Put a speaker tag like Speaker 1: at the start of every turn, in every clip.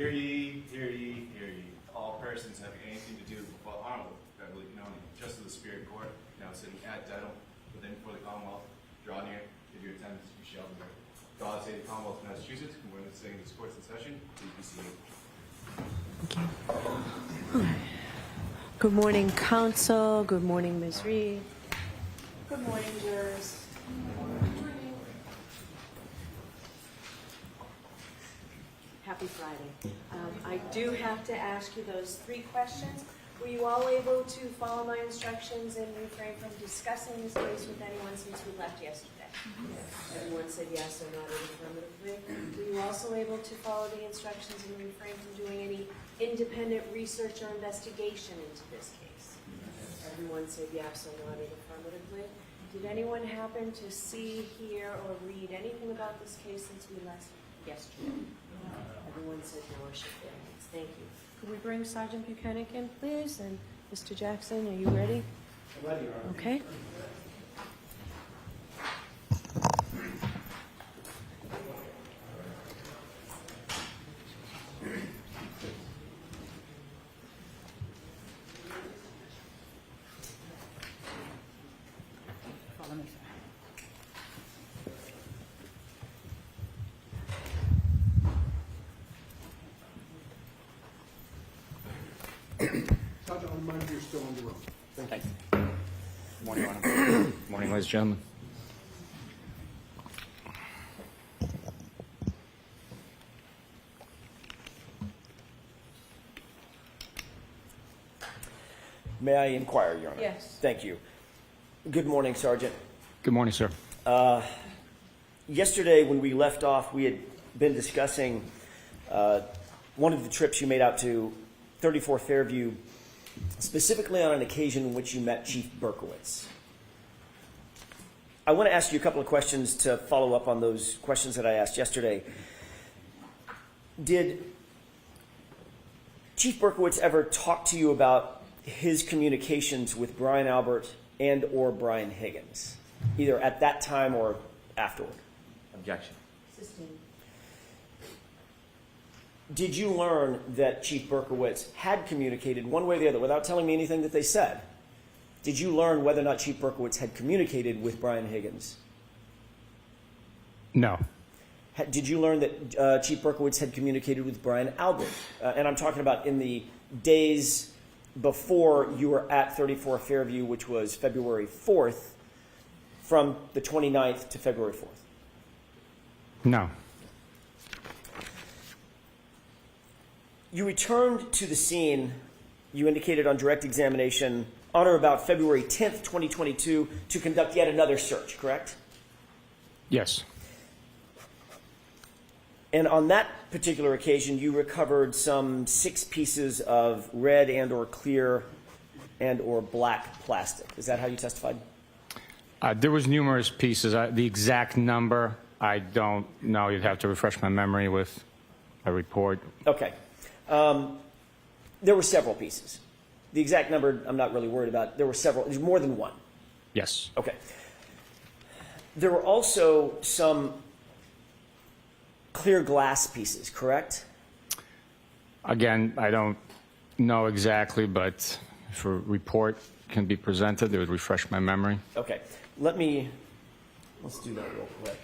Speaker 1: Hear ye, hear ye, hear ye. All persons having anything to do with what Honorable Beverly County Justice of the Spirit Court, now sitting at Dedham, within for the Commonwealth, draw near, give your attendance, you shall be heard. God save the Commonwealth of Massachusetts, and when it's saying this court's in session, please be seated.
Speaker 2: Good morning, counsel. Good morning, Ms. Reed. Good morning, jurors. Happy Friday. I do have to ask you those 3 questions. Were you all able to follow my instructions and refrain from discussing this case with anyone since we left yesterday? Yes. Everyone said yes or nodded affirmatively. Were you also able to follow the instructions and refrain from doing any independent research or investigation into this case? Yes. Everyone said yes or nodded affirmatively. Did anyone happen to see, hear, or read anything about this case since we left yesterday? Everyone said no or shook their heads. Thank you. Could we bring Sergeant Buchanan in, please? And Mr. Jackson, are you ready?
Speaker 3: I'm ready, Your Honor.
Speaker 2: Okay.
Speaker 4: Follow me, sir.
Speaker 3: Sergeant, I'll remind you you're still on the road.
Speaker 4: Thank you. Good morning, Your Honor. Good morning, ladies and gentlemen.
Speaker 5: May I inquire, Your Honor?
Speaker 2: Yes.
Speaker 5: Thank you. Good morning, Sergeant.
Speaker 4: Good morning, sir.
Speaker 5: Yesterday, when we left off, we had been discussing one of the trips you made out to 34 Fairview, specifically on an occasion in which you met Chief Berkowitz. I want to ask you a couple of questions to follow up on those questions that I asked yesterday. Did Chief Berkowitz ever talk to you about his communications with Brian Albert and or Brian Higgins, either at that time or afterward?
Speaker 4: Objection.
Speaker 2: Sustained.
Speaker 5: Did you learn that Chief Berkowitz had communicated one way or the other, without telling me anything that they said? Did you learn whether or not Chief Berkowitz had communicated with Brian Higgins?
Speaker 4: No.
Speaker 5: Did you learn that Chief Berkowitz had communicated with Brian Albert? And I'm talking about in the days before you were at 34 Fairview, which was February 4th, from the 29th to February 4th.
Speaker 4: No.
Speaker 5: You returned to the scene, you indicated on direct examination, on or about February 10th, 2022, to conduct yet another search, correct?
Speaker 4: Yes.
Speaker 5: And on that particular occasion, you recovered some 6 pieces of red and or clear and or black plastic. Is that how you testified?
Speaker 4: There was numerous pieces. The exact number, I don't know. You'd have to refresh my memory with a report.
Speaker 5: Okay. There were several pieces. The exact number, I'm not really worried about. There were several. There's more than one.
Speaker 4: Yes.
Speaker 5: Okay. There were also some clear glass pieces, correct?
Speaker 4: Again, I don't know exactly, but if a report can be presented, it would refresh my memory.
Speaker 5: Okay. Let's do that real quick.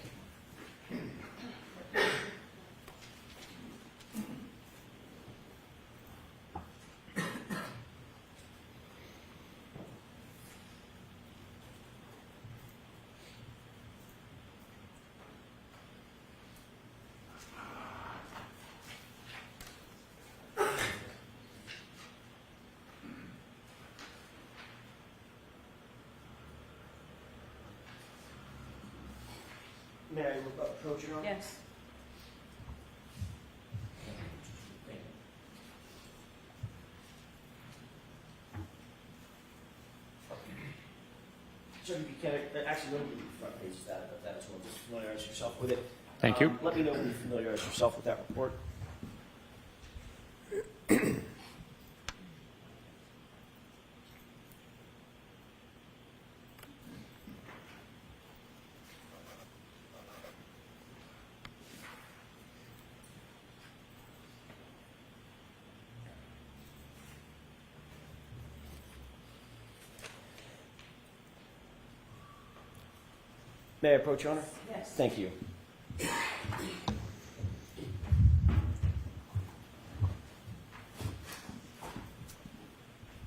Speaker 5: May I approach your Honor?
Speaker 2: Yes.
Speaker 5: So you can actually let me give you the front page of that as well. Just familiarize yourself with it.
Speaker 4: Thank you.
Speaker 5: Let me know when you familiarize yourself with that report. May I approach, Your Honor?
Speaker 2: Yes.
Speaker 5: Thank you.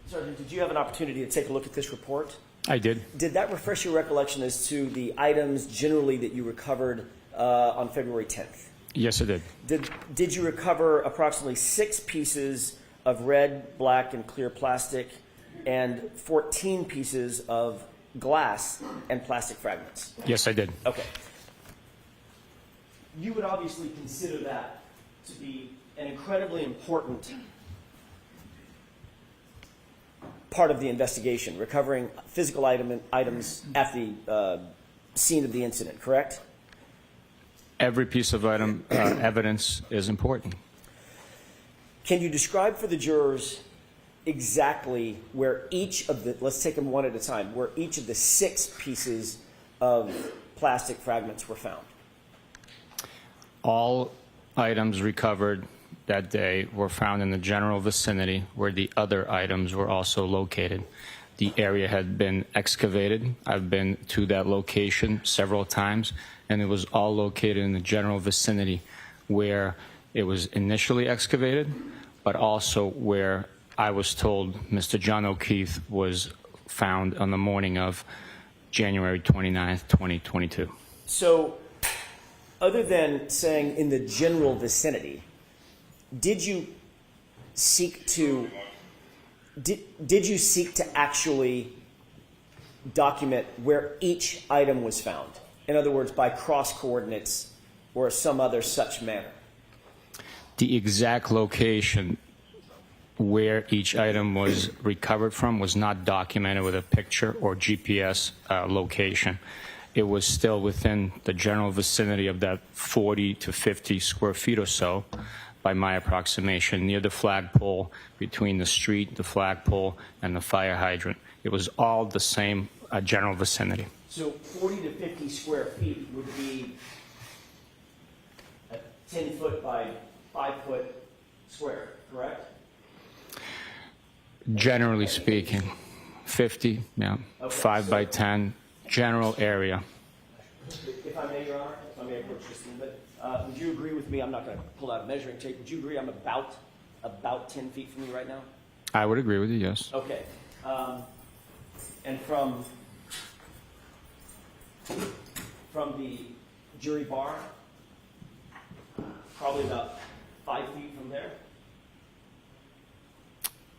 Speaker 5: Sergeant, did you have an opportunity to take a look at this report?
Speaker 4: I did.
Speaker 5: Did that refresh your recollection as to the items generally that you recovered on February 10th?
Speaker 4: Yes, it did.
Speaker 5: Did you recover approximately 6 pieces of red, black, and clear plastic and 14 pieces of glass and plastic fragments?
Speaker 4: Yes, I did.
Speaker 5: Okay. You would obviously consider that to be an incredibly important part of the investigation, recovering physical items at the scene of the incident, correct?
Speaker 4: Every piece of evidence is important.
Speaker 5: Can you describe for the jurors exactly where each of the, let's take them one at a time, where each of the 6 pieces of plastic fragments were found?
Speaker 4: All items recovered that day were found in the general vicinity where the other items were also located. The area had been excavated. I've been to that location several times, and it was all located in the general vicinity where it was initially excavated, but also where I was told Mr. John O'Keefe was found on the morning of January 29th, 2022.
Speaker 5: So, other than saying in the general vicinity, did you seek to actually document where each item was found? In other words, by cross coordinates or some other such manner?
Speaker 4: The exact location where each item was recovered from was not documented with a picture or GPS location. It was still within the general vicinity of that 40 to 50 square feet or so, by my approximation, near the flagpole, between the street, the flagpole, and the fire hydrant. It was all the same general vicinity.
Speaker 5: So 40 to 50 square feet would be a 10-foot by 5-foot square, correct?
Speaker 4: Generally speaking, 50, yeah,
Speaker 5: Okay,
Speaker 4: 5 by 10, general area.
Speaker 5: If I may, Your Honor, if I may approach this a little bit, would you agree with me? I'm not going to pull out a measuring tape. Would you agree I'm about 10 feet from you right now?
Speaker 4: I would agree with you, yes.
Speaker 5: Okay. And from the jury bar, probably about 5 feet from there.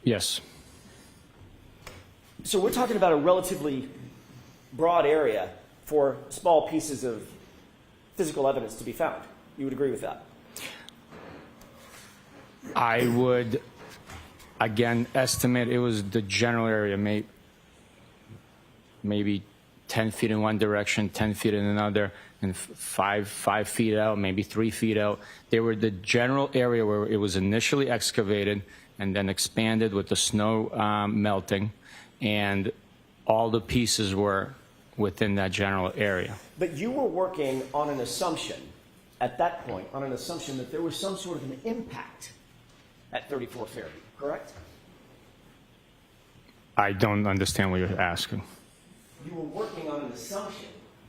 Speaker 4: Yes.
Speaker 5: So we're talking about a relatively broad area for small pieces of physical evidence to be found. You would agree with that?
Speaker 4: I would, again, estimate it was the general area, maybe 10 feet in one direction, 10 feet in another, and 5 feet out, maybe 3 feet out. They were the general area where it was initially excavated and then expanded with the snow melting, and all the pieces were within that general area.
Speaker 5: But you were working on an assumption at that point, on an assumption that there was some sort of an impact at 34 Fairview, correct?
Speaker 4: I don't understand what you're asking.
Speaker 5: You were working on an assumption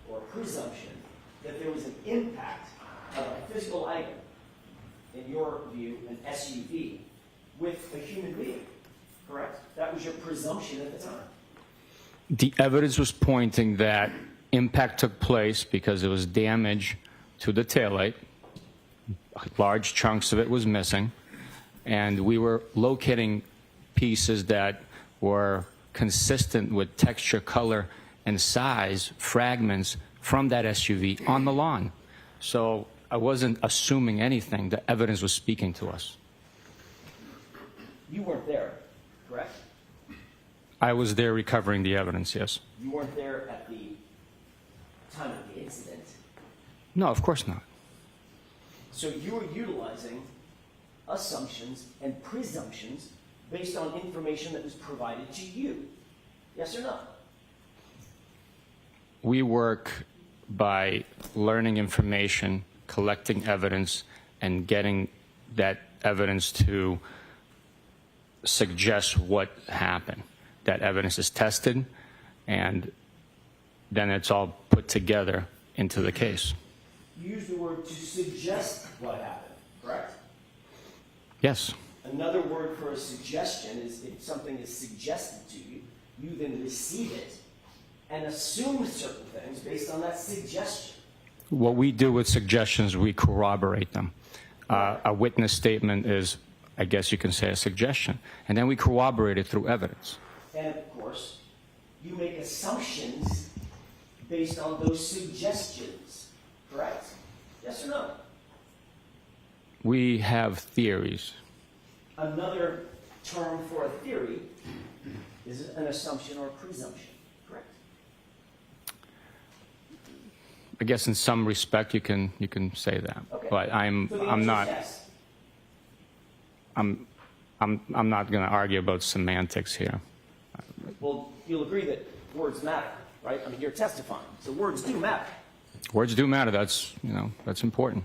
Speaker 5: or presumption that there was an impact of a physical item, in your view, an SUV, with a human being, correct? That was your presumption at the time.
Speaker 4: The evidence was pointing that impact took place because there was damage to the taillight. Large chunks of it was missing. And we were locating pieces that were consistent with texture, color, and size, fragments from that SUV on the lawn. So I wasn't assuming anything. The evidence was speaking to us.
Speaker 5: You weren't there, correct?
Speaker 4: I was there recovering the evidence, yes.
Speaker 5: You weren't there at the time of the incident.
Speaker 4: No, of course not.
Speaker 5: So you were utilizing assumptions and presumptions based on information that was provided to you. Yes or no?
Speaker 4: We work by learning information, collecting evidence, and getting that evidence to suggest what happened. That evidence is tested, and then it's all put together into the case.
Speaker 5: You used the word to suggest what happened, correct?
Speaker 4: Yes.
Speaker 5: Another word for a suggestion is if something is suggested to you, you then receive it and assume certain things based on that suggestion.
Speaker 4: What we do with suggestions, we corroborate them. A witness statement is, I guess you can say, a suggestion, and then we corroborate it through evidence.
Speaker 5: And of course, you make assumptions based on those suggestions, correct? Yes or no?
Speaker 4: We have theories.
Speaker 5: Another term for a theory is an assumption or a presumption, correct?
Speaker 4: I guess in some respect you can say that,
Speaker 5: Okay.
Speaker 4: but
Speaker 5: So the
Speaker 4: I'm
Speaker 5: answer
Speaker 4: not.
Speaker 5: is yes.
Speaker 4: I'm not going to argue about semantics here.
Speaker 5: Well, you'll agree that words matter, right? I mean, you're testifying, so words do matter.
Speaker 4: Words do matter. That's important.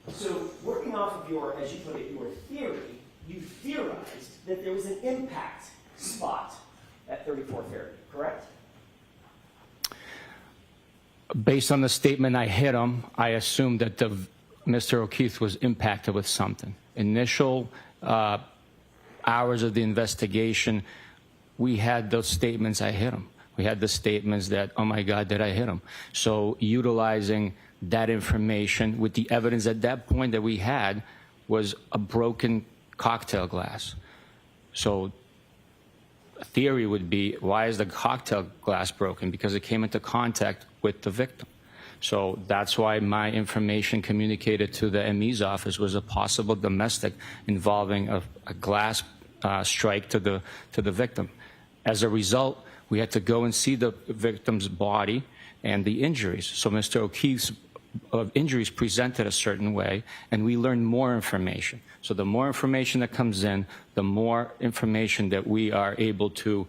Speaker 5: So working off of your, as you put it, your theory, you theorized that there was an impact spot at 34 Fairview, correct?
Speaker 4: Based on the statement I hit him, I assumed that Mr. O'Keefe was impacted with something. Initial hours of the investigation, we had those statements, I hit him. We had the statements that, oh my God, did I hit him? So utilizing that information with the evidence at that point that we had was a broken cocktail glass. So a theory would be, why is the cocktail glass broken? Because it came into contact with the victim. So that's why my information communicated to the ME's office was a possible domestic involving a glass strike to the victim. As a result, we had to go and see the victim's body and the injuries. So Mr. O'Keefe's injuries presented a certain way, and we learned more information. So the more information that comes in, the more information that we are able to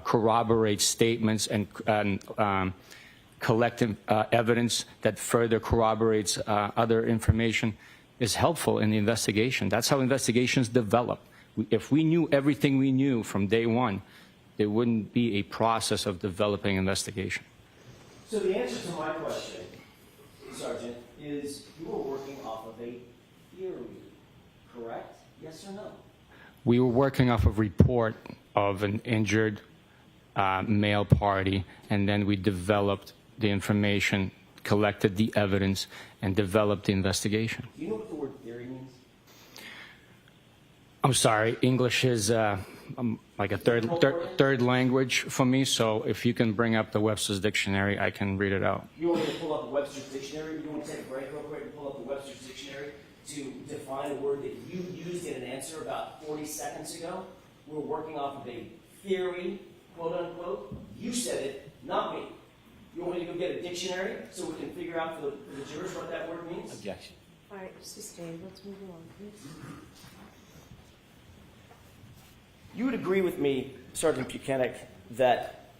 Speaker 4: corroborate statements and collect evidence that further corroborates other information is helpful in the investigation. That's how investigations develop. If we knew everything we knew from day one, there wouldn't be a process of developing investigation.
Speaker 5: So the answer to my question, Sergeant, is you were working off of a theory, correct? Yes or no?
Speaker 4: We were working off a report of an injured male party, and then we developed the information, collected the evidence, and developed the investigation.
Speaker 5: Do you know what the word theory means?
Speaker 4: I'm sorry, English is like a third language for me, so if you can bring up the Webster's Dictionary, I can read it out.
Speaker 5: You want me to pull up the Webster's Dictionary? You want to take a break real quick and pull up the Webster's Dictionary to define a word that you used in an answer about 40 seconds ago? We're working off of a theory, quote unquote. You said it, not me. You want me to go get a dictionary so we can figure out for the jurors what that word means?
Speaker 6: Objection.
Speaker 2: All right, sustained. Let's move along, please.
Speaker 5: You would agree with me, Sergeant Buchanan, that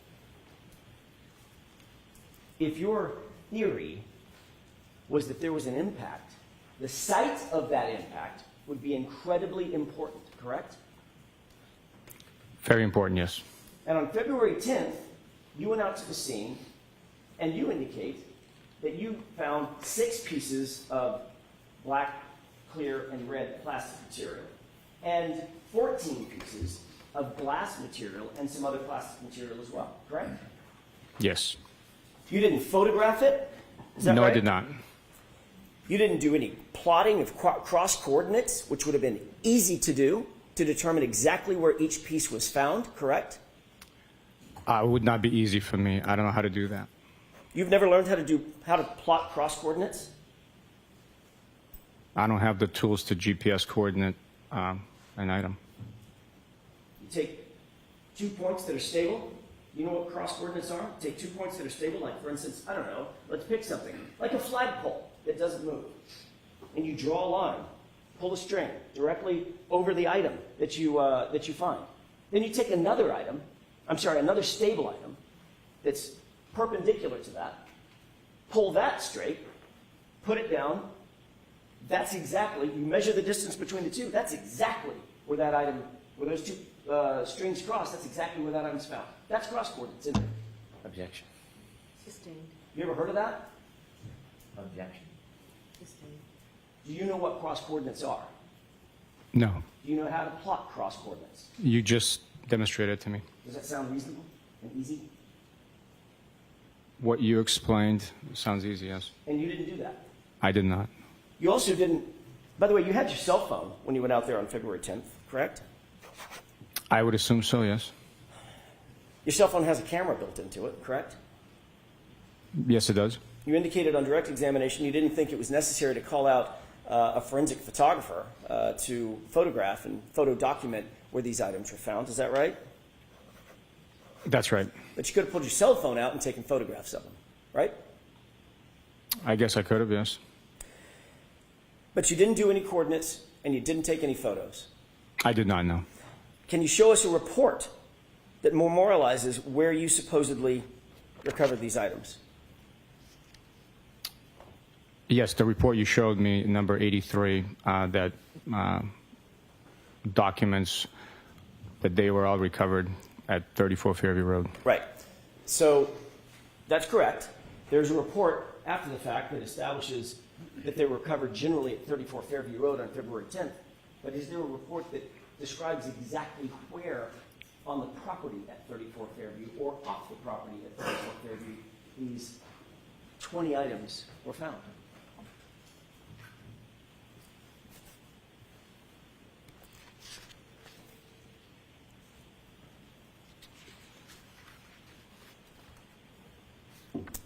Speaker 5: if your theory was that there was an impact, the site of that impact would be incredibly important, correct?
Speaker 4: Very important, yes.
Speaker 5: And on February 10th, you went out to the scene and you indicate that you found 6 pieces of black, clear, and red plastic material and 14 pieces of glass material and some other plastic material as well, correct?
Speaker 4: Yes.
Speaker 5: You didn't photograph it? Is that
Speaker 4: No,
Speaker 5: right?
Speaker 4: I did not.
Speaker 5: You didn't do any plotting of cross coordinates, which would have been easy to do to determine exactly where each piece was found, correct?
Speaker 4: It would not be easy for me. I don't know how to do that.
Speaker 5: You've never learned how to plot cross coordinates?
Speaker 4: I don't have the tools to GPS coordinate an item.
Speaker 5: You take 2 points that are stable. You know what cross coordinates are? Take 2 points that are stable, like for instance, I don't know, let's pick something, like a flagpole that doesn't move. And you draw a line, pull a string directly over the item that you find. Then you take another stable item that's perpendicular to that, pull that straight, put it down. That's exactly, you measure the distance between the two, that's exactly where that item, where those 2 strings cross, that's exactly where that item's found. That's cross coordinates, isn't it?
Speaker 6: Objection.
Speaker 2: Sustained.
Speaker 5: You ever heard of that? Objection. Do you know what cross coordinates are?
Speaker 4: No.
Speaker 5: Do you know how to plot cross coordinates?
Speaker 4: You just demonstrated to me.
Speaker 5: Does that sound reasonable and easy?
Speaker 4: What you explained sounds easy, yes.
Speaker 5: And you didn't do that.
Speaker 4: I did not.
Speaker 5: You also didn't, by the way, you had your cell phone when you went out there on February 10th, correct?
Speaker 4: I would assume so, yes.
Speaker 5: Your cell phone has a camera built into it, correct?
Speaker 4: Yes, it does.
Speaker 5: You indicated on direct examination you didn't think it was necessary to call out a forensic photographer to photograph and photo document where these items were found. Is that right?
Speaker 4: That's right.
Speaker 5: But you could have pulled your cell phone out and taken photographs of them, right?
Speaker 4: I guess I could have, yes.
Speaker 5: But you didn't do any coordinates and you didn't take any photos.
Speaker 4: I did not know.
Speaker 5: Can you show us a report that memorializes where you supposedly recovered these items?
Speaker 4: Yes, the report you showed me, number 83, that documents that they were all recovered at 34 Fairview Road.
Speaker 5: Right. So that's correct. There's a report after the fact that establishes that they were recovered generally at 34 Fairview Road on February 10th. But is there a report that describes exactly where on the property at 34 Fairview or off the property at 34 Fairview these 20 items were found?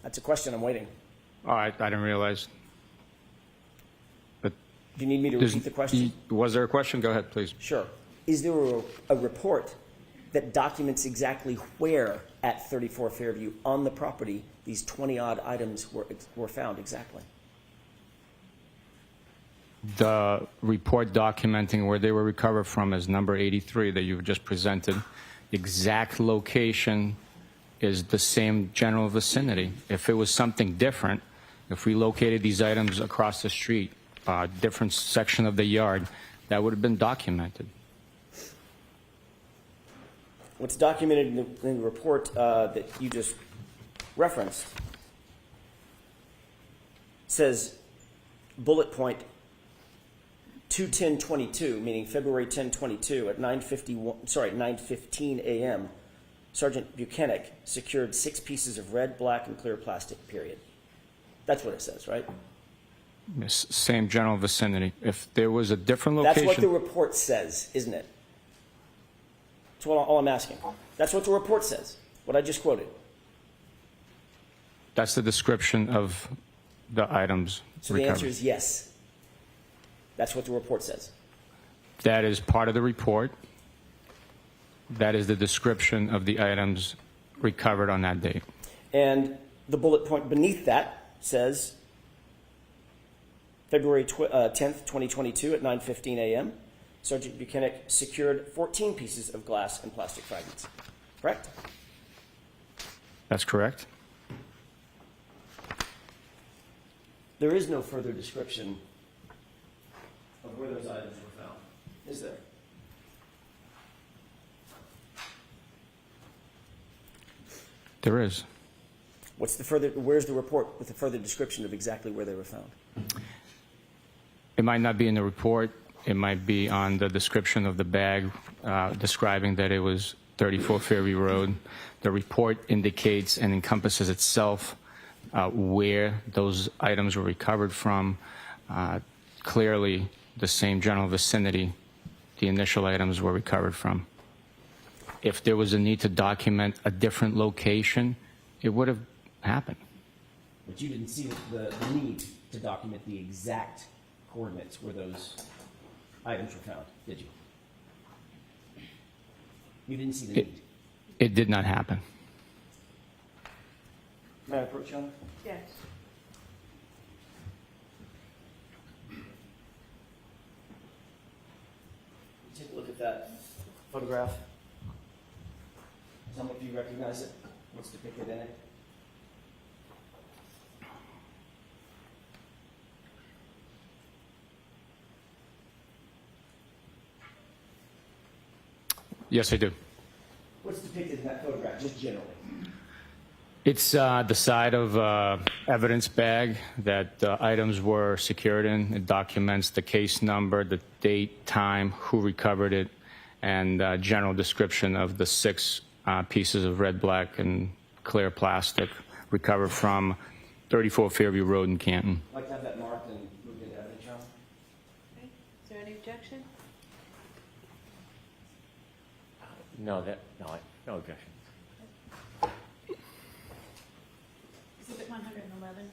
Speaker 5: That's a question. I'm waiting.
Speaker 4: Oh, I didn't realize. But
Speaker 5: Do you need me to repeat the question?
Speaker 4: Was there a question? Go ahead, please.
Speaker 5: Sure. Is there a report that documents exactly where at 34 Fairview on the property these 20-odd items were found exactly?
Speaker 4: The report documenting where they were recovered from is number 83 that you've just presented. The exact location is the same general vicinity. If it was something different, if we located these items across the street, different section of the yard, that would have been documented.
Speaker 5: What's documented in the report that you just referenced says bullet point 2/10/22, meaning February 10/22 at 9:15 a.m. Sergeant Buchanan secured 6 pieces of red, black, and clear plastic, period. That's what it says, right?
Speaker 4: Yes, same general vicinity. If there was a different location...
Speaker 5: That's what the report says, isn't it? That's all I'm asking. That's what the report says, what I just quoted.
Speaker 4: That's the description of the items
Speaker 5: So
Speaker 4: recovered.
Speaker 5: the answer is yes. That's what the report says.
Speaker 4: That is part of the report. That is the description of the items recovered on that date.
Speaker 5: And the bullet point beneath that says February 10th, 2022 at 9:15 a.m., Sergeant Buchanan secured 14 pieces of glass and plastic fragments. Correct?
Speaker 4: That's correct.
Speaker 5: There is no further description of where those items were found, is there?
Speaker 4: There is.
Speaker 5: Where's the report with the further description of exactly where they were found?
Speaker 4: It might not be in the report. It might be on the description of the bag describing that it was 34 Fairview Road. The report indicates and encompasses itself where those items were recovered from. Clearly, the same general vicinity the initial items were recovered from. If there was a need to document a different location, it would have happened.
Speaker 5: But you didn't see the need to document the exact coordinates where those items were found, did you? You didn't see the need.
Speaker 4: It did not happen.
Speaker 5: May I approach you on that?
Speaker 2: Yes.
Speaker 5: Take a look at that photograph. Tell me if you recognize it. What's depicted in it?
Speaker 4: Yes, I do.
Speaker 5: What's depicted in that photograph, just generally?
Speaker 4: It's the side of evidence bag that items were secured in. It documents the case number, the date, time, who recovered it, and general description of the 6 pieces of red, black, and clear plastic recovered from 34 Fairview Road in Canton.
Speaker 5: I'd like to have that marked and moved into evidence, John.
Speaker 2: Okay. Is there any objection?
Speaker 6: No objection.
Speaker 7: Exhibit 111.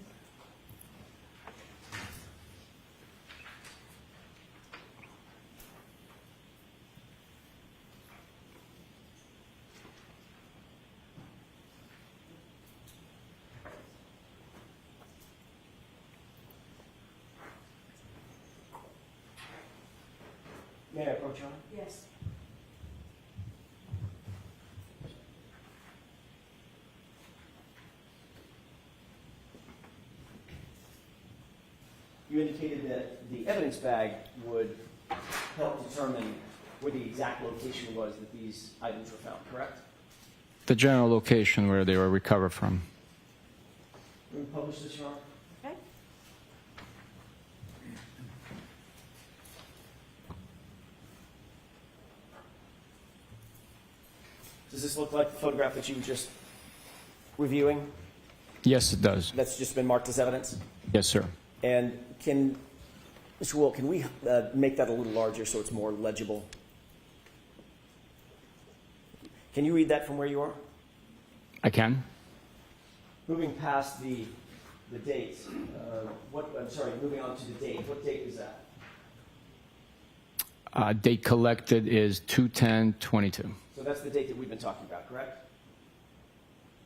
Speaker 5: May I approach, John?
Speaker 2: Yes.
Speaker 5: You indicated that the evidence bag would help determine where the exact location was that these items were found, correct?
Speaker 4: The general location where they were recovered from.
Speaker 5: Will you publish this, John?
Speaker 2: Okay.
Speaker 5: Does this look like the photograph that you were just reviewing?
Speaker 4: Yes, it does.
Speaker 5: That's just been marked as evidence?
Speaker 4: Yes, sir.
Speaker 5: And Mr. Will, can we make that a little larger so it's more legible? Can you read that from where you are?
Speaker 4: I can.
Speaker 5: Moving past the date, moving on to the date. What date is that?
Speaker 4: Date collected is 2/10/22.
Speaker 5: So that's the date that we've been talking about, correct?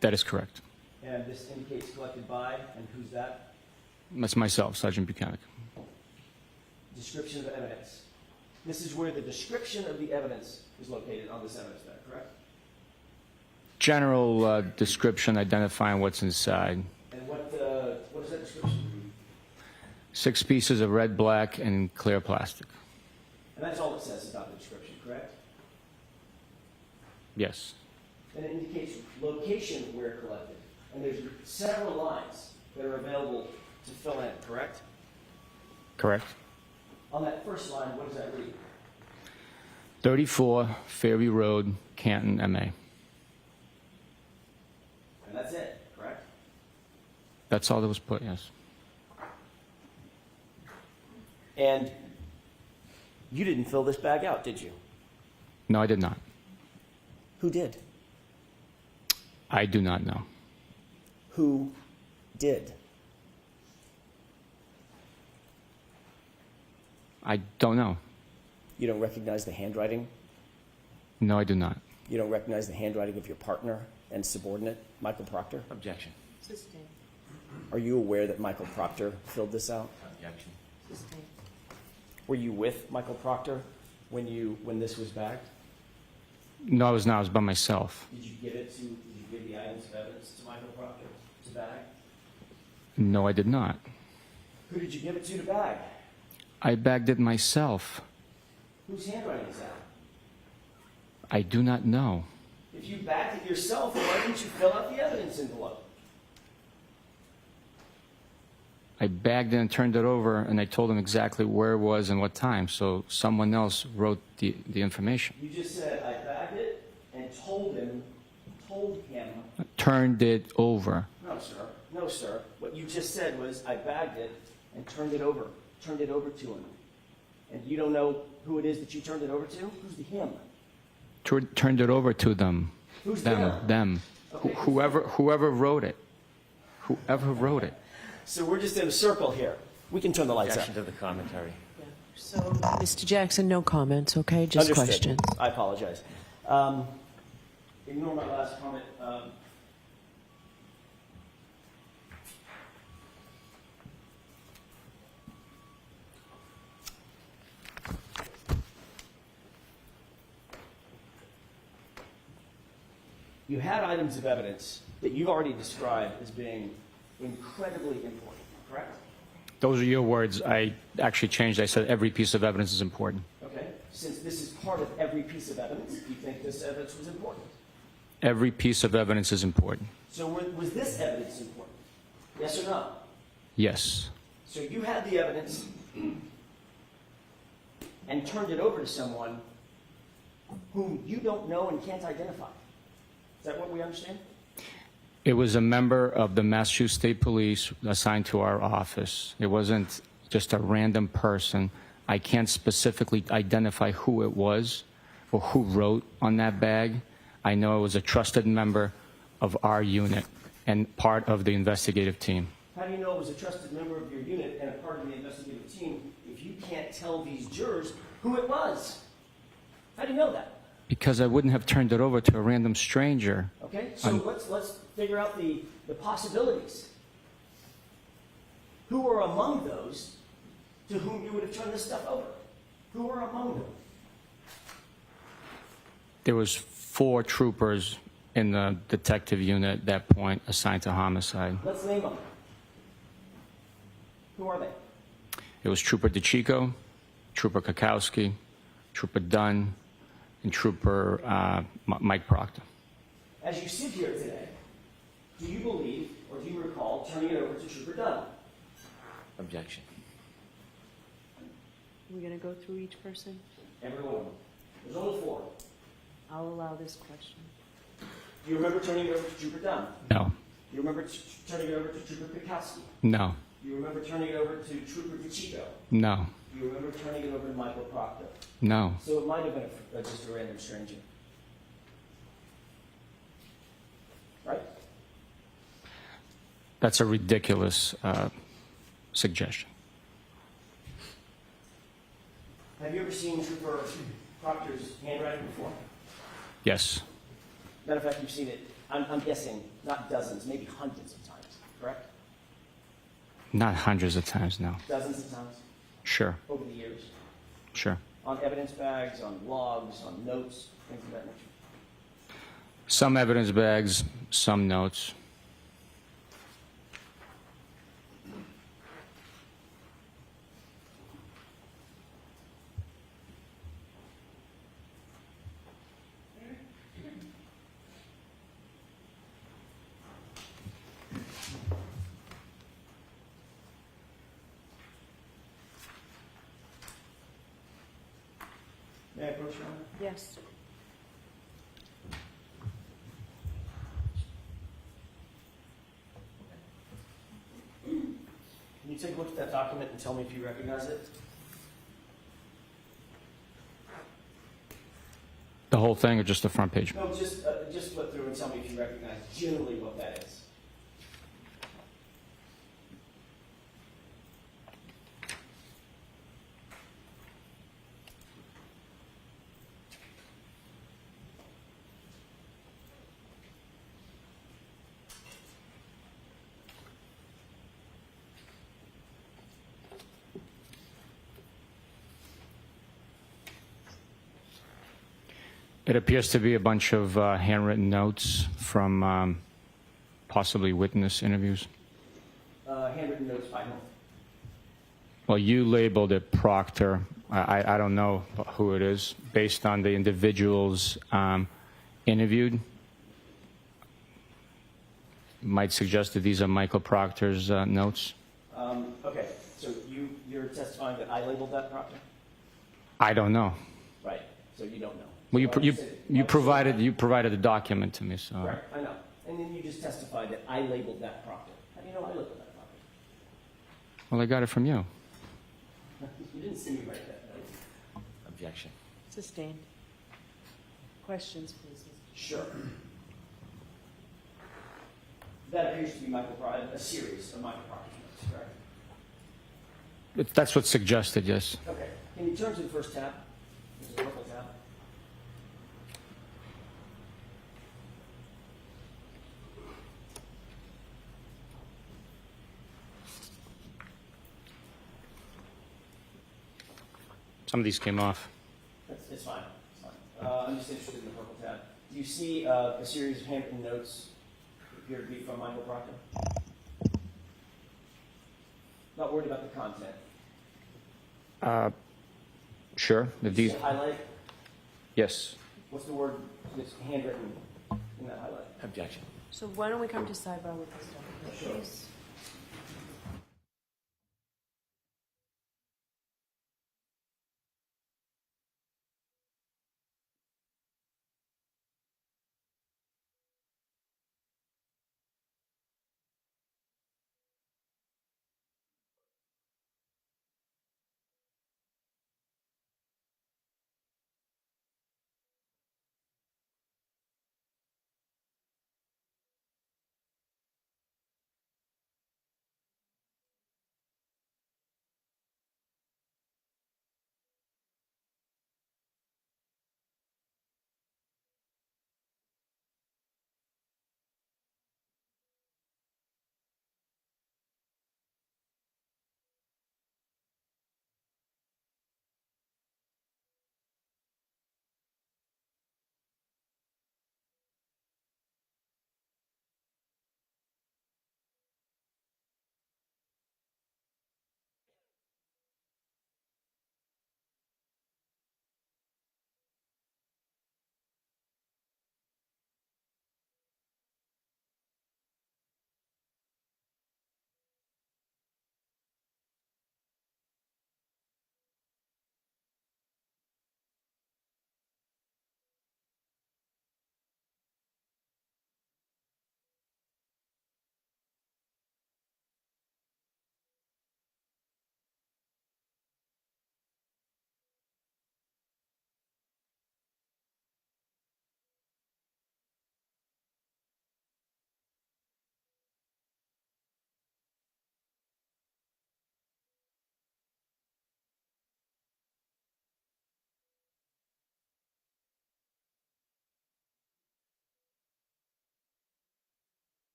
Speaker 4: That is correct.
Speaker 5: And this indicates collected by, and who's that?
Speaker 4: That's myself, Sergeant Buchanan.
Speaker 5: Description of evidence. This is where the description of the evidence is located on this evidence bag, correct?
Speaker 4: General description identifying what's inside.
Speaker 5: And what does that description read?
Speaker 4: 6 pieces of red, black, and clear plastic.
Speaker 5: And that's all it says about the description, correct?
Speaker 4: Yes.
Speaker 5: And it indicates location where collected. And there's several lines that are available to fill in, correct?
Speaker 4: Correct.
Speaker 5: On that first line, what does that read?
Speaker 4: 34 Fairview Road, Canton, MA.
Speaker 5: And that's it, correct?
Speaker 4: That's all that was put, yes.
Speaker 5: And you didn't fill this bag out, did you?
Speaker 4: No, I did not.
Speaker 5: Who did?
Speaker 4: I do not know.
Speaker 5: Who did?
Speaker 4: I don't know.
Speaker 5: You don't recognize the handwriting?
Speaker 4: No, I do not.
Speaker 5: You don't recognize the handwriting of your partner and subordinate, Michael Proctor?
Speaker 6: Objection.
Speaker 2: Sustained.
Speaker 5: Are you aware that Michael Proctor filled this out?
Speaker 6: Objection.
Speaker 2: Sustained.
Speaker 5: Were you with Michael Proctor when this was bagged?
Speaker 4: No, I was not. I was by myself.
Speaker 5: Did you give the items of evidence to Michael Proctor to bag?
Speaker 4: No, I did not.
Speaker 5: Who did you give it to bag?
Speaker 4: I bagged it myself.
Speaker 5: Whose handwriting is that?
Speaker 4: I do not know.
Speaker 5: If you bagged it yourself, why didn't you fill out the evidence envelope?
Speaker 4: I bagged it and turned it over, and I told him exactly where it was and what time, so someone else wrote the information.
Speaker 5: You just said, I bagged it and told him.
Speaker 4: Turned it over.
Speaker 5: No, sir. No, sir. What you just said was, I bagged it and turned it over to him. And you don't know who it is that you turned it over to? Who's the him?
Speaker 4: Turned it over to them.
Speaker 5: Who's
Speaker 4: Them.
Speaker 5: Okay.
Speaker 4: Whoever wrote it. Whoever wrote it.
Speaker 5: So we're just in a circle here. We can turn the lights
Speaker 6: Objection
Speaker 5: out.
Speaker 6: to the commentary.
Speaker 2: Yeah.
Speaker 7: So, Mr. Jackson, no comments, okay? Just
Speaker 5: Understood.
Speaker 7: questions.
Speaker 5: I apologize. Ignore my last comment. You had items of evidence that you've already described as being incredibly important, correct?
Speaker 4: Those are your words. I actually changed. I said every piece of evidence is important.
Speaker 5: Okay. Since this is part of every piece of evidence, do you think this evidence was important?
Speaker 4: Every piece of evidence is important.
Speaker 5: So was this evidence important? Yes or no?
Speaker 4: Yes.
Speaker 5: So you had the evidence and turned it over to someone whom you don't know and can't identify. Is that what we understand?
Speaker 4: It was a member of the Massachusetts State Police assigned to our office. It wasn't just a random person. I can't specifically identify who it was or who wrote on that bag. I know it was a trusted member of our unit and part of the investigative team.
Speaker 5: How do you know it was a trusted member of your unit and a part of the investigative team if you can't tell these jurors who it was? How do you know that?
Speaker 4: Because I wouldn't have turned it over to a random stranger.
Speaker 5: Okay, so let's figure out the possibilities. Who are among those to whom you would have turned this stuff over? Who are among them?
Speaker 4: There was 4 troopers in the detective unit at that point assigned to homicide.
Speaker 5: Let's name them. Who are they?
Speaker 4: It was Trooper DeChico, Trooper Kakowski, Trooper Dunn, and Trooper Mike Proctor.
Speaker 5: As you sit here today, do you believe or do you recall turning it over to Trooper Dunn?
Speaker 6: Objection.
Speaker 2: We're going to go through each person.
Speaker 5: Every one of them. There's only 4.
Speaker 2: I'll allow this question.
Speaker 5: Do you remember turning it over to Trooper Dunn?
Speaker 4: No.
Speaker 5: Do you remember turning it over to Trooper Pikowski?
Speaker 4: No.
Speaker 5: Do you remember turning it over to Trooper DeChico?
Speaker 4: No.
Speaker 5: Do you remember turning it over to Michael Proctor?
Speaker 4: No.
Speaker 5: So it might have been just a random stranger. Right?
Speaker 4: That's a ridiculous suggestion.
Speaker 5: Have you ever seen Trooper Proctor's handwriting before?
Speaker 4: Yes.
Speaker 5: Matter of fact, you've seen it, I'm guessing, not dozens, maybe hundreds of times, correct?
Speaker 4: Not hundreds of times, no.
Speaker 5: Dozens of times
Speaker 4: Sure.
Speaker 5: over the years.
Speaker 4: Sure.
Speaker 5: On evidence bags, on logs, on notes, things of that nature.
Speaker 4: Some evidence bags, some notes.
Speaker 5: May I approach you?
Speaker 2: Yes.
Speaker 5: Can you take a look at that document and tell me if you recognize it?
Speaker 4: The whole thing or just the front page?
Speaker 5: No, just flip through and tell me if you recognize generally what that is.
Speaker 4: It appears to be a bunch of handwritten notes from possibly witness interviews.
Speaker 5: Handwritten notes by whom?
Speaker 4: Well, you labeled it Proctor. I don't know who it is. Based on the individuals interviewed, might suggest that these are Michael Proctor's notes.
Speaker 5: Okay, so you're testifying that I labeled that Proctor?
Speaker 4: I don't know.
Speaker 5: Right, so you don't know.
Speaker 4: Well,
Speaker 5: So
Speaker 4: you provided a document to me, so.
Speaker 5: Right, I know. And then you just testified that I labeled that Proctor. How do you know I labeled that Proctor?
Speaker 4: Well, I got it from you.
Speaker 5: You didn't see me write that note.
Speaker 6: Objection.
Speaker 2: Sustained. Questions, please.
Speaker 5: Sure. That appears to be a series of Michael Proctor's notes, correct?
Speaker 4: That's what's suggested, yes.
Speaker 5: Okay. Can you turn to the first tab? There's a purple tab.
Speaker 4: Some of these came off.
Speaker 5: It's fine. It's fine. I'm just interested in the purple tab. Do you see a series of handwritten notes that appear to be from Michael Proctor? Not worried about the content.
Speaker 4: Sure.
Speaker 5: Do you see a highlight?
Speaker 4: Yes.
Speaker 5: What's the word that's handwritten in that highlight.
Speaker 6: Objection.
Speaker 7: So why don't we come to sidebar with this document, please?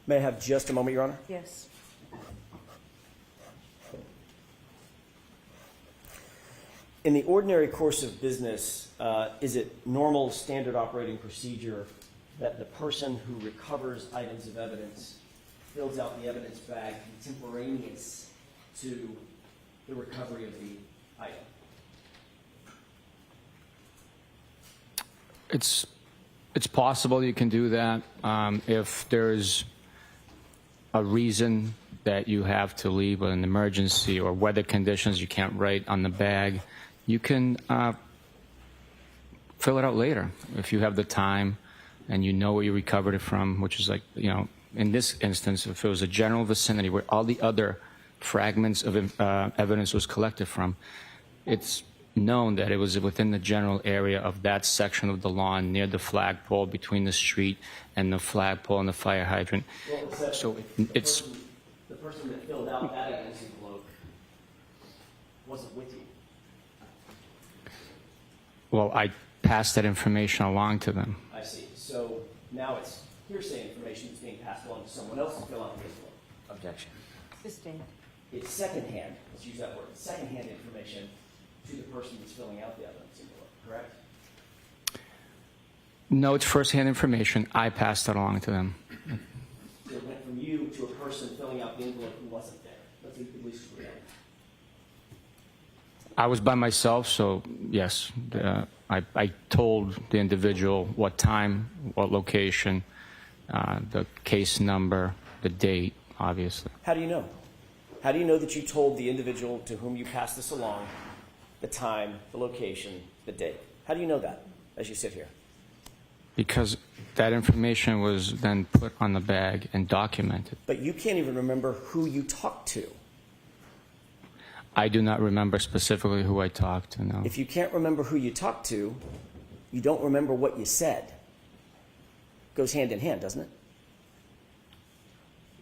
Speaker 5: May I have just a moment, Your Honor?
Speaker 7: Yes.
Speaker 5: In the ordinary course of business, is it normal standard operating procedure that the person who recovers items of evidence fills out the evidence bag contemporaneous to the recovery of the item?
Speaker 4: It's possible you can do that if there's a reason that you have to leave, an emergency or weather conditions you can't write on the bag. You can fill it out later if you have the time and you know where you recovered it from, which is like, in this instance, if it was a general vicinity where all the other fragments of evidence was collected from, it's known that it was within the general area of that section of the lawn near the flagpole between the street and the flagpole and the fire hydrant.
Speaker 5: Well,
Speaker 4: So
Speaker 5: the
Speaker 4: it's
Speaker 5: person that filled out that evidence envelope wasn't with you.
Speaker 4: well, I passed that information along to them.
Speaker 5: I see. So now it's hearsay information that's being passed along to someone else to fill out the envelope.
Speaker 6: Objection.
Speaker 7: Sustained.
Speaker 5: It's secondhand, let's use that word, secondhand information to the person that's filling out the evidence envelope, correct?
Speaker 4: No, it's firsthand information. I passed it along to them.
Speaker 5: It went from you to a person filling out the envelope who wasn't there. Let's at least agree on that.
Speaker 4: I was by myself, so yes, I told the individual what time, what location, the case number, the date, obviously.
Speaker 5: How do you know? How do you know that you told the individual to whom you passed this along the time, the location, the date? How do you know that as you sit here?
Speaker 4: Because that information was then put on the bag and documented.
Speaker 5: But you can't even remember who you talked to.
Speaker 4: I do not remember specifically who I talked to, no.
Speaker 5: If you can't remember who you talked to, you don't remember what you said. Goes hand in hand, doesn't it?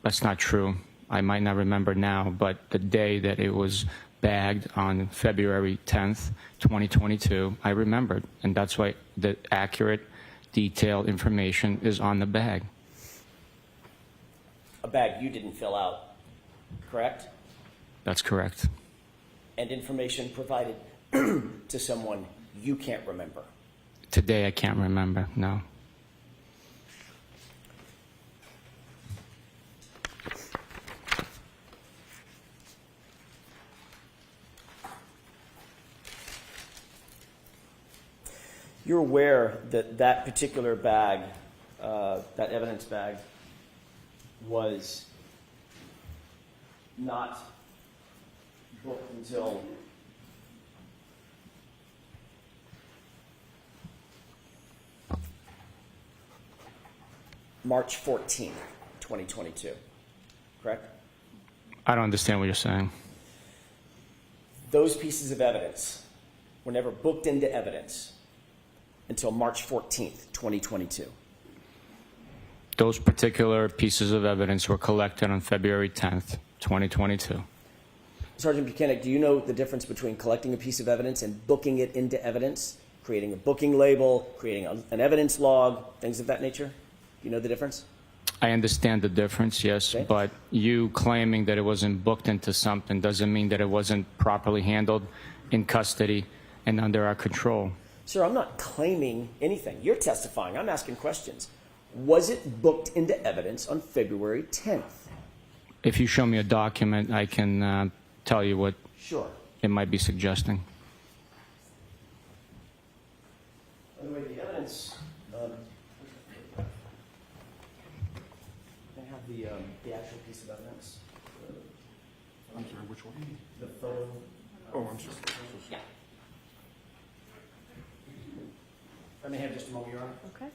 Speaker 4: That's not true. I might not remember now, but the day that it was bagged on February 10th, 2022, I remembered. And that's why the accurate, detailed information is on the bag.
Speaker 5: A bag you didn't fill out, correct?
Speaker 4: That's correct.
Speaker 5: And information provided to someone you can't remember.
Speaker 4: Today, I can't remember, no.
Speaker 5: You're aware that that particular bag, that evidence bag, was not booked until March 14th, 2022, correct?
Speaker 4: I don't understand what you're saying.
Speaker 5: Those pieces of evidence were never booked into evidence until March 14th, 2022.
Speaker 4: Those particular pieces of evidence were collected on February 10th, 2022.
Speaker 5: Sergeant Buchanan, do you know the difference between collecting a piece of evidence and booking it into evidence, creating a booking label, creating an evidence log, things of that nature? Do you know the difference?
Speaker 4: I understand the difference, yes,
Speaker 5: Okay.
Speaker 4: but you claiming that it wasn't booked into something doesn't mean that it wasn't properly handled in custody and under our control.
Speaker 5: Sir, I'm not claiming anything. You're testifying. I'm asking questions. Was it booked into evidence on February 10th?
Speaker 4: If you show me a document, I can tell you what
Speaker 5: Sure.
Speaker 4: it might be suggesting.
Speaker 5: By the way, the evidence, I have the actual piece of evidence.
Speaker 3: I'm sorry, which one?
Speaker 5: The photo.
Speaker 3: Oh, I'm sorry.
Speaker 5: Yeah. Let me have just a moment, Your Honor.
Speaker 7: Okay.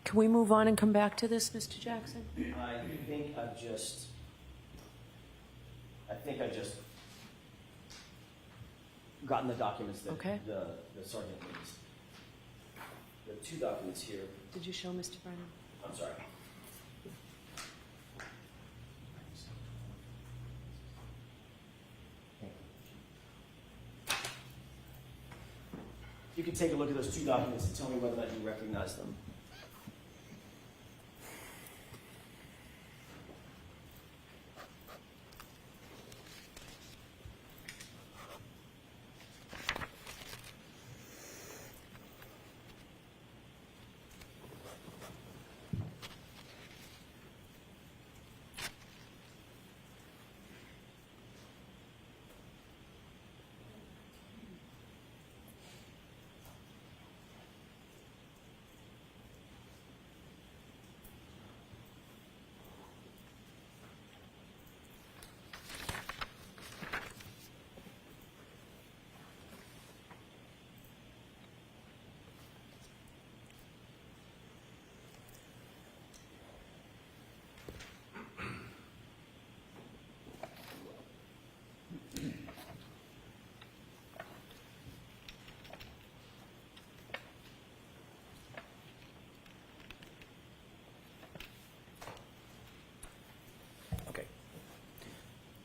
Speaker 7: Can we move on and come back to this, Mr. Jackson?
Speaker 5: I think I've just gotten the documents that
Speaker 7: Okay.
Speaker 5: the sergeant needs. There are two documents here.
Speaker 7: Did you show Mr. Brennan?
Speaker 5: I'm sorry. You can take a look at those two documents and tell me whether or not you recognize them.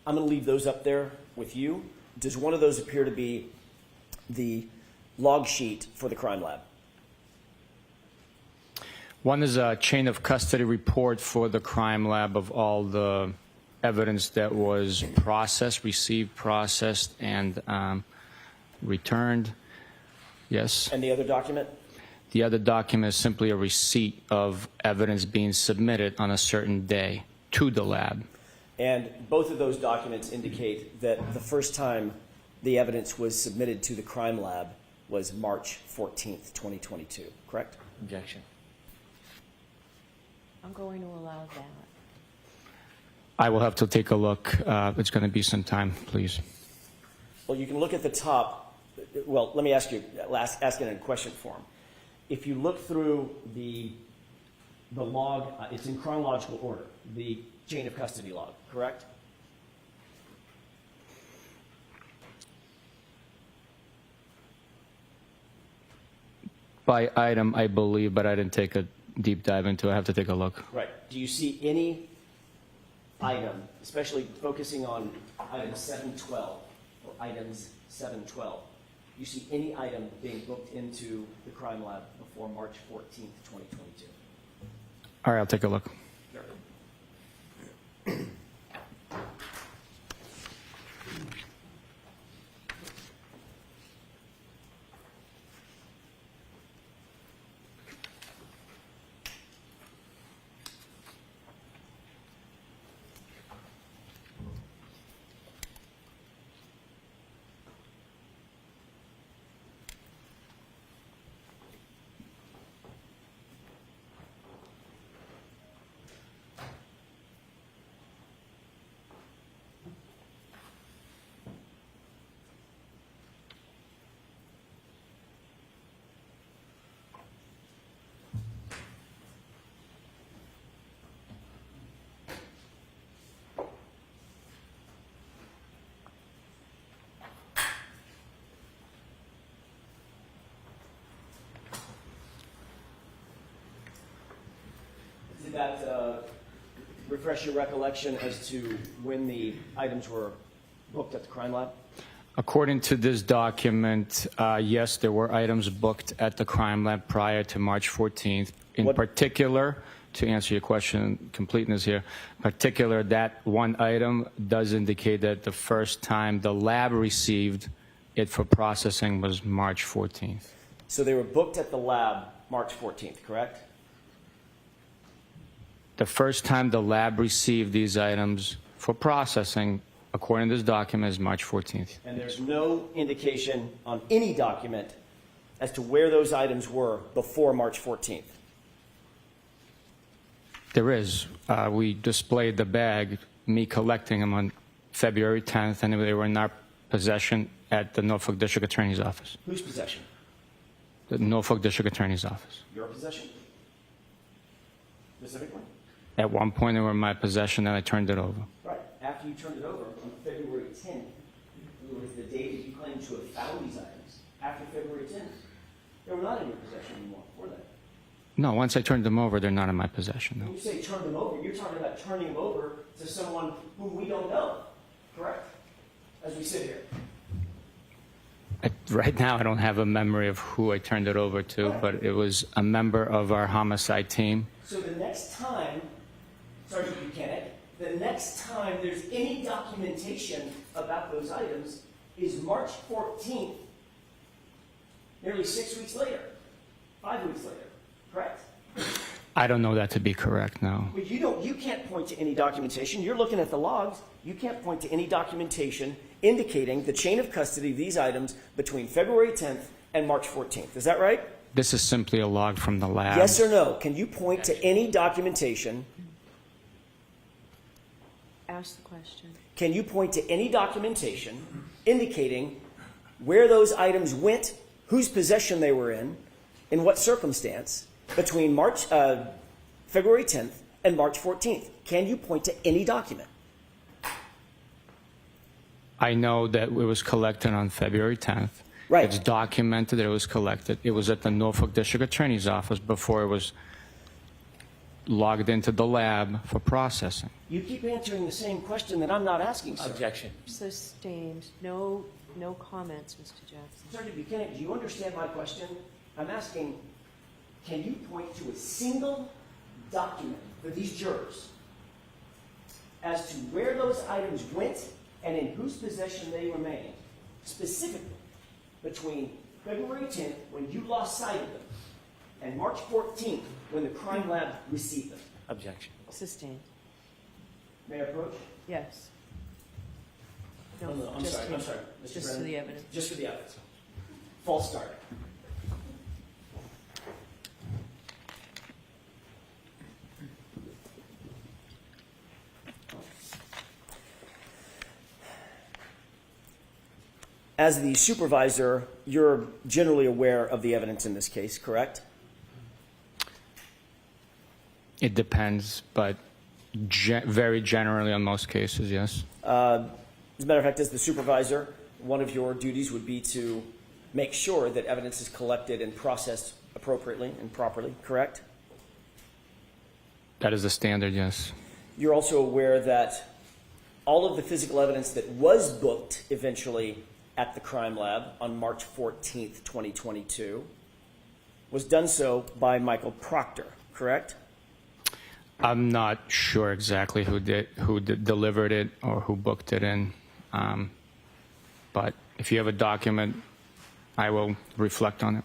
Speaker 5: I'm going to leave those up there with you. Does one of those appear to be the log sheet for the crime lab?
Speaker 4: One is a chain of custody report for the crime lab of all the evidence that was processed, received, processed, and returned. Yes.
Speaker 5: And the other document?
Speaker 4: The other document is simply a receipt of evidence being submitted on a certain day to the lab.
Speaker 5: And both of those documents indicate that the first time the evidence was submitted to the crime lab was March 14th, 2022, correct?
Speaker 6: Objection.
Speaker 7: I'm going to allow that.
Speaker 4: I will have to take a look. It's going to be some time, please.
Speaker 5: Well, you can look at the top. Well, let me ask you, ask it in question form. If you look through the log, it's in chronological order, the chain of custody log, correct?
Speaker 4: By item, I believe, but I didn't take a deep dive into it. I have to take a look.
Speaker 5: Right. Do you see any item, especially focusing on item 712 or items 712, do you see any item being booked into the crime lab before March 14th, 2022?
Speaker 4: All right, I'll take a look.
Speaker 5: Did that refresh your recollection as to when the items were booked at the crime lab?
Speaker 4: According to this document, yes, there were items booked at the crime lab prior to March 14th. In particular, to answer your question, completeness here, particular, that one item does indicate that the first time the lab received it for processing was March 14th.
Speaker 5: So they were booked at the lab March 14th, correct?
Speaker 4: The first time the lab received these items for processing, according to this document, is March 14th.
Speaker 5: And there's no indication on any document as to where those items were before March 14th.
Speaker 4: There is. We displayed the bag, me collecting them on February 10th, and they were in our possession at the Norfolk District Attorney's Office.
Speaker 5: Whose possession?
Speaker 4: The Norfolk District Attorney's Office.
Speaker 5: Your possession? Specifically?
Speaker 4: At one point, they were in my possession, and I turned it over.
Speaker 5: Right. After you turned it over on February 10th, which was the date that you claimed to have found these items, after February 10th, they were not in your possession anymore, were they?
Speaker 4: No, once I turned them over, they're not in my possession.
Speaker 5: When
Speaker 4: No.
Speaker 5: you say turn them over, you're talking about turning them over to someone whom we don't know, correct? As we sit here.
Speaker 4: Right now, I don't have a memory of who I turned it over to, but it was a member of our homicide team.
Speaker 5: So the next time, Sergeant Buchanan, the next time there's any documentation about those items is March 14th, nearly 6 weeks later, 5 weeks later, correct?
Speaker 4: I don't know that to be correct, no.
Speaker 5: But you can't point to any documentation. You're looking at the logs. You can't point to any documentation indicating the chain of custody of these items between February 10th and March 14th. Is that right?
Speaker 4: This is simply a log from the lab.
Speaker 5: Yes or no? Can you point to any documentation?
Speaker 7: Ask the question.
Speaker 5: Can you point to any documentation indicating where those items went, whose possession they were in what circumstance, between February 10th and March 14th? Can you point to any document?
Speaker 4: I know that it was collected on February 10th.
Speaker 5: Right.
Speaker 4: It's documented that it was collected. It was at the Norfolk District Attorney's Office before it was logged into the lab for processing.
Speaker 5: You keep answering the same question that I'm not asking, sir.
Speaker 6: Objection.
Speaker 7: Sustained. No comments, Mr. Jackson.
Speaker 5: Sergeant Buchanan, do you understand my question? I'm asking, can you point to a single document for these jurors as to where those items went and in whose possession they remained, specifically between February 10th, when you lost sight of them, and March 14th, when the crime lab received them?
Speaker 6: Objection.
Speaker 7: Sustained.
Speaker 5: May I approach?
Speaker 7: Yes.
Speaker 5: No, I'm
Speaker 7: just
Speaker 5: sorry,
Speaker 7: him.
Speaker 5: I'm sorry. Mr.
Speaker 7: Just for
Speaker 5: Brennan.
Speaker 7: the evidence.
Speaker 5: Just for the evidence. False start. As the supervisor, you're generally aware of the evidence in this case, correct?
Speaker 4: It depends, but very generally on most cases, yes.
Speaker 5: As a matter of fact, as the supervisor, one of your duties would be to make sure that evidence is collected and processed appropriately and properly, correct?
Speaker 4: That is the standard, yes.
Speaker 5: You're also aware that all of the physical evidence that was booked eventually at the crime lab on March 14th, 2022, was done so by Michael Proctor, correct?
Speaker 4: I'm not sure exactly who delivered it or who booked it in, but if you have a document, I will reflect on it.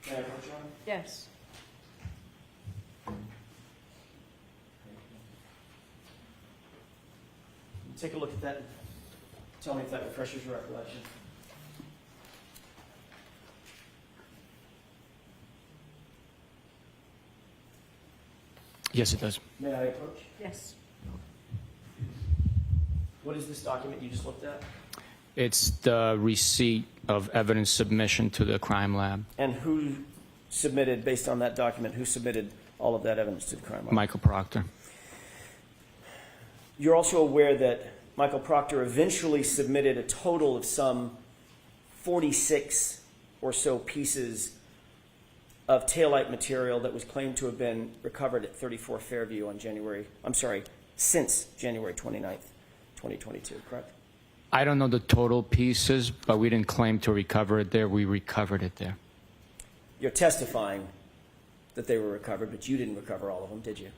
Speaker 5: May I approach, Your Honor?
Speaker 7: Yes.
Speaker 5: Take a look at that. Tell me if that refreshes your recollection.
Speaker 4: Yes, it does.
Speaker 5: May I approach?
Speaker 7: Yes.
Speaker 5: What is this document you just looked at?
Speaker 4: It's the receipt of evidence submission to the crime lab.
Speaker 5: And who submitted, based on that document, who submitted all of that evidence to the crime lab?
Speaker 4: Michael Proctor.
Speaker 5: You're also aware that Michael Proctor eventually submitted a total of some 46 or so pieces of taillight material that was claimed to have been recovered at 34 Fairview on since January 29th, 2022, correct?
Speaker 4: I don't know the total pieces, but we didn't claim to recover it there. We recovered it there.
Speaker 5: You're testifying that they were recovered, but you didn't recover all of them, did you?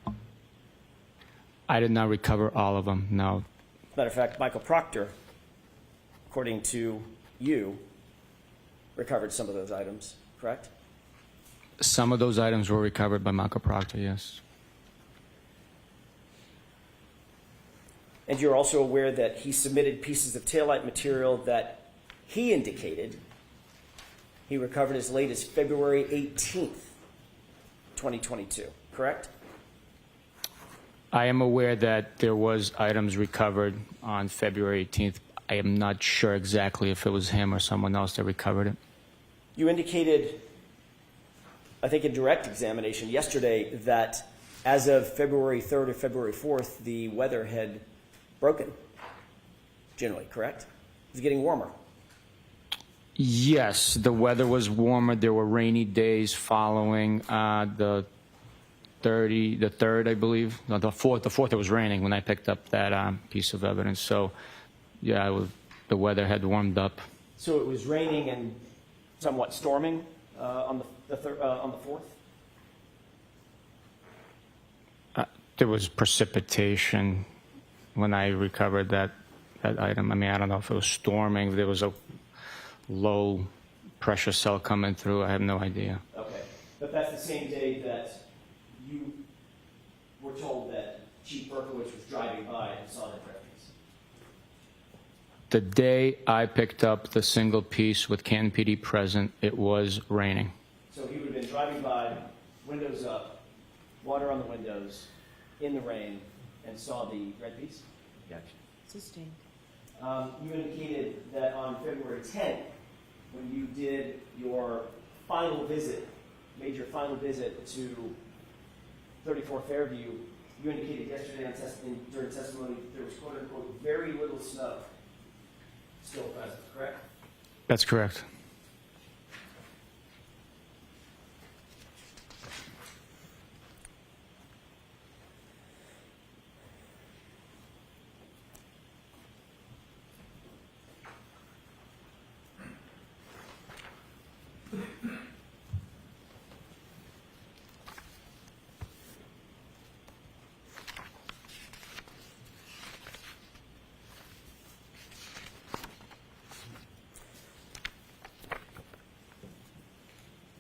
Speaker 4: I did not recover all of them, no.
Speaker 5: Matter of fact, Michael Proctor, according to you, recovered some of those items, correct?
Speaker 4: Some of those items were recovered by Michael Proctor, yes.
Speaker 5: And you're also aware that he submitted pieces of taillight material that he indicated he recovered as late as February 18th, 2022, correct?
Speaker 4: I am aware that there was items recovered on February 18th. I am not sure exactly if it was him or someone else that recovered it.
Speaker 5: You indicated, I think in direct examination yesterday, that as of February 3rd or February 4th, the weather had broken, generally, correct? It was getting warmer.
Speaker 4: Yes, the weather was warmer. There were rainy days following the 3rd, I believe. No, the 4th. The 4th, it was raining when I picked up that piece of evidence. So, yeah, the weather had warmed up.
Speaker 5: So it was raining and somewhat storming on the 4th?
Speaker 4: There was precipitation when I recovered that item. I mean, I don't know if it was storming. There was a low pressure cell coming through. I have no idea.
Speaker 5: Okay. But that's the same day that you were told that Chief Berkowitz was driving by and saw that reference.
Speaker 4: The day I picked up the single piece with Can PD present, it was raining.
Speaker 5: So he would have been driving by, windows up, water on the windows, in the rain, and saw the red piece?
Speaker 6: Objection.
Speaker 7: Sustained.
Speaker 5: You indicated that on February 10th, when you did your final visit, made your final visit to 34 Fairview, you indicated yesterday during testimony that there was quote-unquote very little snow still present, correct?
Speaker 4: That's correct.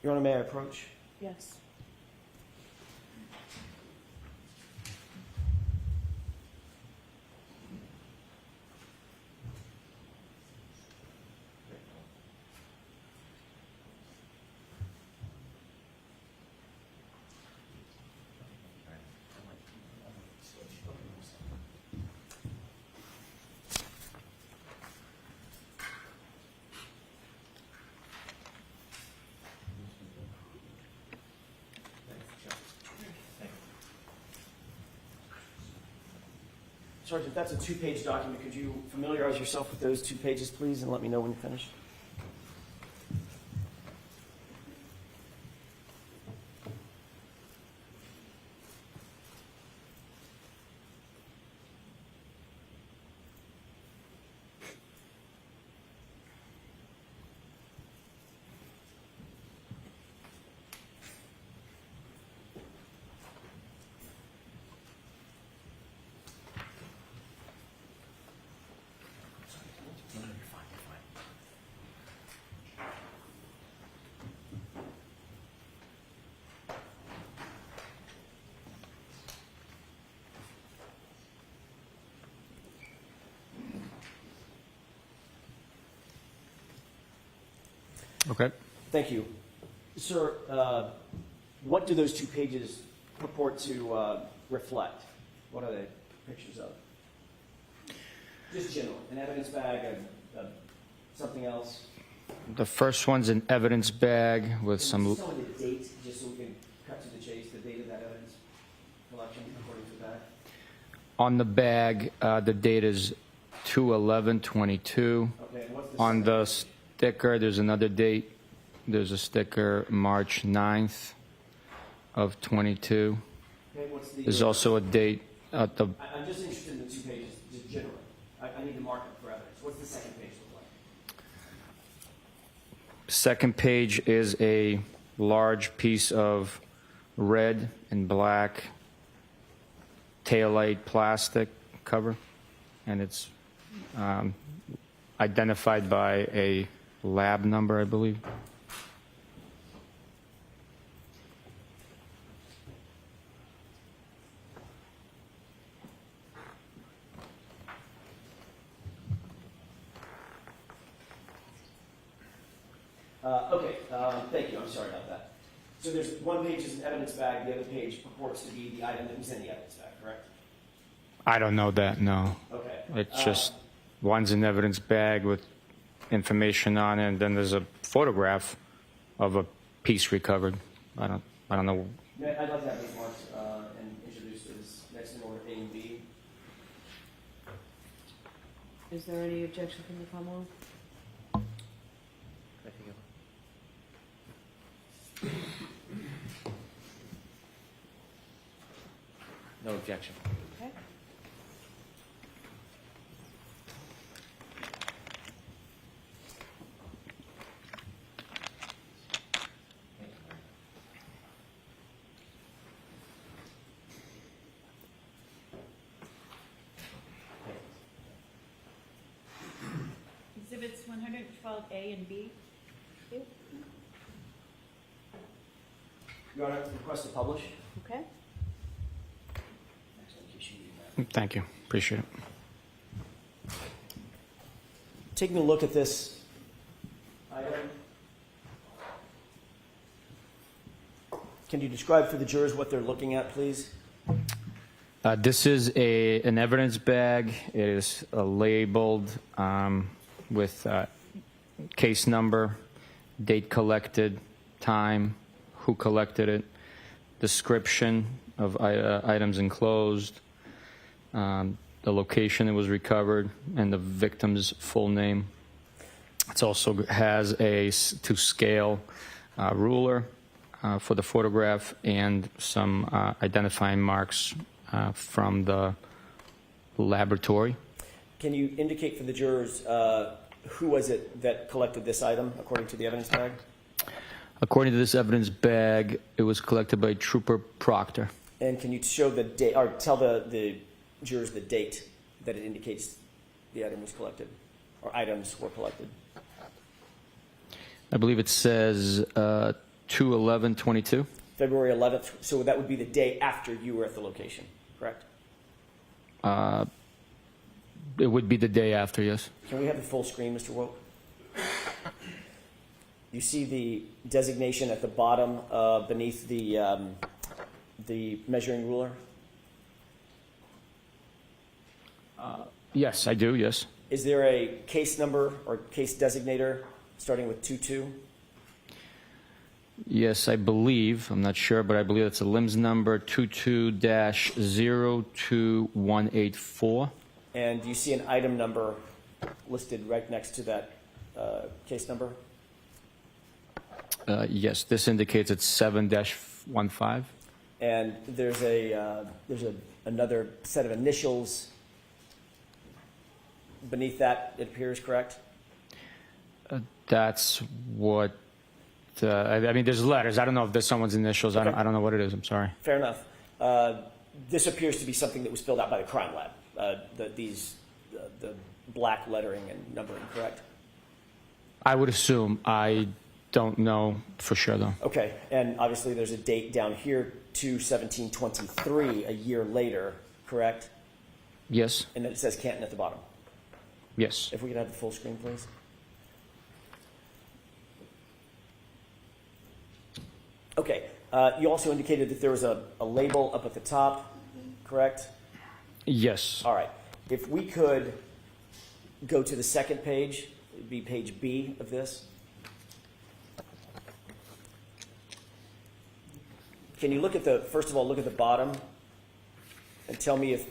Speaker 5: Your Honor, may I approach?
Speaker 7: Yes.
Speaker 5: Sergeant, that's a two-page document. Could you familiarize yourself with those 2 pages, please, and let me know when you're finished?
Speaker 4: Okay.
Speaker 5: Thank you. Sir, what do those 2 pages purport to reflect? What are they pictures of? Just general, an evidence bag, something else?
Speaker 4: The first one's an evidence bag with
Speaker 5: Can you
Speaker 4: some,
Speaker 5: tell me the date, just so we can cut to the chase, the date of that evidence collection according to that?
Speaker 4: on the bag, the date is 2/11/22.
Speaker 5: Okay, and what's the
Speaker 4: On
Speaker 5: second
Speaker 4: the
Speaker 5: page?
Speaker 4: sticker, there's another date. There's a sticker, March 9th of 22.
Speaker 5: Okay, what's the?
Speaker 4: There's also a date at the,
Speaker 5: I'm just interested in the 2 pages, just generally. I need to mark it for evidence. What's the second page look like?
Speaker 4: second page is a large piece of red and black taillight plastic cover, and it's identified by a lab number, I believe.
Speaker 5: Thank you. I'm sorry about that. So there's 1 page is an evidence bag. The other page purports to be the item that was in the evidence bag, correct?
Speaker 4: I don't know that, no.
Speaker 5: Okay.
Speaker 4: It's just, one's an evidence bag with information on it, and then there's a photograph of a piece recovered. I don't know.
Speaker 5: I'd like to have these marked and introduced as next in order A and B.
Speaker 7: Is there any objection from the Commonwealth?
Speaker 6: No objection.
Speaker 7: Okay.
Speaker 8: Exhibits 112A and B.
Speaker 5: Your Honor, request to publish.
Speaker 7: Okay.
Speaker 4: Thank you. Appreciate it.
Speaker 5: Taking a look at this item, can you describe for the jurors what they're looking at, please?
Speaker 4: This is an evidence bag. It is labeled with case number, date collected, time, who collected it, description of items enclosed, the location it was recovered, and the victim's full name. It also has a to scale ruler for the photograph and some identifying marks from the laboratory.
Speaker 5: Can you indicate for the jurors who was it that collected this item according to the evidence bag?
Speaker 4: According to this evidence bag, it was collected by Trooper Proctor.
Speaker 5: And can you show the date, or tell the jurors the date that it indicates the item was collected, or items were collected?
Speaker 4: I believe it says 2/11/22.
Speaker 5: February 11th. So that would be the day after you were at the location, correct?
Speaker 4: It would be the day after, yes.
Speaker 5: Can we have the full screen, Mr. Woke? You see the designation at the bottom beneath the measuring ruler?
Speaker 4: Yes, I do, yes.
Speaker 5: Is there a case number or case designator starting with 22?
Speaker 4: Yes, I believe, I'm not sure, but I believe it's a LIMS number 22-02184.
Speaker 5: And do you see an item number listed right next to that case number?
Speaker 4: Yes, this indicates it's 7-15.
Speaker 5: And there's another set of initials beneath that, it appears, correct?
Speaker 4: That's what, I mean, there's letters. I don't know if there's someone's initials.
Speaker 5: Okay.
Speaker 4: I don't know what it is. I'm sorry.
Speaker 5: Fair enough. This appears to be something that was filled out by the crime lab. The black lettering and numbering, correct?
Speaker 4: I would assume. I don't know for sure, though.
Speaker 5: Okay, and obviously there's a date down here, 2/17/23, a year later, correct?
Speaker 4: Yes,
Speaker 5: And then it says Canton at the bottom.
Speaker 4: yes.
Speaker 5: If we could have the full screen, please. Okay, you also indicated that there was a label up at the top, correct?
Speaker 4: Yes.
Speaker 5: All right. If we could go to the second page, it'd be page B of this. Can you look at first of all, look at the bottom and tell me if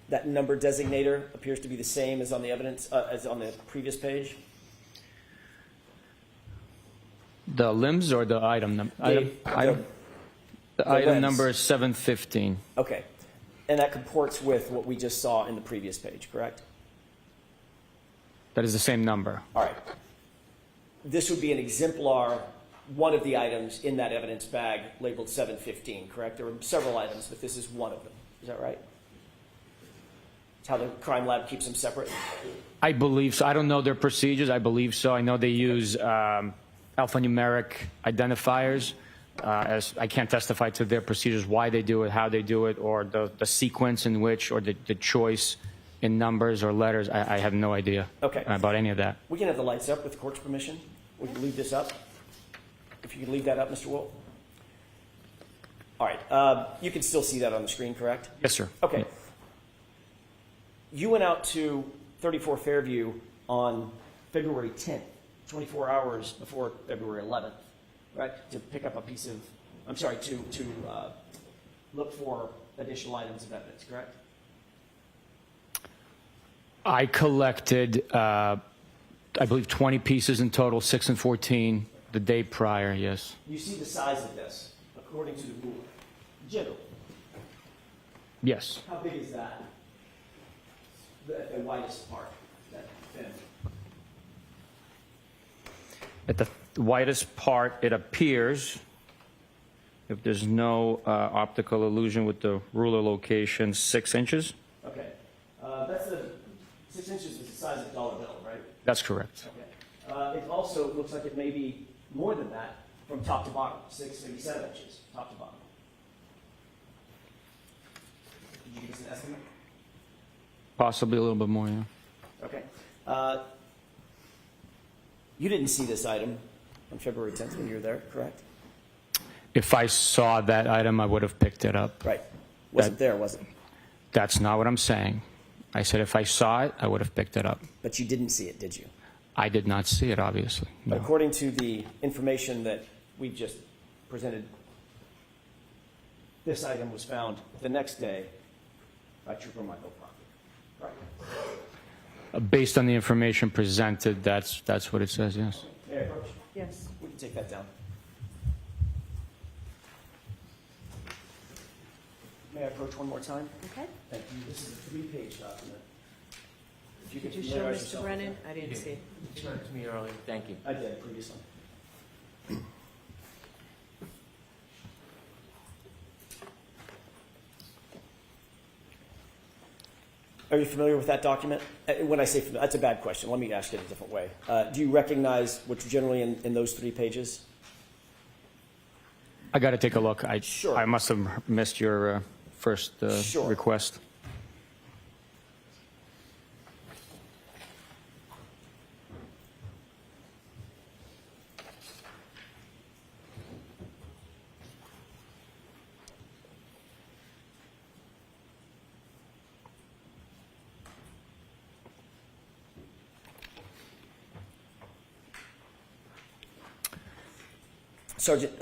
Speaker 5: that number designator appears to be the same as on the evidence, as on the previous page?
Speaker 4: The limbs or the item number?
Speaker 5: The
Speaker 4: Item
Speaker 5: limbs.
Speaker 4: number is 715.
Speaker 5: Okay. And that comports with what we just saw in the previous page, correct?
Speaker 4: That is the same number.
Speaker 5: All right. This would be an exemplar, one of the items in that evidence bag labeled 715, correct? There were several items, but this is one of them. Is that right? It's how the crime lab keeps them separate?
Speaker 4: I believe so. I don't know their procedures. I believe so. I know they use alphanumeric identifiers. As I can't testify to their procedures, why they do it, how they do it, or the sequence in which, or the choice in numbers or letters. I have no idea about any of that.
Speaker 5: We can have the lights up with the court's permission. We can leave this up. If you can leave that up, Mr. Wolf. All right. You can still see that on the screen, correct?
Speaker 4: Yes, sir.
Speaker 5: Okay. You went out to 34 Fairview on February 10th, 24 hours before February 11th, right? To pick up a piece of, I'm sorry, to look for additional items of evidence, correct?
Speaker 4: I collected, I believe, 20 pieces in total, 6 and 14, the day prior, yes.
Speaker 5: You see the size of this, according to the ruler. Generally,
Speaker 4: Yes.
Speaker 5: how big is that? The widest part, that thin.
Speaker 4: At the widest part, it appears, if there's no optical illusion with the ruler location, 6 inches.
Speaker 5: Okay. That's 6 inches is the size of a dollar bill, right?
Speaker 4: That's correct.
Speaker 5: Okay. It also looks like it may be more than that from top to bottom, 6, maybe 7 inches, top to bottom. Did you give us an estimate?
Speaker 4: Possibly a little bit more, yeah.
Speaker 5: Okay. You didn't see this item on February 10th when you were there, correct?
Speaker 4: If I saw that item, I would have picked it up.
Speaker 5: Right. Wasn't there, was it?
Speaker 4: That's not what I'm saying. I said if I saw it, I would have picked it up.
Speaker 5: But you didn't see it, did you?
Speaker 4: I did not see it, obviously.
Speaker 5: But
Speaker 4: No.
Speaker 5: according to the information that we just presented, this item was found the next day by Trooper Michael Proctor. Right.
Speaker 4: Based on the information presented, that's what it says, yes.
Speaker 5: May I approach?
Speaker 2: Yes.
Speaker 5: We can take that down. May I approach one more time?
Speaker 2: Okay.
Speaker 5: Thank you. This is a 3-page document. If you could
Speaker 2: Did you show
Speaker 5: familiarize
Speaker 2: Mr.
Speaker 5: yourself
Speaker 2: Brennan?
Speaker 5: with
Speaker 2: I didn't see it.
Speaker 6: You showed it to me earlier. Thank you.
Speaker 5: that. I did previously. Are you familiar with that document? When I say familiar, that's a bad question. Let me ask it a different way. Do you recognize what's generally in those 3 pages?
Speaker 4: I got to take a look.
Speaker 5: Sure.
Speaker 4: I must have missed your first
Speaker 5: Sure.
Speaker 4: request.
Speaker 5: Sergeant,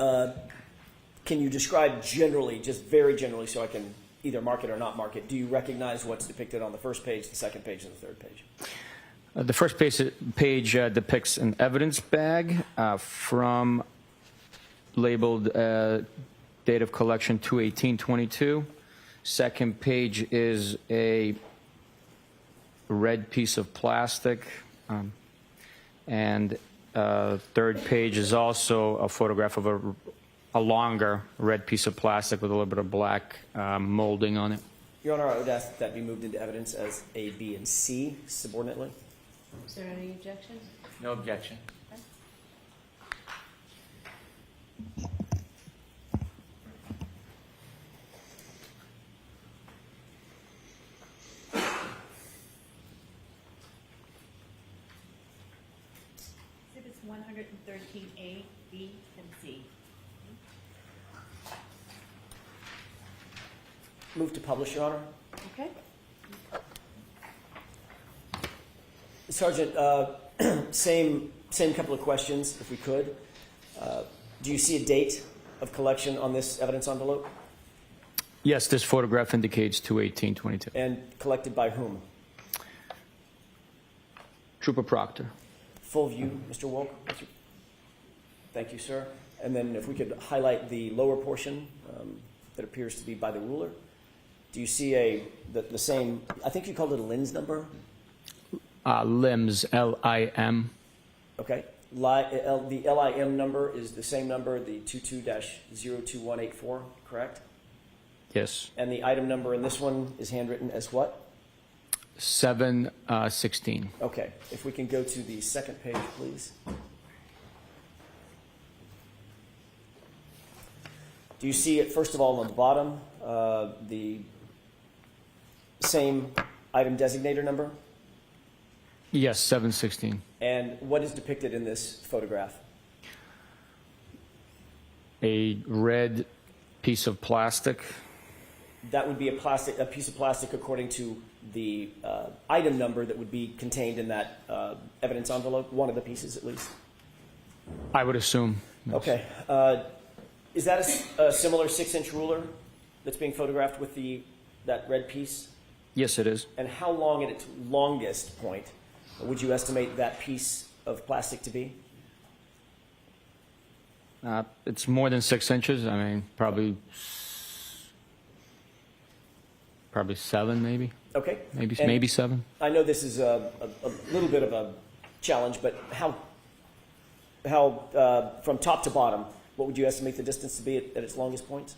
Speaker 5: can you describe generally, just very generally, so I can either mark it or not mark it, do you recognize what's depicted on the first page, the second page, and the third page?
Speaker 4: The first page depicts an evidence bag from labeled date of collection 2/18/22. Second page is a red piece of plastic, and third page is also a photograph of a longer red piece of plastic with a little bit of black molding on it.
Speaker 5: Your Honor, I would ask that that be moved into evidence as A, B, and C subordinately.
Speaker 2: Is there any objections?
Speaker 6: No objection.
Speaker 8: Exhibits 113A, B, and C.
Speaker 5: Move to publish, Your Honor.
Speaker 2: Okay.
Speaker 5: Sergeant, same couple of questions, if we could. Do you see a date of collection on this evidence envelope?
Speaker 4: Yes, this photograph indicates 2/18/22.
Speaker 5: And collected by whom?
Speaker 4: Trooper Proctor.
Speaker 5: Full view, Mr. Wolk. Thank you, sir. And then if we could highlight the lower portion that appears to be by the ruler. Do you see the same, I think you called it a lens number?
Speaker 4: Limbs, LIM.
Speaker 5: Okay. The LIM number is the same number, the 22-02184, correct?
Speaker 4: Yes.
Speaker 5: And the item number in this one is handwritten as what?
Speaker 4: 7/16.
Speaker 5: Okay. If we can go to the second page, please. Do you see it, first of all, on the bottom, the same item designator number?
Speaker 4: Yes, 7/16.
Speaker 5: And what is depicted in this photograph?
Speaker 4: A red piece of plastic.
Speaker 5: That would be a piece of plastic according to the item number that would be contained in that evidence envelope, one of the pieces at least.
Speaker 4: I would assume. Yes.
Speaker 5: Okay. Is that a similar 6-inch ruler that's being photographed with that red piece?
Speaker 4: Yes, it is.
Speaker 5: And how long at its longest point would you estimate that piece of plastic to be?
Speaker 4: It's more than 6 inches. I mean, probably 7, maybe.
Speaker 5: Okay.
Speaker 4: Maybe
Speaker 5: And
Speaker 4: maybe 7.
Speaker 5: I know this is a little bit of a challenge, but how from top to bottom, what would you estimate the distance to be at its longest point?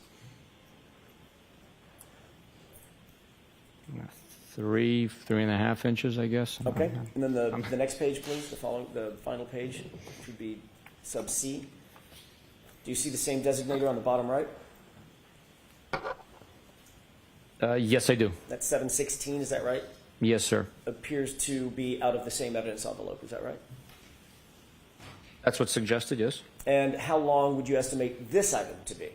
Speaker 4: 3.5 inches, I guess.
Speaker 5: Okay. And then the next page, please, the final page, which would be sub C. Do you see the same designator on the bottom right?
Speaker 4: Yes, I do.
Speaker 5: That's 716, is that right?
Speaker 4: Yes, sir.
Speaker 5: Appears to be out of the same evidence envelope, is that right?
Speaker 4: That's what's suggested, yes.
Speaker 5: And how long would you estimate this item to be?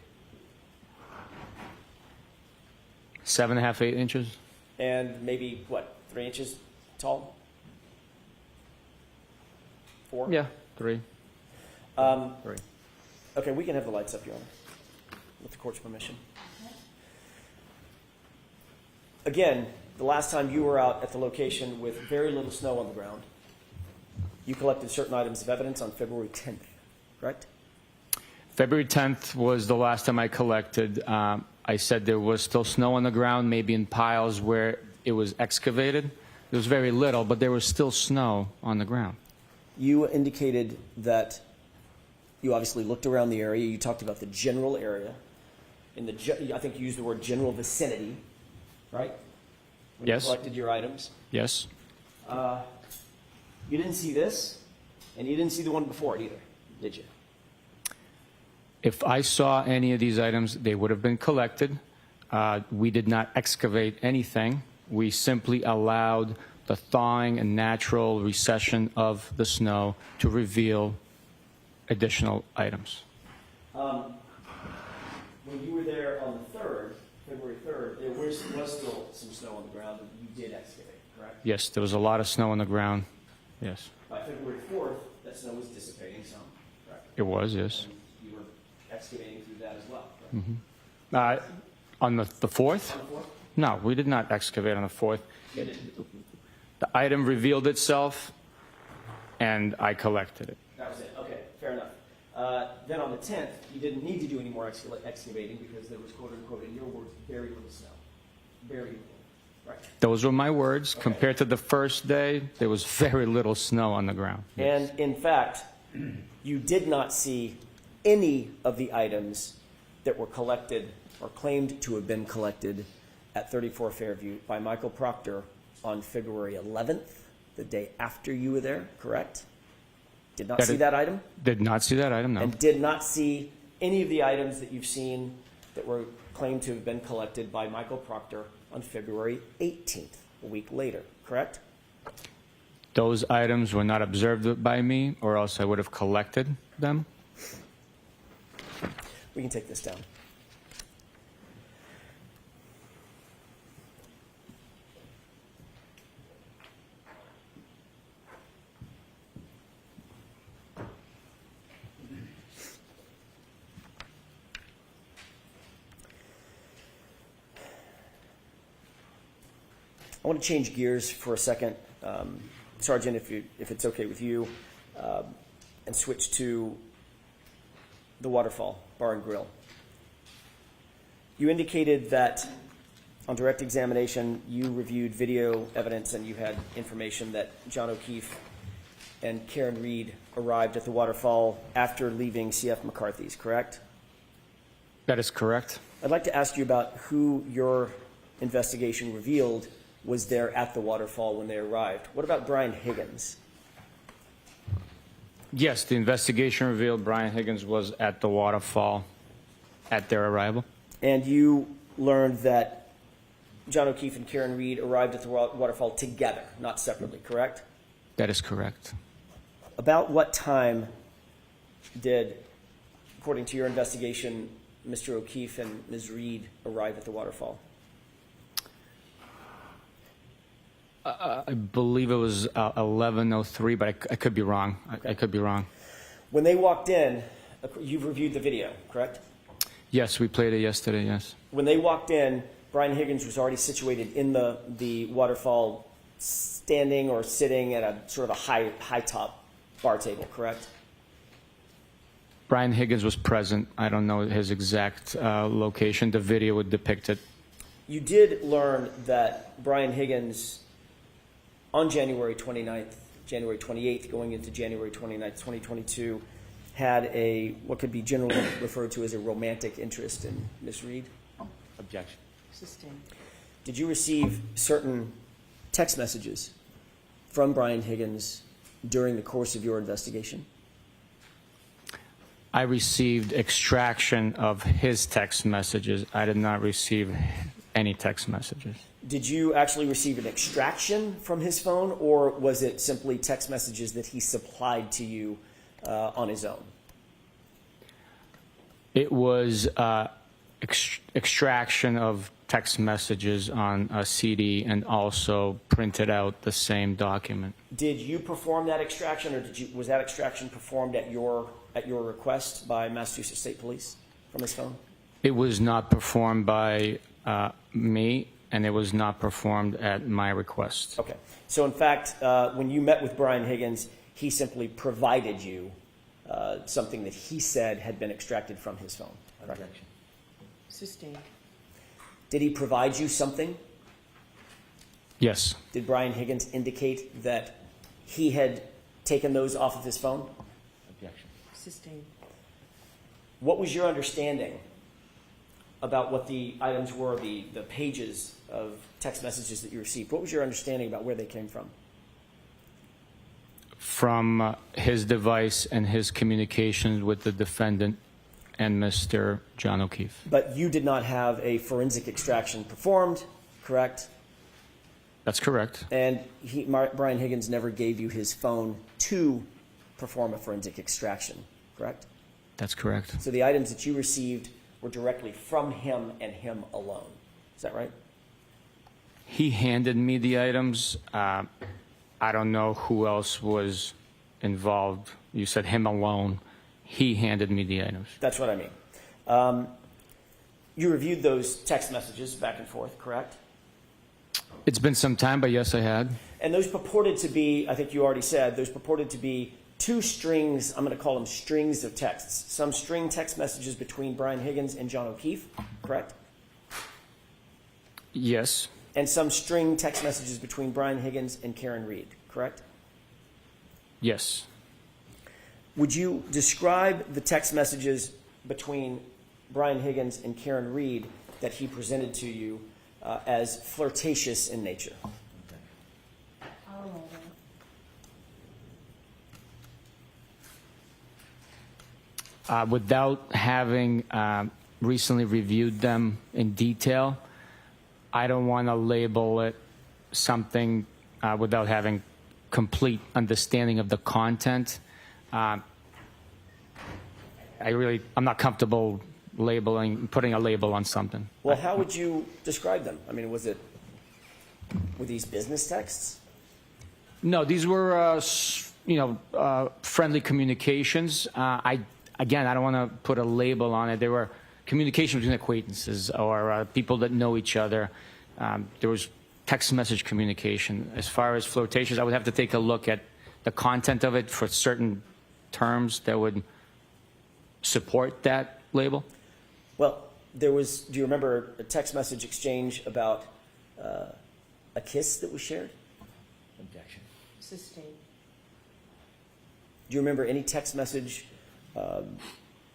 Speaker 4: 7.5, 8 inches.
Speaker 5: And maybe, what, 3 inches tall? 4?
Speaker 4: Yeah, 3. 3.
Speaker 5: Okay, we can have the lights up, Your Honor, with the court's permission. Again, the last time you were out at the location with very little snow on the ground, you collected certain items of evidence on February 10th, correct?
Speaker 4: February 10th was the last time I collected. I said there was still snow on the ground, maybe in piles where it was excavated. There was very little, but there was still snow on the ground.
Speaker 5: You indicated that you obviously looked around the area. You talked about the general area. I think you used the word general vicinity, right? When
Speaker 4: Yes.
Speaker 5: you collected your items.
Speaker 4: Yes?
Speaker 5: You didn't see this, and you didn't see the one before it either, did you?
Speaker 4: If I saw any of these items, they would have been collected. We did not excavate anything. We simply allowed the thawing and natural recession of the snow to reveal additional items.
Speaker 5: When you were there on the 3rd, February 3rd, there was still some snow on the ground that you did excavate, correct?
Speaker 4: Yes, there was a lot of snow on the ground. Yes,
Speaker 5: By February 4th, that snow was dissipating some, correct?
Speaker 4: it was, yes.
Speaker 5: And you were excavating through that as well, correct?
Speaker 4: On the 4th?
Speaker 5: On the 4th?
Speaker 4: No, we did not excavate on the 4th.
Speaker 5: You didn't.
Speaker 4: The item revealed itself, and I collected it.
Speaker 5: That was it. Okay, fair enough. Then on the 10th, you didn't need to do any more excavating because there was, quote unquote, in your words, very little snow. Very little. Right.
Speaker 4: Those were my words.
Speaker 5: Okay.
Speaker 4: Compared to the first day, there was very little snow on the ground.
Speaker 5: And in fact, you did not see any of the items that were collected or claimed to have been collected at 34 Fairview by Michael Proctor on February 11th, the day after you were there, correct? Did not see that item?
Speaker 4: Did not see that item, no.
Speaker 5: And did not see any of the items that you've seen that were claimed to have been collected by Michael Proctor on February 18th, a week later, correct?
Speaker 4: Those items were not observed by me, or else I would have collected them.
Speaker 5: We can take this down. I want to change gears for a second, Sergeant, if it's okay with you, and switch to the Waterfall Bar and Grill. You indicated that on direct examination, you reviewed video evidence and you had information that John O'Keefe and Karen Reed arrived at the Waterfall after leaving C.F. McCarthy's, correct?
Speaker 4: That is correct.
Speaker 5: I'd like to ask you about who your investigation revealed was there at the Waterfall when they arrived. What about Brian Higgins?
Speaker 4: Yes, the investigation revealed Brian Higgins was at the waterfall at their arrival.
Speaker 5: And you learned that John O'Keefe and Karen Reed arrived at the Waterfall together, not separately, correct?
Speaker 4: That is correct.
Speaker 5: About what time did, according to your investigation, Mr. O'Keefe and Ms. Reed arrive at the Waterfall?
Speaker 4: I believe it was 11:03, but I could be wrong. I could be wrong.
Speaker 5: When they walked in, you've reviewed the video, correct?
Speaker 4: Yes, we played it yesterday, yes.
Speaker 5: When they walked in, Brian Higgins was already situated in the Waterfall, standing or sitting at a sort of a high top bar table, correct?
Speaker 4: Brian Higgins was present. I don't know his exact location. The video would depict it.
Speaker 5: You did learn that Brian Higgins, on January 29th, January 28th, going into January 29th, 2022, had what could be generally referred to as a romantic interest in Ms. Reed.
Speaker 6: Objection.
Speaker 7: Sustained.
Speaker 5: Did you receive certain text messages from Brian Higgins during the course of your investigation?
Speaker 4: I received extraction of his text messages. I did not receive any text messages.
Speaker 5: Did you actually receive an extraction from his phone, or was it simply text messages that he supplied to you on his own?
Speaker 4: It was extraction of text messages on a CD and also printed out the same document.
Speaker 5: Did you perform that extraction, or was that extraction performed at your request by Massachusetts State Police from his phone?
Speaker 4: It was not performed by me. and it was not performed at my request.
Speaker 5: Okay. So in fact, when you met with Brian Higgins, he simply provided you something that he said had been extracted from his phone. Correct?
Speaker 6: Objection.
Speaker 7: Sustained.
Speaker 5: Did he provide you something?
Speaker 4: Yes.
Speaker 5: Did Brian Higgins indicate that he had taken those off of his phone?
Speaker 6: Objection.
Speaker 7: Sustained.
Speaker 5: What was your understanding about what the items were, the pages of text messages that you received? What was your understanding about where they came from?
Speaker 4: From his device and his communications with the defendant and Mr. John O'Keefe.
Speaker 5: But you did not have a forensic extraction performed, correct?
Speaker 4: That's correct.
Speaker 5: And Brian Higgins never gave you his phone to perform a forensic extraction, correct?
Speaker 4: That's correct.
Speaker 5: So the items that you received were directly from him and him alone. Is that right?
Speaker 4: He handed me the items. I don't know who else was involved. You said him alone. He handed me the items.
Speaker 5: That's what I mean. You reviewed those text messages back and forth, correct?
Speaker 4: It's been some time, but yes, I had.
Speaker 5: And those purported to be, I think you already said, those purported to be two strings, I'm going to call them strings of texts. Some string text messages between Brian Higgins and John O'Keefe, correct?
Speaker 4: Yes.
Speaker 5: And some string text messages between Brian Higgins and Karen Reed, correct?
Speaker 4: Yes.
Speaker 5: Would you describe the text messages between Brian Higgins and Karen Reed that he presented to you as flirtatious in nature?
Speaker 4: Without having recently reviewed them in detail, I don't want to label it something without having complete understanding of the content. I'm not comfortable putting a label on something.
Speaker 5: Well, how would you describe them? I mean, were these business texts?
Speaker 4: No, these were, friendly communications. Again, I don't want to put a label on it. They were communication between acquaintances or people that know each other. There was text message communication. As far as flirtations, I would have to take a look at the content of it for certain terms that would support that label.
Speaker 5: Well, do you remember a text message exchange about a kiss that was shared?
Speaker 6: Objection.
Speaker 7: Sustained.
Speaker 5: Do you remember any text message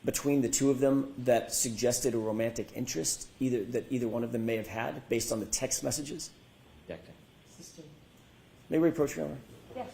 Speaker 5: between the two of them that suggested a romantic interest, that either one of them may have had, based on the text messages?
Speaker 6: Objection.
Speaker 7: Sustained.
Speaker 5: May we approach your Honor?
Speaker 7: Yes.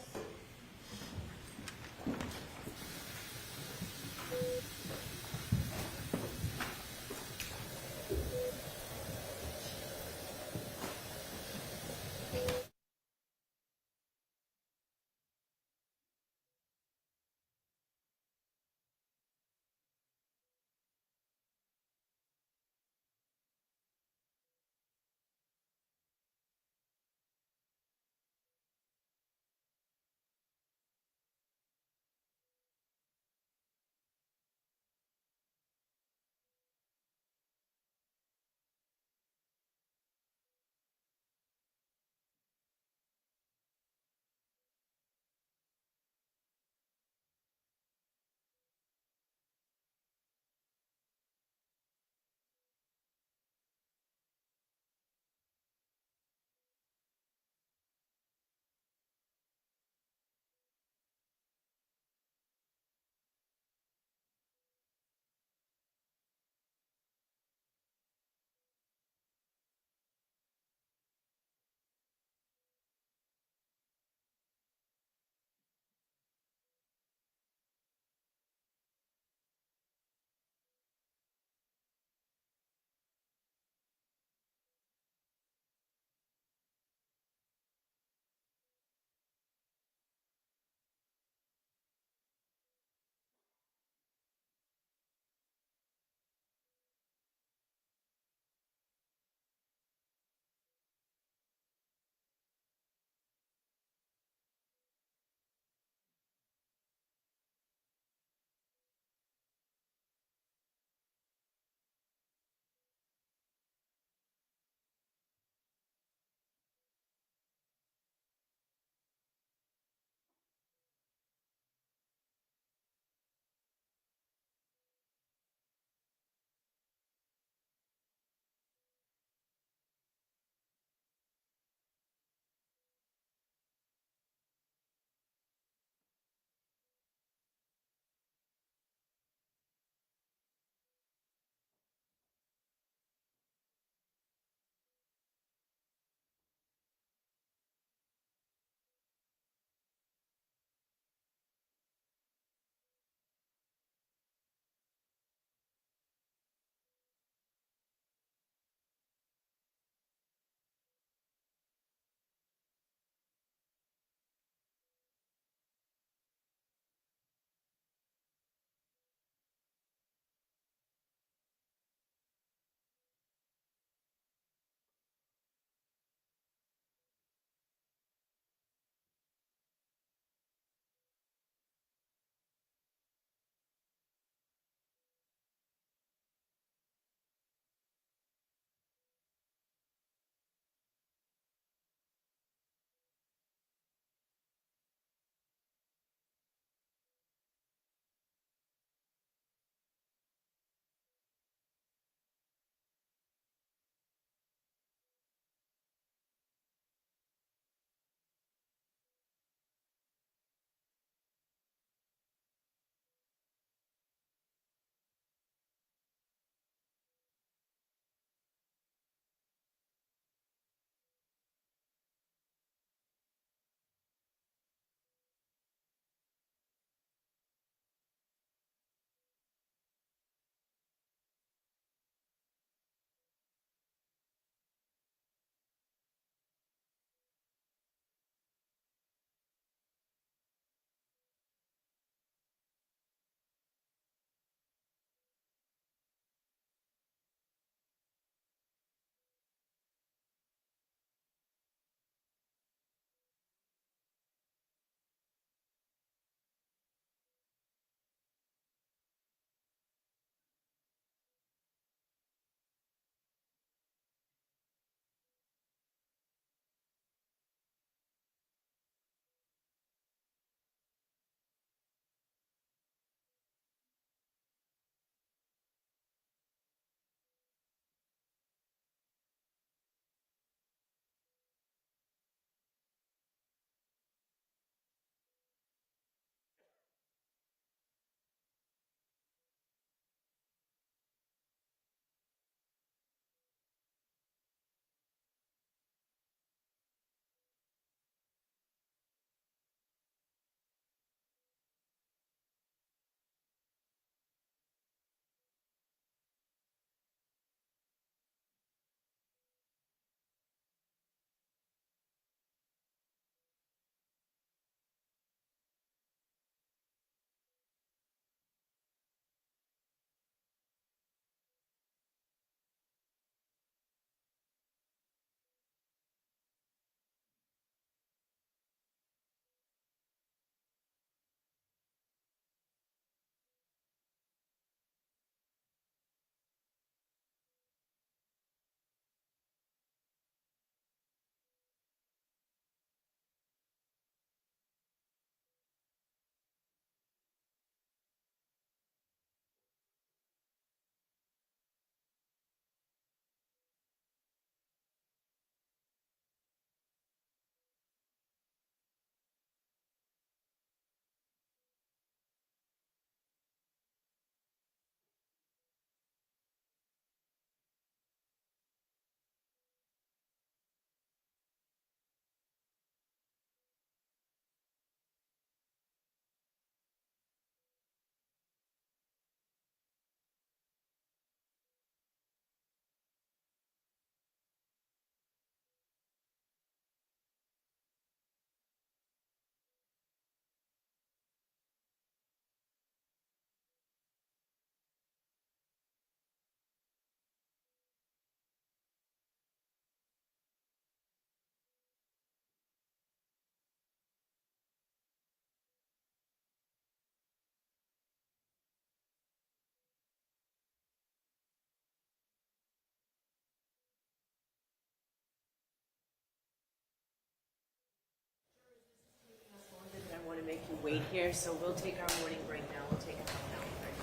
Speaker 2: here, so we'll take our morning break now. We'll take a half-hour break.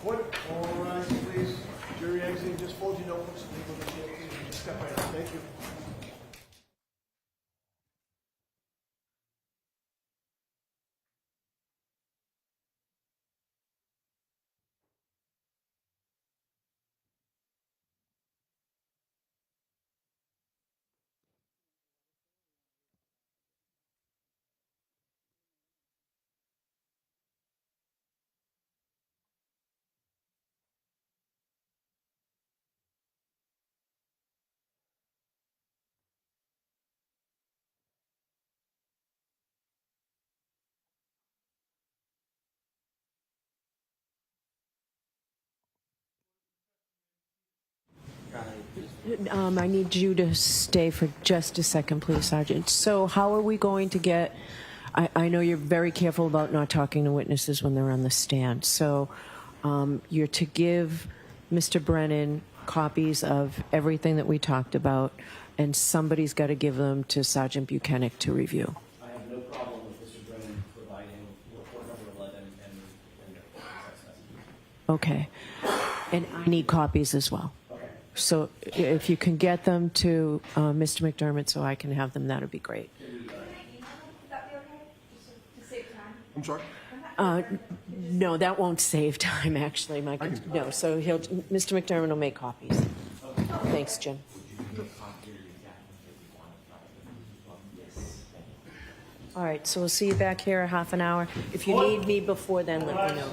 Speaker 9: Court, all rise, please. Jury exiting, just fold your notebooks and leave them in the chair, please, and just step right up. Thank you.
Speaker 7: I need you to stay for just a second, please, Sergeant. So how are we going to get, I know you're very careful about not talking to witnesses when they're on the stand. So you're to give Mr. Brennan copies of everything that we talked about, and somebody's got to give them to Sergeant Buchanan to review.
Speaker 5: I have no problem with Mr. Brennan providing report number 11 and text messages.
Speaker 7: Okay. And I need copies as well.
Speaker 5: Okay.
Speaker 7: So if you can get them to Mr. McDermott so I can have them, that would be great.
Speaker 3: I'm sorry?
Speaker 7: No, that won't save time, actually. No, so Mr. McDermott will make copies. Thanks, Jim. All right, so we'll see you back here in half an hour. If you need me before then, let me know.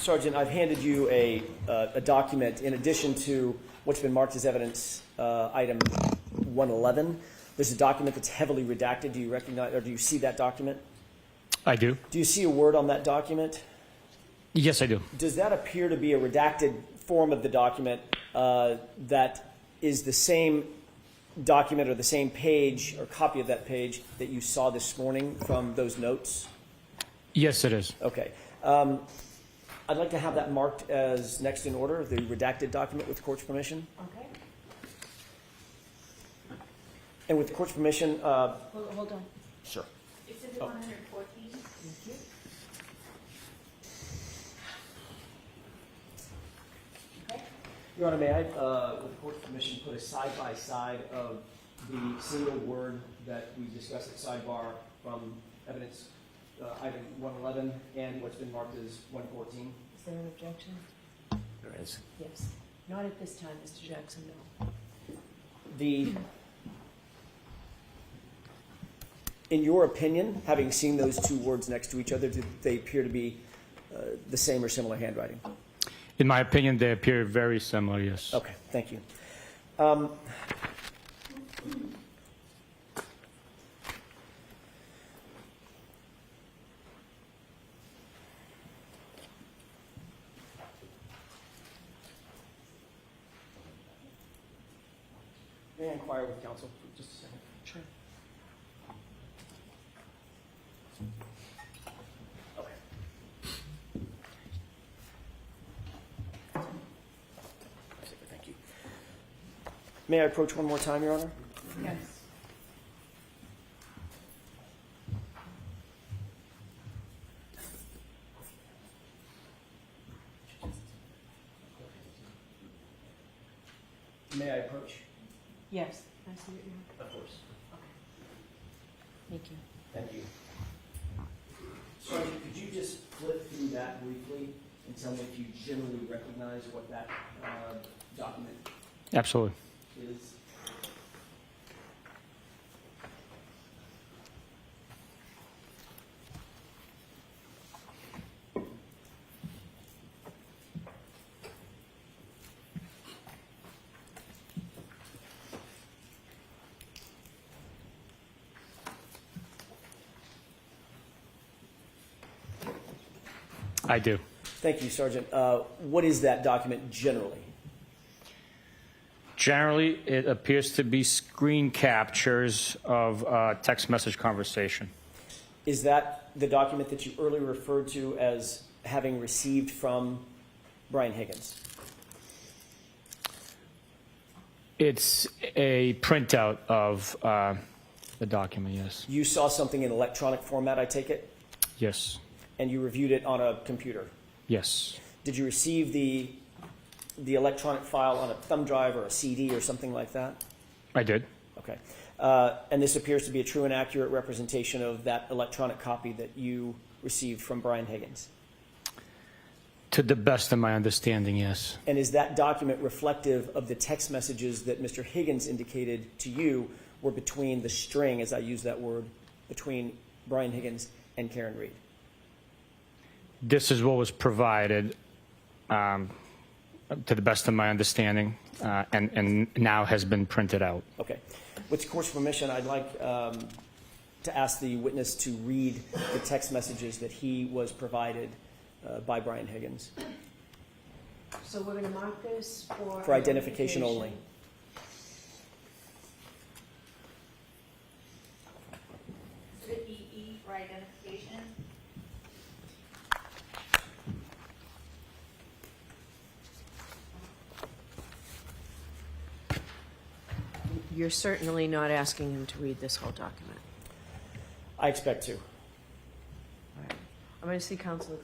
Speaker 5: Sergeant, I've handed you a document in addition to what's been marked as evidence item 111. There's a document that's heavily redacted. Do you recognize, or do you see that document?
Speaker 4: I do.
Speaker 5: Do you see a word on that document?
Speaker 4: Yes, I do.
Speaker 5: Does that appear to be a redacted form of the document that is the same document or the same page or copy of that page that you saw this morning from those notes?
Speaker 4: Yes, it is.
Speaker 5: Okay. I'd like to have that marked as next in order, the redacted document with the court's permission.
Speaker 2: Okay.
Speaker 5: And with the court's permission,
Speaker 2: Hold on.
Speaker 5: sure.
Speaker 8: Exhibit 114.
Speaker 2: Thank you. Okay.
Speaker 5: Your Honor, may I, with the court's permission, put a side-by-side of the single word that we discussed at sidebar from evidence item 111 and what's been marked as 114?
Speaker 2: Is there an objection?
Speaker 6: There is.
Speaker 2: Yes. Not at this time, Mr. Jackson, no.
Speaker 5: In your opinion, having seen those two words next to each other, do they appear to be the same or similar handwriting?
Speaker 4: In my opinion, they appear very similar, yes.
Speaker 5: Okay, thank you. May I inquire with counsel for just a second?
Speaker 2: Sure.
Speaker 5: Okay. Thank you. May I approach one more time, Your Honor?
Speaker 2: Yes.
Speaker 5: May I approach?
Speaker 2: Yes. Can I see it now?
Speaker 5: Of course.
Speaker 2: Thank you.
Speaker 5: Thank you. Sergeant, could you just flip through that briefly and tell me if you generally recognize what that document
Speaker 4: Absolutely.
Speaker 5: is?
Speaker 4: I do.
Speaker 5: Thank you, Sergeant. What is that document generally?
Speaker 4: Generally, it appears to be screen captures of text message conversation.
Speaker 5: Is that the document that you earlier referred to as having received from Brian Higgins?
Speaker 4: It's a printout of the document, yes.
Speaker 5: You saw something in electronic format, I take it,
Speaker 4: Yes.
Speaker 5: and you reviewed it on a computer.
Speaker 4: Yes.
Speaker 5: Did you receive the electronic file on a thumb drive or a CD or something like that?
Speaker 4: I did.
Speaker 5: Okay. And this appears to be a true and accurate representation of that electronic copy that you received from Brian Higgins.
Speaker 4: To the best of my understanding, yes.
Speaker 5: And is that document reflective of the text messages that Mr. Higgins indicated to you were between the string, as I use that word, between Brian Higgins and Karen Reed?
Speaker 4: This is what was provided, to the best of my understanding, and now has been printed out.
Speaker 5: Okay. With the court's permission, I'd like to ask the witness to read the text messages that he was provided by Brian Higgins.
Speaker 2: So we're going to mark this
Speaker 5: For identification only.
Speaker 8: Exhibit EE for identification.
Speaker 7: You're certainly not asking him to read this whole document.
Speaker 5: I expect to.
Speaker 7: All right. I'm going to see counsel.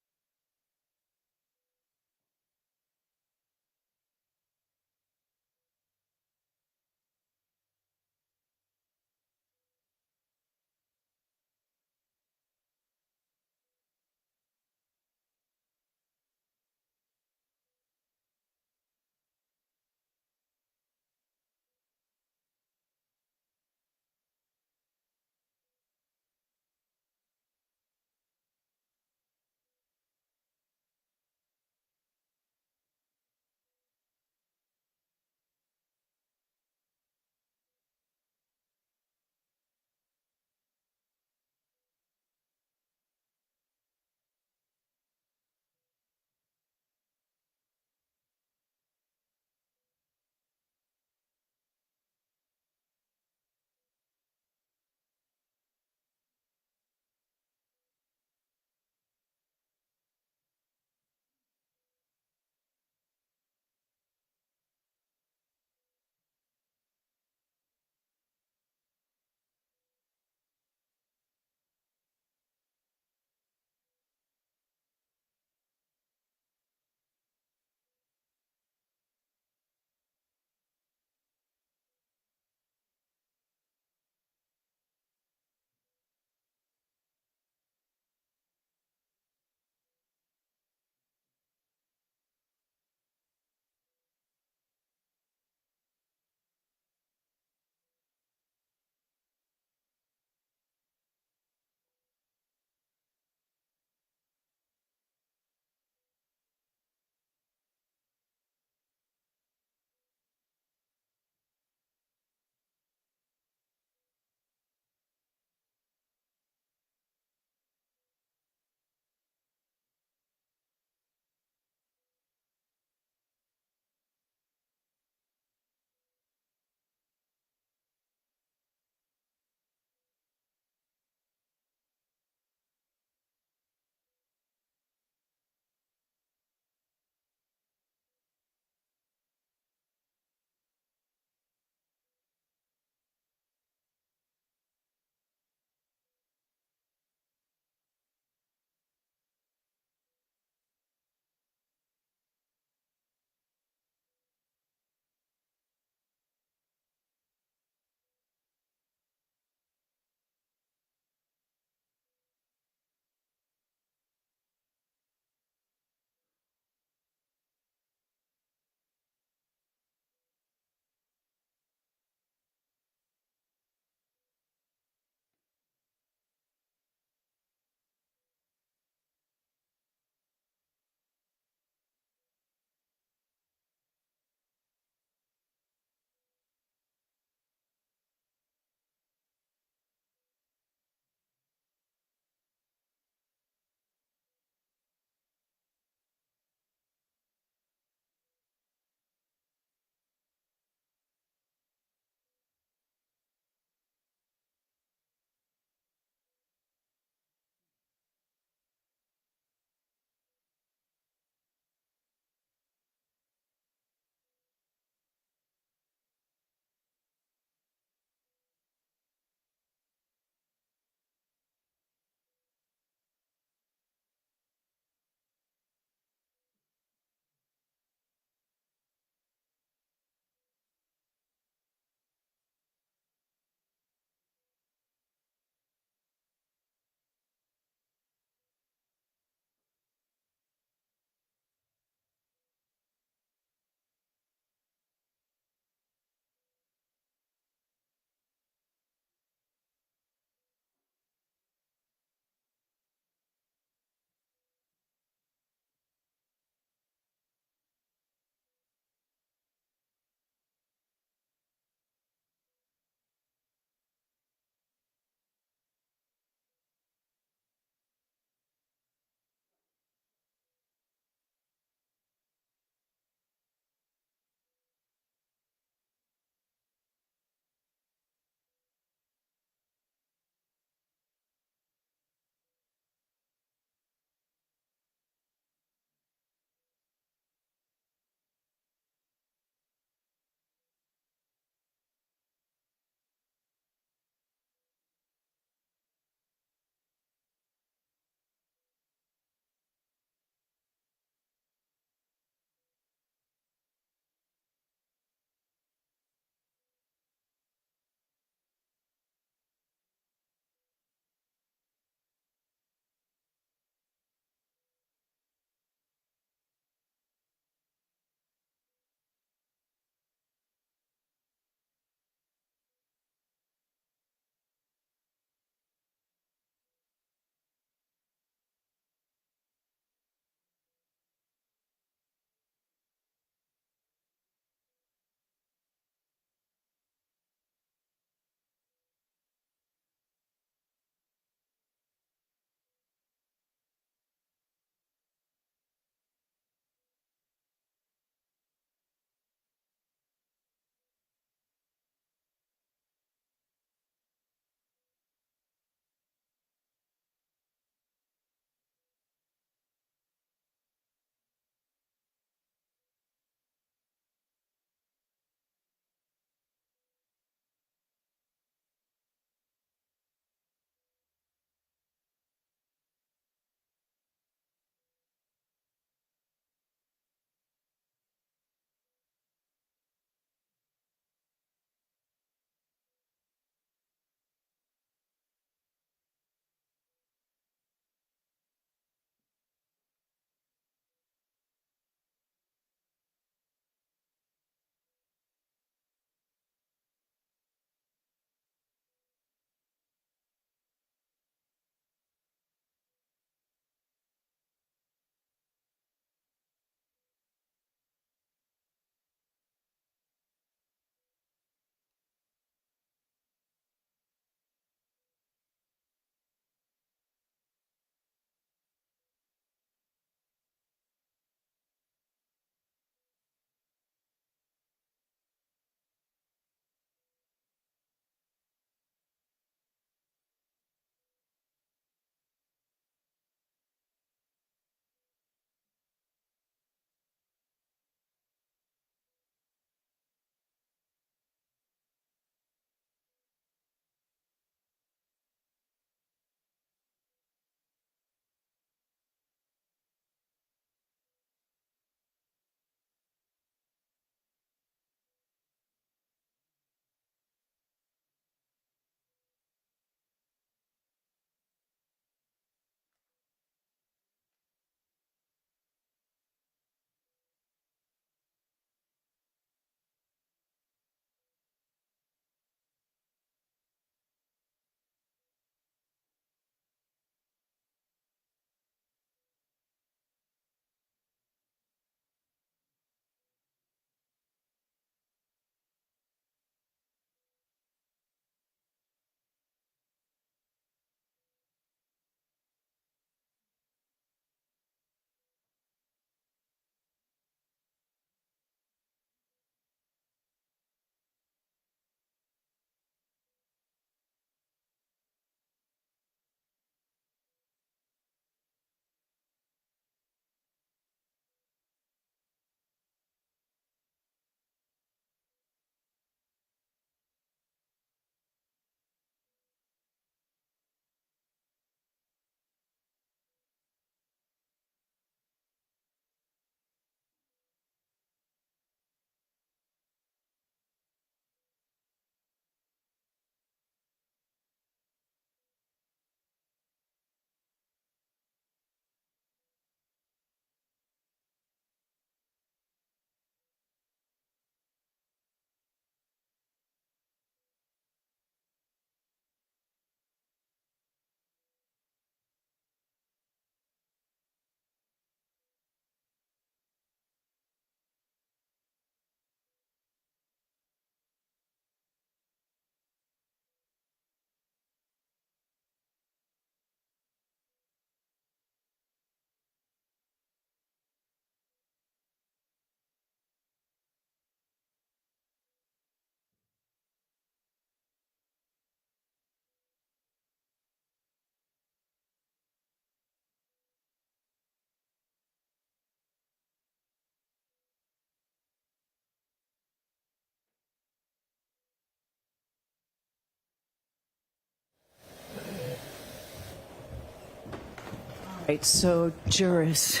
Speaker 7: Right, so jurists,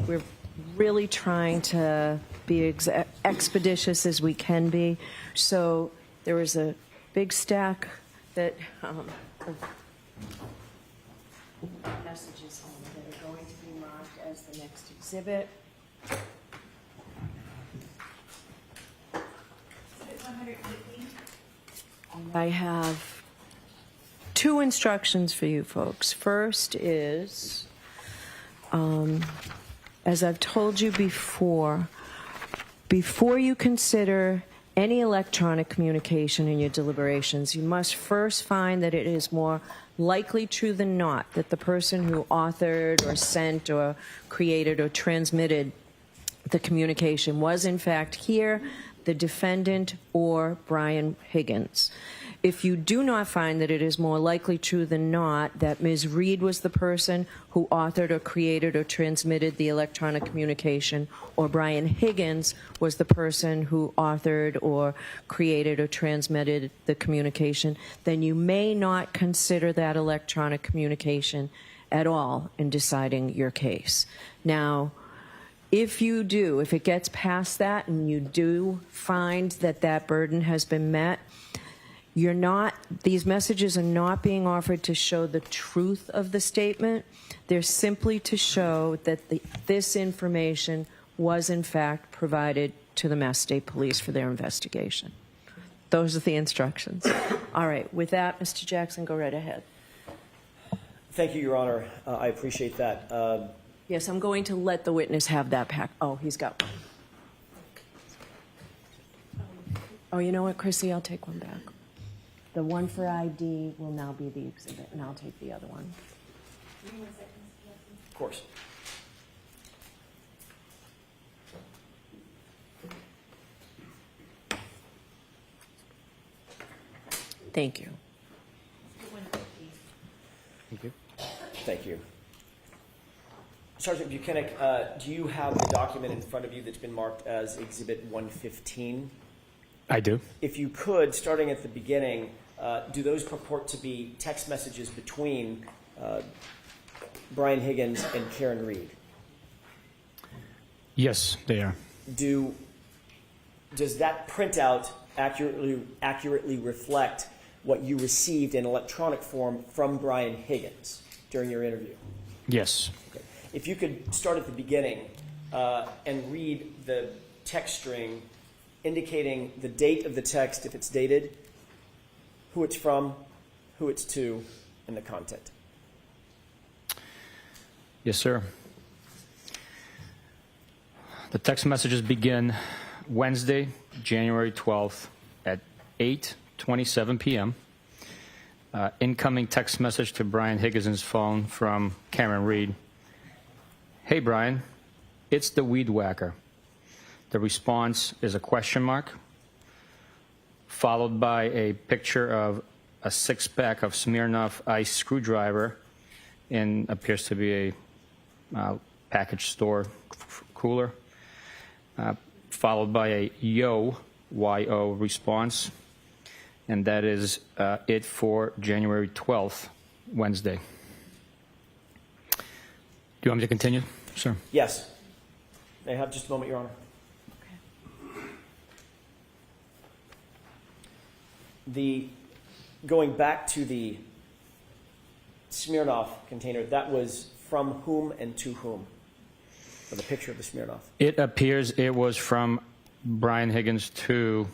Speaker 7: we're really trying to be expeditious as we can be. So there was a big stack that of messages on that are going to be marked as the next exhibit.
Speaker 8: Exhibit 115.
Speaker 7: I have two instructions for you folks. First is, as I've told you before you consider any electronic communication in your deliberations, you must first find that it is more likely true than not that the person who authored or sent or created or transmitted the communication was in fact here, the defendant, or Brian Higgins. If you do not find that it is more likely true than not that Ms. Reed was the person who authored or created or transmitted the electronic communication, or Brian Higgins was the person who authored or created or transmitted the communication, then you may not consider that electronic communication at all in deciding your case. Now, if you do, if it gets past that and you do find that that burden has been met, these messages are not being offered to show the truth of the statement. They're simply to show that this information was in fact provided to the Mass State Police for their investigation. Those are the instructions. All right, with that, Mr. Jackson, go right ahead.
Speaker 5: Thank you, Your Honor. I appreciate that.
Speaker 7: Yes, I'm going to let the witness have that pack. Oh, he's got one. Oh, you know what, Chrissy? I'll take one back. The one for ID will now be the exhibit, and I'll take the other one.
Speaker 5: Of course.
Speaker 7: Thank you.
Speaker 6: Thank you.
Speaker 5: Thank you. Sergeant Buchanan, do you have the document in front of you that's been marked as Exhibit 115?
Speaker 4: I do.
Speaker 5: If you could, starting at the beginning, do those purport to be text messages between Brian Higgins and Karen Reed?
Speaker 4: Yes, they are.
Speaker 5: Does that printout accurately reflect what you received in electronic form from Brian Higgins during your interview?
Speaker 4: Yes.
Speaker 5: Okay. If you could start at the beginning and read the text string indicating the date of the text, if it's dated, who it's from, who it's to, and the content.
Speaker 4: Yes, sir. The text messages begin Wednesday, January 12th at 8:27 p.m. Incoming text message to Brian Higgins' phone from Karen Reed. Hey, Brian, it's the weed whacker. The response is a question mark, followed by a picture of a six-pack of Smirnoff Ice screwdriver and appears to be a package store cooler, followed by a Y-O response, and that is it for January 12th, Wednesday. Do you want me to continue, sir?
Speaker 5: Yes. May I have just a moment, Your Honor? Going back to the Smirnoff container, that was from whom and to whom? For the picture of the Smirnoff.
Speaker 4: It appears it was from Brian Higgins to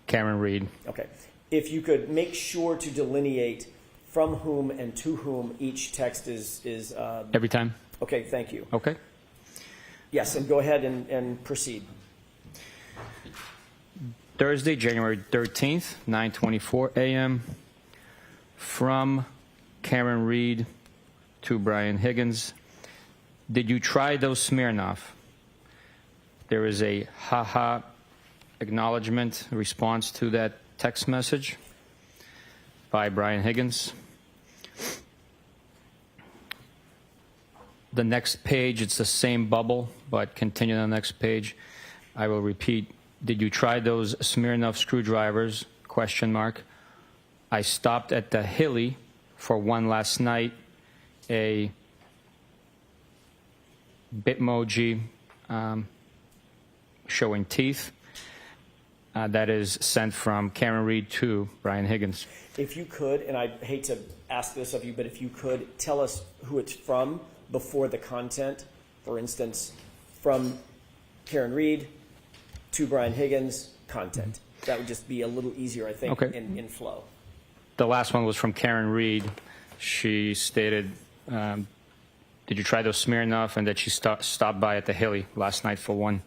Speaker 4: Karen Reed.
Speaker 5: Okay. If you could make sure to delineate from whom and to whom each text is
Speaker 4: Every time?
Speaker 5: okay, thank you.
Speaker 4: Okay.
Speaker 5: Yes, and go ahead and proceed.
Speaker 4: Thursday, January 13th, 9:24 a.m. From Karen Reed to Brian Higgins. Did you try those Smirnoff? There is a ha-ha acknowledgement response to that text message by Brian Higgins. The next page, it's the same bubble, but continue on the next page. I will repeat. Did you try those Smirnoff screwdrivers? Question mark. I stopped at the Hilly for one last night. A Bitmoji showing teeth. That is sent from Karen Reed to Brian Higgins.
Speaker 5: If you could, and I hate to ask this of you, but if you could tell us who it's from before the content, for instance, from Karen Reed to Brian Higgins, content. That would just be a little easier, I think,
Speaker 4: Okay.
Speaker 5: in flow.
Speaker 4: The last one was from Karen Reed. She stated, did you try those Smirnoff? And that she stopped by at the Hilly last night for one.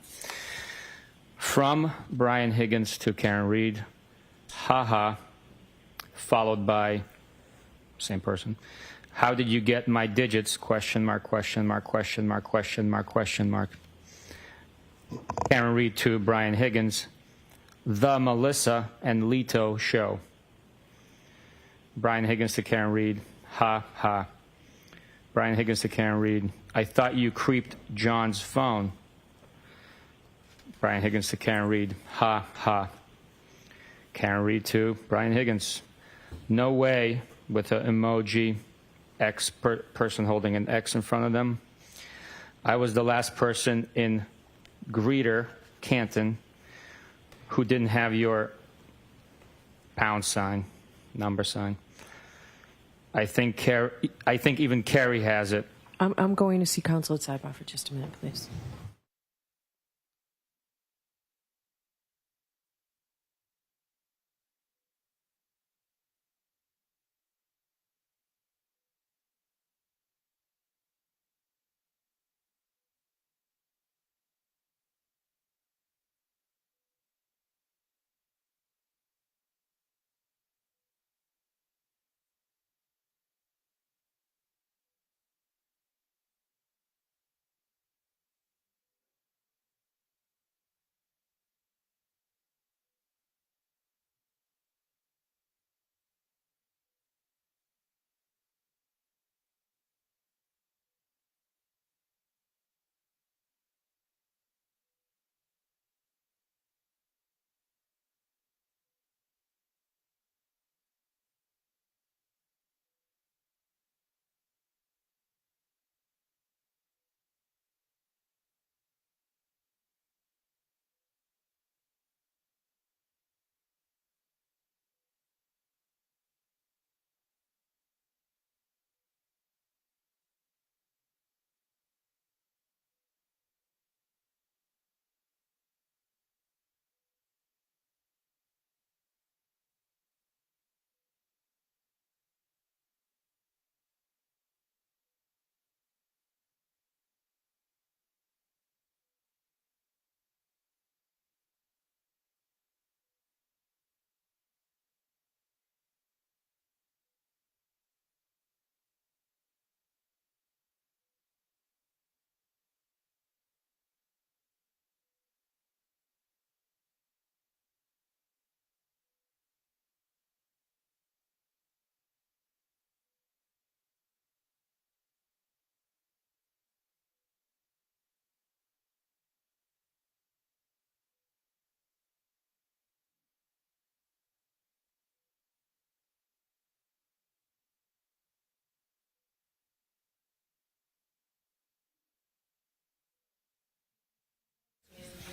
Speaker 4: From Brian Higgins to Karen Reed, haha, followed by same person. How did you get my digits? Question mark, question mark, question mark, question mark, question mark. Karen Reed to Brian Higgins, the Melissa and Leto show. Brian Higgins to Karen Reed, ha ha. Brian Higgins to Karen Reed, I thought you creeped John's phone. Brian Higgins to Karen Reed, ha ha. Karen Reed to Brian Higgins, no way, with an emoji, X person holding an X in front of them. I was the last person in Greeter, Canton, who didn't have your pound sign, number sign. I think even Carrie has it.
Speaker 7: I'm going to see counsel at sidebar for just a minute, please.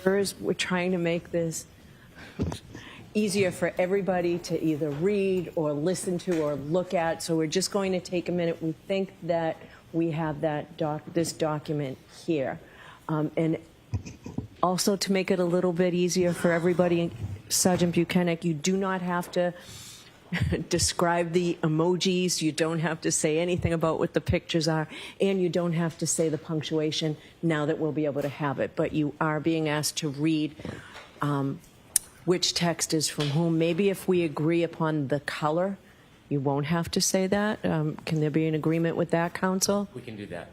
Speaker 7: We're trying to make this easier for everybody to either read or listen to or look at. So we're just going to take a minute. We think that we have this document here. And also to make it a little bit easier for everybody, Sergeant Buchanan, you do not have to describe the emojis. You don't have to say anything about what the pictures are, and you don't have to say the punctuation now that we'll be able to have it. But you are being asked to read which text is from whom. Maybe if we agree upon the color, you won't have to say that. Can there be an agreement with that, counsel?
Speaker 6: We can do that.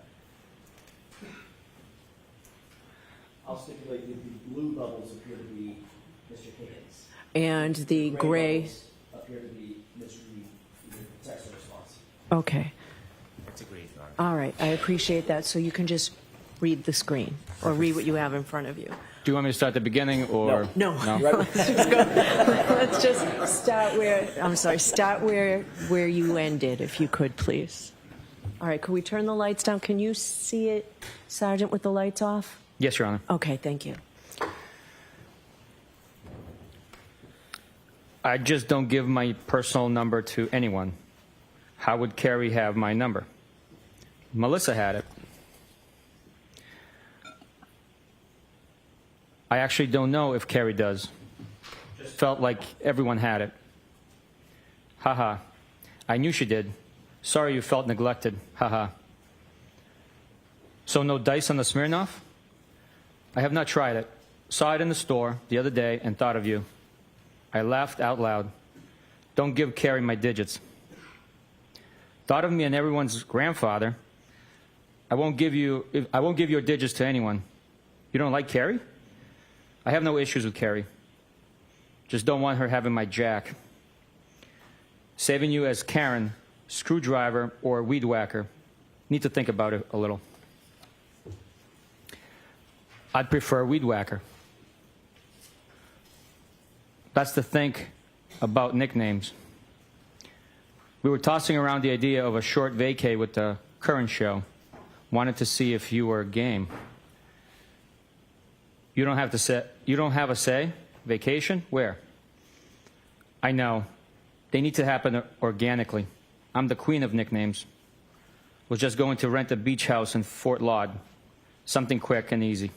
Speaker 5: I'll stipulate that the blue bubbles appear to be Mr. Higgins.
Speaker 7: And the gray.
Speaker 5: Bubbles appear to be Ms. Reed, the text response.
Speaker 7: Okay.
Speaker 6: That's agreed, Your Honor.
Speaker 7: All right. I appreciate that. So you can just read the screen or read what you have in front of you.
Speaker 4: Do you want me to start at the beginning or?
Speaker 7: No.
Speaker 5: Right.
Speaker 7: Let's just start where you ended, if you could, please. All right, could we turn the lights down? Can you see it, Sergeant, with the lights off?
Speaker 4: Yes, Your Honor.
Speaker 7: Okay, thank you.
Speaker 4: I just don't give my personal number to anyone. How would Carrie have my number? Melissa had it. I actually don't know if Carrie does. Just felt like everyone had it. Haha. I knew she did. Sorry you felt neglected. Haha. So no dice on the Smirnoff? I have not tried it. Saw it in the store the other day and thought of you. I laughed out loud. Don't give Carrie my digits. Thought of me and everyone's grandfather. I won't give your digits to anyone. You don't like Carrie? I have no issues with Carrie. Just don't want her having my jack. Saving you as Karen, screwdriver, or weed whacker. Need to think about it a little. I'd prefer weed whacker. That's to think about nicknames. We were tossing around the idea of a short vacay with the current show. Wanted to see if you were game. You don't have a say? Vacation? Where? I know. They need to happen organically. I'm the queen of nicknames. Was just going to rent a beach house in Fort Laud. Something quick and easy.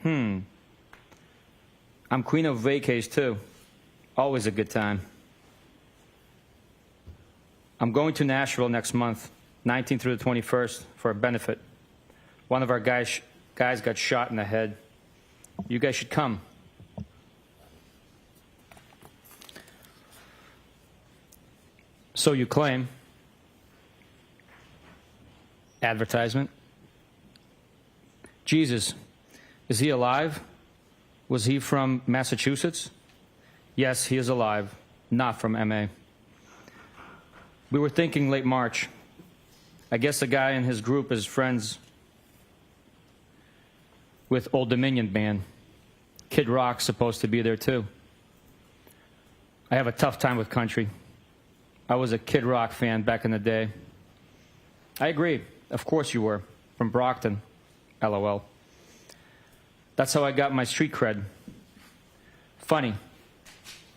Speaker 4: I'm queen of vacays too. Always a good time. I'm going to Nashville next month, 19th through the 21st, for a benefit. One of our guys got shot in the head. You guys should come. So you claim. Advertisement. Jesus, is he alive? Was he from Massachusetts? Yes, he is alive, not from MA. We were thinking late March. I guess the guy in his group is friends with Old Dominion Band. Kid Rock's supposed to be there too. I have a tough time with country. I was a Kid Rock fan back in the day. I agree. Of course you were. From Brockton. LOL. That's how I got my street cred. Funny.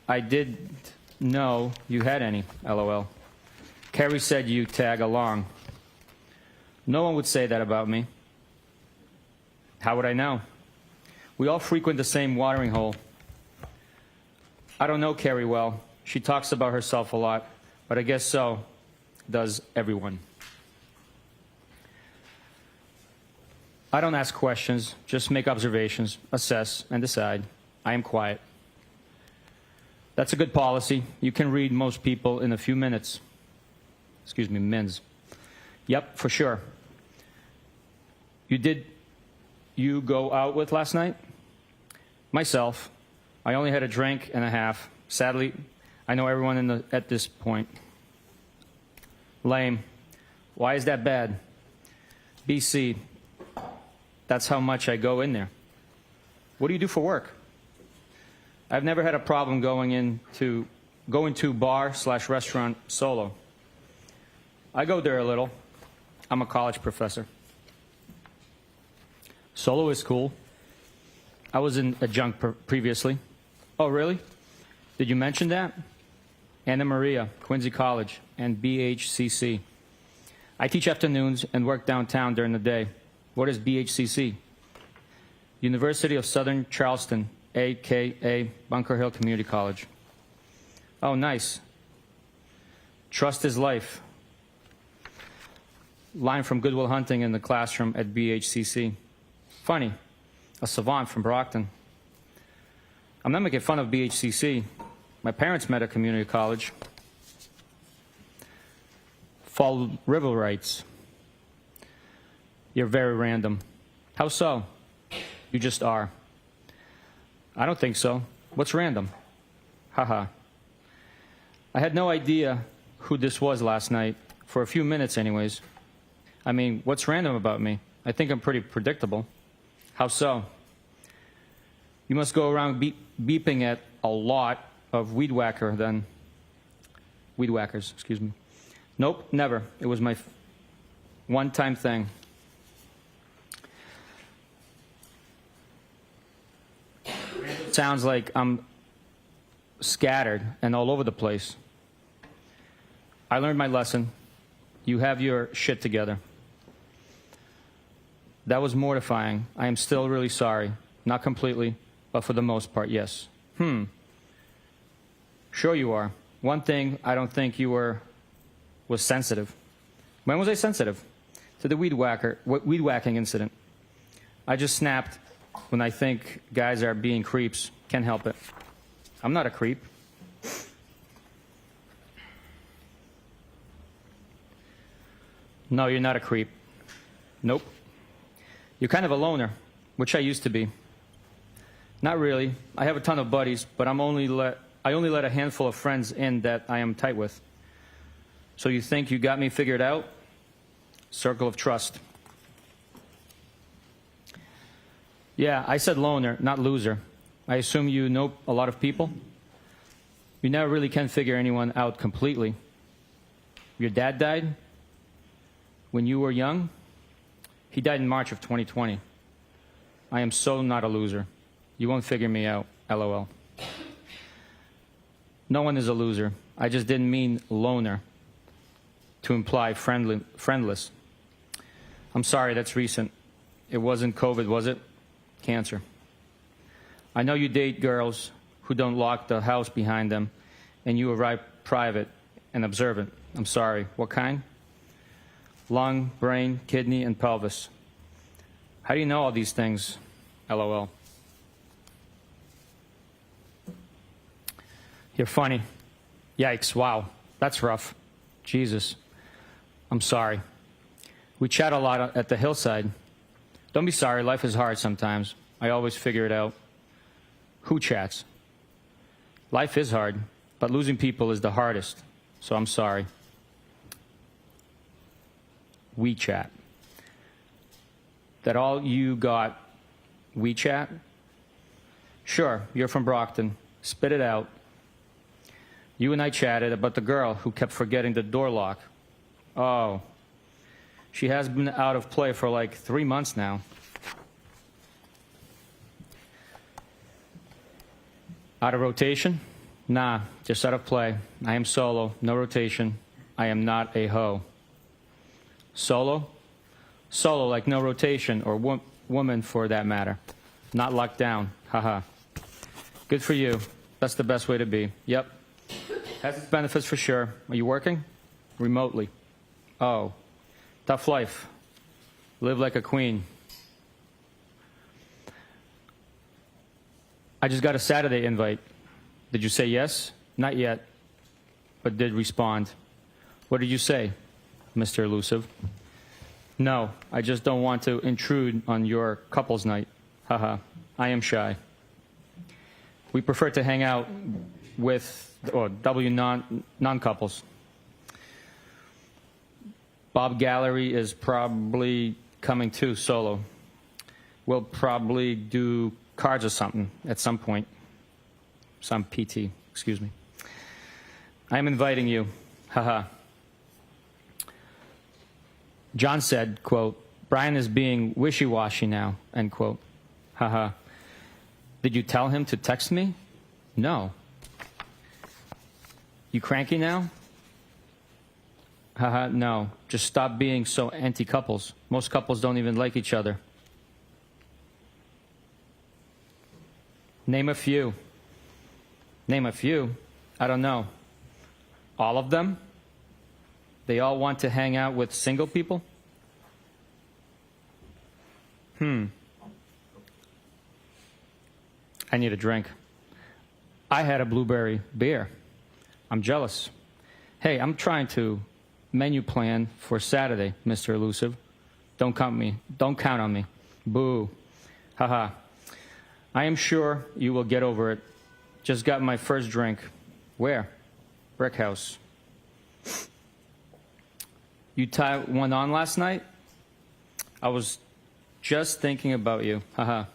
Speaker 4: I didn't know you had any. LOL. Carrie said you tag along. No one would say that about me. How would I know? We all frequent the same watering hole. I don't know Carrie well. She talks about herself a lot, but I guess so does everyone. I don't ask questions, just make observations, assess, and decide. I am quiet. That's a good policy. You can read most people in a few minutes. Excuse me, mins. Yep, for sure. You go out with last night? Myself. I only had a drink and a half. Sadly, I know everyone at this point. Lame. Why is that bad? BC. That's how much I go in there. What do you do for work? I've never had a problem going to bar/restaurant solo. I go there a little. I'm a college professor. Solo is cool. I was in adjunct previously. Oh, really? Did you mention that? Anna Maria, Quincy College, and BHCC. I teach afternoons and work downtown during the day. What is BHCC? University of Southern Charleston, a.k.a. Bunker Hill Community College. Oh, nice. Trust is life. Line from Good Will Hunting in the classroom at BHCC. Funny. A savant from Brockton. I'm not making fun of BHCC. My parents met at community college. Fall River writes, you're very random. How so? You just are. I don't think so. What's random? Haha. I had no idea who this was last night, for a few minutes anyways. I mean, what's random about me? I think I'm pretty predictable. How so? You must go around beeping at a lot of weed whackers, excuse me. Nope, never. It was one-time thing. Sounds like I'm scattered and all over the place. I learned my lesson. You have your shit together. That was mortifying. I am still really sorry. Not completely, but for the most part, yes. Sure you are. One thing I don't think you was sensitive. When was I sensitive? To the weed whacking incident. I just snapped when I think guys are being creeps. Can't help it. I'm not a creep. No, you're not a creep. Nope. You're kind of a loner, which I used to be. Not really. I have a ton of buddies, but I only let a handful of friends in that I am tight with. So you think you got me figured out? Circle of trust. Yeah, I said loner, not loser. I assume you know a lot of people? You never really can figure anyone out completely. Your dad died when you were young? He died in March of 2020. I am so not a loser. You won't figure me out, LOL. No one is a loser. I just didn't mean loner to imply friendless. I'm sorry, that's recent. It wasn't COVID, was it? Cancer. I know you date girls who don't lock the house behind them, and you arrive private and observant. I'm sorry. What kind? Lung, brain, kidney, and pelvis. How do you know all these things? LOL. You're funny. Yikes, wow. That's rough. Jesus. I'm sorry. We chat a lot at the hillside. Don't be sorry, life is hard sometimes. I always figure it out. Who chats? Life is hard, but losing people is the hardest, so I'm sorry. We chat. That all you got, we chat? Sure, you're from Brockton. Spit it out. You and I chatted about the girl who kept forgetting the door lock. Oh. She has been out of play for like 3 months now. Out of rotation? Nah, just out of play. I am solo, no rotation. I am not a hoe. Solo? Solo like no rotation, or woman for that matter. Not locked down. Haha. Good for you. That's the best way to be. Yep. Has its benefits for sure. Are you working? Remotely. Oh. Tough life. Live like a queen. I just got a Saturday invite. Did you say yes? Not yet, but did respond. What did you say, Mr. Elusive? No, I just don't want to intrude on your couple's night. Haha, I am shy. We prefer to hang out with non-couples. Bob Gallery is probably coming too, solo. We'll probably do cards or something at some point. Some PT, excuse me. I'm inviting you. Haha. John said, quote, Brian is being wishy-washy now, end quote. Haha. Did you tell him to text me? No. You cranky now? Haha, no. Just stop being so anti-couples. Most couples don't even like each other. Name a few. Name a few? I don't know. All of them? They all want to hang out with single people? I need a drink. I had a blueberry beer. I'm jealous. Hey, I'm trying to menu plan for Saturday, Mr. Elusive. Don't count on me. Boo. Haha. I am sure you will get over it. Just got my first drink. Where? Brick House. You tied one on last night? I was just thinking about you. Haha.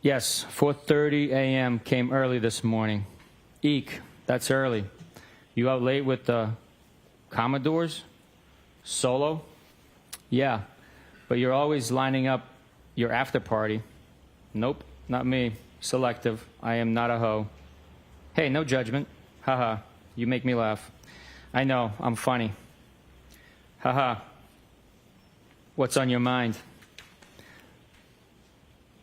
Speaker 4: Yes, 4:30 a.m. came early this morning. Eek, that's early. You out late with the Commodores? Solo? Yeah, but you're always lining up your after party. Nope, not me. Selective. I am not a hoe. Hey, no judgment. Haha, you make me laugh. I know, I'm funny. Haha. What's on your mind?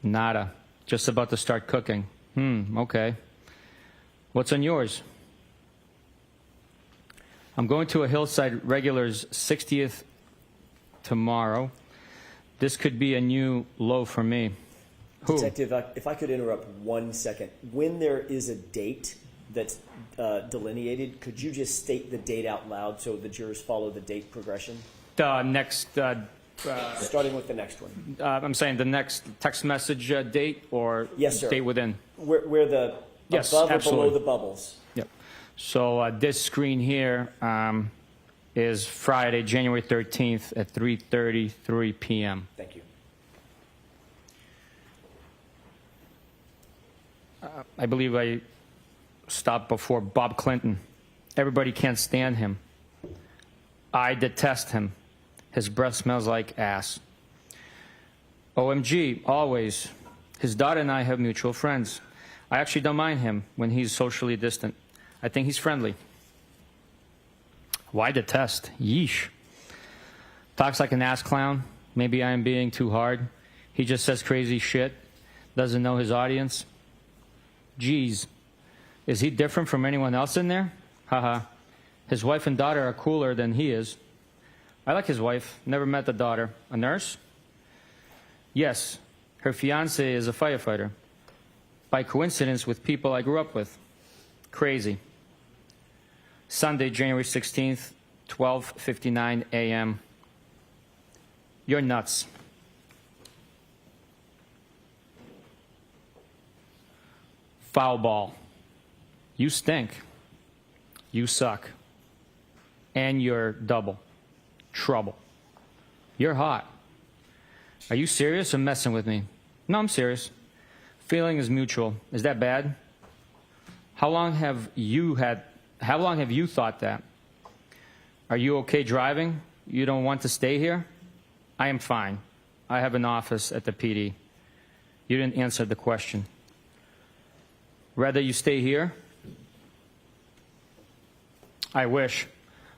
Speaker 4: Nada. Just about to start cooking. Okay. What's on yours? I'm going to a Hillside Regulars 60th tomorrow. This could be a new low for me. Who?
Speaker 5: Detective, if I could interrupt 1 second. When there is a date that's delineated, could you just state the date out loud so the jurors follow the date progression?
Speaker 4: Next,
Speaker 5: Starting with the next one.
Speaker 4: I'm saying the next text message date or
Speaker 5: Yes, sir.
Speaker 4: date within?
Speaker 5: Where the
Speaker 4: Yes,
Speaker 5: above
Speaker 4: absolutely.
Speaker 5: or below the bubbles.
Speaker 4: Yep. So this screen here is Friday, January 13th at 3:33 p.m.
Speaker 5: Thank you.
Speaker 4: I believe I stopped before Bob Clinton. Everybody can't stand him. I detest him. His breath smells like ass. OMG, always. His daughter and I have mutual friends. I actually don't mind him when he's socially distant. I think he's friendly. Why detest? Yeesh. Talks like an ass clown. Maybe I am being too hard. He just says crazy shit. Doesn't know his audience. Geez. Is he different from anyone else in there? Haha. His wife and daughter are cooler than he is. I like his wife. Never met the daughter. A nurse? Yes. Her fiancé is a firefighter. By coincidence with people I grew up with. Crazy. Sunday, January 16th, 12:59 a.m. You're nuts. Foul ball. You stink. You suck. And you're double. Trouble. You're hot. Are you serious or messing with me? No, I'm serious. Feeling is mutual. Is that bad? How long have you thought that? Are you okay driving? You don't want to stay here? I am fine. I have an office at the PD. You didn't answer the question. Rather you stay here? I wish.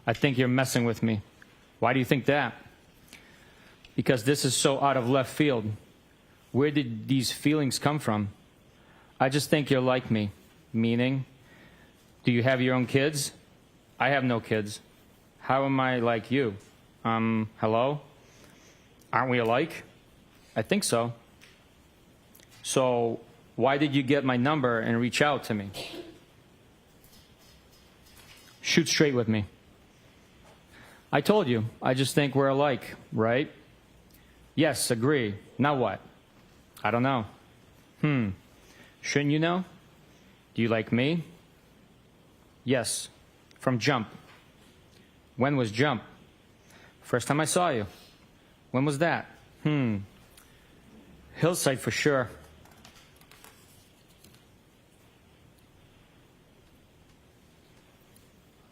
Speaker 4: I think you're messing with me. Why do you think that? Because this is so out of left field. Where did these feelings come from? I just think you're like me. Meaning, do you have your own kids? I have no kids. How am I like you? Hello? Aren't we alike? I think so. So, why did you get my number and reach out to me? Shoot straight with me. I told you, I just think we're alike, right? Yes, agree. Now what? I don't know. Shouldn't you know? Do you like me? Yes. From jump. When was jump? First time I saw you. When was that? Hillside for sure.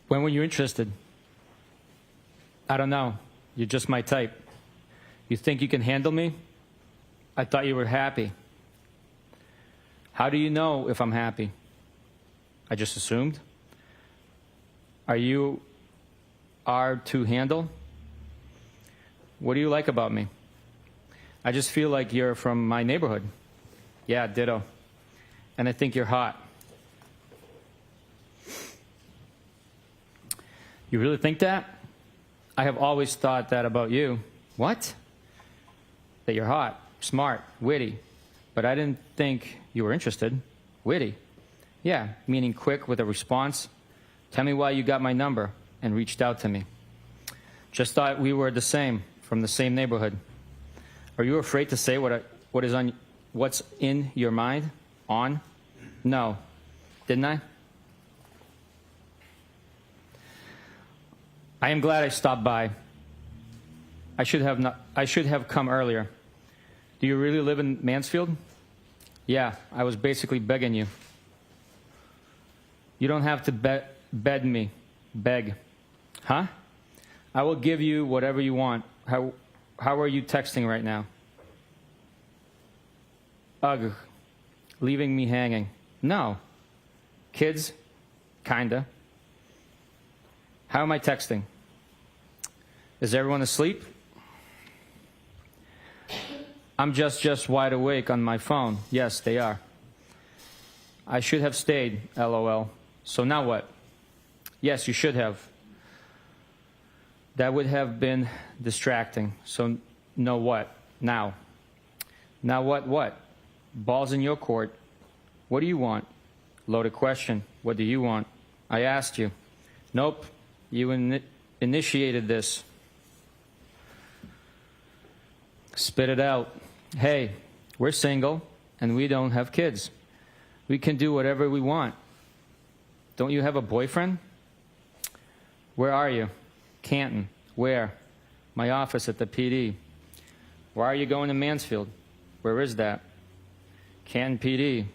Speaker 4: When were you interested? I don't know. You're just my type. You think you can handle me? I thought you were happy. How do you know if I'm happy? I just assumed. Are you to handle? What do you like about me? I just feel like you're from my neighborhood. Yeah, ditto. And I think you're hot. You really think that? I have always thought that about you. What? That you're hot, smart, witty. But I didn't think you were interested. Witty. Yeah, meaning quick with a response. Tell me why you got my number and reached out to me. Just thought we were the same, from the same neighborhood. Are you afraid to say what's in your mind? On? No. Didn't I? I am glad I stopped by. I should have come earlier. Do you really live in Mansfield? Yeah, I was basically begging you. You don't have to beg me. Beg. Huh? I will give you whatever you want. How are you texting right now? Ugh. Leaving me hanging. No. Kids? Kinda. How am I texting? Is everyone asleep? I'm just wide awake on my phone. Yes, they are. I should have stayed, LOL. So now what? Yes, you should have. That would have been distracting. So no what? Now. Now what? Ball's in your court. What do you want? Loaded question. What do you want? I asked you. Nope. You initiated this. Spit it out. Hey, we're single and we don't have kids. We can do whatever we want. Don't you have a boyfriend? Where are you? Canton. Where? My office at the PD. Why are you going to Mansfield? Where is that? Canton PD.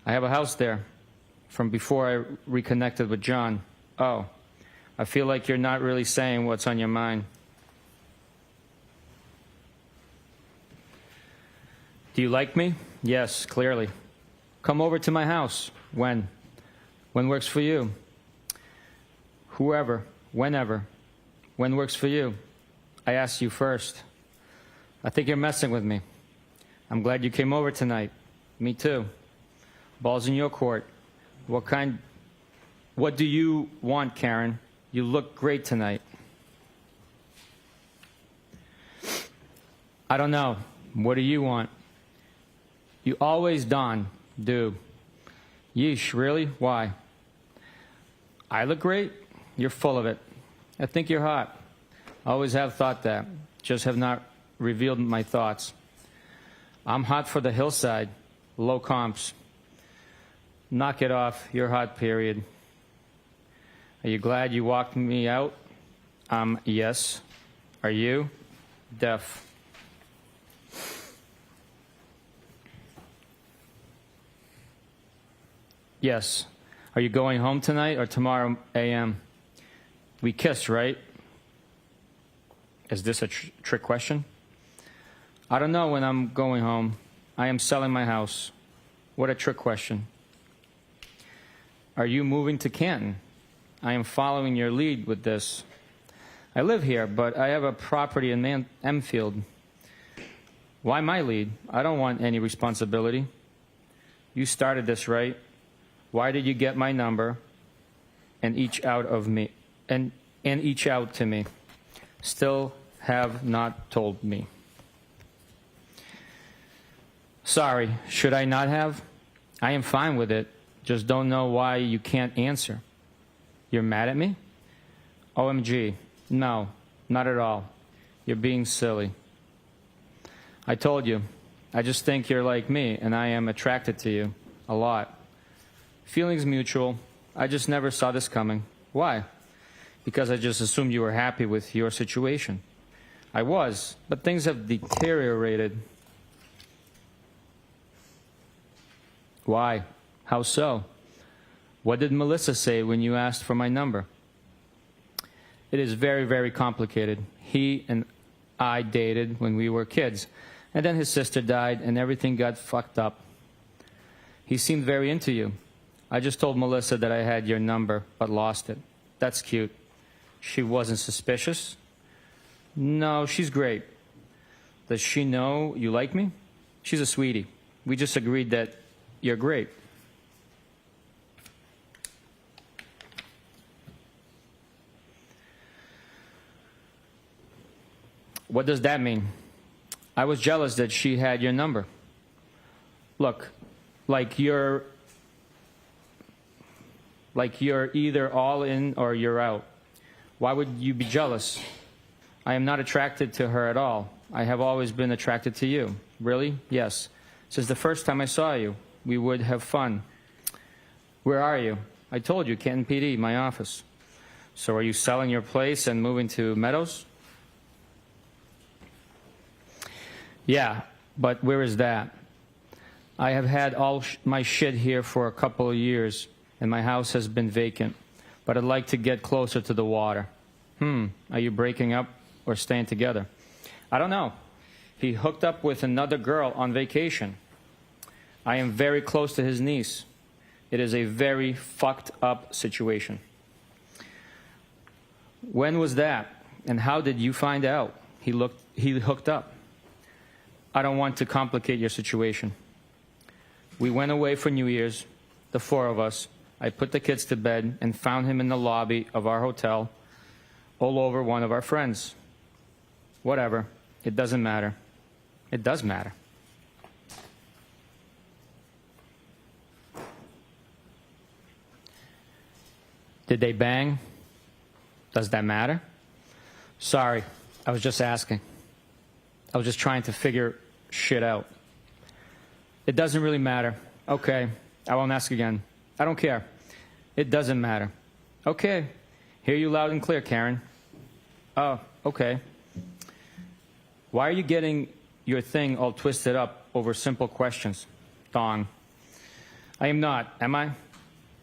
Speaker 4: I have a house there from before I reconnected with John. Oh, I feel like you're not really saying what's on your mind. Do you like me? Yes, clearly. Come over to my house. When? When works for you? Whoever, whenever. When works for you? I asked you first. I think you're messing with me. I'm glad you came over tonight. Me too. Ball's in your court. What do you want, Karen? You look great tonight. I don't know. What do you want? You always do. Yeesh, really? Why? I look great? You're full of it. I think you're hot. Always have thought that. Just have not revealed my thoughts. I'm hot for the hillside. Low comps. Knock it off. You're hot, period. Are you glad you walked me out? Yes. Are you? Def. Yes. Are you going home tonight or tomorrow a.m.? We kissed, right? Is this a trick question? I don't know when I'm going home. I am selling my house. What a trick question. Are you moving to Canton? I am following your lead with this. I live here, but I have a property in Enfield. Why my lead? I don't want any responsibility. You started this, right? Why did you get my number and each out of me and each out to me? Still have not told me. Sorry, should I not have? I am fine with it. Just don't know why you can't answer. You're mad at me? OMG. No, not at all. You're being silly. I told you. I just think you're like me, and I am attracted to you. A lot. Feelings mutual. I just never saw this coming. Why? Because I just assumed you were happy with your situation. I was, but things have deteriorated. Why? How so? What did Melissa say when you asked for my number? It is very, very complicated. He and I dated when we were kids, and then his sister died, and everything got fucked up. He seemed very into you. I just told Melissa that I had your number, but lost it. That's cute. She wasn't suspicious? No, she's great. Does she know you like me? She's a sweetie. We just agreed that you're great. What does that mean? I was jealous that she had your number. Look, like you're either all in or you're out. Why would you be jealous? I am not attracted to her at all. I have always been attracted to you. Really? Yes. Since the first time I saw you, we would have fun. Where are you? I told you, Canton PD, my office. So are you selling your place and moving to Meadows? Yeah, but where is that? I have had all my shit here for a couple of years, and my house has been vacant, but I'd like to get closer to the water. Are you breaking up or staying together? I don't know. He hooked up with another girl on vacation. I am very close to his niece. It is a very fucked up situation. When was that? And how did you find out he hooked up? I don't want to complicate your situation. We went away for New Year's, the four of us. I put the kids to bed and found him in the lobby of our hotel, all over one of our friends. Whatever. It doesn't matter. It does matter. Did they bang? Does that matter? Sorry, I was just asking. I was just trying to figure shit out. It doesn't really matter. Okay, I won't ask again. I don't care. It doesn't matter. Okay, hear you loud and clear, Karen. Oh, okay. Why are you getting your thing all twisted up over simple questions? Dong. I am not, am I?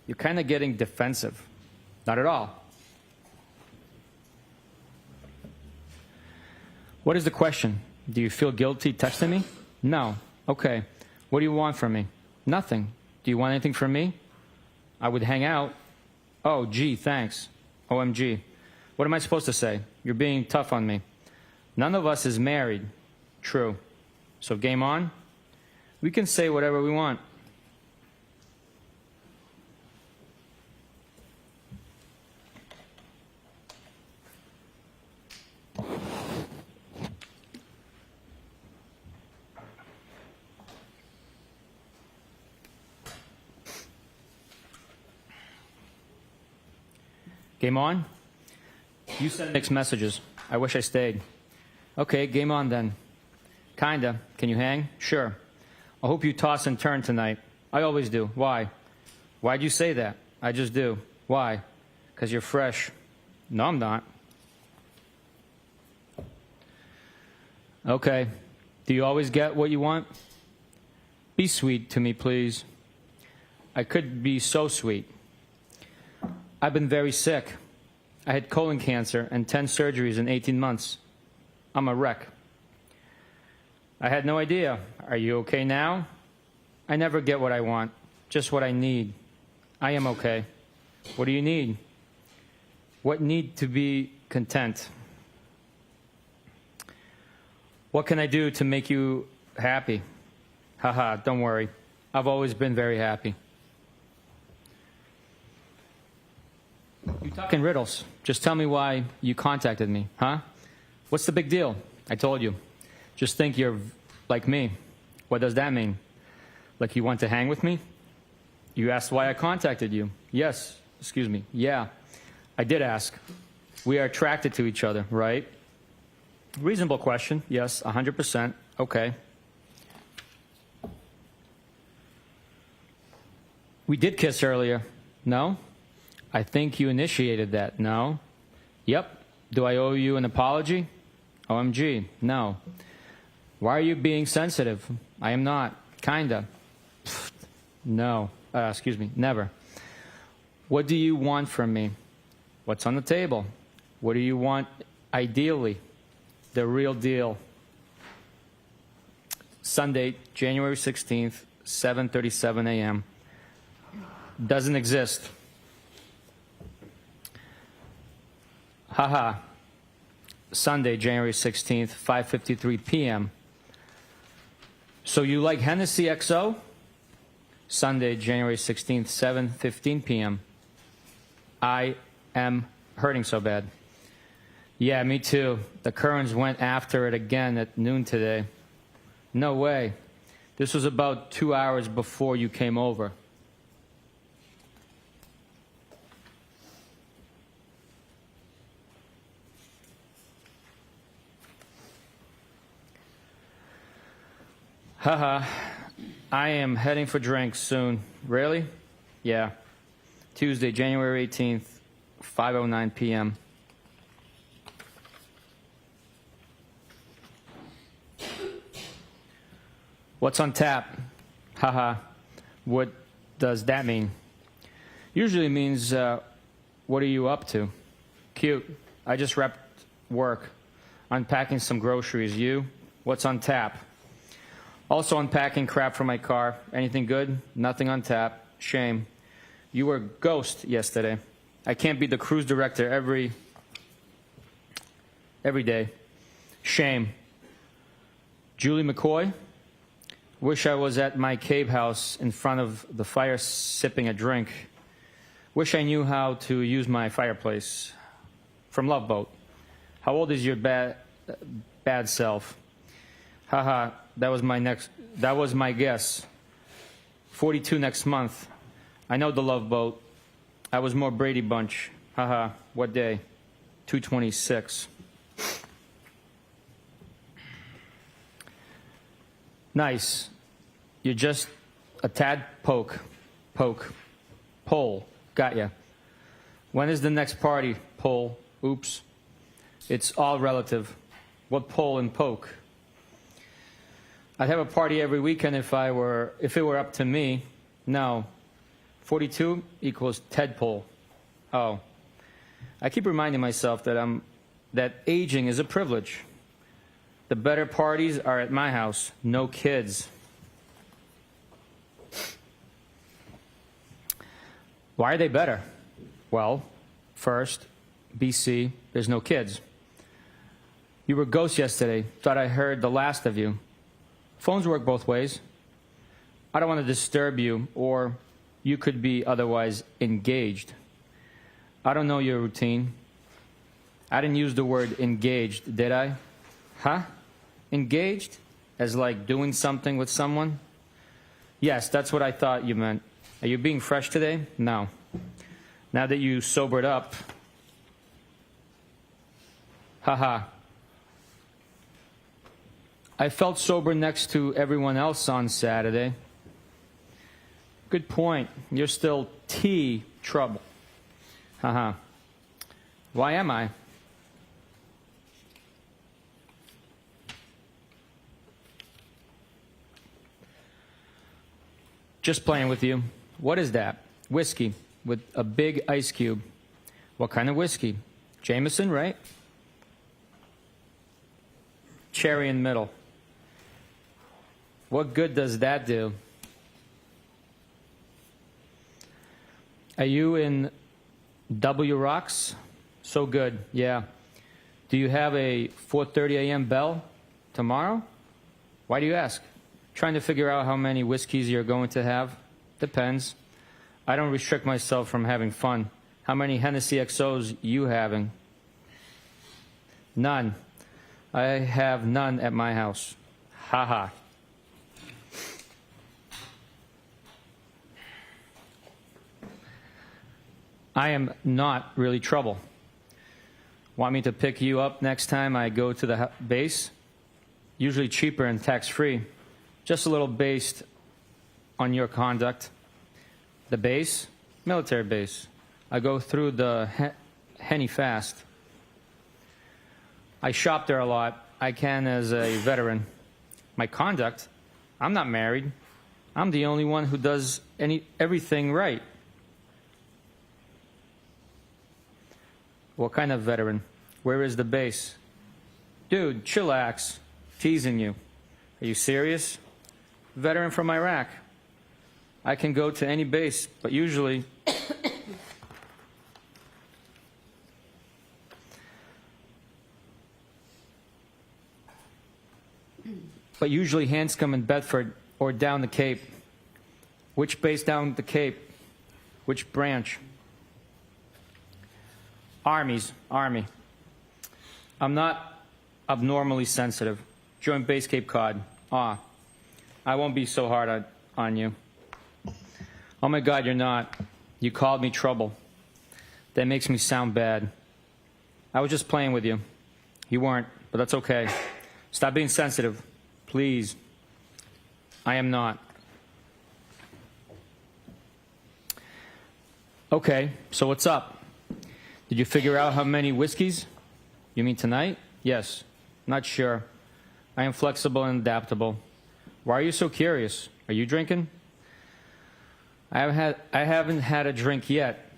Speaker 4: You're kind of getting defensive. Not at all. What is the question? Do you feel guilty texting me? No. Okay. What do you want from me? Nothing. Do you want anything from me? I would hang out. Oh, gee, thanks. OMG. What am I supposed to say? You're being tough on me. None of us is married. True. So game on? We can say whatever we want. Game on? You send mixed messages. I wish I stayed. Okay, game on then. Kinda. Can you hang? Sure. I hope you toss and turn tonight. I always do. Why? Why'd you say that? I just do. Why? 'Cause you're fresh. No, I'm not. Okay. Do you always get what you want? Be sweet to me, please. I could be so sweet. I've been very sick. I had colon cancer and 10 surgeries in 18 months. I'm a wreck. I had no idea. Are you okay now? I never get what I want, just what I need. I am okay. What do you need? What need to be content? What can I do to make you happy? Haha, don't worry. I've always been very happy. You talk in riddles. Just tell me why you contacted me, huh? What's the big deal? I told you. Just think you're like me. What does that mean? Like you want to hang with me? You asked why I contacted you. Yes. Excuse me. Yeah. I did ask. We are attracted to each other, right? Reasonable question. Yes, 100%. Okay. We did kiss earlier. No? I think you initiated that. No? Yep. Do I owe you an apology? OMG. No. Why are you being sensitive? I am not. Kinda. No. Excuse me. Never. What do you want from me? What's on the table? What do you want ideally? The real deal. Sunday, January 16th, 7:37 a.m. Doesn't exist. Haha. Sunday, January 16th, 5:53 p.m. So you like Hennessy XO? Sunday, January 16th, 7:15 p.m. I am hurting so bad. Yeah, me too. The Currens went after it again at noon today. No way. This was about 2 hours before you came over. Haha, I am heading for drinks soon. Really? Yeah. Tuesday, January 18th, 5:09 p.m. What's on tap? Haha. What does that mean? Usually means, what are you up to? Cute. I just wrapped work, unpacking some groceries. You? What's on tap? Also unpacking crap for my car. Anything good? Nothing on tap. Shame. You were ghost yesterday. I can't be the cruise director every day. Shame. Julie McCoy? Wish I was at my cave house in front of the fire sipping a drink. Wish I knew how to use my fireplace. From Love Boat. How old is your bad self? Haha, that was my guess. 42 next month. I know the Love Boat. I was more Brady Bunch. Haha, what day? 2/26. Nice. You're just a tad poke. Pole. Got ya. When is the next party? Pole. Oops. It's all relative. What pole and poke? I'd have a party every weekend if it were up to me. No. 42 equals tadpole. Oh. I keep reminding myself that aging is a privilege. The better parties are at my house. No kids. Why are they better? Well, first, BC, there's no kids. You were ghost yesterday. Thought I heard the last of you. Phones work both ways. I don't want to disturb you, or you could be otherwise engaged. I don't know your routine. I didn't use the word engaged, did I? Huh? Engaged? As like doing something with someone? Yes, that's what I thought you meant. Are you being fresh today? No. Now that you sobered up. Haha. I felt sober next to everyone else on Saturday. Good point. You're still trouble. Haha. Why am I? Just playing with you. What is that? Whiskey with a big ice cube. What kind of whiskey? Jameson, right? Cherry in the middle. What good does that do? Are you in W Rocks? So good, yeah. Do you have a 4:30 a.m. bell tomorrow? Why do you ask? Trying to figure out how many whiskeys you're going to have? Depends. I don't restrict myself from having fun. How many Hennessy XOs you having? None. I have none at my house. Ha ha. I am not really trouble. Want me to pick you up next time I go to the base? Usually cheaper and tax-free. Just a little based on your conduct. The base? Military base. I go through the Henny fast. I shop there a lot. I can as a veteran. My conduct? I'm not married. I'm the only one who does everything right. What kind of veteran? Where is the base? Dude, chillax. Teasing you. Are you serious? Veteran from Iraq. I can go to any base, but usually Hanscom in Bedford or down the Cape. Which base down the Cape? Which branch? Army. I'm not abnormally sensitive. Join base Cape Cod. I won't be so hard on you. Oh my God, you're not. You called me trouble. That makes me sound bad. I was just playing with you. You weren't, but that's okay. Stop being sensitive, please. I am not. Okay, so what's up? Did you figure out how many whiskeys? You mean tonight? Yes. Not sure. I am flexible and adaptable. Why are you so curious? Are you drinking? I haven't had a drink yet.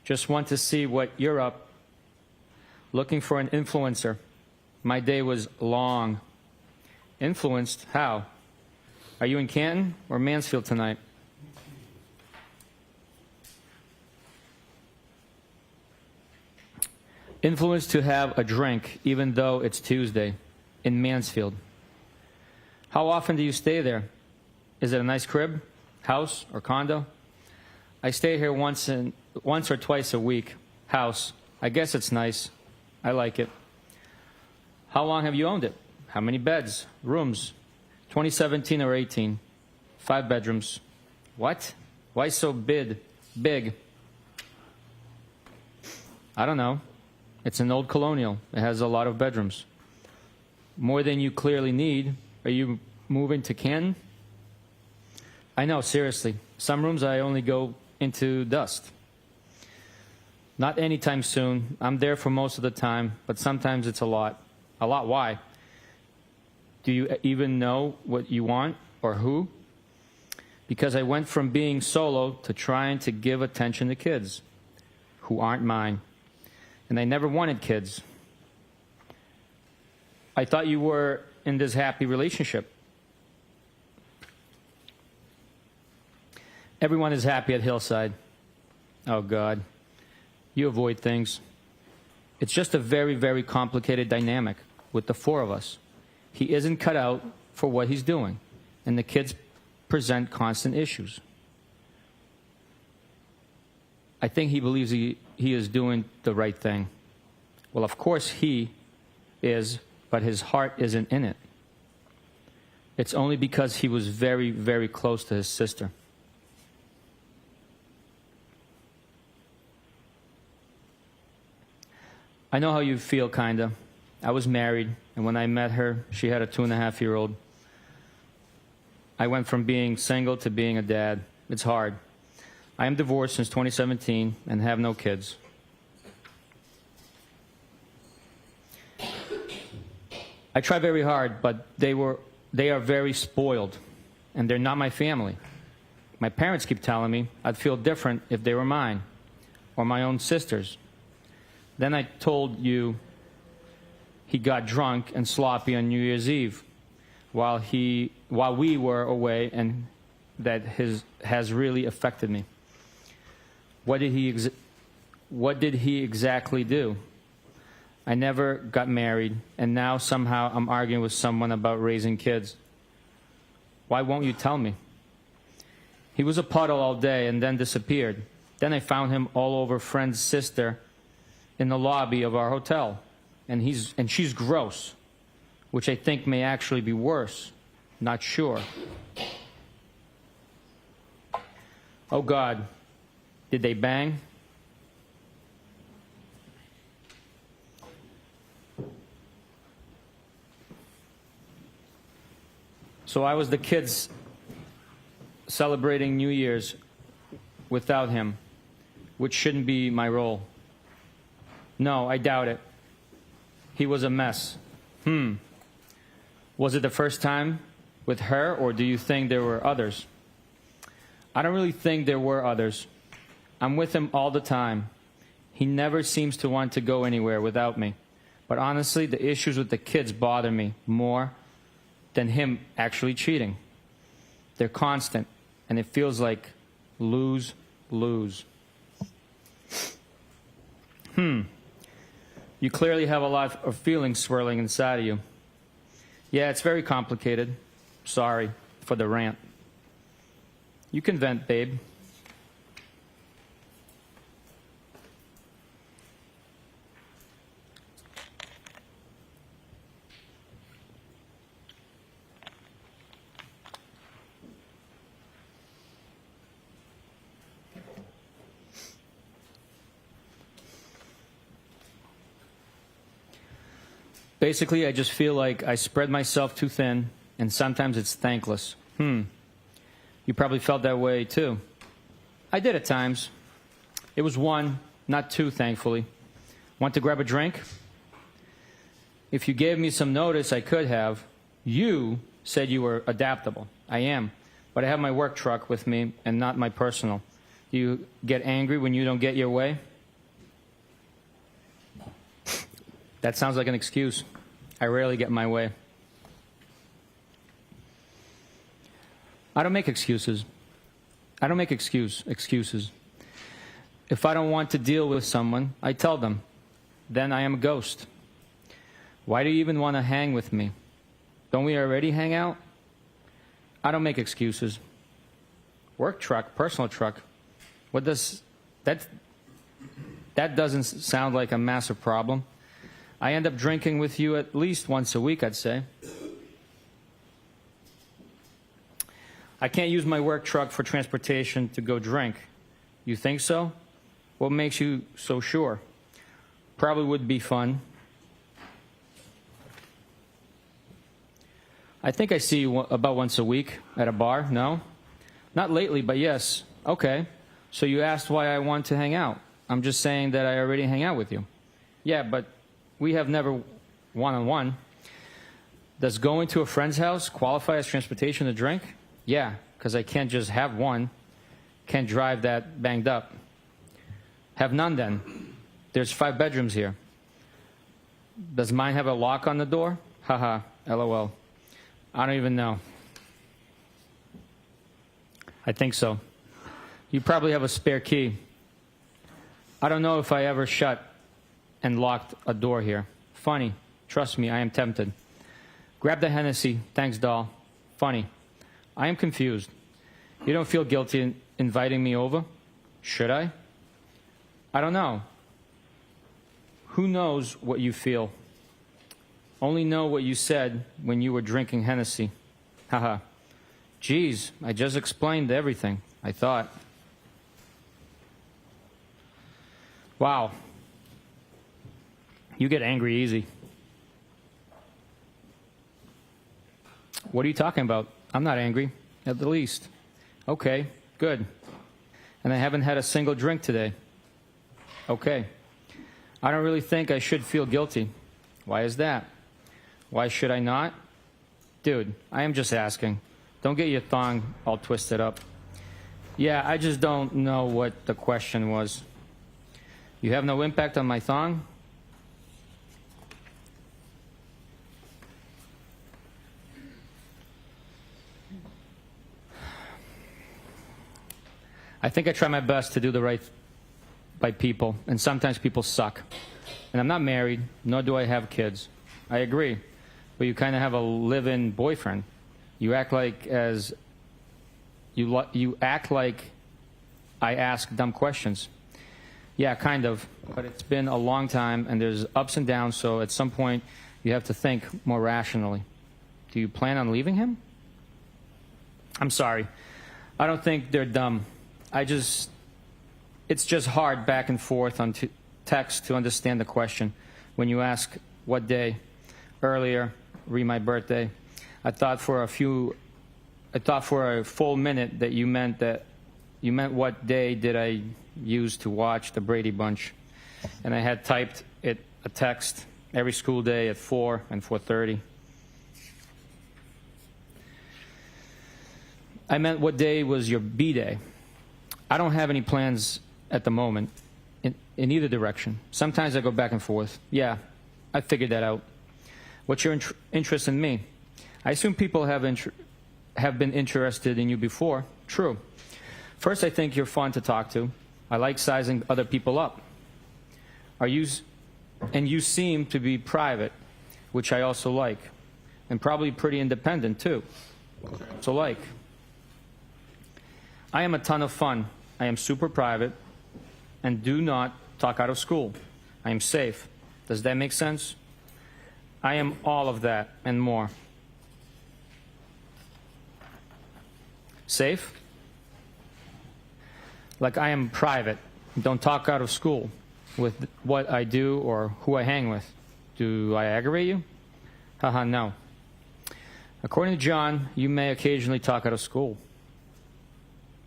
Speaker 4: Just want to see what you're up. looking for an influencer. My day was long. Influenced? How? Are you in Canton or Mansfield tonight? Influenced to have a drink, even though it's Tuesday, in Mansfield. How often do you stay there? Is it a nice crib, house, or condo? I stay here once or twice a week. House. I guess it's nice. I like it. How long have you owned it? How many beds? Rooms? 2017 or 18? 5 bedrooms. What? Why so big? I don't know. It's an old colonial. It has a lot of bedrooms. More than you clearly need. Are you moving to Canton? I know, seriously. Some rooms I only go into dust. Not anytime soon. I'm there for most of the time, but sometimes it's a lot. A lot, why? Do you even know what you want or who? Because I went from being solo to trying to give attention to kids who aren't mine. And I never wanted kids. I thought you were in this happy relationship. Everyone is happy at Hillside. Oh, God. You avoid things. It's just a very, very complicated dynamic with the 4 of us. He isn't cut out for what he's doing, and the kids present constant issues. I think he believes he is doing the right thing. Well, of course he is, but his heart isn't in it. It's only because he was very, very close to his sister. I know how you feel, kinda. I was married, and when I met her, she had a 2.5-year-old. I went from being single to being a dad. It's hard. I am divorced since 2017 and have no kids. I try very hard, but they are very spoiled, and they're not my family. My parents keep telling me I'd feel different if they were mine, or my own sisters. Then I told you he got drunk and sloppy on New Year's Eve while we were away, and that has really affected me. What did he exactly do? I never got married, and now somehow I'm arguing with someone about raising kids. Why won't you tell me? He was a puddle all day and then disappeared. Then I found him all over friend's sister in the lobby of our hotel, and she's gross, which I think may actually be worse. Not sure. Oh, God. Did they bang? So I was the kids celebrating New Year's without him, which shouldn't be my role. No, I doubt it. He was a mess. Was it the first time with her, or do you think there were others? I don't really think there were others. I'm with him all the time. He never seems to want to go anywhere without me. But honestly, the issues with the kids bother me more than him actually cheating. They're constant, and it feels like lose-lose. You clearly have a lot of feelings swirling inside of you. Yeah, it's very complicated. Sorry for the rant. You can vent, babe. Basically, I just feel like I spread myself too thin, and sometimes it's thankless. You probably felt that way, too. I did at times. It was 1, not 2, thankfully. Want to grab a drink? If you gave me some notice, I could have. You said you were adaptable. I am. But I have my work truck with me and not my personal. Do you get angry when you don't get your way? That sounds like an excuse. I rarely get my way. I don't make excuses. I don't make excuses. If I don't want to deal with someone, I tell them. Then I am a ghost. Why do you even want to hang with me? Don't we already hang out? I don't make excuses. Work truck, personal truck. What does that doesn't sound like a massive problem. I end up drinking with you at least once a week, I'd say. I can't use my work truck for transportation to go drink. You think so? What makes you so sure? Probably would be fun. I think I see you about once a week at a bar, no? Not lately, but yes. Okay. So you asked why I want to hang out. I'm just saying that I already hang out with you. Yeah, but we have never one-on-one. Does going to a friend's house qualify as transportation to drink? Yeah, because I can't just have one. Can't drive that banged up. Have none then. There's 5 bedrooms here. Does mine have a lock on the door? Haha, LOL. I don't even know. I think so. You probably have a spare key. I don't know if I ever shut and locked a door here. Funny. Trust me, I am tempted. Grab the Hennessy. Thanks, doll. Funny. I am confused. You don't feel guilty in inviting me over? Should I? I don't know. Who knows what you feel? Only know what you said when you were drinking Hennessy. Haha. Geez, I just explained everything, I thought. Wow. You get angry easy. What are you talking about? I'm not angry, at the least. Okay, good. And I haven't had a single drink today. Okay. I don't really think I should feel guilty. Why is that? Why should I not? Dude, I am just asking. Don't get your thong all twisted up. Yeah, I just don't know what the question was. You have no impact on my thong? I think I try my best to do the right by people, and sometimes people suck. And I'm not married, nor do I have kids. I agree. But you kind of have a live-in boyfriend. You act like you act like I ask dumb questions. Yeah, kind of. But it's been a long time, and there's ups and downs, so at some point you have to think more rationally. Do you plan on leaving him? I'm sorry. I don't think they're dumb. It's just hard back and forth on text to understand the question. When you ask what day, earlier, my birthday, I thought for a full minute that you meant what day did I use to watch the Brady Bunch. And I had typed a text every school day at 4 and 4:30. I meant what day was your B-day. I don't have any plans at the moment in either direction. Sometimes I go back and forth. Yeah, I figured that out. What's your interest in me? I assume people have been interested in you before. True. First, I think you're fun to talk to. I like sizing other people up. And you seem to be private, which I also like. And probably pretty independent, too. So like. I am a ton of fun. I am super private and do not talk out of school. I am safe. Does that make sense? I am all of that and more. Safe? Like I am private. Don't talk out of school with what I do or who I hang with. Do I aggravate you? Haha, no. According to John, you may occasionally talk out of school.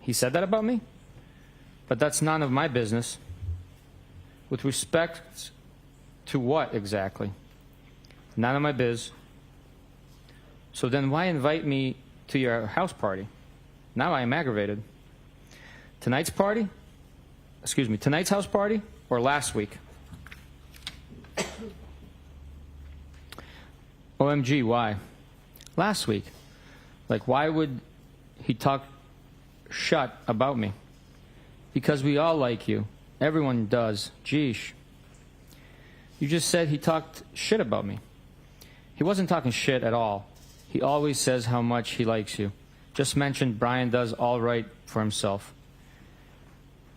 Speaker 4: He said that about me? But that's none of my business. With respect to what exactly? None of my biz. So then why invite me to your house party? Now I am aggravated. Tonight's house party, or last week? OMG, why? Last week. Like, why would he talk shut about me? Because we all like you. Everyone does. Geesh. You just said he talked shit about me. He wasn't talking shit at all. He always says how much he likes you. Just mentioned Brian does all right for himself.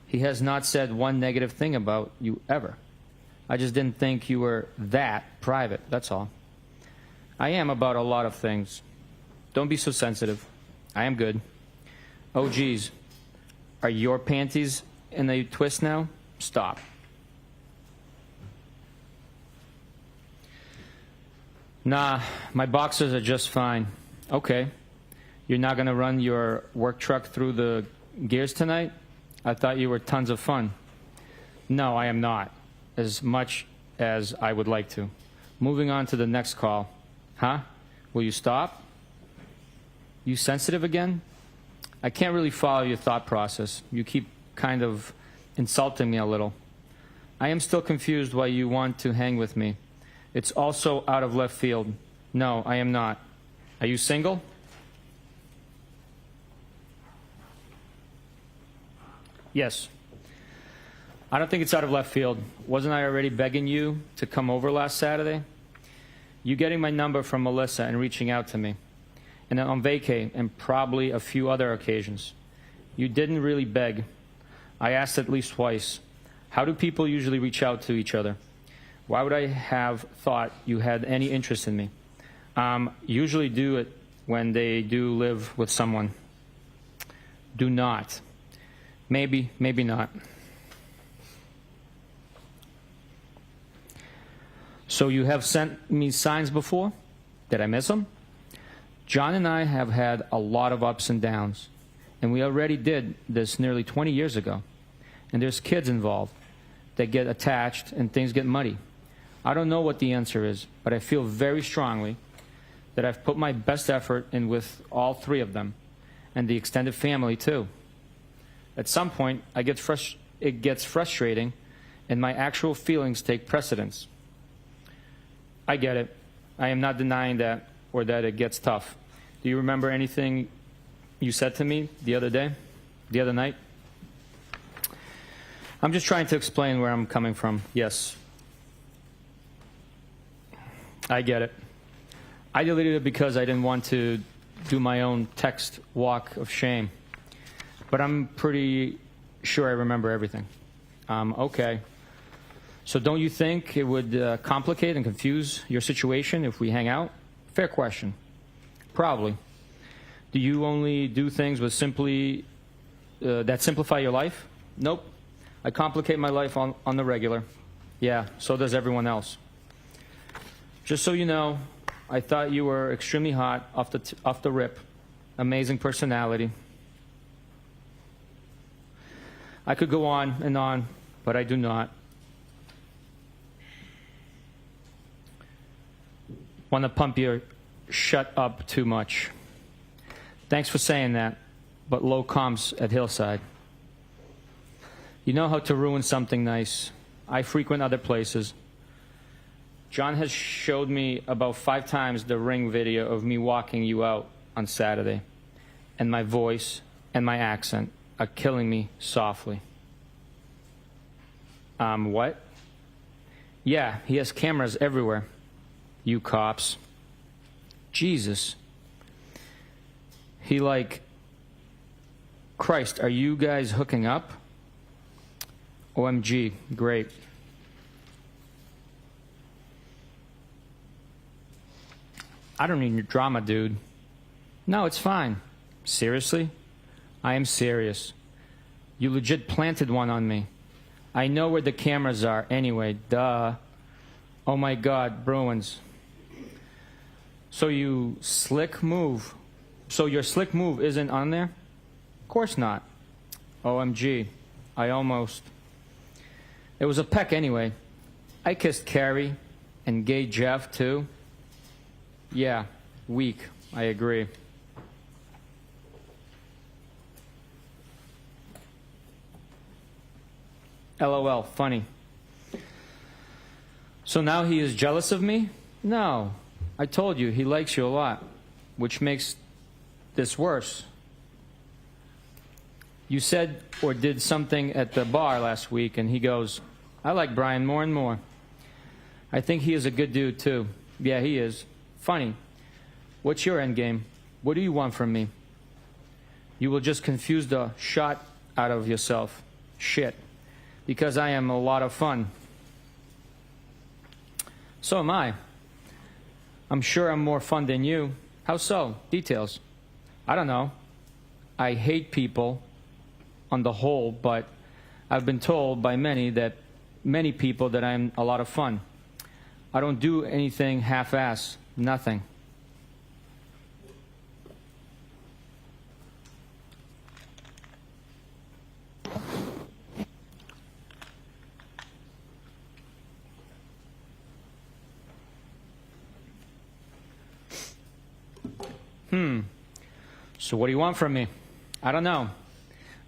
Speaker 4: He has not said one negative thing about you ever. I just didn't think you were that private, that's all. I am about a lot of things. Don't be so sensitive. I am good. Oh, geez. Are your panties in a twist now? Stop. Nah, my boxers are just fine. Okay. You're not going to run your work truck through the gears tonight? I thought you were tons of fun. No, I am not. As much as I would like to. Moving on to the next call. Huh? Will you stop? You sensitive again? I can't really follow your thought process. You keep kind of insulting me a little. I am still confused why you want to hang with me. It's also out of left field. No, I am not. Are you single? Yes. I don't think it's out of left field. Wasn't I already begging you to come over last Saturday? You getting my number from Melissa and reaching out to me. And then on vacay and probably a few other occasions. You didn't really beg. I asked at least twice. How do people usually reach out to each other? Why would I have thought you had any interest in me? Usually do it when they do live with someone. Do not. Maybe, maybe not. So you have sent me signs before? Did I miss them? John and I have had a lot of ups and downs, and we already did this nearly 20 years ago. And there's kids involved that get attached and things get muddy. I don't know what the answer is, but I feel very strongly that I've put my best effort in with all three of them, and the extended family too. At some point, it gets frustrating, and my actual feelings take precedence. I get it. I am not denying that, or that it gets tough. Do you remember anything you said to me the other night? I'm just trying to explain where I'm coming from. Yes. I get it. I deleted it because I didn't want to do my own text walk of shame. But I'm pretty sure I remember everything. Okay. So don't you think it would complicate and confuse your situation if we hang out? Fair question. Probably. Do you only do things with that simplify your life? Nope. I complicate my life on the regular. Yeah, so does everyone else. Just so you know, I thought you were extremely hot off the rip. Amazing personality. I could go on and on, but I do not. Want to pump your shut up too much. Thanks for saying that, but low comps at Hillside. You know how to ruin something nice. I frequent other places. John has showed me about 5 times the Ring video of me walking you out on Saturday, and my voice and my accent are killing me softly. What? Yeah, he has cameras everywhere. You cops. Jesus. He like, Christ, are you guys hooking up? OMG, great. I don't need your drama, dude. No, it's fine. Seriously? I am serious. You legit planted one on me. I know where the cameras are anyway, duh. Oh my God, Bruins. So your slick move isn't on there? Of course not. OMG, I almost. It was a peck anyway. I kissed Carrie and gay Jeff too. Yeah, weak, I agree. LOL, funny. So now he is jealous of me? No, I told you he likes you a lot, which makes this worse. You said or did something at the bar last week, and he goes, I like Brian more and more. I think he is a good dude, too. Yeah, he is. Funny. What's your end game? What do you want from me? You will just confuse the shot out of yourself. Shit. Because I am a lot of fun. So am I. I'm sure I'm more fun than you. How so? Details. I don't know. I hate people on the whole, but I've been told by many people that I'm a lot of fun. I don't do anything half-ass. Nothing. So what do you want from me? I don't know.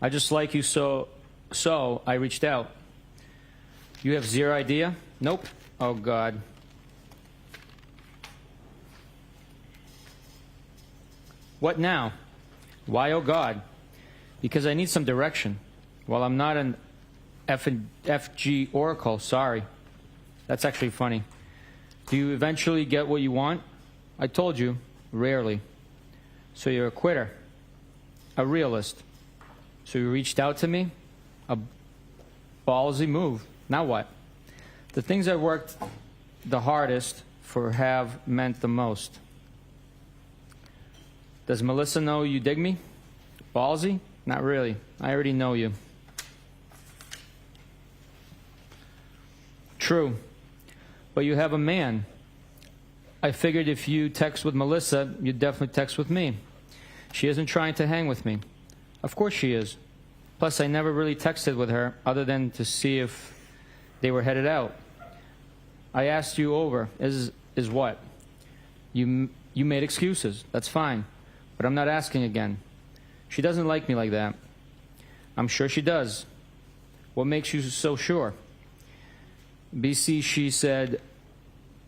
Speaker 4: I just like you, so I reached out. You have zero idea? Nope. Oh, God. What now? Why, oh, God? Because I need some direction. Well, I'm not an FG oracle, sorry. That's actually funny. Do you eventually get what you want? I told you, rarely. So you're a quitter, a realist. So you reached out to me? A ballsy move. Now what? The things I worked the hardest for have meant the most. Does Melissa know you dig me? Ballsy? Not really. I already know you. True. But you have a man. I figured if you text with Melissa, you'd definitely text with me. She isn't trying to hang with me. Of course she is. Plus, I never really texted with her other than to see if they were headed out. I asked you over. Is what? You made excuses. That's fine. But I'm not asking again. She doesn't like me like that. I'm sure she does. What makes you so sure? BC, she said,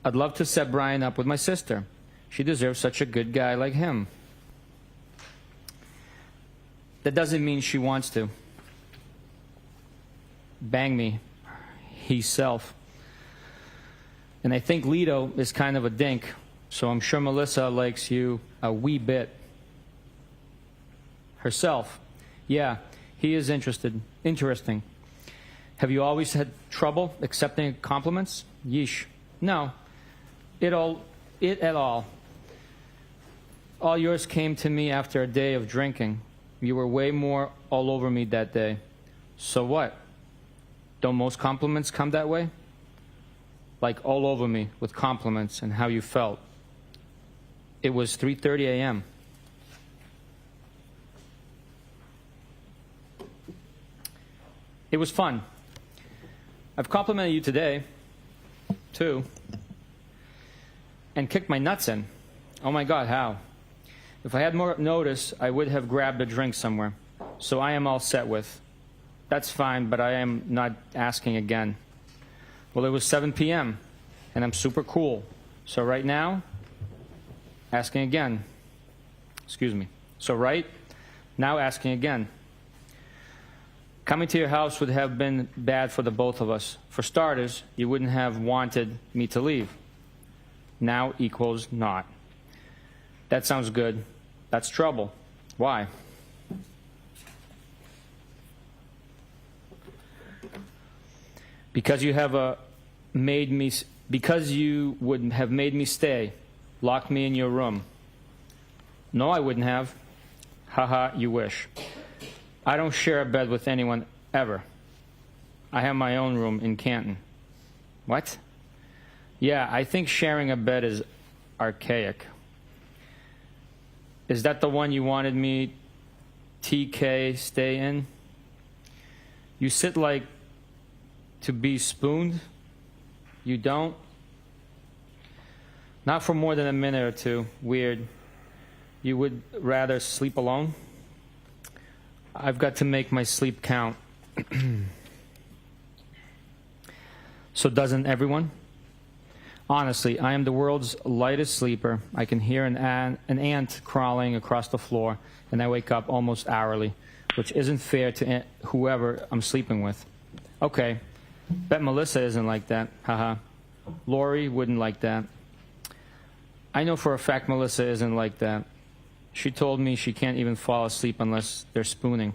Speaker 4: I'd love to set Brian up with my sister. She deserves such a good guy like him. That doesn't mean she wants to. Bang me, he-self. And I think Lito is kind of a dink, so I'm sure Melissa likes you a wee bit. Herself. Yeah, he is interesting. Have you always had trouble accepting compliments? Yeesh. No. It at all. All yours came to me after a day of drinking. You were way more all over me that day. So what? Don't most compliments come that way? Like all over me with compliments and how you felt. It was 3:30 a.m. It was fun. I've complimented you today, too, and kicked my nuts in. Oh my God, how? If I had more notice, I would have grabbed a drink somewhere. So I am all set with. That's fine, but I am not asking again. Well, it was 7 p.m., and I'm super cool. So right now, asking again. Excuse me. So right now, asking again. Coming to your house would have been bad for the both of us. For starters, you wouldn't have wanted me to leave. Now equals not. That sounds good. That's trouble. Why? Because you would have made me stay, locked me in your room. No, I wouldn't have. Haha, you wish. I don't share a bed with anyone ever. I have my own room in Canton. What? Yeah, I think sharing a bed is archaic. Is that the one you wanted me, TK, stay in? You sit like to be spooned? You don't? Not for more than a minute or two. Weird. You would rather sleep alone? I've got to make my sleep count. So doesn't everyone? Honestly, I am the world's lightest sleeper. I can hear an ant crawling across the floor, and I wake up almost hourly, which isn't fair to whoever I'm sleeping with. Okay, bet Melissa isn't like that. Haha. Lori wouldn't like that. I know for a fact Melissa isn't like that. She told me she can't even fall asleep unless they're spooning.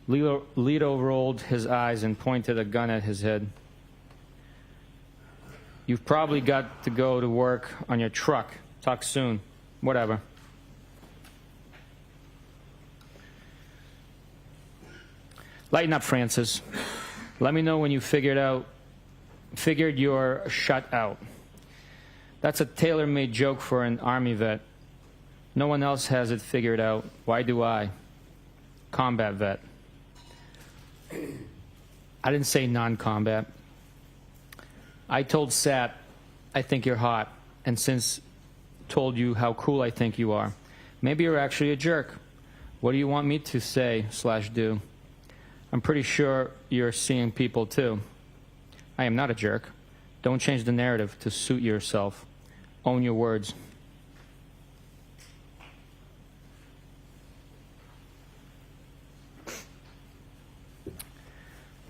Speaker 4: Lito rolled his eyes and pointed a gun at his head. You've probably got to go to work on your truck. Talk soon. Whatever. Lighten up, Francis. Let me know when you figured you're shut out. That's a tailor-made joke for an Army vet. No one else has it figured out. Why do I? Combat vet. I didn't say non-combat. I told Sat, I think you're hot, and since told you how cool I think you are. Maybe you're actually a jerk. What do you want me to say / do? I'm pretty sure you're seeing people too. I am not a jerk. Don't change the narrative to suit yourself. Own your words.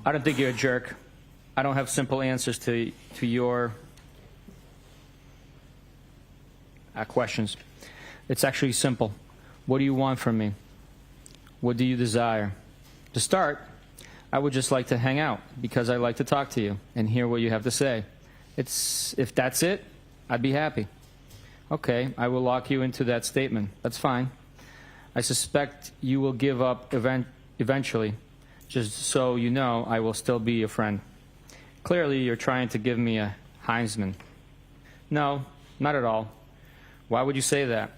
Speaker 4: I don't think you're a jerk. I don't have simple answers to your questions. It's actually simple. What do you want from me? What do you desire? To start, I would just like to hang out because I like to talk to you and hear what you have to say. If that's it, I'd be happy. Okay, I will lock you into that statement. That's fine. I suspect you will give up eventually. Just so you know, I will still be your friend. Clearly, you're trying to give me a Heisman. No, not at all. Why would you say that?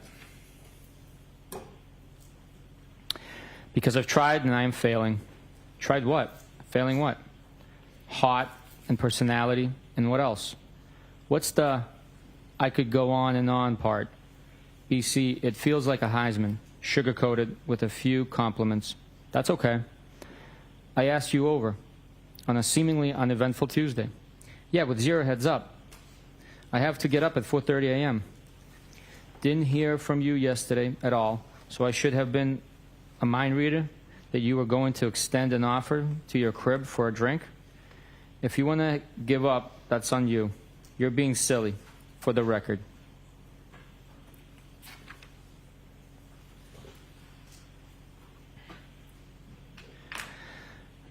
Speaker 4: Because I've tried and I am failing. Tried what? Failing what? Hot and personality and what else? What's the I could go on and on part? BC, it feels like a Heisman, sugar-coated with a few compliments. That's okay. I asked you over on a seemingly uneventful Tuesday. Yeah, with 0 heads up. I have to get up at 4:30 a.m. Didn't hear from you yesterday at all, so I should have been a mind reader that you were going to extend an offer to your crib for a drink. If you want to give up, that's on you. You're being silly, for the record.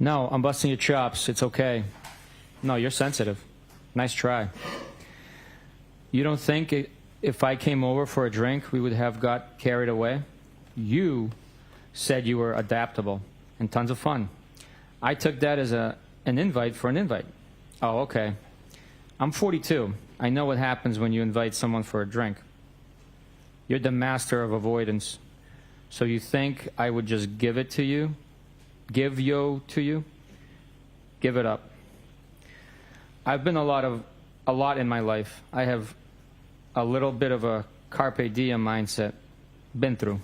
Speaker 4: No, I'm busting your chops. It's okay. No, you're sensitive. Nice try. You don't think if I came over for a drink, we would have got carried away? You said you were adaptable and tons of fun. I took that as an invite for an invite. Oh, okay. I'm 42. I know what happens when you invite someone for a drink. You're the master of avoidance. So you think I would just give it to you? Give yo to you? Give it up. I've been a lot in my life. I have a little bit of a carpe diem mindset. Been through.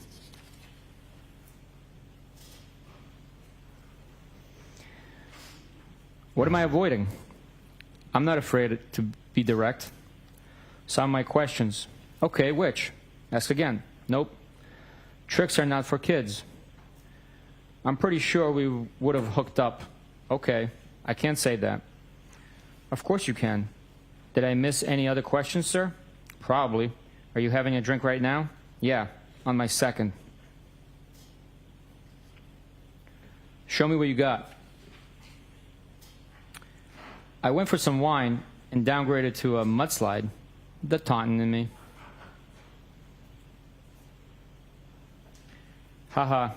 Speaker 4: What am I avoiding? I'm not afraid to be direct. Some of my questions. Okay, which? Ask again. Nope. Tricks are not for kids. I'm pretty sure we would have hooked up. Okay, I can't say that. Of course you can. Did I miss any other questions, sir? Probably. Are you having a drink right now? Yeah, on my second. Show me what you got. I went for some wine and downgraded to a mudslide. The taunting in me. Haha.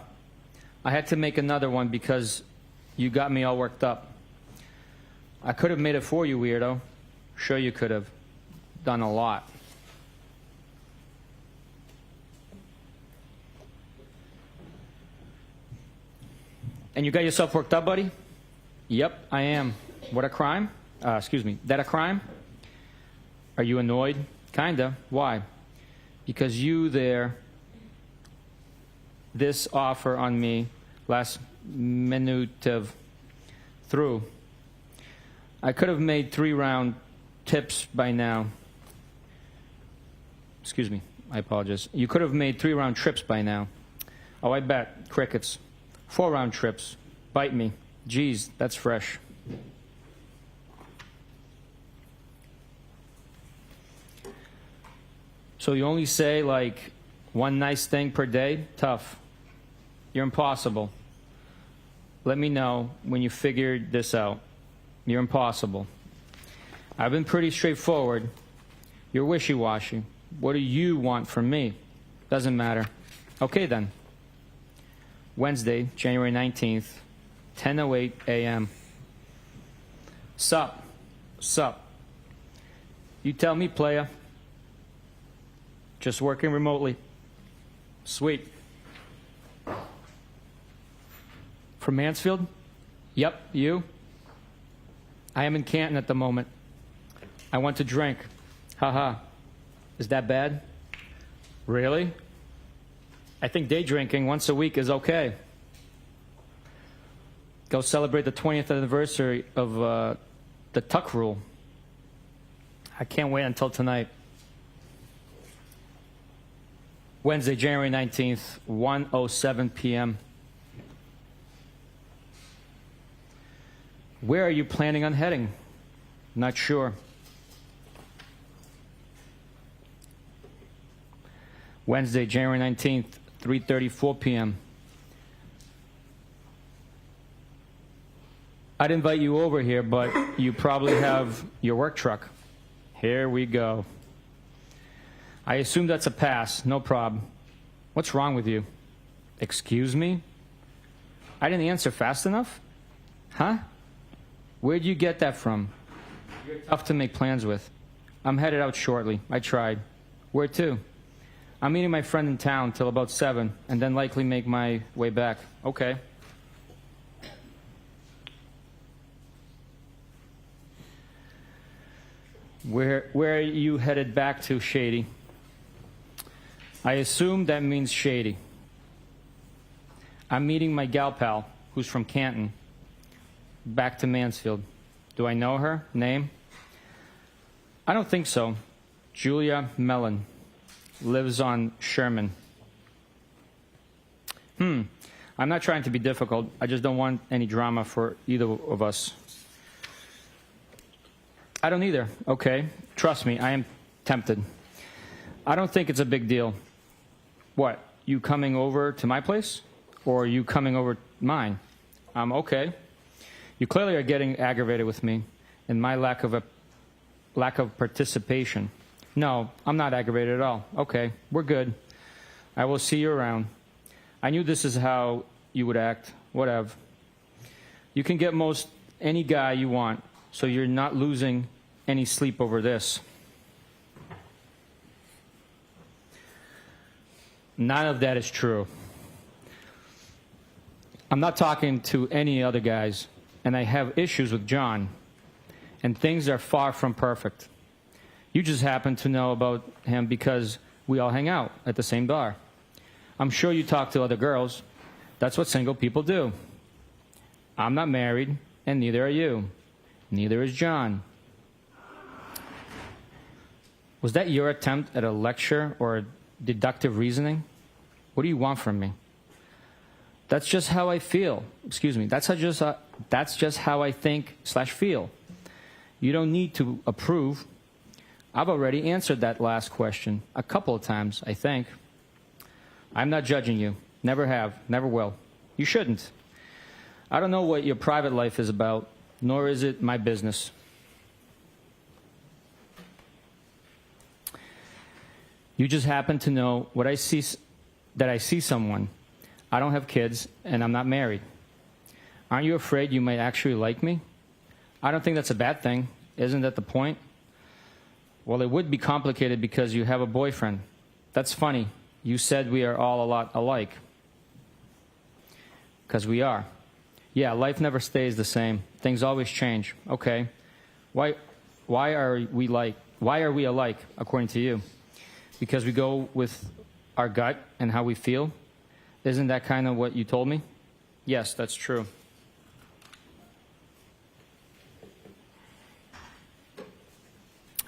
Speaker 4: I had to make another one because you got me all worked up. I could have made it for you, weirdo. Sure you could have. Done a lot. And you got yourself worked up, buddy? Yep, I am. What a crime? Excuse me. That a crime? Are you annoyed? Kinda. Why? Because you there, this offer on me, last minute of through. I could have made 3 round tips by now. Excuse me, I apologize. You could have made 3-round trips by now. Oh, I bet. Crickets. 4-round trips. Bite me. Geez, that's fresh. So you only say like one nice thing per day? Tough. You're impossible. Let me know when you figured this out. You're impossible. I've been pretty straightforward. You're wishy-washy. What do you want from me? Doesn't matter. Okay then. Wednesday, January 19th, 10:08 a.m. Sup? Sup? You tell me, playa. Just working remotely. Sweet. From Mansfield? Yep, you? I am in Canton at the moment. I want to drink. Haha. Is that bad? Really? I think day drinking once a week is okay. Go celebrate the 20th anniversary of the Tuck Rule. I can't wait until tonight. Wednesday, January 19th, 1:07 p.m. Where are you planning on heading? Not sure. Wednesday, January 19th, 3:34 p.m. I'd invite you over here, but you probably have your work truck. Here we go. I assume that's a pass. No problem. What's wrong with you? Excuse me? I didn't answer fast enough? Huh? Where'd you get that from? You're tough to make plans with. I'm headed out shortly. I tried. Where to? I'm meeting my friend in town till about 7, and then likely make my way back. Okay. Where are you headed back to, Shady? I assume that means Shady. I'm meeting my gal pal, who's from Canton, back to Mansfield. Do I know her? Name? I don't think so. Julia Mellon. Lives on Sherman. I'm not trying to be difficult. I just don't want any drama for either of us. I don't either. Okay. Trust me, I am tempted. I don't think it's a big deal. What? You coming over to my place? Or you coming over mine? Okay. You clearly are getting aggravated with me and my lack of participation. No, I'm not aggravated at all. Okay, we're good. I will see you around. I knew this is how you would act. Whatever. You can get most any guy you want, so you're not losing any sleep over this. None of that is true. I'm not talking to any other guys, and I have issues with John, and things are far from perfect. You just happen to know about him because we all hang out at the same bar. I'm sure you talk to other girls. That's what single people do. I'm not married, and neither are you. Neither is John. Was that your attempt at a lecture or deductive reasoning? What do you want from me? That's just how I feel. Excuse me. That's just how I think/feel. You don't need to approve. I've already answered that last question a couple of times, I think. I'm not judging you. Never have. Never will. You shouldn't. I don't know what your private life is about, nor is it my business. You just happen to know what I see, that I see someone. I don't have kids, and I'm not married. Aren't you afraid you might actually like me? I don't think that's a bad thing. Isn't that the point? Well, it would be complicated because you have a boyfriend. That's funny. You said we are all a lot alike. Because we are. Yeah, life never stays the same. Things always change. Okay. Why are we alike, according to you? Because we go with our gut and how we feel? Isn't that kind of what you told me? Yes, that's true.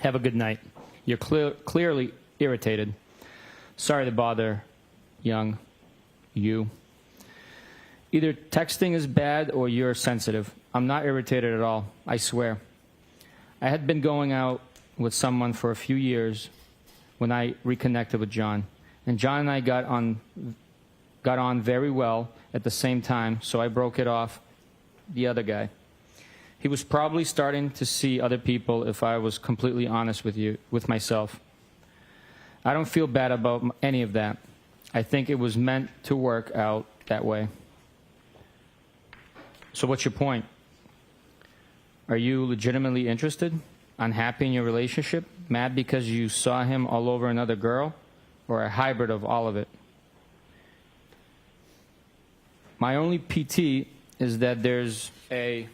Speaker 4: Have a good night. You're clearly irritated. Sorry to bother, young you. Either texting is bad or you're sensitive. I'm not irritated at all, I swear. I had been going out with someone for a few years when I reconnected with John. And John and I got on very well at the same time, so I broke it off the other guy. He was probably starting to see other people if I was completely honest with myself. I don't feel bad about any of that. I think it was meant to work out that way. So what's your point? Are you legitimately interested? Unhappy in your relationship? Mad because you saw him all over another girl? Or a hybrid of all of it? My only PT is that there's a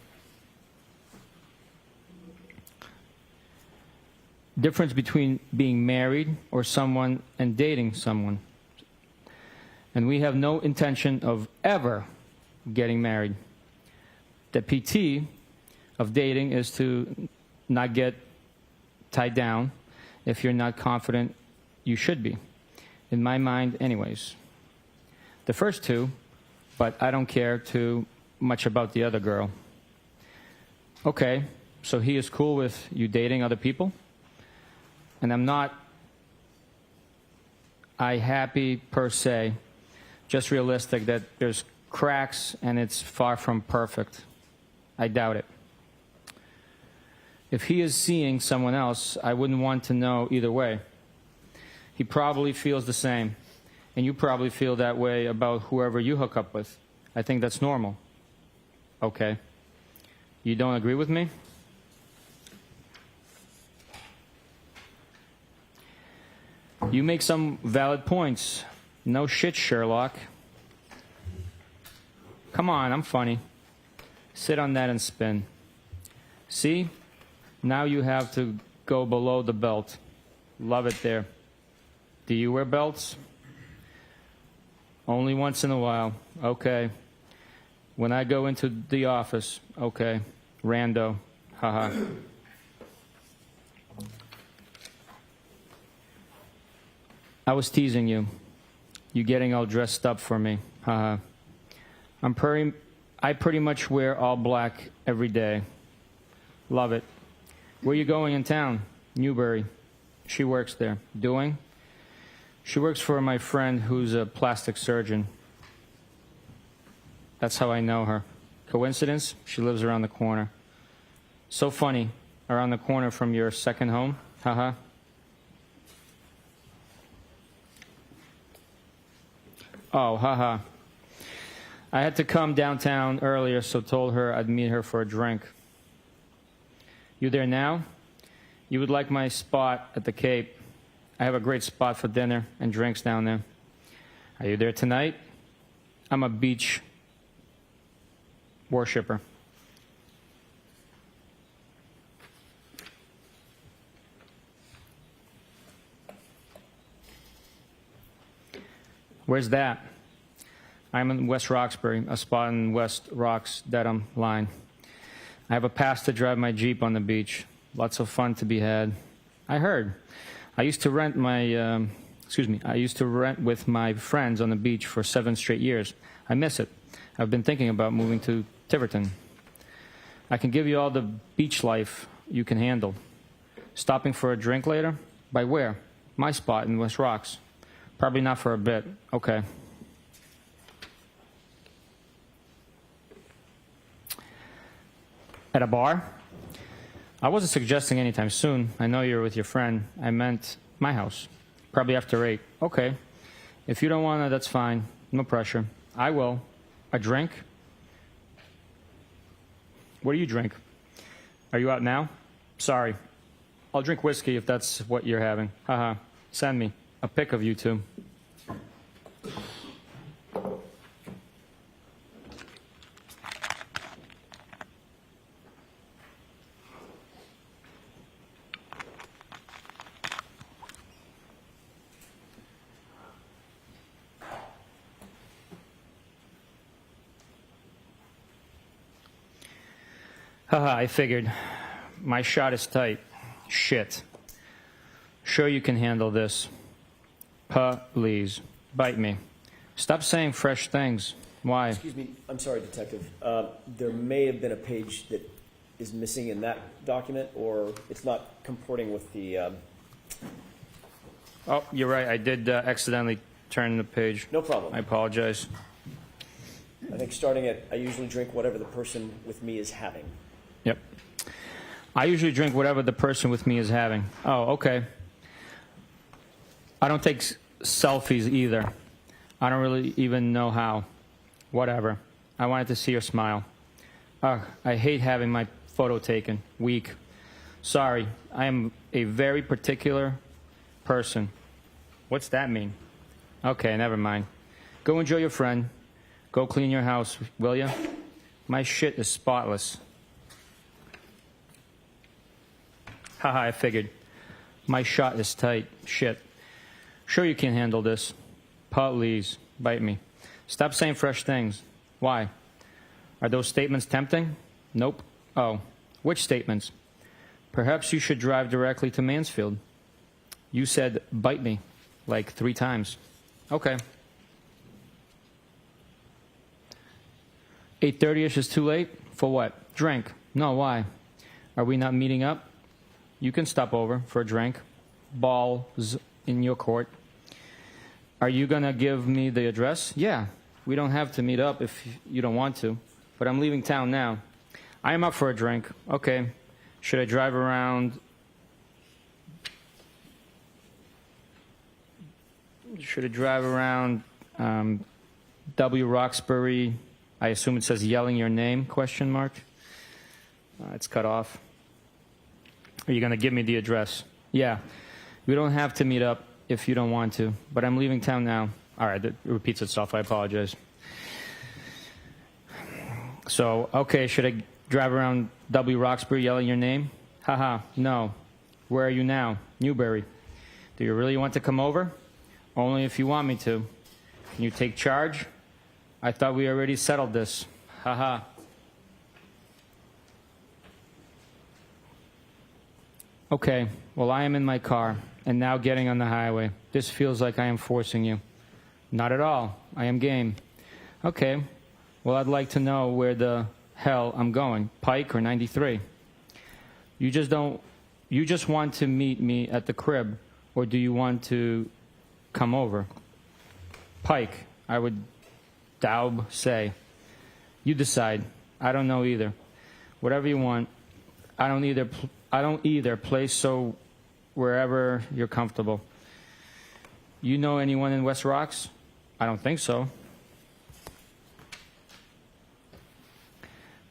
Speaker 4: difference between being married or someone and dating someone. And we have no intention of ever getting married. The PT of dating is to not get tied down if you're not confident you should be. In my mind, anyways. The first two, but I don't care too much about the other girl. Okay, so he is cool with you dating other people? And I'm not happy per se, just realistic that there's cracks and it's far from perfect. I doubt it. If he is seeing someone else, I wouldn't want to know either way. He probably feels the same, and you probably feel that way about whoever you hook up with. I think that's normal. Okay. You don't agree with me? You make some valid points. No shit, Sherlock. Come on, I'm funny. Sit on that and spin. See? Now you have to go below the belt. Love it there. Do you wear belts? Only once in a while. Okay. When I go into the office. Okay. Rando. Haha. I was teasing you. You getting all dressed up for me. Haha. I pretty much wear all black every day. Love it. Where you going in town? Newbury. She works there. Doing? She works for my friend who's a plastic surgeon. That's how I know her. Coincidence? She lives around the corner. So funny. Around the corner from your second home? Haha. Oh, haha. I had to come downtown earlier, so told her I'd meet her for a drink. You there now? You would like my spot at the Cape. I have a great spot for dinner and drinks down there. Are you there tonight? I'm a beach worshiper. Where's that? I'm in West Roxbury, a spot in West Rocks, Dedham line. I have a pass to drive my Jeep on the beach. Lots of fun to be had. I heard. I used to rent with my friends on the beach for 7 straight years. I miss it. I've been thinking about moving to Tiverton. I can give you all the beach life you can handle. Stopping for a drink later? By where? My spot in West Rocks. Probably not for a bit. Okay. At a bar? I wasn't suggesting anytime soon. I know you're with your friend. I meant my house. Probably after 8. Okay. If you don't want to, that's fine. No pressure. I will. A drink? What do you drink? Are you out now? Sorry. I'll drink whiskey if that's what you're having. Haha. Send me a pic of you two. Haha, I figured. My shot is tight. Shit. Sure you can handle this. Please. Bite me. Stop saying fresh things. Why?
Speaker 5: Excuse me, I'm sorry, Detective. There may have been a page that is missing in that document, or it's not comporting with the...
Speaker 4: Oh, you're right. I did accidentally turn the page.
Speaker 5: No problem.
Speaker 4: I apologize.
Speaker 5: I think starting at, I usually drink whatever the person with me is having.
Speaker 4: Yep. I usually drink whatever the person with me is having. Oh, okay. I don't take selfies either. I don't really even know how. Whatever. I wanted to see your smile. Ugh, I hate having my photo taken. Weak. Sorry. I am a very particular person. What's that mean? Okay, never mind. Go enjoy your friend. Go clean your house, will ya? My shit is spotless. Haha, I figured. My shot is tight. Shit. Sure you can handle this. Please, bite me. Stop saying fresh things. Why? Are those statements tempting? Nope. Oh, which statements? Perhaps you should drive directly to Mansfield. You said, bite me, like 3 times. Okay. 8:30ish is too late? For what? Drink. No, why? Are we not meeting up? You can stop over for a drink. Balls in your court. Are you going to give me the address? Yeah. We don't have to meet up if you don't want to. But I'm leaving town now. I am up for a drink. Okay. Should I drive around? Should I drive around W. Roxbury? I assume it says yelling your name, question mark. It's cut off. Are you going to give me the address? Yeah. We don't have to meet up if you don't want to, but I'm leaving town now. All right, that repeats itself. I apologize. So, okay, should I drive around W. Roxbury yelling your name? Haha, no. Where are you now? Newbury. Do you really want to come over? Only if you want me to. Can you take charge? I thought we already settled this. Haha. Okay, well, I am in my car and now getting on the highway. This feels like I am forcing you. Not at all. I am game. Okay, well, I'd like to know where the hell I'm going, Pike or 93. You just want to meet me at the crib, or do you want to come over? Pike, I would Daub say. You decide. I don't know either. Whatever you want. I don't either. Play so wherever you're comfortable. You know anyone in West Rocks? I don't think so.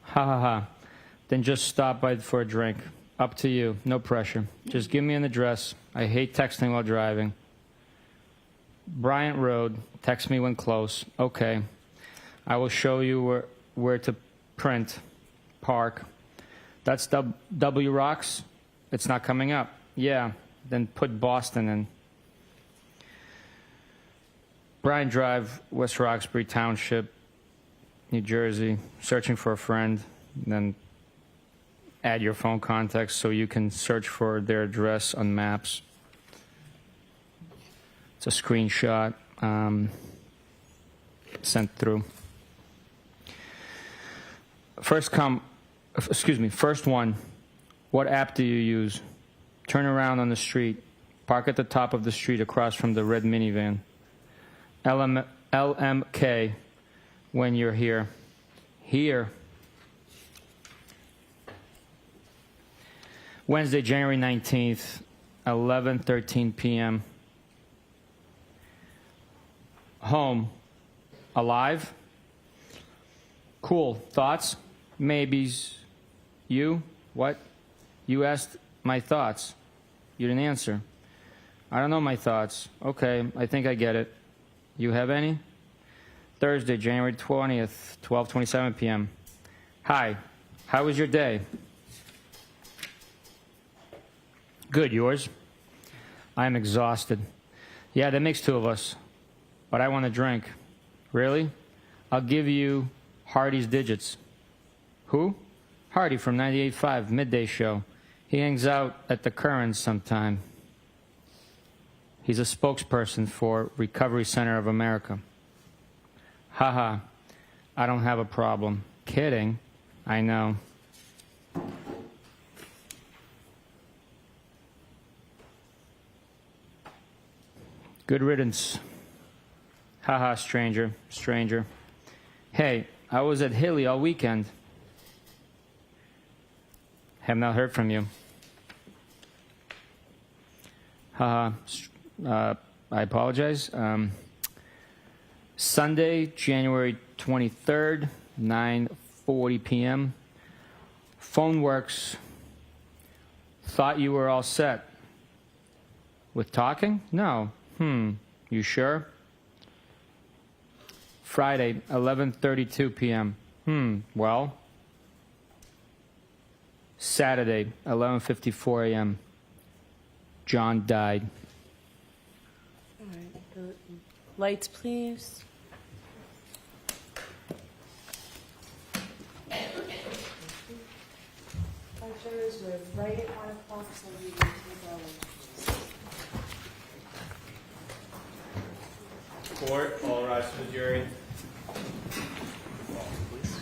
Speaker 4: Ha ha ha. Then just stop by for a drink. Up to you. No pressure. Just give me an address. I hate texting while driving. Bryant Road. Text me when close. Okay. I will show you where to print. Park. That's W. Rocks? It's not coming up. Yeah. Then put Boston in. Bryant Drive, West Roxbury Township, New Jersey. Searching for a friend. Then add your phone contacts so you can search for their address on maps. It's a screenshot sent through. First one. What app do you use? Turn around on the street. Park at the top of the street across from the red minivan. LMK when you're here. Here. Wednesday, January 19th, 11:13 p.m. Home. Alive? Cool. Thoughts? Maybes. You? What? You asked my thoughts. You didn't answer. I don't know my thoughts. Okay, I think I get it. You have any? Thursday, January 20th, 12:27 p.m. Hi. How was your day? Good. Yours? I am exhausted. Yeah, that makes 2 of us. But I want a drink. Really? I'll give you Hardy's digits. Who? Hardy from 98.5, midday show. He hangs out at the Currents sometime. He's a spokesperson for Recovery Center of America. Haha, I don't have a problem. Kidding. I know. Good riddance. Haha, stranger, stranger. Hey, I was at Hilly all weekend. Have not heard from you. Haha, I apologize. Sunday, January 23rd, 9:40 p.m. Phone works. Thought you were all set. With talking? No. You sure? Friday, 11:32 p.m. Well. Saturday, 11:54 a.m. John died.
Speaker 7: All right. Lights, please.
Speaker 2: Our jurors were right at 1 o'clock, so we can take our lunches.
Speaker 1: Court, all rise for the jury.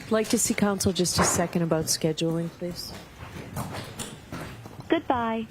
Speaker 7: I'd like to see counsel just a second about scheduling, please.
Speaker 8: Goodbye.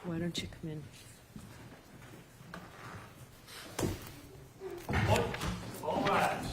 Speaker 7: Why don't you come in?
Speaker 9: All rise.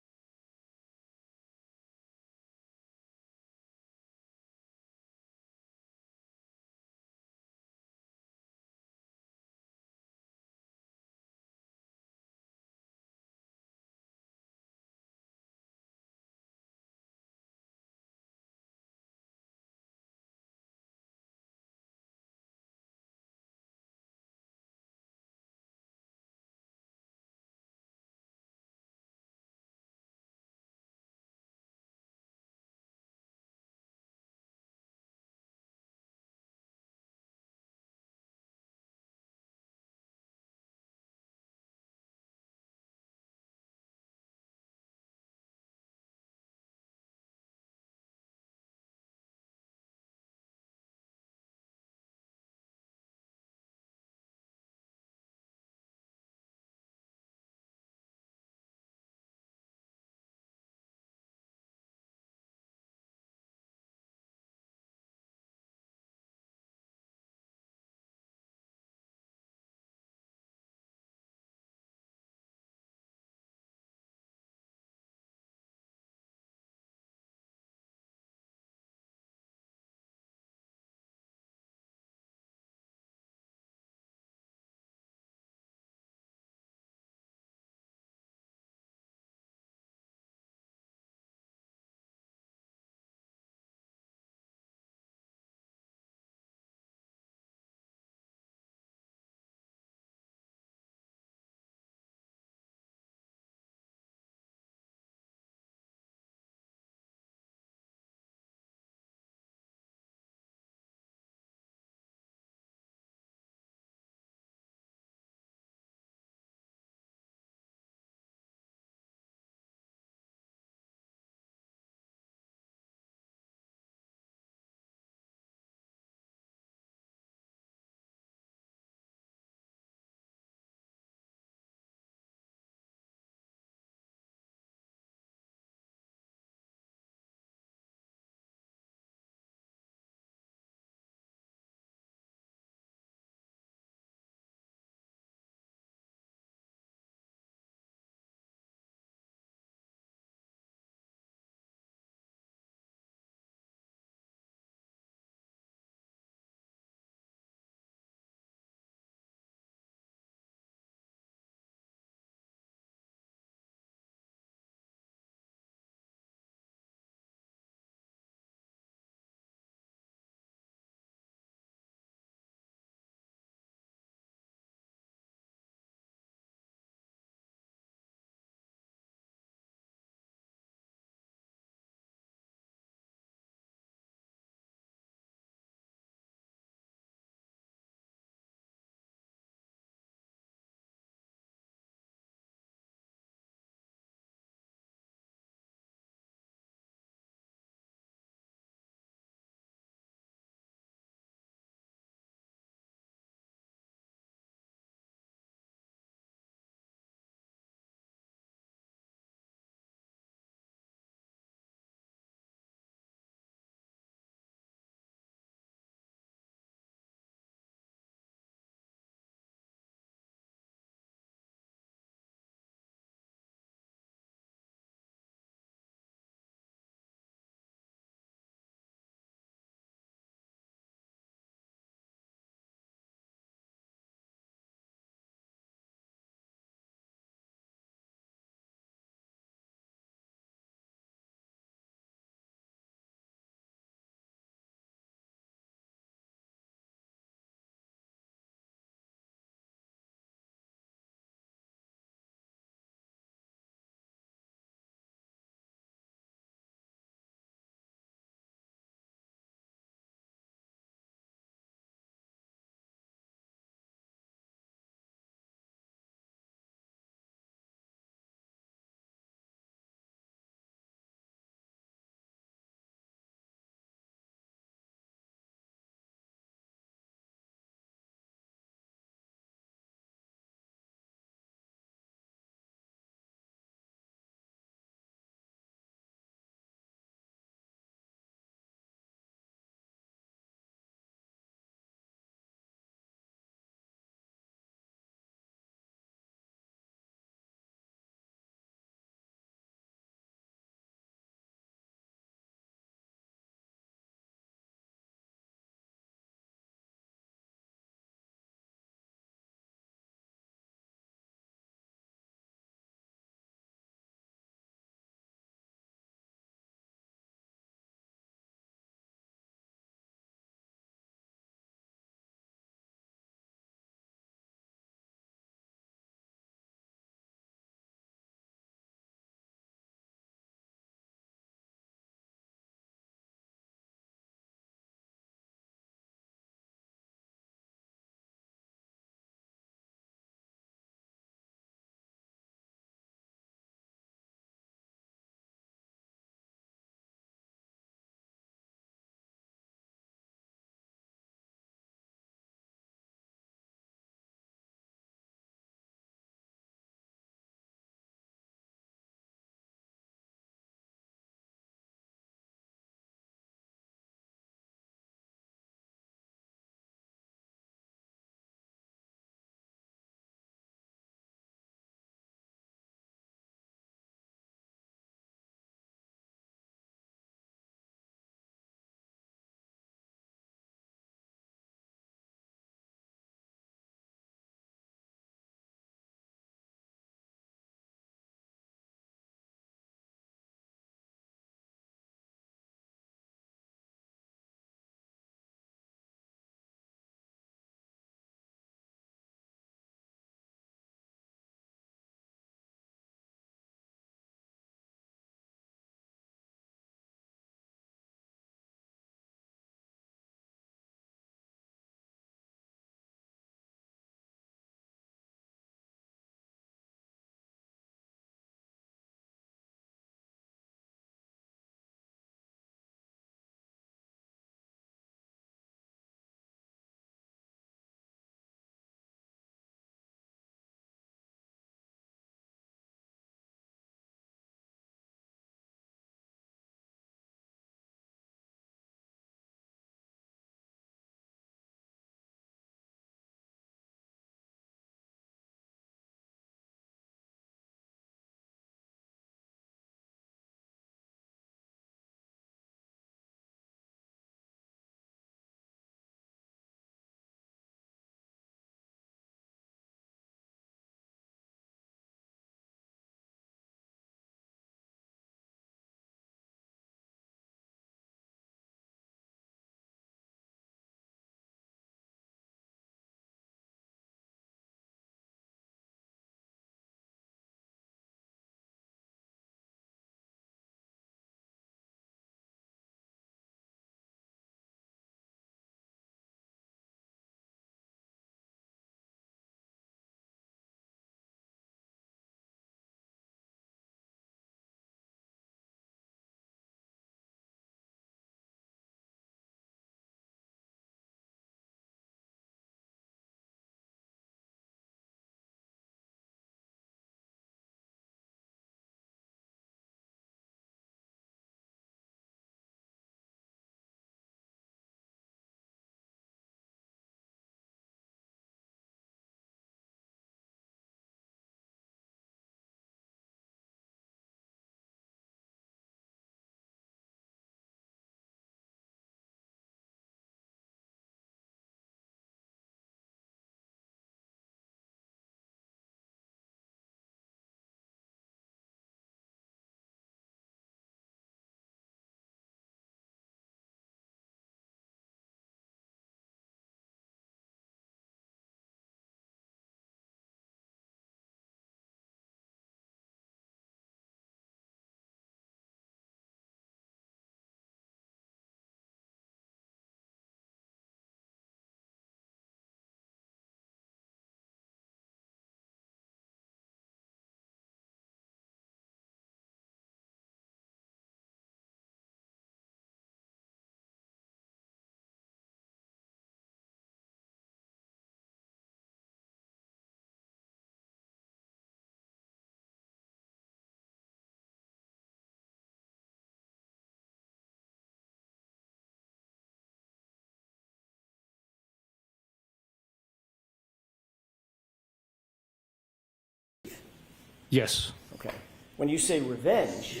Speaker 4: Yes.
Speaker 5: Okay. When you say revenge,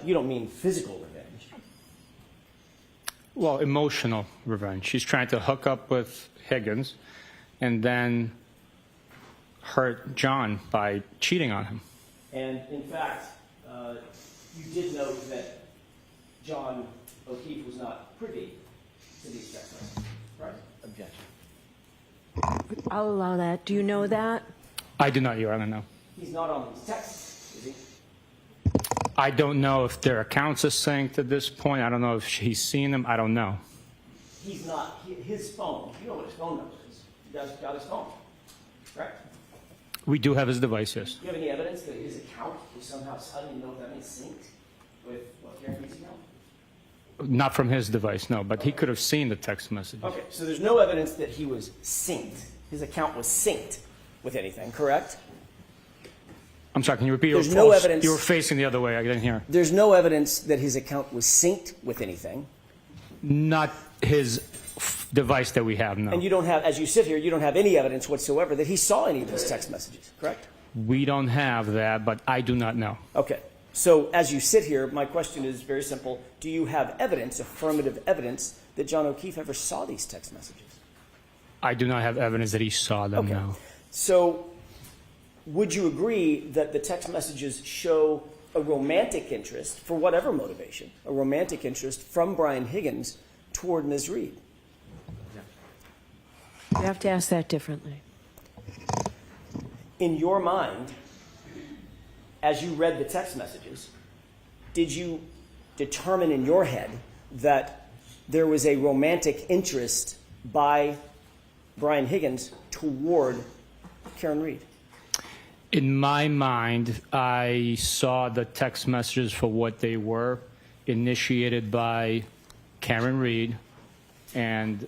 Speaker 5: you don't mean physical revenge.
Speaker 4: Well, emotional revenge. She's trying to hook up with Higgins and then hurt John by cheating on him.
Speaker 5: And in fact, you did note that John O'Keefe was not privy to these text messages, right?
Speaker 6: Objection.
Speaker 7: I'll allow that. Do you know that?
Speaker 4: I do not, Your Honor, no.
Speaker 5: He's not on these texts, is he?
Speaker 4: I don't know if their accounts are synced at this point. I don't know if he's seen them. I don't know.
Speaker 5: He's not. His phone. You know what his phone number is. You guys got his phone, correct?
Speaker 4: We do have his device, yes.
Speaker 5: Do you have any evidence that his account is somehow, I don't even know if that means synced with what Karen Reed's account?
Speaker 4: Not from his device, no, but he could have seen the text messages.
Speaker 5: Okay, so there's no evidence that he was synced. His account was synced with anything, correct?
Speaker 4: I'm sorry, can you repeat?
Speaker 5: There's no evidence.
Speaker 4: You were facing the other way. I didn't hear.
Speaker 5: There's no evidence that his account was synced with anything.
Speaker 4: Not his device that we have, no.
Speaker 5: And you don't have, as you sit here, you don't have any evidence whatsoever that he saw any of these text messages, correct?
Speaker 4: We don't have that, but I do not know.
Speaker 5: Okay. So as you sit here, my question is very simple. Do you have evidence, affirmative evidence, that John O'Keefe ever saw these text messages?
Speaker 4: I do not have evidence that he saw them,
Speaker 5: Okay.
Speaker 4: no.
Speaker 5: So would you agree that the text messages show a romantic interest, for whatever motivation, a romantic interest from Brian Higgins toward Ms. Reed?
Speaker 7: You have to ask that differently.
Speaker 5: In your mind, as you read the text messages, did you determine in your head that there was a romantic interest by Brian Higgins toward Karen Reed?
Speaker 4: In my mind, I saw the text messages for what they were, initiated by Karen Reed, and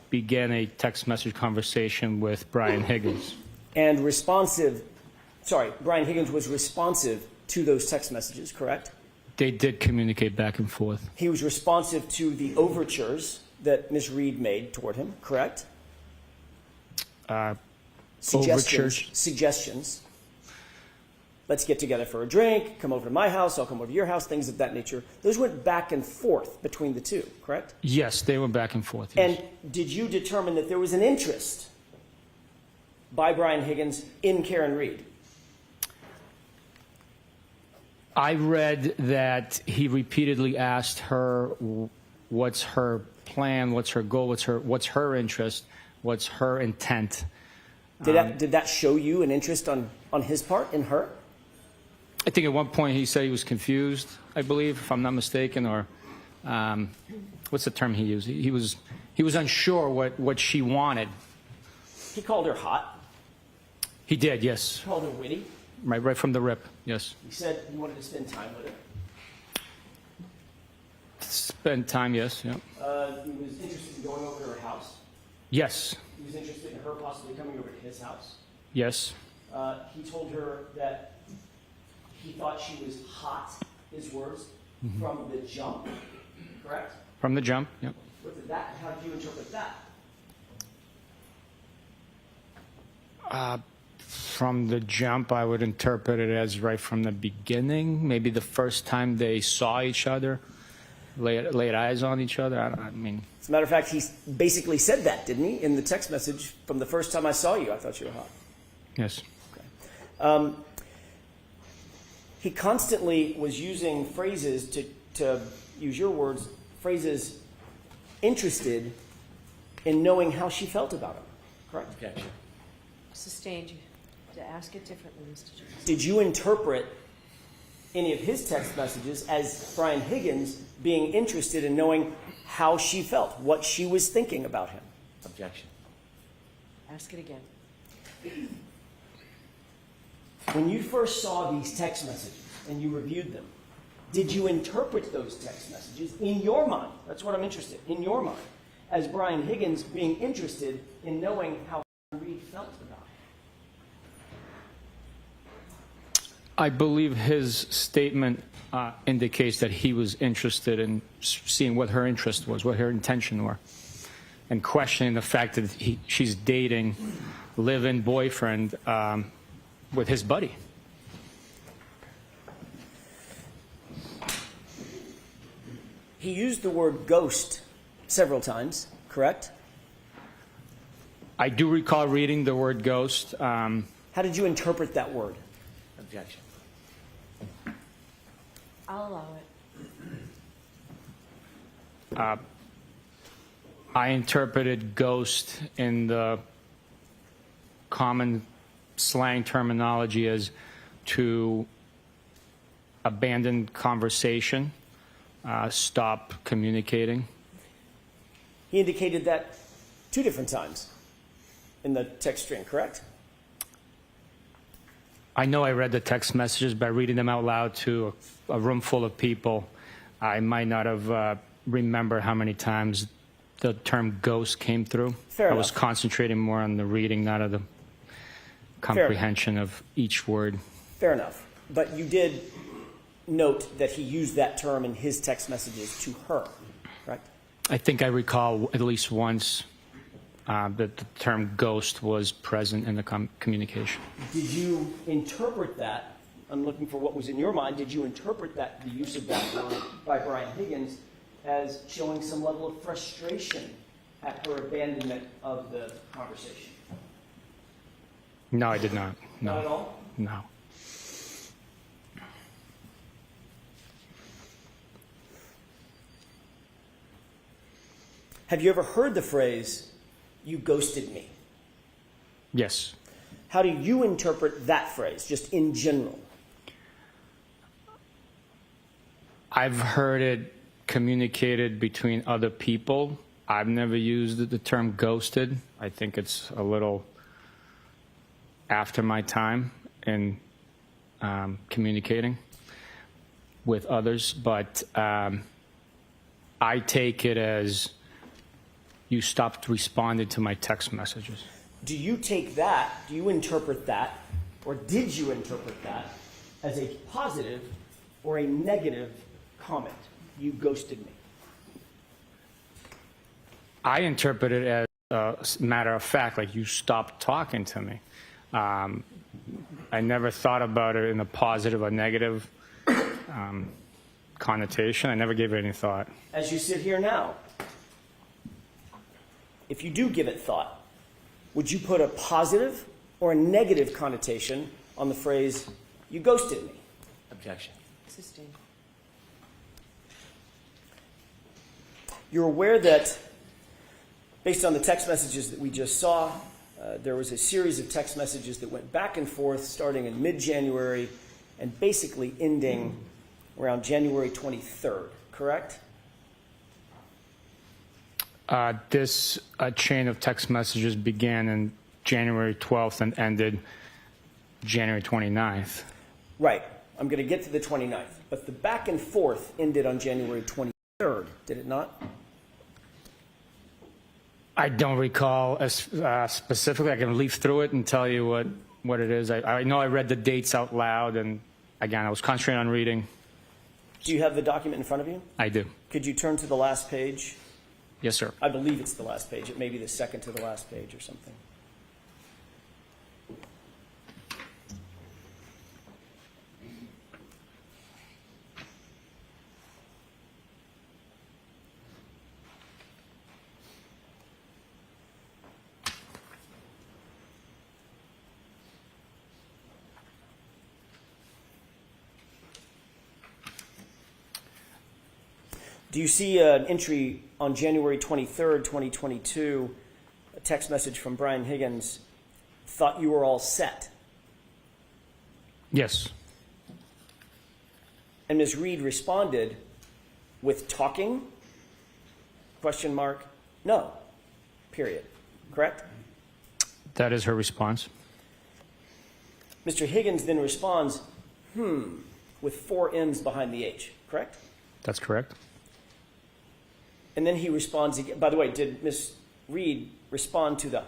Speaker 4: began a text message conversation with Brian Higgins.
Speaker 5: And Brian Higgins was responsive to those text messages, correct?
Speaker 4: They did communicate back and forth.
Speaker 5: He was responsive to the overtures that Ms. Reed made toward him, correct?
Speaker 4: Overtures?
Speaker 5: Suggestions. Let's get together for a drink, come over to my house, I'll come over to your house, things of that nature. Those went back and forth between the two, correct?
Speaker 4: Yes, they went back and forth. Yes.
Speaker 5: And did you determine that there was an interest by Brian Higgins in Karen Reed?
Speaker 4: I read that he repeatedly asked her what's her plan, what's her goal, what's her interest, what's her intent.
Speaker 5: Did that show you an interest on his part, in her?
Speaker 4: I think at one point he said he was confused, I believe, if I'm not mistaken, or what's the term he used? He was unsure what she wanted.
Speaker 5: He called her hot.
Speaker 4: He did, yes.
Speaker 5: He called her witty.
Speaker 4: Right from the rip, yes.
Speaker 5: He said he wanted to spend time with her.
Speaker 4: Spend time, yes, yeah.
Speaker 5: He was interested in going over to her house.
Speaker 4: Yes,
Speaker 5: He was interested in her possibly coming over to his house.
Speaker 4: yes,
Speaker 5: He told her that he thought she was hot, his words, from the jump, correct?
Speaker 4: from the jump, yep.
Speaker 5: How did you interpret that?
Speaker 4: From the jump, I would interpret it as right from the beginning, maybe the first time they saw each other, laid eyes on each other. I mean,
Speaker 5: As a matter of fact, he basically said that, didn't he, in the text message? From the first time I saw you, I thought you were hot.
Speaker 4: yes.
Speaker 5: He constantly was using phrases, to use your words, phrases interested in knowing how she felt about him, correct?
Speaker 6: Objection.
Speaker 2: Sustained. To ask it differently, Mr. Jones.
Speaker 5: Did you interpret any of his text messages as Brian Higgins being interested in knowing how she felt, what she was thinking about him?
Speaker 6: Objection.
Speaker 2: Ask it again.
Speaker 5: When you first saw these text messages and you reviewed them, did you interpret those text messages in your mind? That's what I'm interested in your mind, as Brian Higgins being interested in knowing how Reed felt about him.
Speaker 4: I believe his statement indicates that he was interested in seeing what her interest was, what her intention were, and questioning the fact that she's dating live-in boyfriend with his buddy.
Speaker 5: He used the word ghost several times, correct?
Speaker 4: I do recall reading the word ghost.
Speaker 5: How did you interpret that word?
Speaker 6: Objection.
Speaker 7: I'll allow it.
Speaker 4: I interpreted ghost in the common slang terminology as to abandon conversation, stop communicating.
Speaker 5: He indicated that 2 different times in the text string, correct?
Speaker 4: I know I read the text messages, but reading them out loud to a room full of people, I might not have remembered how many times the term ghost came through.
Speaker 5: Fair
Speaker 4: I was
Speaker 5: enough.
Speaker 4: concentrating more on the reading, not on the comprehension of each word.
Speaker 5: Fair enough. But you did note that he used that term in his text messages to her, correct?
Speaker 4: I think I recall at least once that the term ghost was present in the communication.
Speaker 5: Did you interpret that? I'm looking for what was in your mind. Did you interpret that, the use of that word by Brian Higgins, as showing some level of frustration at her abandonment of the conversation?
Speaker 4: No, I did not. No.
Speaker 5: Not at all?
Speaker 4: No.
Speaker 5: Have you ever heard the phrase, "you ghosted me"?
Speaker 4: Yes.
Speaker 5: How do you interpret that phrase, just in general?
Speaker 4: I've heard it communicated between other people. I've never used the term ghosted. I think it's a little after my time in communicating with others, but I take it as you stopped responding to my text messages.
Speaker 5: Do you take that, do you interpret that, or did you interpret that as a positive or a negative comment? You ghosted me.
Speaker 4: I interpret it as a matter of fact, like you stopped talking to me. I never thought about it in a positive or negative connotation. I never gave it any thought.
Speaker 5: As you sit here now, if you do give it thought, would you put a positive or a negative connotation on the phrase, "you ghosted me"?
Speaker 6: Objection.
Speaker 7: Sustained.
Speaker 5: You're aware that, based on the text messages that we just saw, there was a series of text messages that went back and forth starting in mid-January and basically ending around January 23rd, correct?
Speaker 4: This chain of text messages began in January 12th and ended January 29th.
Speaker 5: Right. I'm going to get to the 29th. But the back and forth ended on January 23rd, did it not?
Speaker 4: I don't recall as specifically. I can leaf through it and tell you what it is. I know I read the dates out loud, and again, I was concentrating on reading.
Speaker 5: Do you have the document in front of you?
Speaker 4: I do.
Speaker 5: Could you turn to the last page?
Speaker 4: Yes, sir.
Speaker 5: I believe it's the last page. It may be the second to the last page or something. Do you see an entry on January 23rd, 2022, a text message from Brian Higgins, "Thought you were all set"?
Speaker 4: Yes.
Speaker 5: And Ms. Reed responded with "talking?" Question mark. No. Period. Correct?
Speaker 4: That is her response.
Speaker 5: Mr. Higgins then responds, with 4 M's behind the H. Correct?
Speaker 4: That's correct.
Speaker 5: And then he responds again. By the way, did Ms. Reed respond to the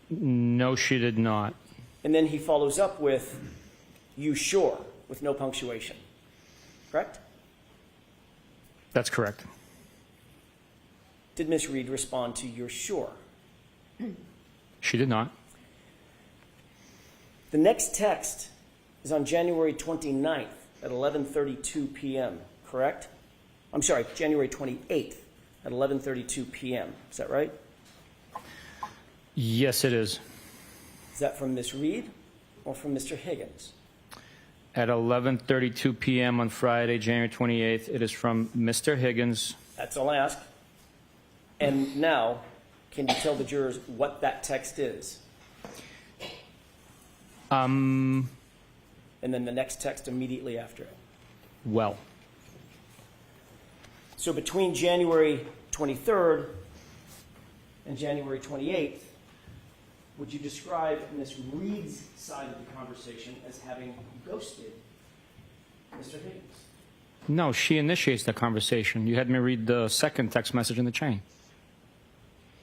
Speaker 4: No, she did not.
Speaker 5: And then he follows up with, "You sure?" with no punctuation. Correct?
Speaker 4: That's correct.
Speaker 5: Did Ms. Reed respond to "you're sure"?
Speaker 4: She did not.
Speaker 5: The next text is on January 29th, at 11:32 p.m., correct? I'm sorry, January 28th at 11:32 p.m. Is that right?
Speaker 4: Yes, it is.
Speaker 5: Is that from Ms. Reed or from Mr. Higgins?
Speaker 4: At 11:32 p.m. on Friday, January 28th, it is from Mr. Higgins.
Speaker 5: That's all I ask. And now, can you tell the jurors what that text is? And then the next text immediately after it.
Speaker 4: Well,
Speaker 5: So between January 23rd and January 28th, would you describe Ms. Reed's side of the conversation as having ghosted Mr. Higgins?
Speaker 4: no, she initiates the conversation. You had me read the second text message in the chain.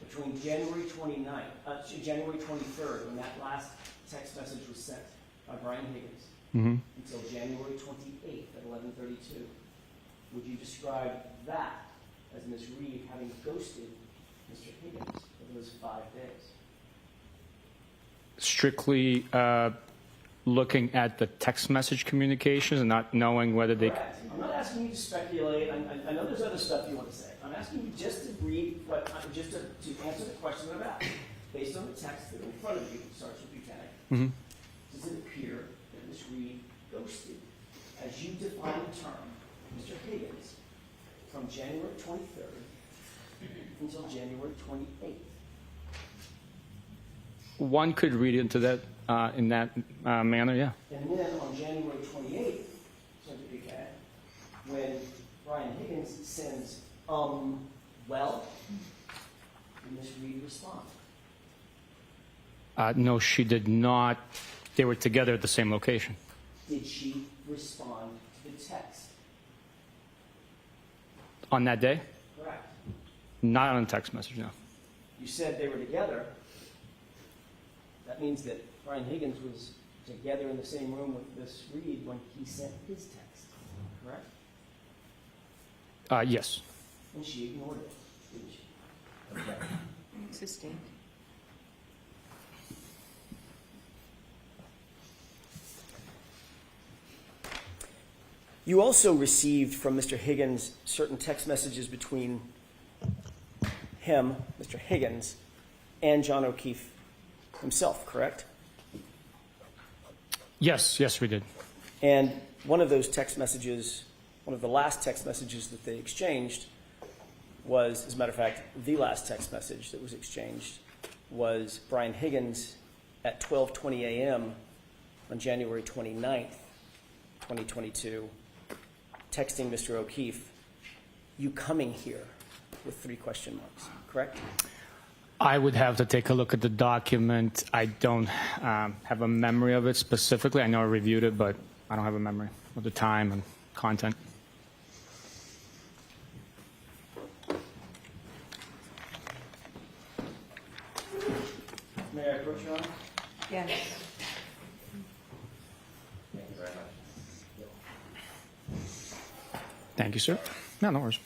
Speaker 5: Between January January 23rd, when that last text message was sent by Brian Higgins, until January 28th at 11:32, would you describe that as Ms. Reed having ghosted Mr. Higgins for those 5 days?
Speaker 4: Strictly looking at the text message communications and not knowing whether they...
Speaker 5: Correct. I'm not asking you to speculate. I know there's other stuff you want to say. I'm asking you just to read just to answer the question that I've asked. Based on the text that in front of you, starts with Lieutenant, does it appear that Ms. Reed ghosted, as you define the term, Mr. Higgins, from January 23rd until January 28th?
Speaker 4: One could read into that in that manner, yeah.
Speaker 5: And then on January 28th, when Brian Higgins sends, well, did Ms. Reed respond?
Speaker 4: No, she did not. They were together at the same location.
Speaker 5: Did she respond to the text?
Speaker 4: On that day?
Speaker 5: Correct.
Speaker 4: Not on a text message, no.
Speaker 5: You said they were together. That means that Brian Higgins was together in the same room with Ms. Reed when he sent his text, correct?
Speaker 4: Yes.
Speaker 5: And she ignored it, didn't she? Okay.
Speaker 7: Sustained.
Speaker 5: You also received from Mr. Higgins certain text messages between him, Mr. Higgins, and John O'Keefe himself, correct?
Speaker 4: Yes, we did.
Speaker 5: And one of those text messages, one of the last text messages that they exchanged was, as a matter of fact, the last text message that was exchanged was Brian Higgins at 12:20 a.m. on January 29th, 2022, texting Mr. O'Keefe, "You coming here?" with 3 question marks, correct?
Speaker 4: I would have to take a look at the document. I don't have a memory of it specifically. I know I reviewed it, but I don't have a memory of the time and content.
Speaker 5: May I approach your Honor?
Speaker 7: Yes.
Speaker 5: Thank you very much.
Speaker 4: Thank you, sir. No worries.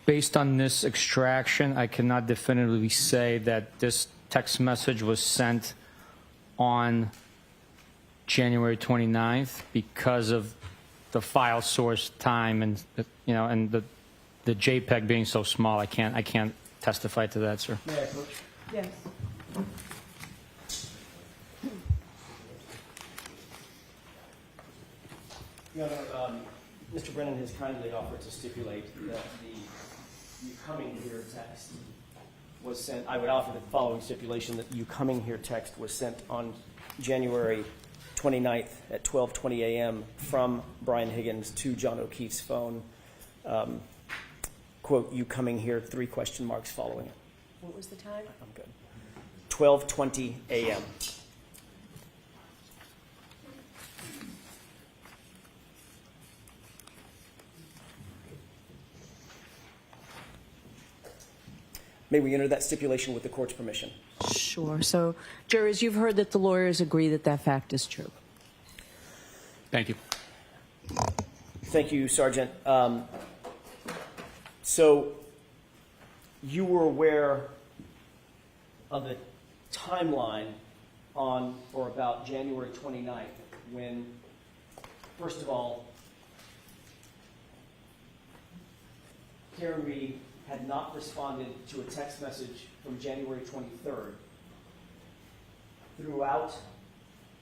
Speaker 4: Based on this extraction, I cannot definitively say that this text message was sent on January 29th because of the file source time and and the JPEG being so small. I can't testify to that, sir.
Speaker 5: May I approach?
Speaker 7: Yes.
Speaker 5: Your Honor, Mr. Brennan has kindly offered to stipulate that the "you coming here" text was sent. I would offer the following stipulation: that "you coming here" text was sent on January 29th at 12:20 a.m. from Brian Higgins to John O'Keefe's phone. Quote, "You coming here?" 3 question marks following it.
Speaker 2: What was the time?
Speaker 5: I'm good. 12:20 a.m. May we enter that stipulation with the court's permission?
Speaker 7: Sure. So, jurors, you've heard that the lawyers agree that that fact is true.
Speaker 4: Thank you.
Speaker 5: Thank you, Sergeant. So you were aware of the timeline on or about January 29th when, first of all, Karen Reed had not responded to a text message from January 23rd throughout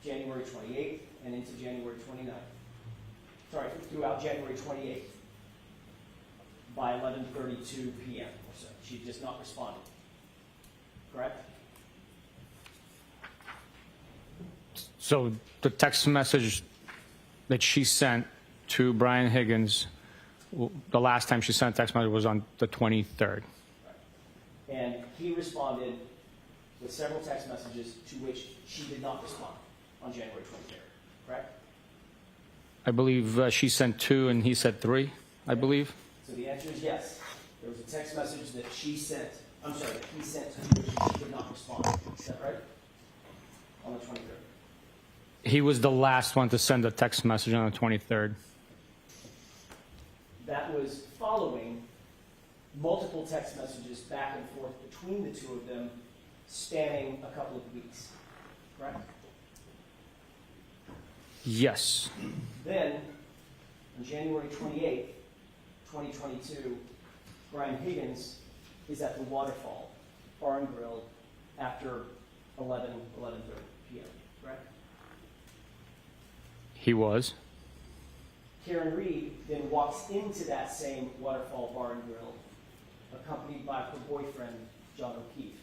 Speaker 5: January 28th and into January 29th. Sorry, throughout January 28th by 11:32 p.m. or so. She just not responded. Correct?
Speaker 4: So the text message that she sent to Brian Higgins, the last time she sent a text message was on the 23rd.
Speaker 5: And he responded with several text messages to which she did not respond on January 23rd. Correct?
Speaker 4: I believe she sent 2 and he said 3, I believe.
Speaker 5: So the answer is yes. There was a text message that she sent, that he sent to which she did not respond. Is that right? On the 23rd.
Speaker 4: He was the last one to send a text message on the 23rd.
Speaker 5: That was following multiple text messages back and forth between the two of them, spanning a couple of weeks. Correct?
Speaker 4: Yes.
Speaker 5: Then, on January 28th, 2022, Brian Higgins is at the Waterfall Bar and Grill after 11:30 p.m. Correct?
Speaker 4: He was.
Speaker 5: Karen Reed then walks into that same Waterfall Bar and Grill, accompanied by her boyfriend, John O'Keefe.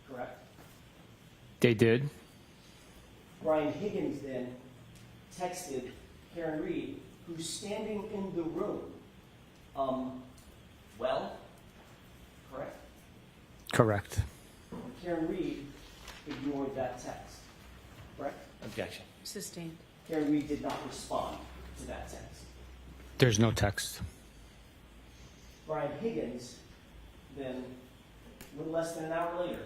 Speaker 5: Correct?
Speaker 4: They did.
Speaker 5: Brian Higgins then texted Karen Reed, who's standing in the room. Well, correct?
Speaker 4: Correct.
Speaker 5: Karen Reed ignored that text. Correct?
Speaker 6: Objection.
Speaker 7: Sustained.
Speaker 5: Karen Reed did not respond to that text.
Speaker 4: There's no text.
Speaker 5: Brian Higgins then, a little less than an hour later,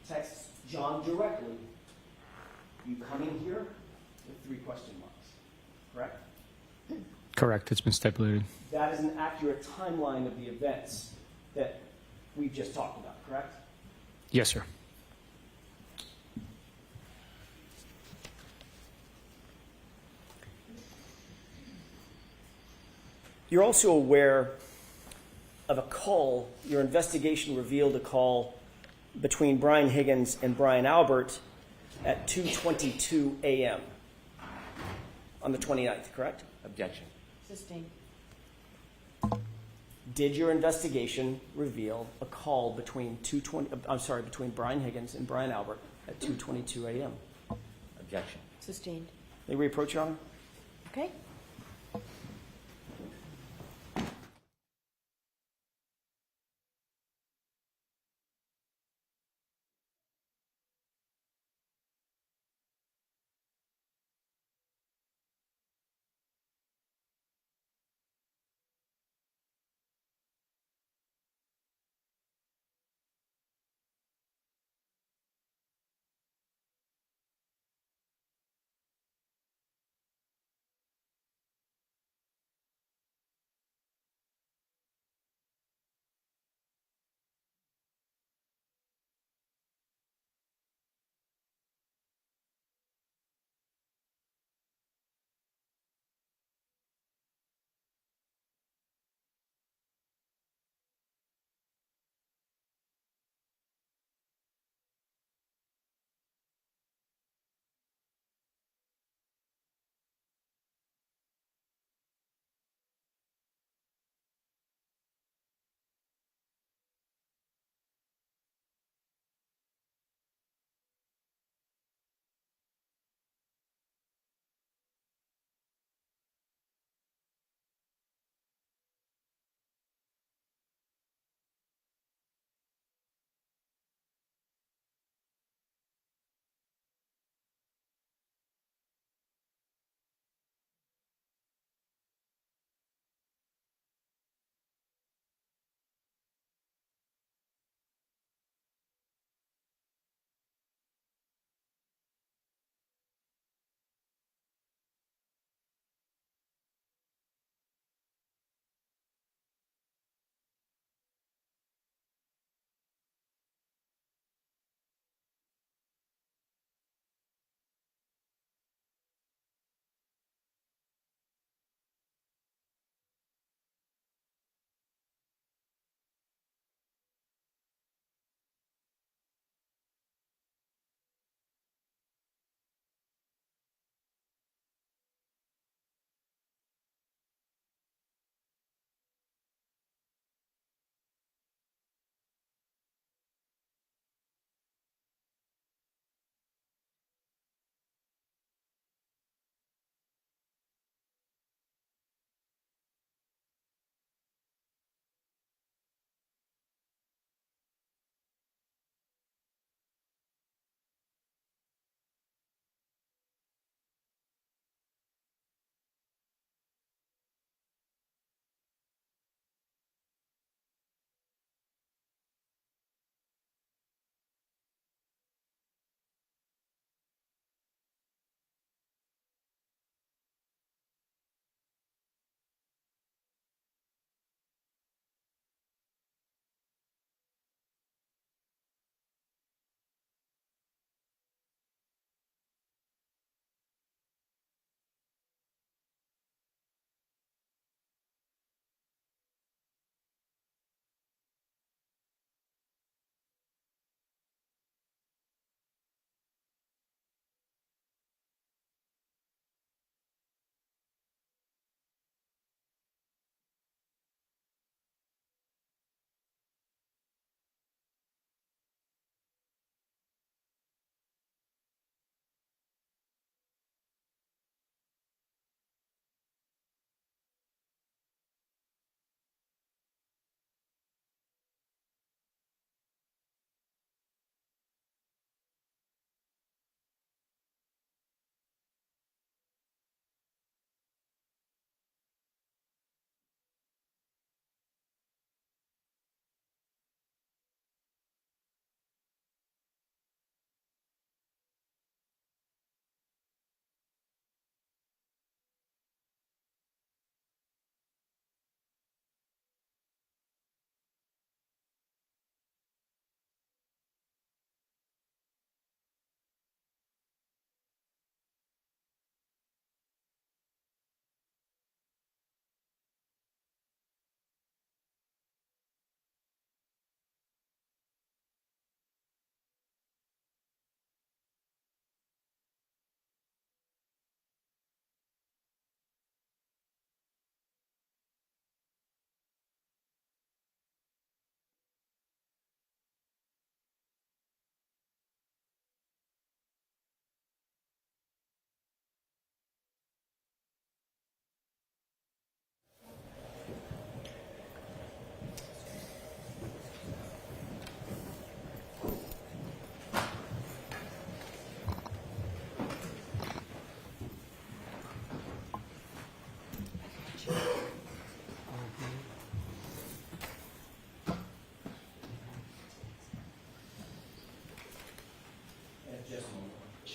Speaker 5: texts John directly, "You coming here?" with 3 question marks. Correct?
Speaker 4: Correct. It's been stipulated.
Speaker 5: That is an accurate timeline of the events that we've just talked about, correct?
Speaker 4: Yes, sir.
Speaker 5: You're also aware of a call. Your investigation revealed a call between Brian Higgins and Brian Albert at 2:22 a.m. on the 29th, correct?
Speaker 6: Objection.
Speaker 7: Sustained.
Speaker 5: Did your investigation reveal a call between between Brian Higgins and Brian Albert at 2:22 a.m.?
Speaker 6: Objection.
Speaker 7: Sustained.
Speaker 5: May we approach, Your Honor?
Speaker 7: Okay.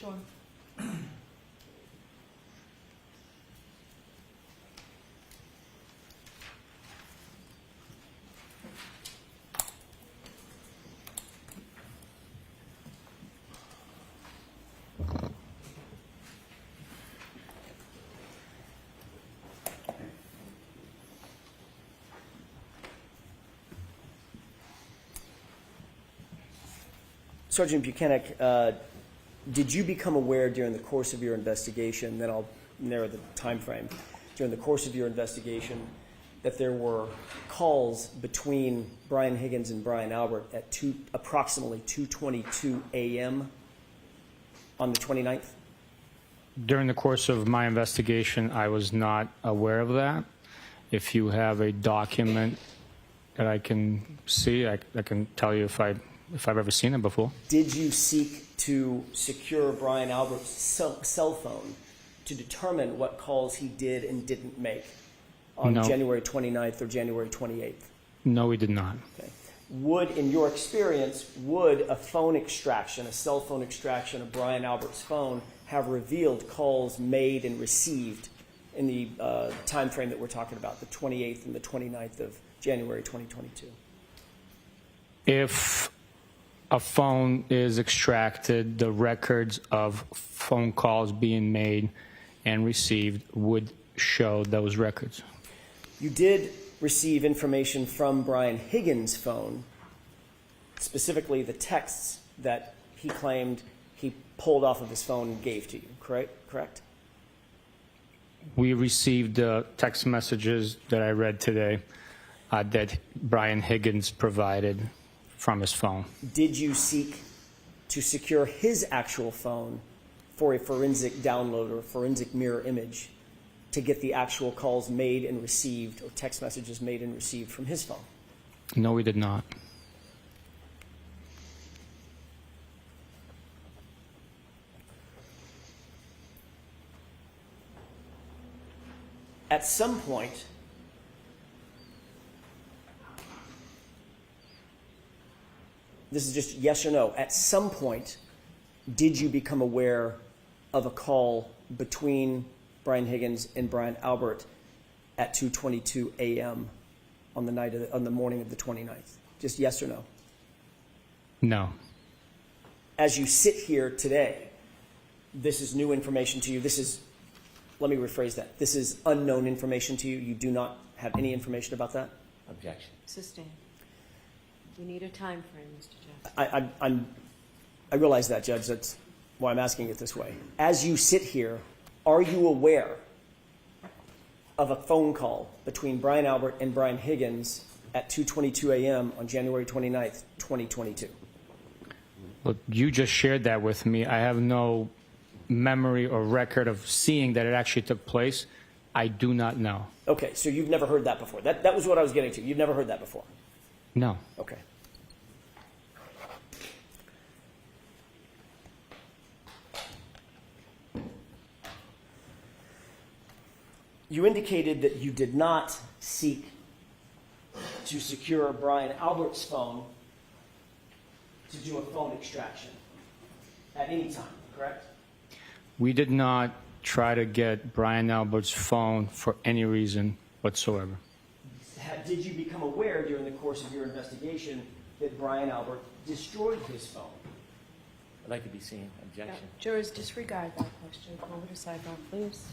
Speaker 7: Sure.
Speaker 5: Sergeant Buchanan, did you become aware during the course of your investigation, then I'll narrow the time frame, during the course of your investigation, that there were calls between Brian Higgins and Brian Albert at approximately 2:22 a.m. on the 29th?
Speaker 4: During the course of my investigation, I was not aware of that. If you have a document that I can see, I can tell you if I've ever seen it before.
Speaker 5: Did you seek to secure Brian Albert's cell phone to determine what calls he did and didn't make on
Speaker 4: No.
Speaker 5: January 29th or January 28th?
Speaker 4: No, we did not.
Speaker 5: Okay. In your experience, would a phone extraction, a cell phone extraction of Brian Albert's phone, have revealed calls made and received in the time frame that we're talking about, the 28th and the 29th of January 2022?
Speaker 4: If a phone is extracted, the records of phone calls being made and received would show those records.
Speaker 5: You did receive information from Brian Higgins' phone, specifically the texts that he claimed he pulled off of his phone and gave to you, correct?
Speaker 4: We received text messages that I read today that Brian Higgins provided from his phone.
Speaker 5: Did you seek to secure his actual phone for a forensic download or a forensic mirror image to get the actual calls made and received or text messages made and received from his phone?
Speaker 4: No, we did not.
Speaker 5: At some point, this is just yes or no, at some point, did you become aware of a call between Brian Higgins and Brian Albert at 2:22 a.m. on the morning of the 29th? Just yes or no.
Speaker 4: No.
Speaker 5: As you sit here today, this is new information to you. Let me rephrase that. This is unknown information to you. You do not have any information about that?
Speaker 6: Objection.
Speaker 7: Sustain. We need a time frame, Mr. Jackson.
Speaker 5: I realize that, Judge. That's why I'm asking it this way. As you sit here, are you aware of a phone call between Brian Albert and Brian Higgins at 2:22 a.m. on January 29th, 2022?
Speaker 4: Look, you just shared that with me. I have no memory or record of seeing that it actually took place. I do not know.
Speaker 5: Okay, so you've never heard that before. That was what I was getting to. You've never heard that before.
Speaker 4: No.
Speaker 5: Okay. You indicated that you did not seek to secure Brian Albert's phone to do a phone extraction at any time, correct?
Speaker 4: We did not try to get Brian Albert's phone for any reason whatsoever.
Speaker 5: Did you become aware during the course of your investigation that Brian Albert destroyed his phone?
Speaker 6: I'd like to be seen. Objection.
Speaker 7: Jurors, disregard that question. Go over to sidebar, please.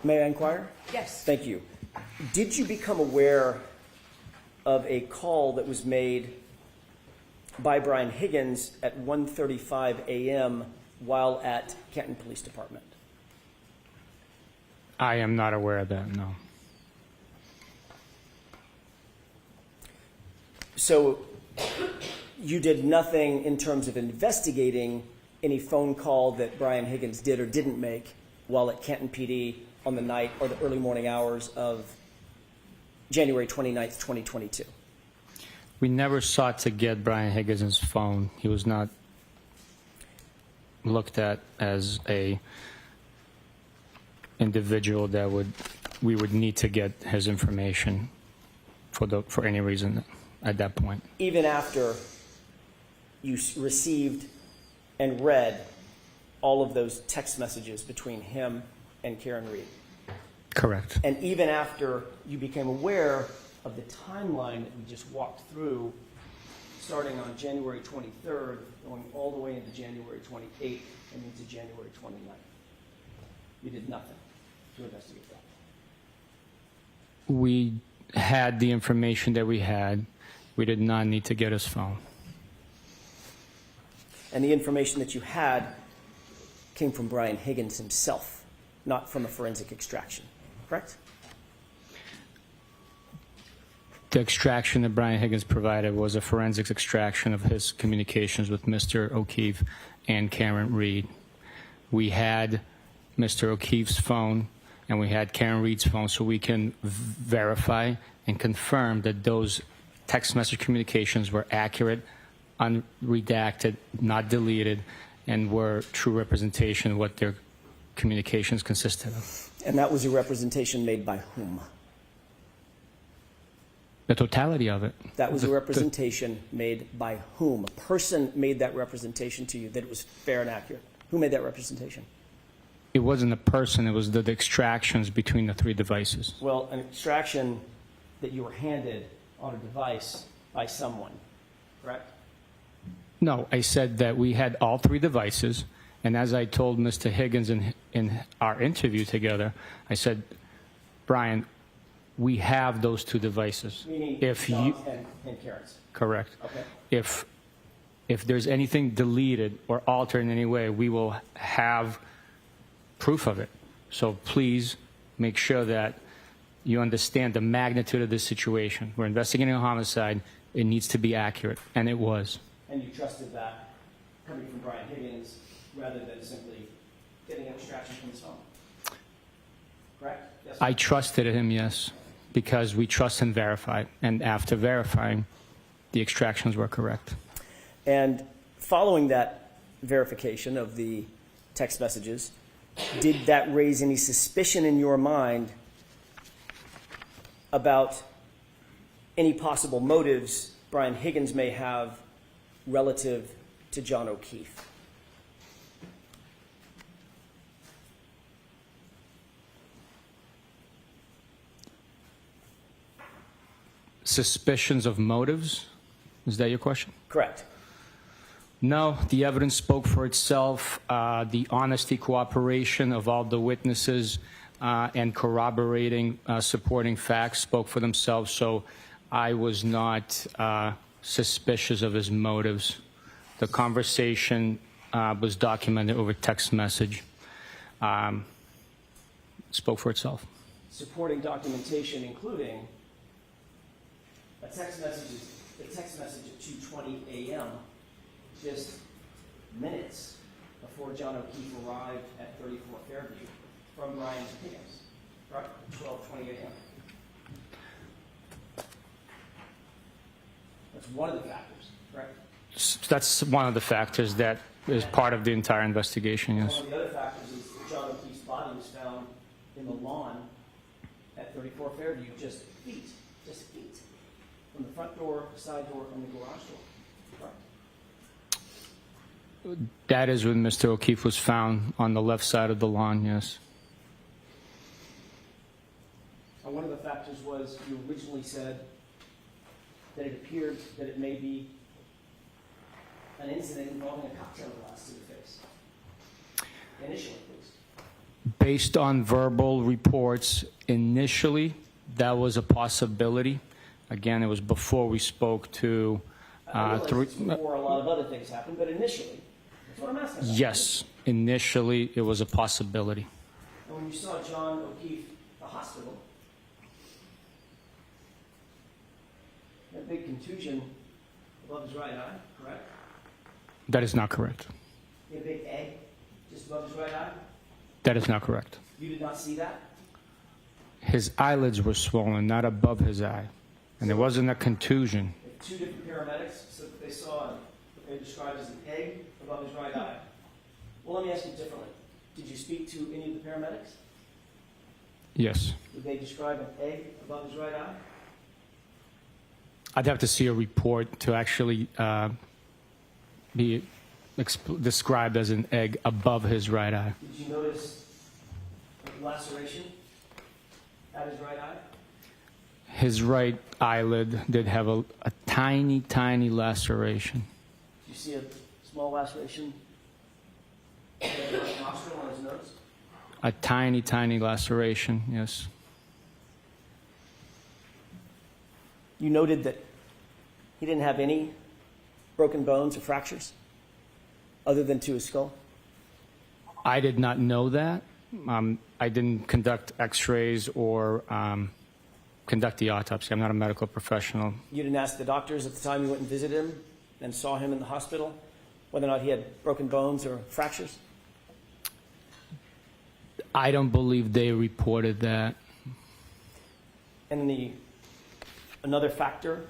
Speaker 5: May I inquire?
Speaker 2: Yes.
Speaker 5: Thank you. Did you become aware of a call that was made by Brian Higgins at 1:35 a.m. while at Canton Police Department?
Speaker 4: I am not aware of that, no.
Speaker 5: So you did nothing in terms of investigating any phone call that Brian Higgins did or didn't make while at Canton PD on the night or the early morning hours of January 29th, 2022?
Speaker 4: We never sought to get Brian Higgins' phone. He was not looked at as a individual that we would need to get his information for any reason at that point.
Speaker 5: Even after you received and read all of those text messages between him and Karen Reed?
Speaker 4: Correct.
Speaker 5: And even after you became aware of the timeline that we just walked through, starting on January 23rd, going all the way into January 28th and into January 29th, you did nothing to investigate that?
Speaker 4: We had the information that we had. We did not need to get his phone.
Speaker 5: And the information that you had came from Brian Higgins himself, not from a forensic extraction, correct?
Speaker 4: The extraction that Brian Higgins provided was a forensics extraction of his communications with Mr. O'Keefe and Karen Reed. We had Mr. O'Keefe's phone and we had Karen Reed's phone, so we can verify and confirm that those text message communications were accurate, unredacted, not deleted, and were true representation of what their communications consisted of.
Speaker 5: And that was a representation made by whom?
Speaker 4: The totality of it.
Speaker 5: That was a representation made by whom? A person made that representation to you that it was fair and accurate. Who made that representation?
Speaker 4: It wasn't a person, it was the extractions between the three devices.
Speaker 5: Well, an extraction that you were handed on a device by someone, correct?
Speaker 4: No, I said that we had all three devices, and as I told Mr. Higgins in our interview together, I said, Brian, we have those two devices.
Speaker 5: Meaning
Speaker 4: If you,
Speaker 5: John's and Karen's.
Speaker 4: correct.
Speaker 5: Okay.
Speaker 4: If there's anything deleted or altered in any way, we will have proof of it. So please make sure that you understand the magnitude of this situation. We're investigating a homicide. It needs to be accurate, and it was.
Speaker 5: And you trusted that coming from Brian Higgins rather than simply getting an extraction from his phone, correct? Yes.
Speaker 4: I trusted him, yes, because we trust and verify. And after verifying, the extractions were correct.
Speaker 5: And following that verification of the text messages, did that raise any suspicion in your mind about any possible motives Brian Higgins may have relative to John O'Keefe?
Speaker 4: Suspicions of motives? Is that your question?
Speaker 5: Correct.
Speaker 4: No, the evidence spoke for itself. The honesty, cooperation of all the witnesses and corroborating, supporting facts spoke for themselves. So I was not suspicious of his motives. The conversation was documented over text message. Spoke for itself.
Speaker 5: Supporting documentation, including a text message at 2:20 a.m., just minutes before John O'Keefe arrived at 34 Fairview from Brian Higgins, right? 12:20 a.m. That's one of the factors, correct?
Speaker 4: That's one of the factors that is part of the entire investigation, yes.
Speaker 5: One of the other factors is that John O'Keefe's body was found in the lawn at 34 Fairview, just feet from the front door, side door, and the garage door, correct?
Speaker 4: That is when Mr. O'Keefe was found, on the left side of the lawn, yes.
Speaker 5: And one of the factors was you originally said that it appeared that it may be an incident involving a cocktail glass to the face. Initially, please.
Speaker 4: Based on verbal reports, initially, that was a possibility. Again, it was before we spoke to
Speaker 5: I realize it's before a lot of other things happened, but initially, that's what I'm asking about.
Speaker 4: Yes, initially, it was a possibility.
Speaker 5: And when you saw John O'Keefe at the hospital, a big contusion above his right eye, correct?
Speaker 4: That is not correct.
Speaker 5: He had a big egg just above his right eye.
Speaker 4: That is not correct.
Speaker 5: You did not see that?
Speaker 4: His eyelids were swollen, not above his eye. And there wasn't a contusion.
Speaker 5: If two different paramedics said that they saw what they described as an egg above his right eye. Well, let me ask you differently. Did you speak to any of the paramedics?
Speaker 4: Yes.
Speaker 5: Did they describe an egg above his right eye?
Speaker 4: I'd have to see a report to actually be described as an egg above his right eye.
Speaker 5: Did you notice a laceration at his right eye?
Speaker 4: His right eyelid did have a tiny, tiny laceration.
Speaker 5: Did you see a small laceration in the right nostril on his nose?
Speaker 4: A tiny, tiny laceration, yes.
Speaker 5: You noted that he didn't have any broken bones or fractures other than to his skull?
Speaker 4: I did not know that. I didn't conduct x-rays or conduct the autopsy. I'm not a medical professional.
Speaker 5: You didn't ask the doctors at the time you went and visited him and saw him in the hospital whether or not he had broken bones or fractures?
Speaker 4: I don't believe they reported that.
Speaker 5: And another factor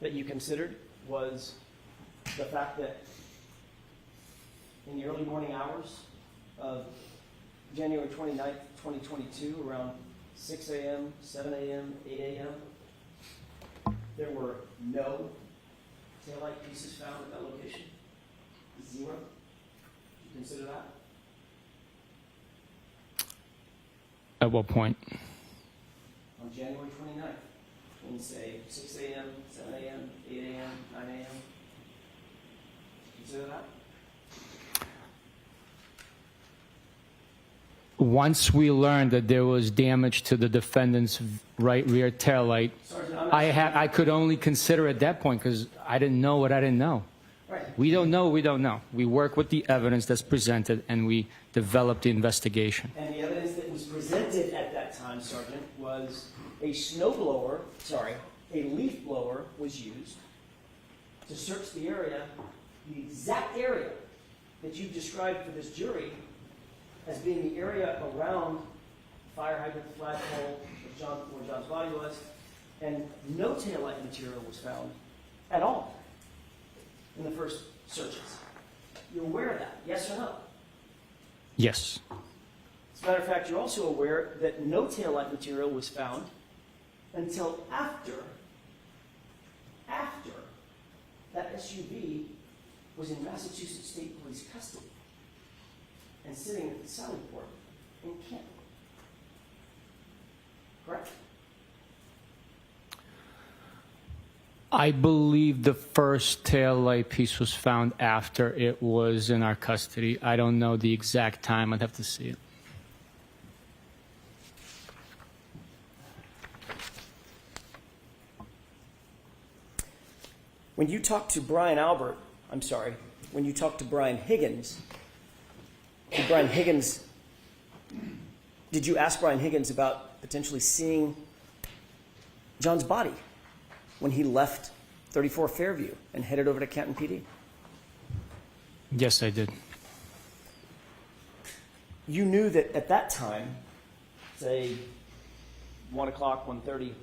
Speaker 5: that you considered was the fact that in the early morning hours of January 29th, 2022, around 6 a.m., 7 a.m., 8 a.m., there were no taillight pieces found at that location? Zero? Did you consider that?
Speaker 4: At what point?
Speaker 5: On January 29th, between, say, 6 a.m., 7 a.m., 8 a.m., 9 a.m.? Consider that?
Speaker 4: Once we learned that there was damage to the defendant's right rear taillight,
Speaker 5: Sergeant, I'm
Speaker 4: I could only consider at that point because I didn't know what I didn't know.
Speaker 5: Right.
Speaker 4: We don't know, we don't know. We work with the evidence that's presented and we develop the investigation.
Speaker 5: And the evidence that was presented at that time, Sergeant, was a leaf blower was used to search the area, the exact area that you described for this jury as being the area around the fire hydrant, the flagpole, where John's body was, and no taillight material was found at all in the first searches. You're aware of that, yes or no?
Speaker 4: Yes.
Speaker 5: As a matter of fact, you're also aware that no taillight material was found until after that SUV was in Massachusetts State Police custody and sitting at the Sally Port in Canton. Correct?
Speaker 4: I believe the first taillight piece was found after it was in our custody. I don't know the exact time. I'd have to see it.
Speaker 5: When you talked to Brian Higgins, did you ask Brian Higgins about potentially seeing John's body when he left 34 Fairview and headed over to Canton PD?
Speaker 4: Yes, I did.
Speaker 5: You knew that at that time, say 1 o'clock, 1:30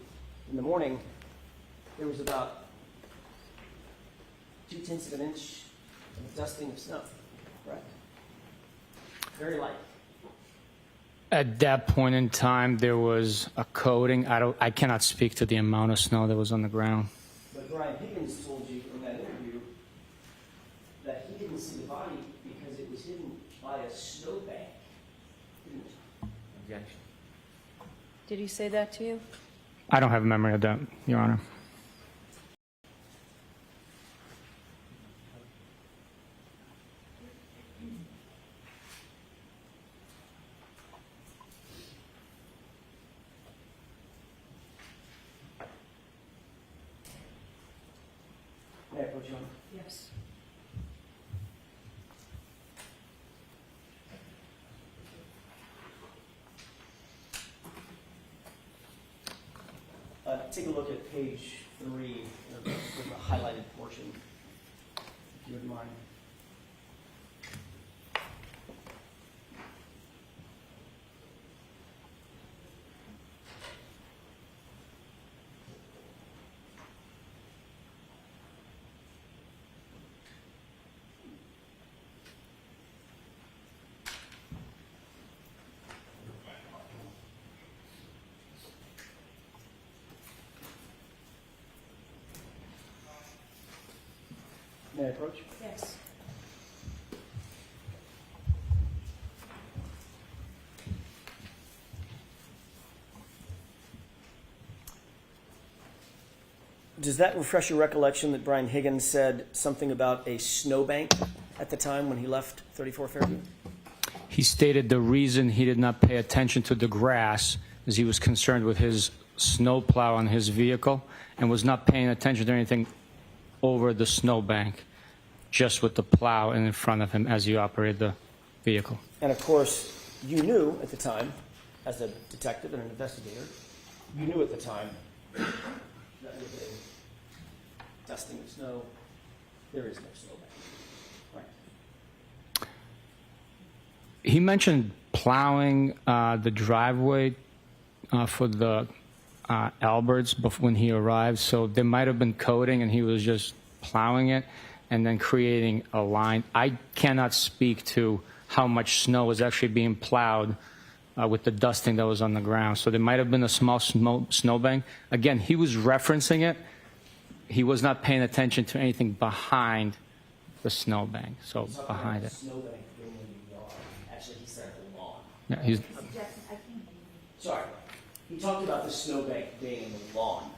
Speaker 5: in the morning, there was about 0.2 of an inch of dusting of snow, correct? Very light.
Speaker 4: At that point in time, there was a coating. I cannot speak to the amount of snow that was on the ground.
Speaker 5: But Brian Higgins told you in that interview that he didn't see the body because it was hidden by a snowbank. Didn't he?
Speaker 6: Objection.
Speaker 2: Did he say that to you?
Speaker 4: I don't have a memory of that, Your Honor.
Speaker 5: May I approach you, Your Honor?
Speaker 2: Yes.
Speaker 5: Take a look at page 3, the highlighted portion, if you wouldn't mind. May I approach?
Speaker 2: Yes.
Speaker 5: Does that refresh your recollection that Brian Higgins said something about a snowbank at the time when he left 34 Fairview?
Speaker 4: He stated the reason he did not pay attention to the grass is he was concerned with his snowplow on his vehicle and was not paying attention to anything over the snowbank, just with the plow in front of him as he operated the vehicle.
Speaker 5: And of course, you knew at the time, as a detective and an investigator, you knew at the time that with a dusting of snow, there is no snowbank. Right.
Speaker 4: He mentioned plowing the driveway for the Alberts when he arrived, so there might have been coating and he was just plowing it and then creating a line. I cannot speak to how much snow was actually being plowed with the dusting that was on the ground. So there might have been a small snowbank. Again, he was referencing it. He was not paying attention to anything behind the snowbank, so behind it.
Speaker 5: Snowbank being in the yard. Actually, he said the lawn.
Speaker 4: Yeah, he's,
Speaker 5: Sorry. He talked about the snowbank being in the lawn,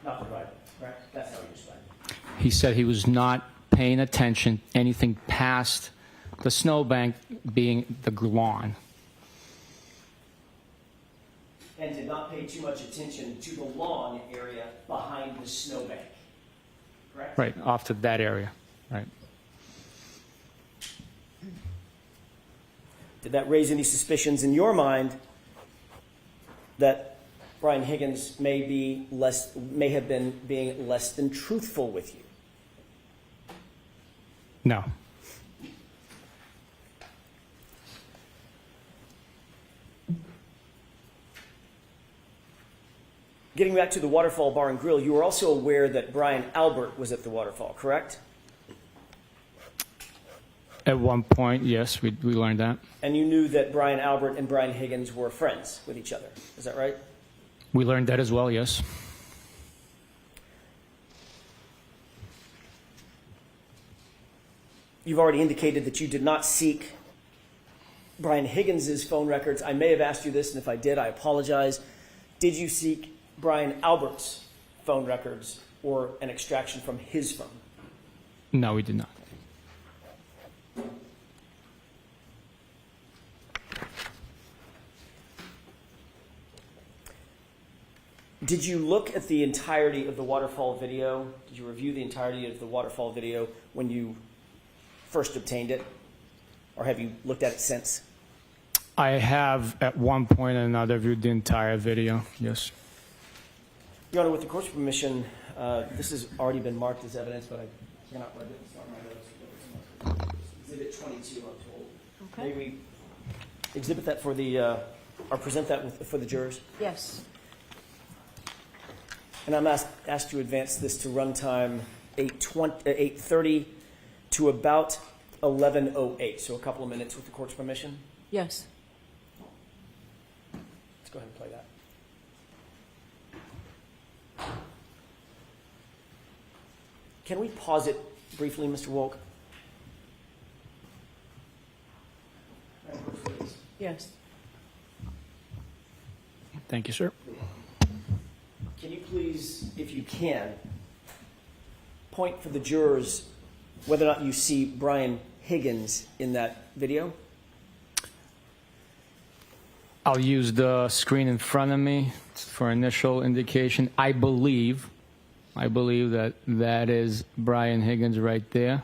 Speaker 5: not the driveway, correct? That's how he described it.
Speaker 4: he said he was not paying attention anything past the snowbank being the lawn.
Speaker 5: And did not pay too much attention to the lawn area behind the snowbank, correct?
Speaker 4: Right, off to that area, right.
Speaker 5: Did that raise any suspicions in your mind that Brian Higgins may have been being less than truthful with you?
Speaker 4: No.
Speaker 5: Getting back to the Waterfall Bar and Grill, you were also aware that Brian Albert was at the waterfall, correct?
Speaker 4: At one point, yes, we learned that.
Speaker 5: And you knew that Brian Albert and Brian Higgins were friends with each other. Is that right?
Speaker 4: We learned that as well, yes.
Speaker 5: You've already indicated that you did not seek Brian Higgins' phone records. I may have asked you this, and if I did, I apologize. Did you seek Brian Albert's phone records or an extraction from his phone?
Speaker 4: No, we did not.
Speaker 5: Did you look at the entirety of the waterfall video? Did you review the entirety of the waterfall video when you first obtained it? Or have you looked at it since?
Speaker 4: I have at one point or another viewed the entire video, yes.
Speaker 5: Your Honor, with the court's permission, this has already been marked as evidence, but I cannot write it. It's not my notes. Exhibit 22, I'm told.
Speaker 2: Okay.
Speaker 5: May we exhibit that for the, or present that for the jurors?
Speaker 2: Yes.
Speaker 5: And I'm asked to advance this to runtime 8:30 to about 11:08, so a couple of minutes with the court's permission.
Speaker 7: Yes.
Speaker 5: Let's go ahead and play that. Can we pause it briefly, Mr. Wolk?
Speaker 7: Yes.
Speaker 4: Thank you, sir.
Speaker 5: Can you please, if you can, point for the jurors whether or not you see Brian Higgins in that video?
Speaker 4: I'll use the screen in front of me for initial indication. I believe I believe that is Brian Higgins right there.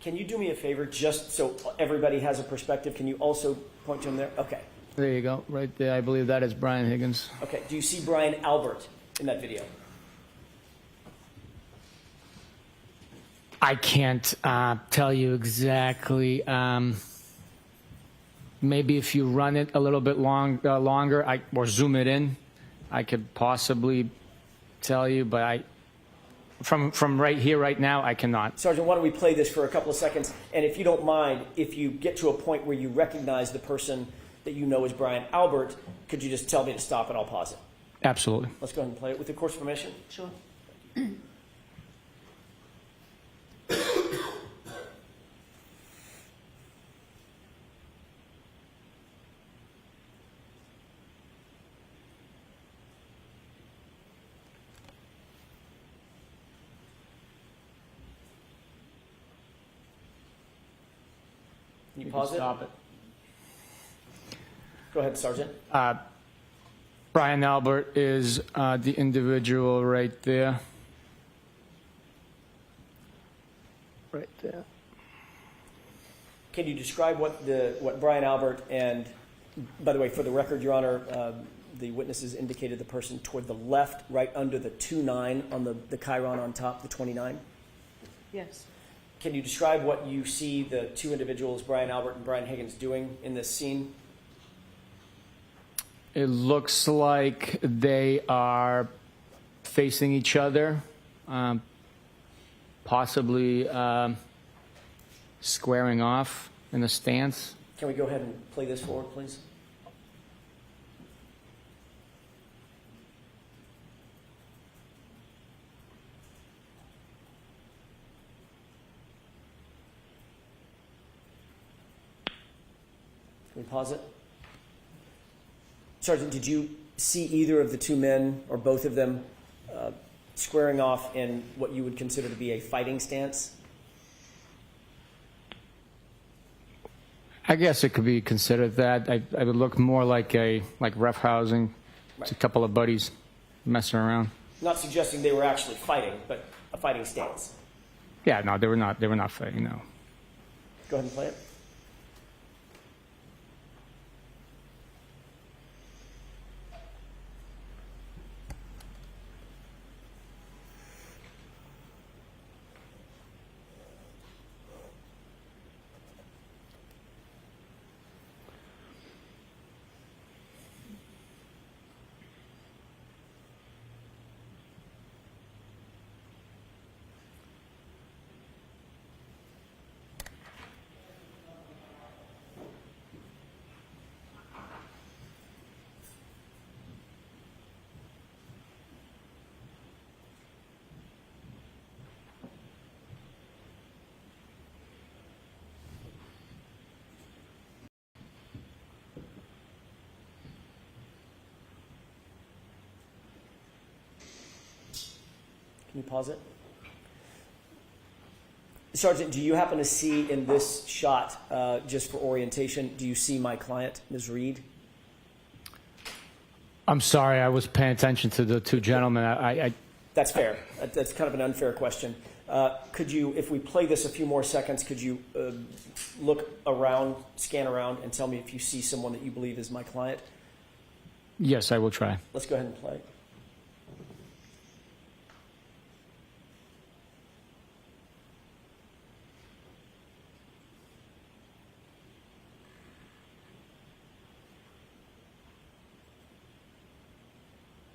Speaker 5: Can you do me a favor, just so everybody has a perspective? Can you also point to him there? Okay.
Speaker 4: There you go, right there. I believe that is Brian Higgins.
Speaker 5: Okay. Do you see Brian Albert in that video?
Speaker 4: I can't tell you exactly. Maybe if you run it a little bit longer, or zoom it in, I could possibly tell you. But from right here, right now, I cannot.
Speaker 5: Sergeant, why don't we play this for a couple of seconds? And if you don't mind, if you get to a point where you recognize the person that you know as Brian Albert, could you just tell me to stop and I'll pause it?
Speaker 4: Absolutely.
Speaker 5: Let's go ahead and play it with the court's permission.
Speaker 2: Sure.
Speaker 5: Can you pause it?
Speaker 4: Stop it.
Speaker 5: Go ahead, Sergeant.
Speaker 4: Brian Albert is the individual right there. Right there.
Speaker 5: Can you describe what Brian Albert and, by the way, for the record, Your Honor, the witnesses indicated the person toward the left, right under the 2-9 on the chyron on top, the 29?
Speaker 2: Yes.
Speaker 5: Can you describe what you see the two individuals, Brian Albert and Brian Higgins, doing in this scene?
Speaker 4: It looks like they are facing each other, possibly squaring off in a stance.
Speaker 5: Can we go ahead and play this forward, please? Can we pause it? Sergeant, did you see either of the two men or both of them squaring off in what you would consider to be a fighting stance?
Speaker 4: I guess it could be considered that. I would look more like roughhousing. It's a couple of buddies messing around.
Speaker 5: Not suggesting they were actually fighting, but a fighting stance.
Speaker 4: Yeah, no, they were not. They were not fighting. No.
Speaker 5: Go ahead and play it. Can you pause it? Sergeant, do you happen to see in this shot, just for orientation, do you see my client, Ms. Reed?
Speaker 4: I'm sorry, I was paying attention to the two gentlemen.
Speaker 5: That's fair. That's kind of an unfair question. Could you, if we play this a few more seconds, could you look around, scan around, and tell me if you see someone that you believe is my client?
Speaker 4: Yes, I will try.
Speaker 5: Let's go ahead and play.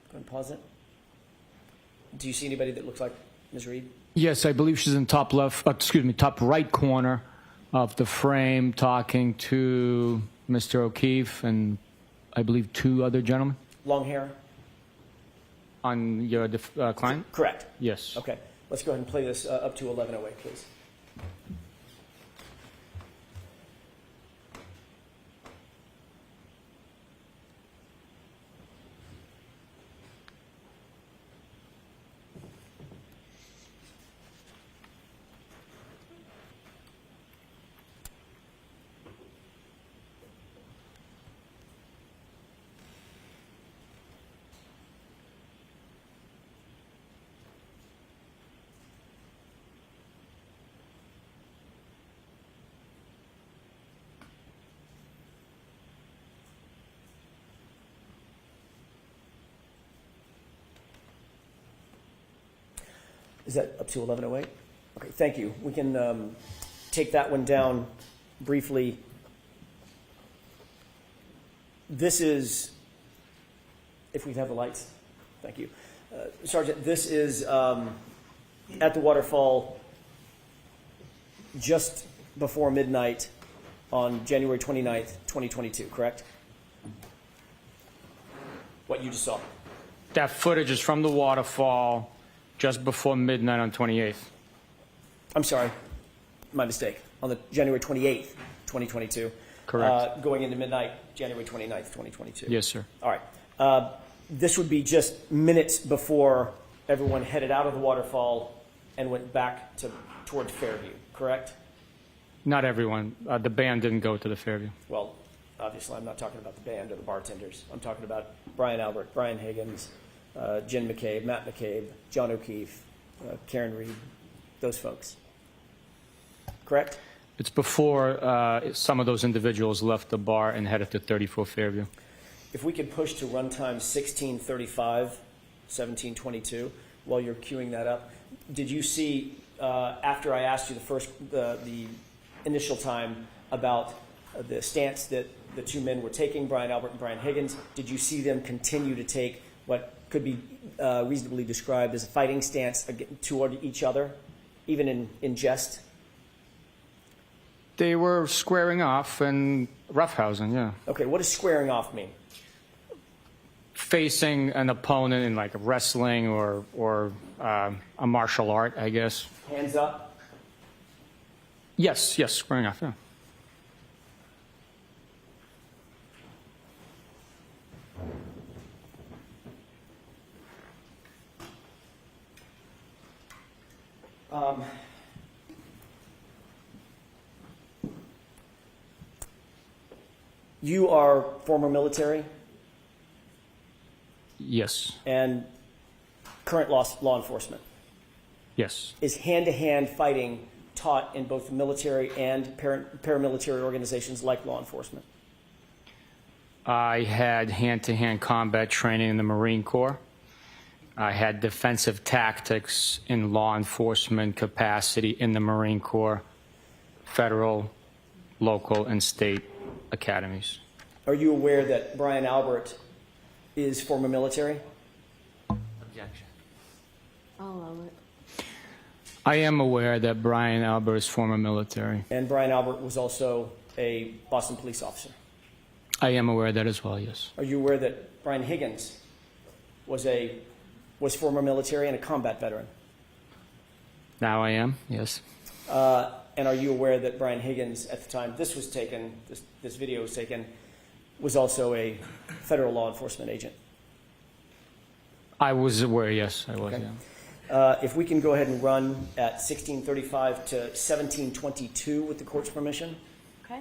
Speaker 5: Go ahead and pause it. Do you see anybody that looks like Ms. Reed?
Speaker 4: Yes, I believe she's in top left. Top right corner of the frame, talking to Mr. O'Keefe and I believe two other gentlemen.
Speaker 5: Long hair?
Speaker 4: On your client?
Speaker 5: Correct.
Speaker 4: Yes.
Speaker 5: Okay. Let's go ahead and play this up to 11:08, please. Is that up to 11:08? Okay, thank you. We can take that one down briefly. This is, if we have the lights, thank you. Sergeant, this is at the waterfall just before midnight on January 29th, 2022, correct? What you just saw.
Speaker 4: That footage is from the waterfall just before midnight on 28th.
Speaker 5: I'm sorry, my mistake. On the January 28th, 2022.
Speaker 4: Correct.
Speaker 5: Going into midnight, January 29th, 2022.
Speaker 4: Yes, sir.
Speaker 5: All right. This would be just minutes before everyone headed out of the waterfall and went back towards Fairview, correct?
Speaker 4: Not everyone. The band didn't go to the Fairview.
Speaker 5: Well, obviously, I'm not talking about the band or the bartenders. I'm talking about Brian Albert, Brian Higgins, Jen McCabe, Matt McCabe, John O'Keefe, Karen Reed, those folks. Correct?
Speaker 4: It's before some of those individuals left the bar and headed to 34 Fairview.
Speaker 5: If we could push to runtime 16:35, 17:22, while you're queuing that up, did you see, after I asked you the initial time about the stance that the two men were taking, Brian Albert and Brian Higgins, did you see them continue to take what could be reasonably described as a fighting stance toward each other, even in jest?
Speaker 4: They were squaring off and roughhousing, yeah.
Speaker 5: Okay, what does squaring off mean?
Speaker 4: Facing an opponent in like wrestling or a martial art, I guess.
Speaker 5: Hands up?
Speaker 4: Yes, squaring off, yeah.
Speaker 5: You are former military
Speaker 4: Yes,
Speaker 5: and current law enforcement.
Speaker 4: yes.
Speaker 5: Is hand-to-hand fighting taught in both military and paramilitary organizations like law enforcement?
Speaker 4: I had hand-to-hand combat training in the Marine Corps. I had defensive tactics in law enforcement capacity in the Marine Corps, federal, local, and state academies.
Speaker 5: Are you aware that Brian Albert is former military?
Speaker 6: Objection.
Speaker 2: I'll allow it.
Speaker 4: I am aware that Brian Albert is former military.
Speaker 5: And Brian Albert was also a Boston police officer.
Speaker 4: I am aware of that as well, yes.
Speaker 5: Are you aware that Brian Higgins was former military and a combat veteran?
Speaker 4: Now I am, yes.
Speaker 5: And are you aware that Brian Higgins, at the time this was taken, this video was taken, was also a federal law enforcement agent?
Speaker 4: I was aware, yes, I was,
Speaker 5: Okay.
Speaker 4: yeah.
Speaker 5: If we can go ahead and run at 16:35 to 17:22 with the court's permission.
Speaker 2: Okay.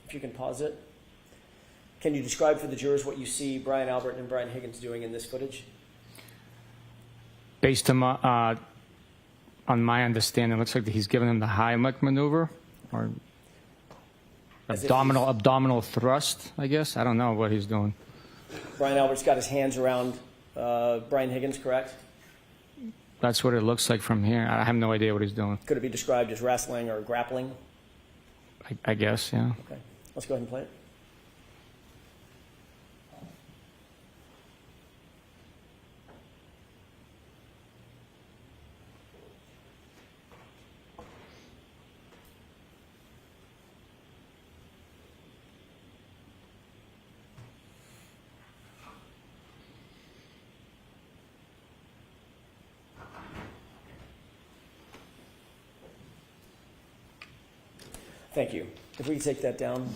Speaker 5: If you can pause it. Can you describe for the jurors what you see Brian Albert and Brian Higgins doing in this footage?
Speaker 4: Based on my understanding, it looks like he's giving him the Heimlich maneuver, or
Speaker 5: As if
Speaker 4: abdominal thrust, I guess. I don't know what he's doing.
Speaker 5: Brian Albert's got his hands around Brian Higgins, correct?
Speaker 4: That's what it looks like from here. I have no idea what he's doing.
Speaker 5: Could it be described as wrestling or grappling?
Speaker 4: I guess, yeah.
Speaker 5: Okay, let's go ahead and play it. Thank you. If we could take that down.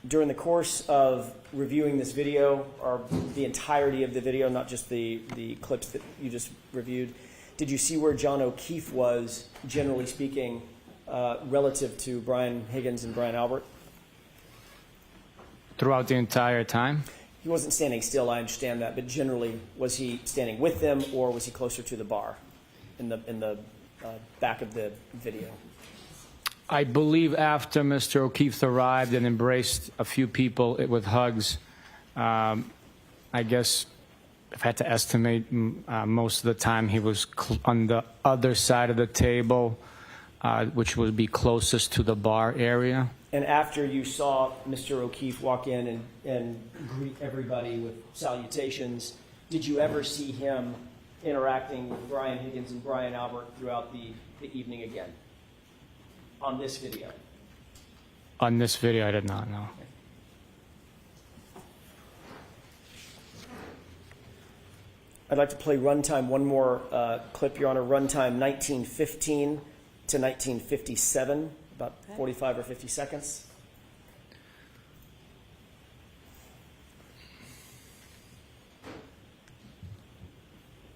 Speaker 5: During the course of reviewing this video, or the entirety of the video, not just the clips that you just reviewed, did you see where John O'Keefe was, generally speaking, relative to Brian Higgins and Brian Albert?
Speaker 4: Throughout the entire time?
Speaker 5: He wasn't standing still, I understand that, but generally, was he standing with them or was he closer to the bar in the back of the video?
Speaker 4: I believe after Mr. O'Keefe arrived and embraced a few people with hugs, I guess if I had to estimate, most of the time he was on the other side of the table, which would be closest to the bar area.
Speaker 5: And after you saw Mr. O'Keefe walk in and greet everybody with salutations, did you ever see him interacting with Brian Higgins and Brian Albert throughout the evening again? On this video?
Speaker 4: On this video, I did not know.
Speaker 5: I'd like to play runtime, one more clip, Your Honor. Runtime 1915 to 1957, about 45 or 50 seconds.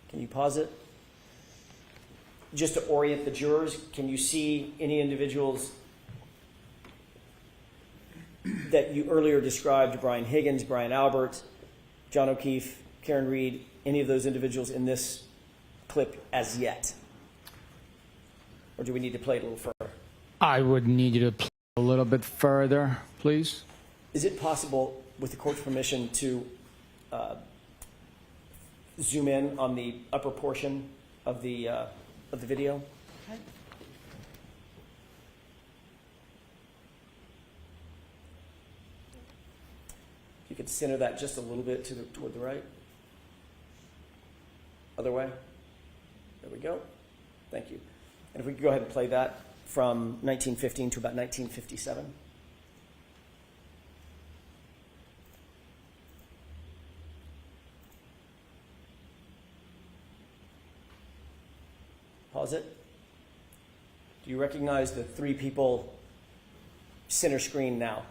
Speaker 5: Can you pause it? Just to orient the jurors, can you see any individuals that you earlier described, Brian Higgins, Brian Albert, John O'Keefe, Karen Reed, any of those individuals in this clip as yet? Or do we need to play it a little further?
Speaker 4: I would need you to play a little bit further, please.
Speaker 5: Is it possible, with the court's permission, to zoom in on the upper portion of the video?
Speaker 2: Okay.
Speaker 5: If you could center that just a little bit toward the right. Other way. There we go. Thank you. And if we could go ahead and play that from 1915 to about 1957. Pause it. Do you recognize the three people center screen now?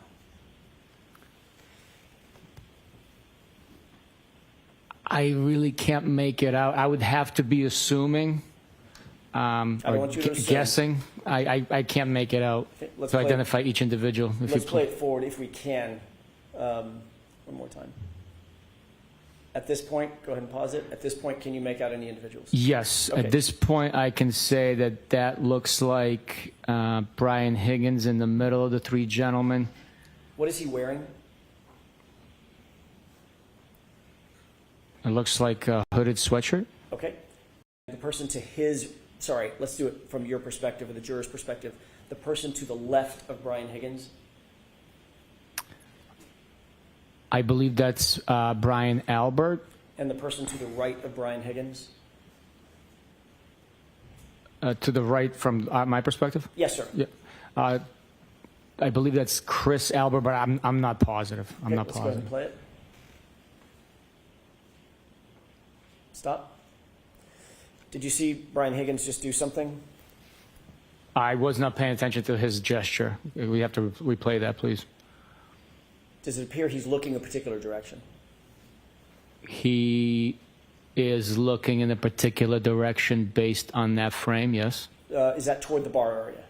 Speaker 4: I really can't make it out. I would have to be assuming,
Speaker 5: I don't want you to assume.
Speaker 4: guessing. I can't make it out
Speaker 5: Okay, let's
Speaker 4: to
Speaker 5: play
Speaker 4: identify each individual.
Speaker 5: Let's play it forward if we can. One more time. At this point, go ahead and pause it. At this point, can you make out any individuals?
Speaker 4: Yes.
Speaker 5: Okay.
Speaker 4: At this point, I can say that that looks like Brian Higgins in the middle of the three gentlemen.
Speaker 5: What is he wearing?
Speaker 4: It looks like a hooded sweatshirt.
Speaker 5: Okay. The person to his, sorry, let's do it from your perspective or the juror's perspective. The person to the left of Brian Higgins.
Speaker 4: I believe that's Brian Albert.
Speaker 5: And the person to the right of Brian Higgins.
Speaker 4: To the right from my perspective?
Speaker 5: Yes, sir.
Speaker 4: Yeah. I believe that's Chris Albert, but I'm not positive. I'm
Speaker 5: Okay,
Speaker 4: not
Speaker 5: let's go ahead
Speaker 4: positive.
Speaker 5: and play it. Stop. Did you see Brian Higgins just do something?
Speaker 4: I was not paying attention to his gesture. We have to replay that, please.
Speaker 5: Does it appear he's looking a particular direction?
Speaker 4: He is looking in a particular direction based on that frame, yes.
Speaker 5: Is that toward the bar area?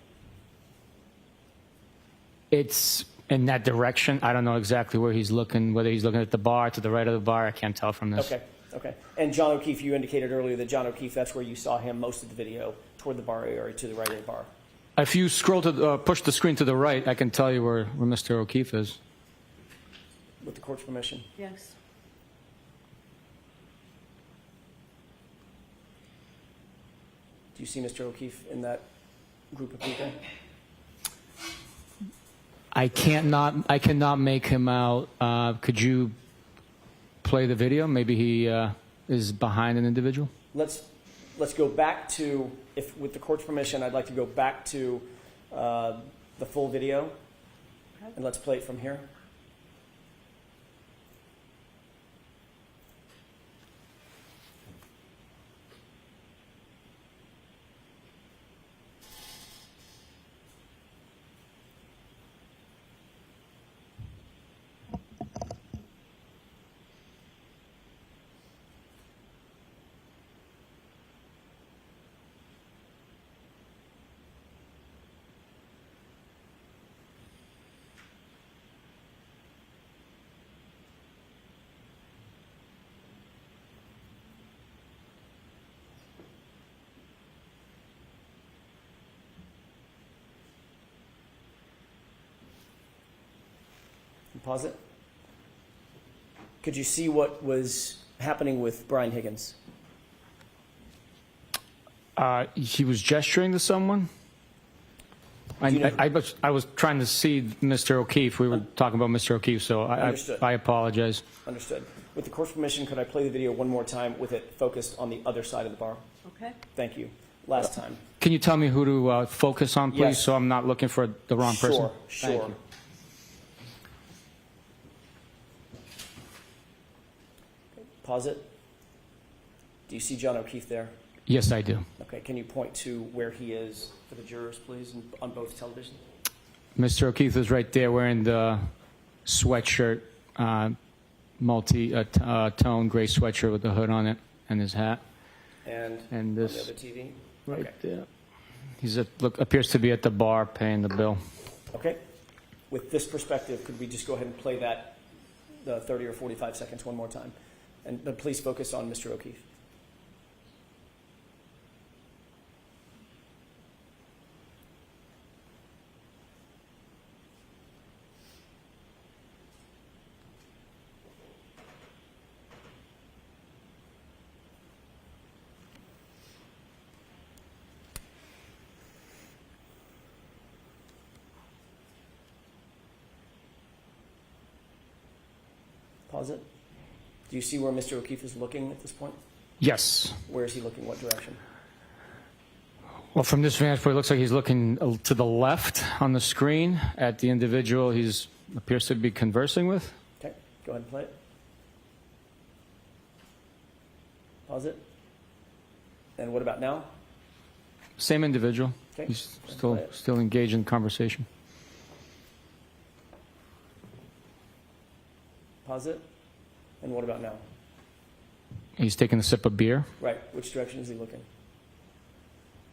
Speaker 4: It's in that direction. I don't know exactly where he's looking, whether he's looking at the bar, to the right of the bar. I can't tell from this.
Speaker 5: Okay, okay. And John O'Keefe, you indicated earlier that John O'Keefe, that's where you saw him most of the video, toward the bar area, to the right of the bar.
Speaker 4: If you scroll to push the screen to the right, I can tell you where Mr. O'Keefe is.
Speaker 5: With the court's permission.
Speaker 2: Yes.
Speaker 5: Do you see Mr. O'Keefe in that group of people?
Speaker 4: I cannot make him out. Could you play the video? Maybe he is behind an individual.
Speaker 5: Let's go back to, if with the court's permission, I'd like to go back to the full video, and let's play it from here. Pause it. Could you see what was happening with Brian Higgins?
Speaker 4: He was gesturing to someone.
Speaker 5: Do you know-
Speaker 4: I was trying to see Mr. O'Keefe. We were talking about Mr. O'Keefe, so
Speaker 5: Understood.
Speaker 4: I apologize.
Speaker 5: Understood. With the court's permission, could I play the video one more time with it focused on the other side of the bar?
Speaker 2: Okay.
Speaker 5: Thank you. Last time.
Speaker 4: Can you tell me who to focus on, please,
Speaker 5: Yes.
Speaker 4: so I'm not looking for the wrong person?
Speaker 5: Sure.
Speaker 4: Thank you.
Speaker 5: Pause it. Do you see John O'Keefe there?
Speaker 4: Yes, I do.
Speaker 5: Okay, can you point to where he is for the jurors, please, on both televisions?
Speaker 4: Mr. O'Keefe is right there wearing the sweatshirt, multi-tone gray sweatshirt with the hood on it and his hat.
Speaker 5: And
Speaker 4: And
Speaker 5: on
Speaker 4: this
Speaker 5: the other TV?
Speaker 4: right
Speaker 5: Okay.
Speaker 4: there. He's appears to be at the bar paying the bill.
Speaker 5: Okay. With this perspective, could we just go ahead and play that, the 30 or 45 seconds one more time? But please focus on Mr. O'Keefe. Pause it. Do you see where Mr. O'Keefe is looking at this point?
Speaker 4: Yes.
Speaker 5: Where is he looking? What direction?
Speaker 4: Well, from this vantage point, it looks like he's looking to the left on the screen at the individual he's appears to be conversing with.
Speaker 5: Okay, go ahead and play it. Pause it. And what about now?
Speaker 4: Same individual.
Speaker 5: Okay.
Speaker 4: He's
Speaker 5: Play it.
Speaker 4: still engaged in conversation.
Speaker 5: Pause it. And what about now?
Speaker 4: He's taking a sip of beer
Speaker 5: Right. Which direction is he looking?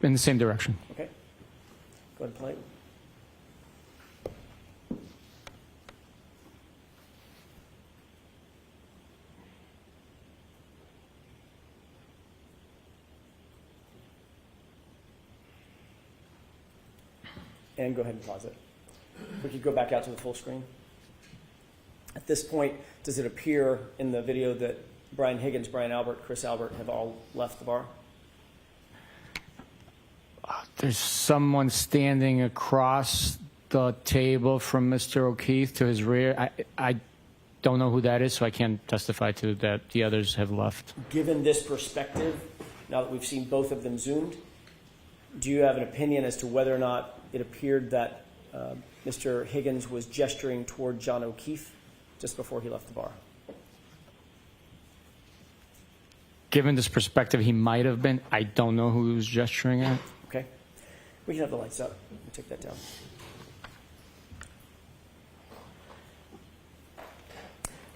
Speaker 4: in the same direction.
Speaker 5: Okay. Go ahead and play it. And go ahead and pause it. We could go back out to the full screen. At this point, does it appear in the video that Brian Higgins, Brian Albert, Chris Albert have all left the bar?
Speaker 4: There's someone standing across the table from Mr. O'Keefe to his rear. I don't know who that is, so I can't testify to that. The others have left.
Speaker 5: Given this perspective, now that we've seen both of them zoomed, do you have an opinion as to whether or not it appeared that Mr. Higgins was gesturing toward John O'Keefe just before he left the bar?
Speaker 4: Given this perspective, he might have been. I don't know who he was gesturing at.
Speaker 5: Okay. We can have the lights up. We'll take that down.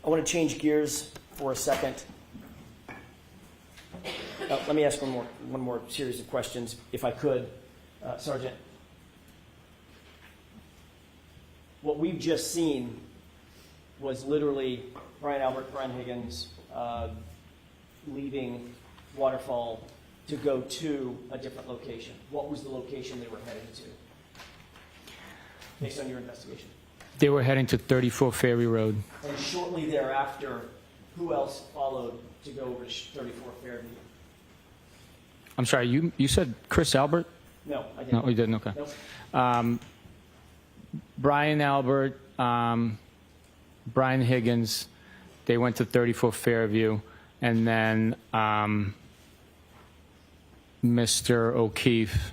Speaker 5: I want to change gears for a second. Let me ask one more series of questions, if I could, Sergeant. What we've just seen was literally Brian Albert, Brian Higgins leaving Waterfall to go to a different location. What was the location they were heading to, based on your investigation?
Speaker 4: They were heading to 34 Ferry Road.
Speaker 5: And shortly thereafter, who else followed to go over to 34 Fairview?
Speaker 4: I'm sorry, you said Chris Albert?
Speaker 5: No, I didn't.
Speaker 4: No, you didn't? Okay.
Speaker 5: Nope.
Speaker 4: Brian Albert, Brian Higgins, they went to 34 Fairview, and then Mr. O'Keefe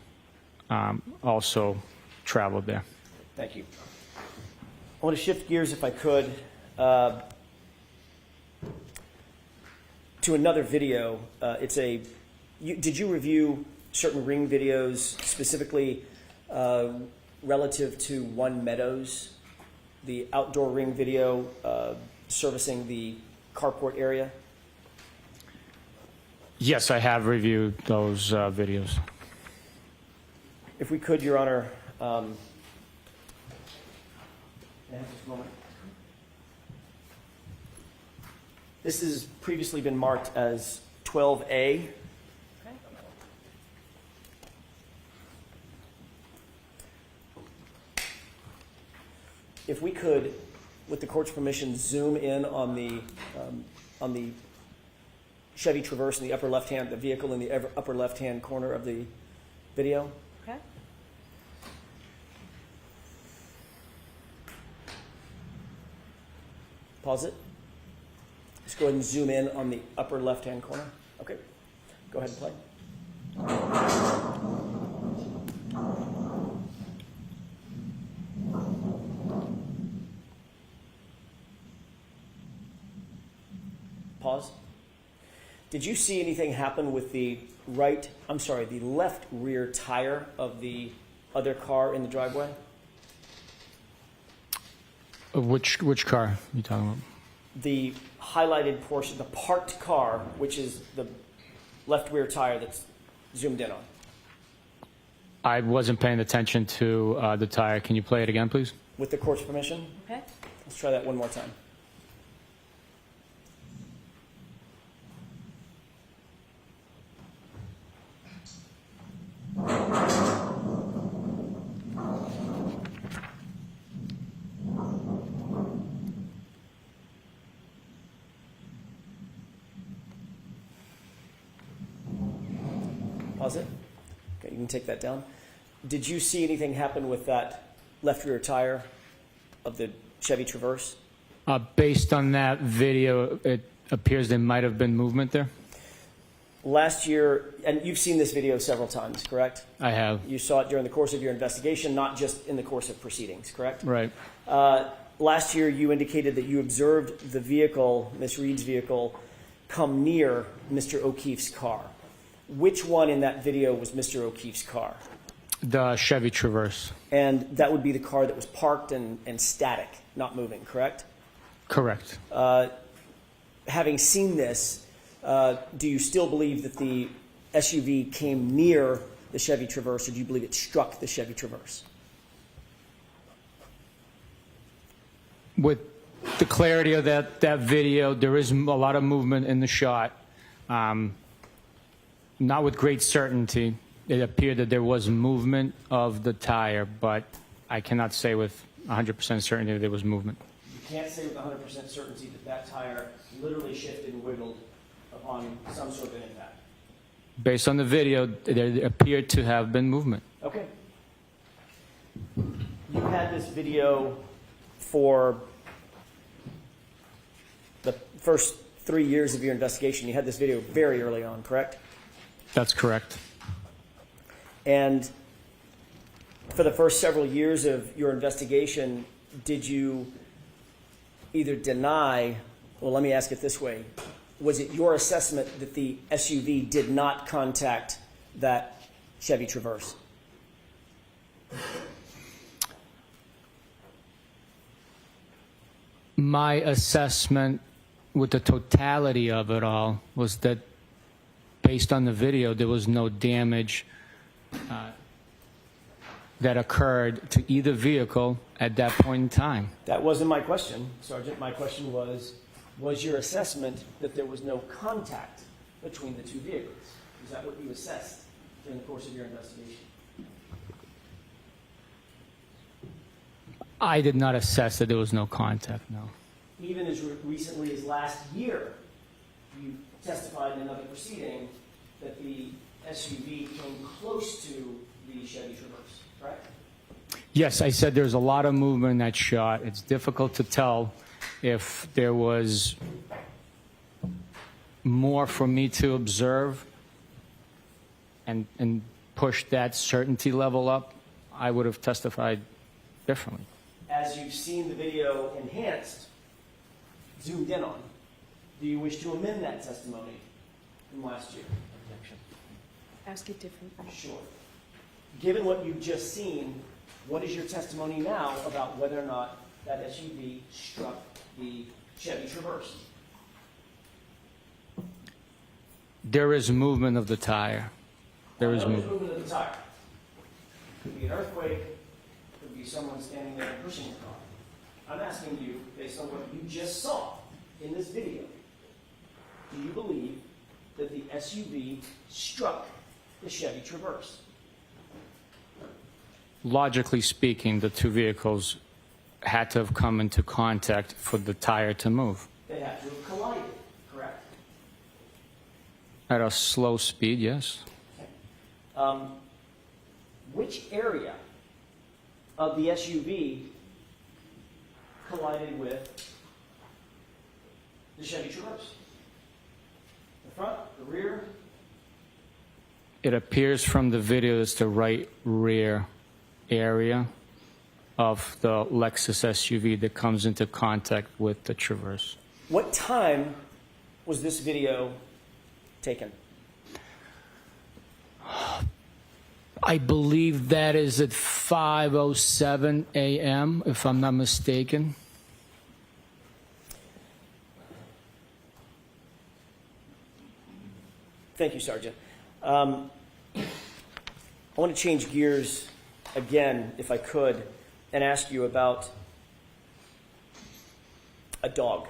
Speaker 4: also traveled there.
Speaker 5: Thank you. I want to shift gears, if I could, to another video. Did you review certain ring videos, specifically relative to One Meadows, the outdoor ring video servicing the carport area?
Speaker 4: Yes, I have reviewed those videos.
Speaker 5: If we could, Your Honor, just a moment. This has previously been marked as 12A. If we could with the court's permission, zoom in on the Chevy Traverse in the upper left-hand, the vehicle in the upper left-hand corner of the video?
Speaker 2: Okay.
Speaker 5: Pause it. Just go ahead and zoom in on the upper left-hand corner. Okay. Go ahead and play. Pause. Did you see anything happen with the left rear tire of the other car in the driveway?
Speaker 4: Which car are you talking about?
Speaker 5: The highlighted portion, the parked car, which is the left rear tire that's zoomed in on.
Speaker 4: I wasn't paying attention to the tire. Can you play it again, please?
Speaker 5: With the court's permission?
Speaker 2: Okay.
Speaker 5: Let's try that one more time. Pause it. Okay, you can take that down. Did you see anything happen with that left rear tire of the Chevy Traverse?
Speaker 4: Based on that video, it appears there might have been movement there.
Speaker 5: Last year, and you've seen this video several times, correct?
Speaker 4: I have.
Speaker 5: You saw it during the course of your investigation, not just in the course of proceedings, correct?
Speaker 4: Right.
Speaker 5: Last year, you indicated that you observed the vehicle, Miss Reed's vehicle, come near Mr. O'Keefe's car. Which one in that video was Mr. O'Keefe's car?
Speaker 4: The Chevy Traverse.
Speaker 5: And that would be the car that was parked and static, not moving, correct?
Speaker 4: Correct.
Speaker 5: Having seen this, do you still believe that the SUV came near the Chevy Traverse, or do you believe it struck the Chevy Traverse?
Speaker 4: With the clarity of that video, there is a lot of movement in the shot. Not with great certainty. It appeared that there was movement of the tire, but I cannot say with 100% certainty that there was movement.
Speaker 5: You can't say with 100% certainty that that tire literally shifted and wiggled upon some sort of an impact.
Speaker 4: Based on the video, there appeared to have been movement.
Speaker 5: Okay. You had this video for the first 3 years of your investigation. You had this video very early on, correct?
Speaker 4: That's correct.
Speaker 5: And for the first several years of your investigation, did you either deny, well, let me ask it this way. Was it your assessment that the SUV did not contact that Chevy Traverse?
Speaker 4: My assessment with the totality of it all was that based on the video, there was no damage that occurred to either vehicle at that point in time.
Speaker 5: That wasn't my question, Sergeant. My question was your assessment that there was no contact between the two vehicles? Is that what you assessed during the course of your investigation?
Speaker 4: I did not assess that there was no contact, no.
Speaker 5: Even as recently as last year, you testified in another proceeding that the SUV came close to the Chevy Traverse, correct?
Speaker 4: Yes, I said there's a lot of movement in that shot. It's difficult to tell if there was more for me to observe and push that certainty level up. I would have testified differently.
Speaker 5: As you've seen the video enhanced, zoomed in on, do you wish to amend that testimony from last year?
Speaker 6: Objection.
Speaker 2: Ask it differently.
Speaker 5: Sure. Given what you've just seen, what is your testimony now about whether or not that SUV struck the Chevy Traverse?
Speaker 4: There is movement of the tire. There is movement.
Speaker 5: Movement of the tire. Could be an earthquake. Could be someone standing there and pushing the car. I'm asking you, based on what you just saw in this video, do you believe that the SUV struck the Chevy Traverse?
Speaker 4: Logically speaking, the two vehicles had to have come into contact for the tire to move
Speaker 5: They have to have collided, correct?
Speaker 4: at a slow speed, yes.
Speaker 5: Which area of the SUV collided with the Chevy Traverse? The front, the rear?
Speaker 4: It appears from the video it's the right rear area of the Lexus SUV that comes into contact with the Traverse.
Speaker 5: What time was this video taken?
Speaker 4: I believe that is at 5:07 a.m., if I'm not mistaken.
Speaker 5: Thank you, Sergeant. I want to change gears again, if I could, and ask you about a dog.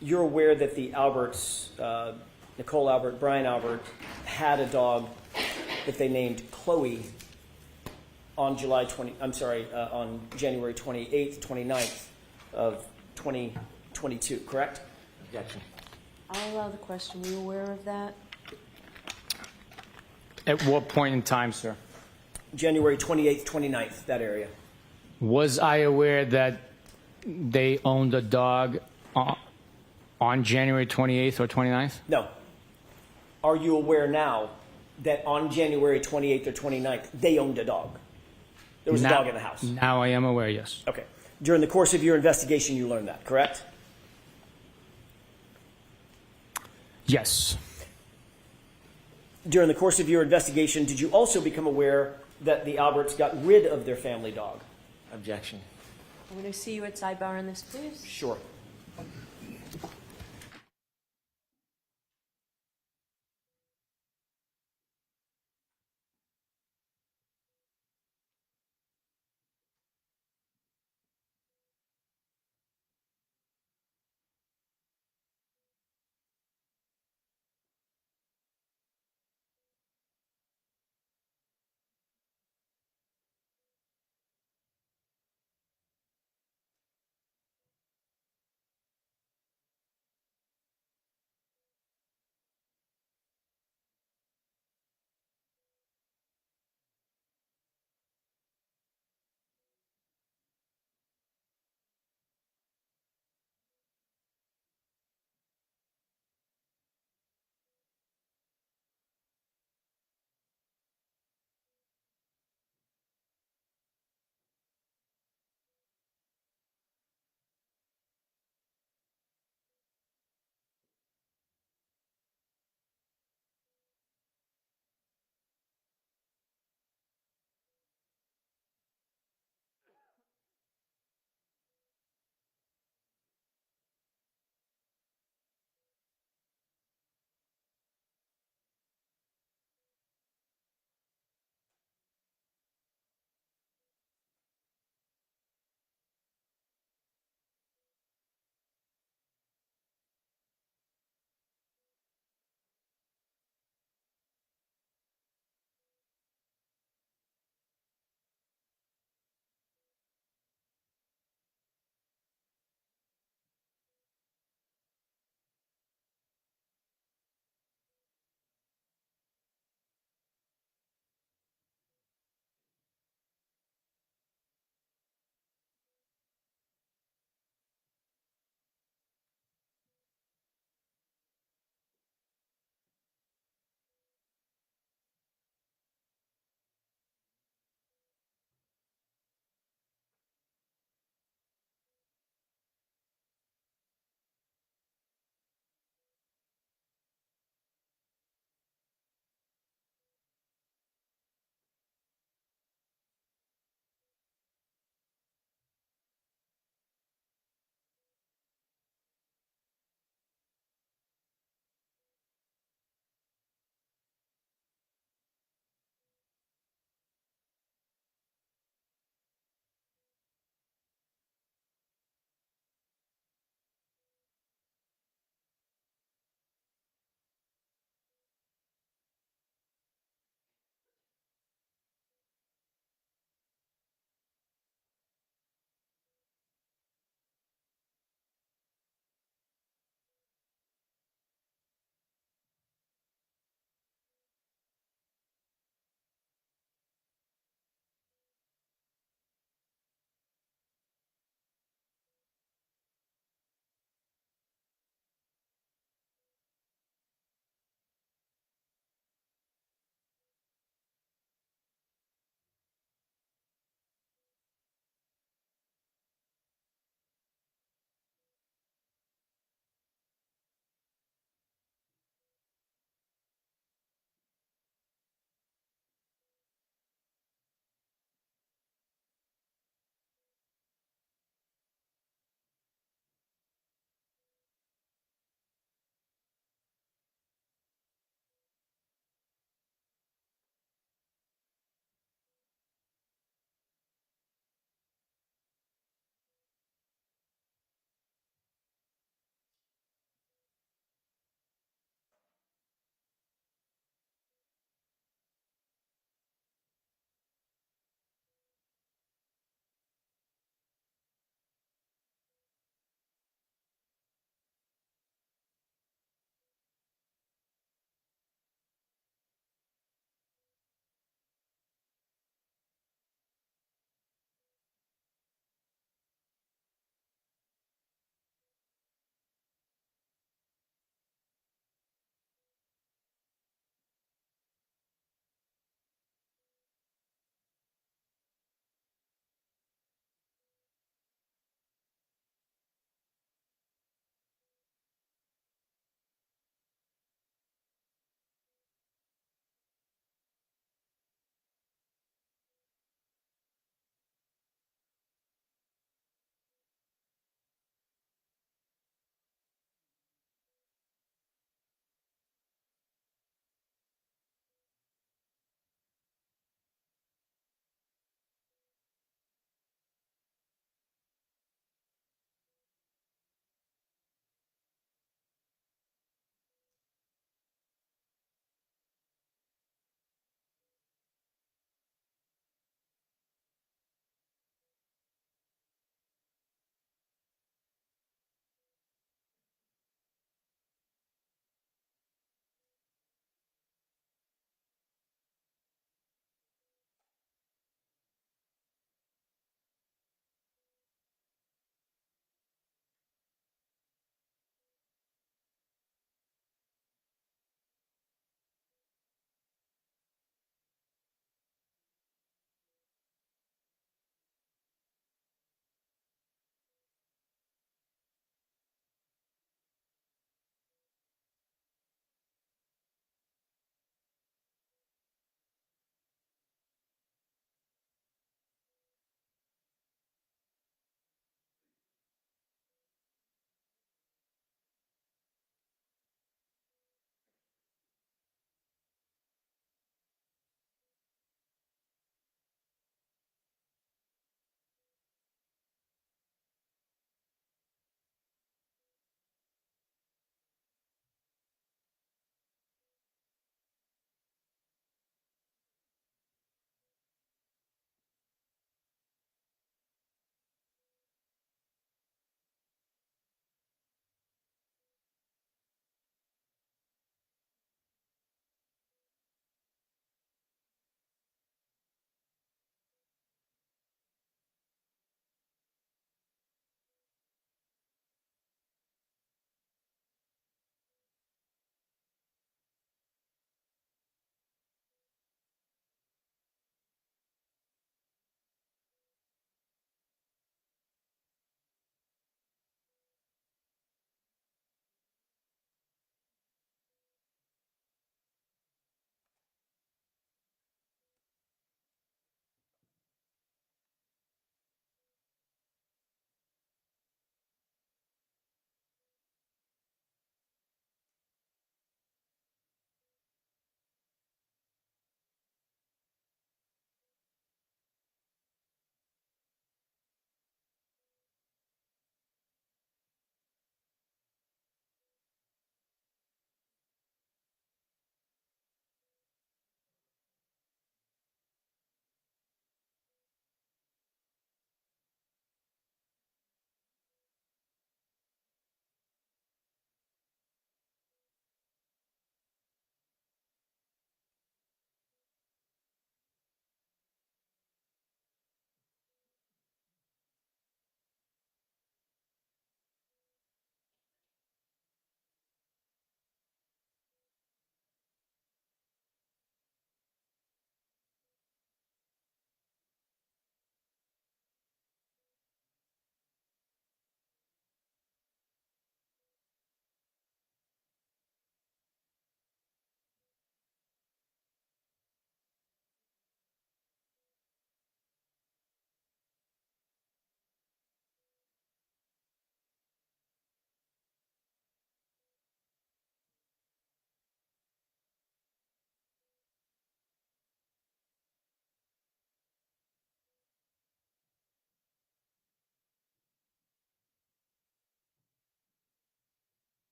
Speaker 5: You're aware that the Alberts, Nicole Albert, Brian Albert, had a dog that they named Chloe on on January 28th, 29th of 2022, correct?
Speaker 6: Objection.
Speaker 7: I'll allow the question. Were you aware of that?
Speaker 4: At what point in time, sir?
Speaker 5: January 28th, 29th, that area.
Speaker 4: Was I aware that they owned a dog on January 28th or 29th?
Speaker 5: No. Are you aware now that on January 28th or 29th, they owned a dog? There was a dog in the house.
Speaker 4: Now I am aware, yes.
Speaker 5: Okay. During the course of your investigation, you learned that, correct?
Speaker 4: Yes.
Speaker 5: During the course of your investigation, did you also become aware that the Alberts got rid of their family dog?
Speaker 6: Objection.
Speaker 2: I'm going to see you at sidebar on this, please.
Speaker 5: Sure.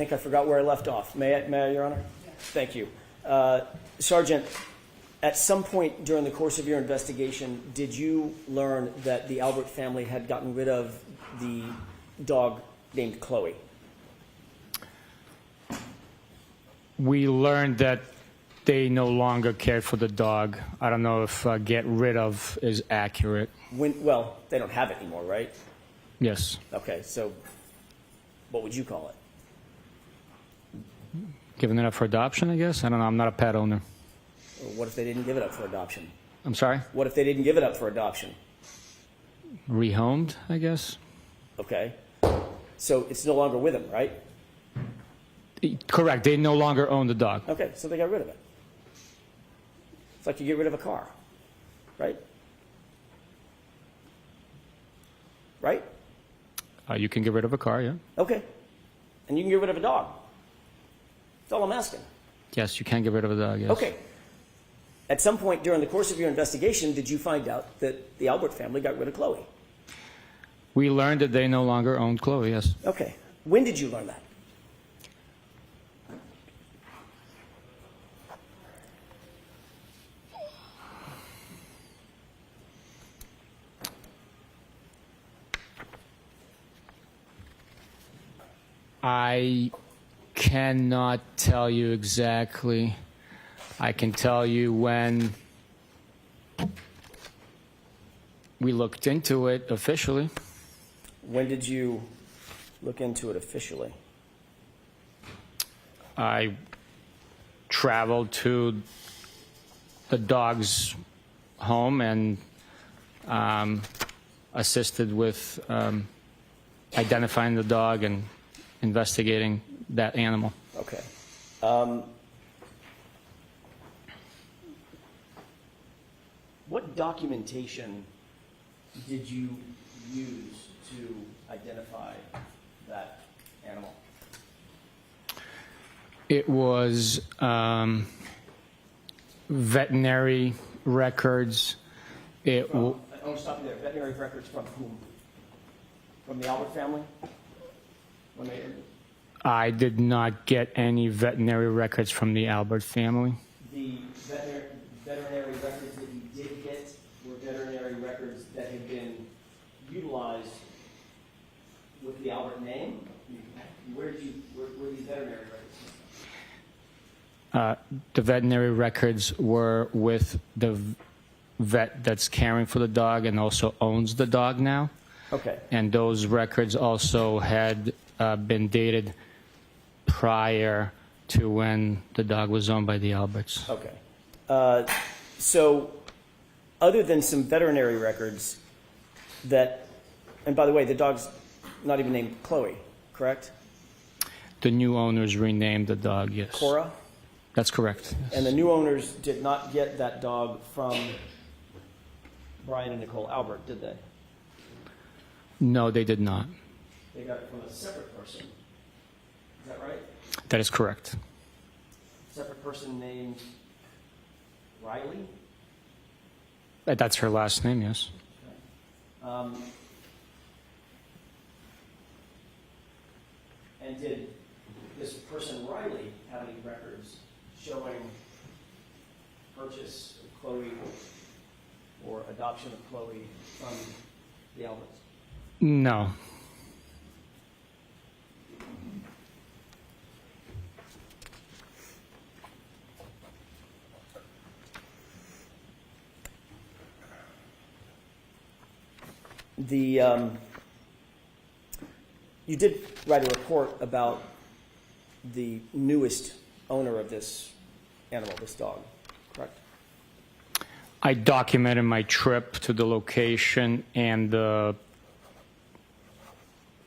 Speaker 5: think I forgot where I left off. May I, Your Honor? Thank you. Sergeant, at some point during the course of your investigation, did you learn that the Albert family had gotten rid of the dog named Chloe?
Speaker 4: We learned that they no longer cared for the dog. I don't know if get rid of is accurate.
Speaker 5: Well, they don't have it anymore, right?
Speaker 4: Yes.
Speaker 5: Okay, so what would you call it?
Speaker 4: Giving it up for adoption, I guess? I don't know. I'm not a pet owner.
Speaker 5: Or what if they didn't give it up for adoption?
Speaker 4: I'm sorry?
Speaker 5: What if they didn't give it up for adoption?
Speaker 4: Rehomed, I guess?
Speaker 5: Okay. So it's no longer with them, right?
Speaker 4: Correct. They no longer own the dog.
Speaker 5: Okay, so they got rid of it. It's like you get rid of a car, right? Right?
Speaker 4: You can get rid of a car, yeah.
Speaker 5: Okay. And you can get rid of a dog. That's all I'm asking.
Speaker 4: Yes, you can get rid of a dog, yes.
Speaker 5: Okay. At some point during the course of your investigation, did you find out that the Albert family got rid of Chloe?
Speaker 4: We learned that they no longer owned Chloe, yes.
Speaker 5: Okay. When did you learn that?
Speaker 4: I cannot tell you exactly. I can tell you when we looked into it officially.
Speaker 5: When did you look into it officially?
Speaker 4: I traveled to the dog's home and assisted with identifying the dog and investigating that animal.
Speaker 5: Okay. What documentation did you use to identify that animal?
Speaker 4: It was veterinary records.
Speaker 5: I want to stop you there. Veterinary records from whom? From the Albert family? When they
Speaker 4: I did not get any veterinary records from the Albert family.
Speaker 5: The veterinary records that you did get were veterinary records that had been utilized with the Albert name? Where these veterinary records?
Speaker 4: The veterinary records were with the vet that's caring for the dog and also owns the dog now.
Speaker 5: Okay.
Speaker 4: And those records also had been dated prior to when the dog was owned by the Alberts.
Speaker 5: Okay. So, other than some veterinary records that, and by the way, the dog's not even named Chloe, correct?
Speaker 4: The new owners renamed the dog, yes.
Speaker 5: Cora?
Speaker 4: That's correct. Yes.
Speaker 5: And the new owners did not get that dog from Brian and Nicole Albert, did they?
Speaker 4: No, they did not.
Speaker 5: They got it from a separate person. Is that right?
Speaker 4: That is correct.
Speaker 5: Separate person named Riley?
Speaker 4: That's her last name, yes.
Speaker 5: And did this person Riley have any records showing purchase of Chloe or adoption of Chloe from the Alberts?
Speaker 4: No.
Speaker 5: You did write a report about the newest owner of this animal, this dog, correct?
Speaker 4: I documented my trip to the location and the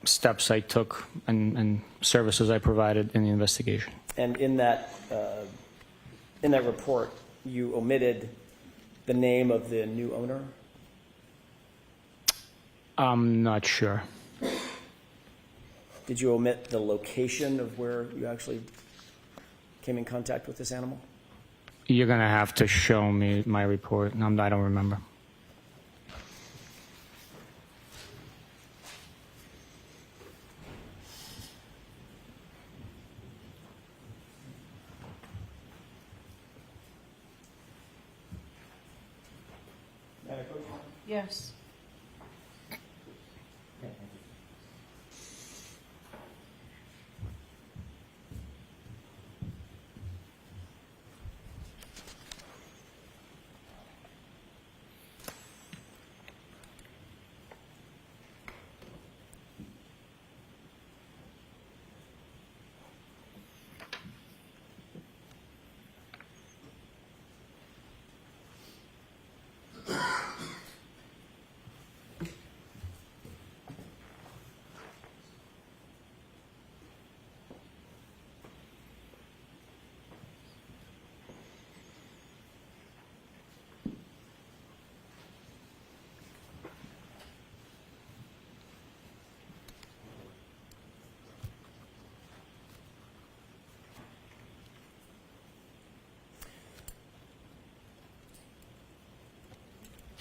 Speaker 4: steps I took and services I provided in the investigation.
Speaker 5: And in that report, you omitted the name of the new owner?
Speaker 4: I'm not sure.
Speaker 5: Did you omit the location of where you actually came in contact with this animal?
Speaker 4: You're going to have to show me my report. I don't remember.
Speaker 7: Yes.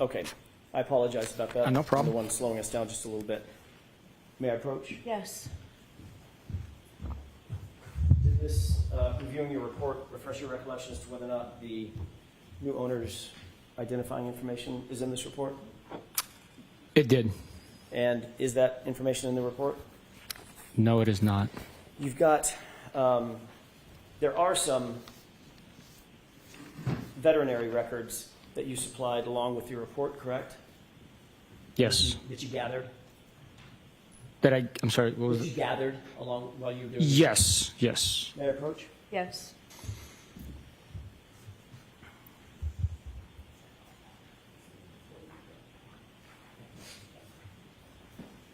Speaker 5: Okay, I apologize about that.
Speaker 4: No problem.
Speaker 5: I'm the one slowing us down just a little bit. May I approach?
Speaker 7: Yes.
Speaker 5: Did this, reviewing your report, refresh your recollection as to whether or not the new owner's identifying information is in this report?
Speaker 4: It did.
Speaker 5: And is that information in the report?
Speaker 4: No, it is not.
Speaker 5: You've got, there are some veterinary records that you supplied along with your report, correct?
Speaker 4: Yes.
Speaker 5: That you gathered?
Speaker 4: I'm sorry, what was
Speaker 5: That you
Speaker 4: it?
Speaker 5: gathered along while you were doing this?
Speaker 4: Yes, yes.
Speaker 5: May I approach?
Speaker 7: Yes.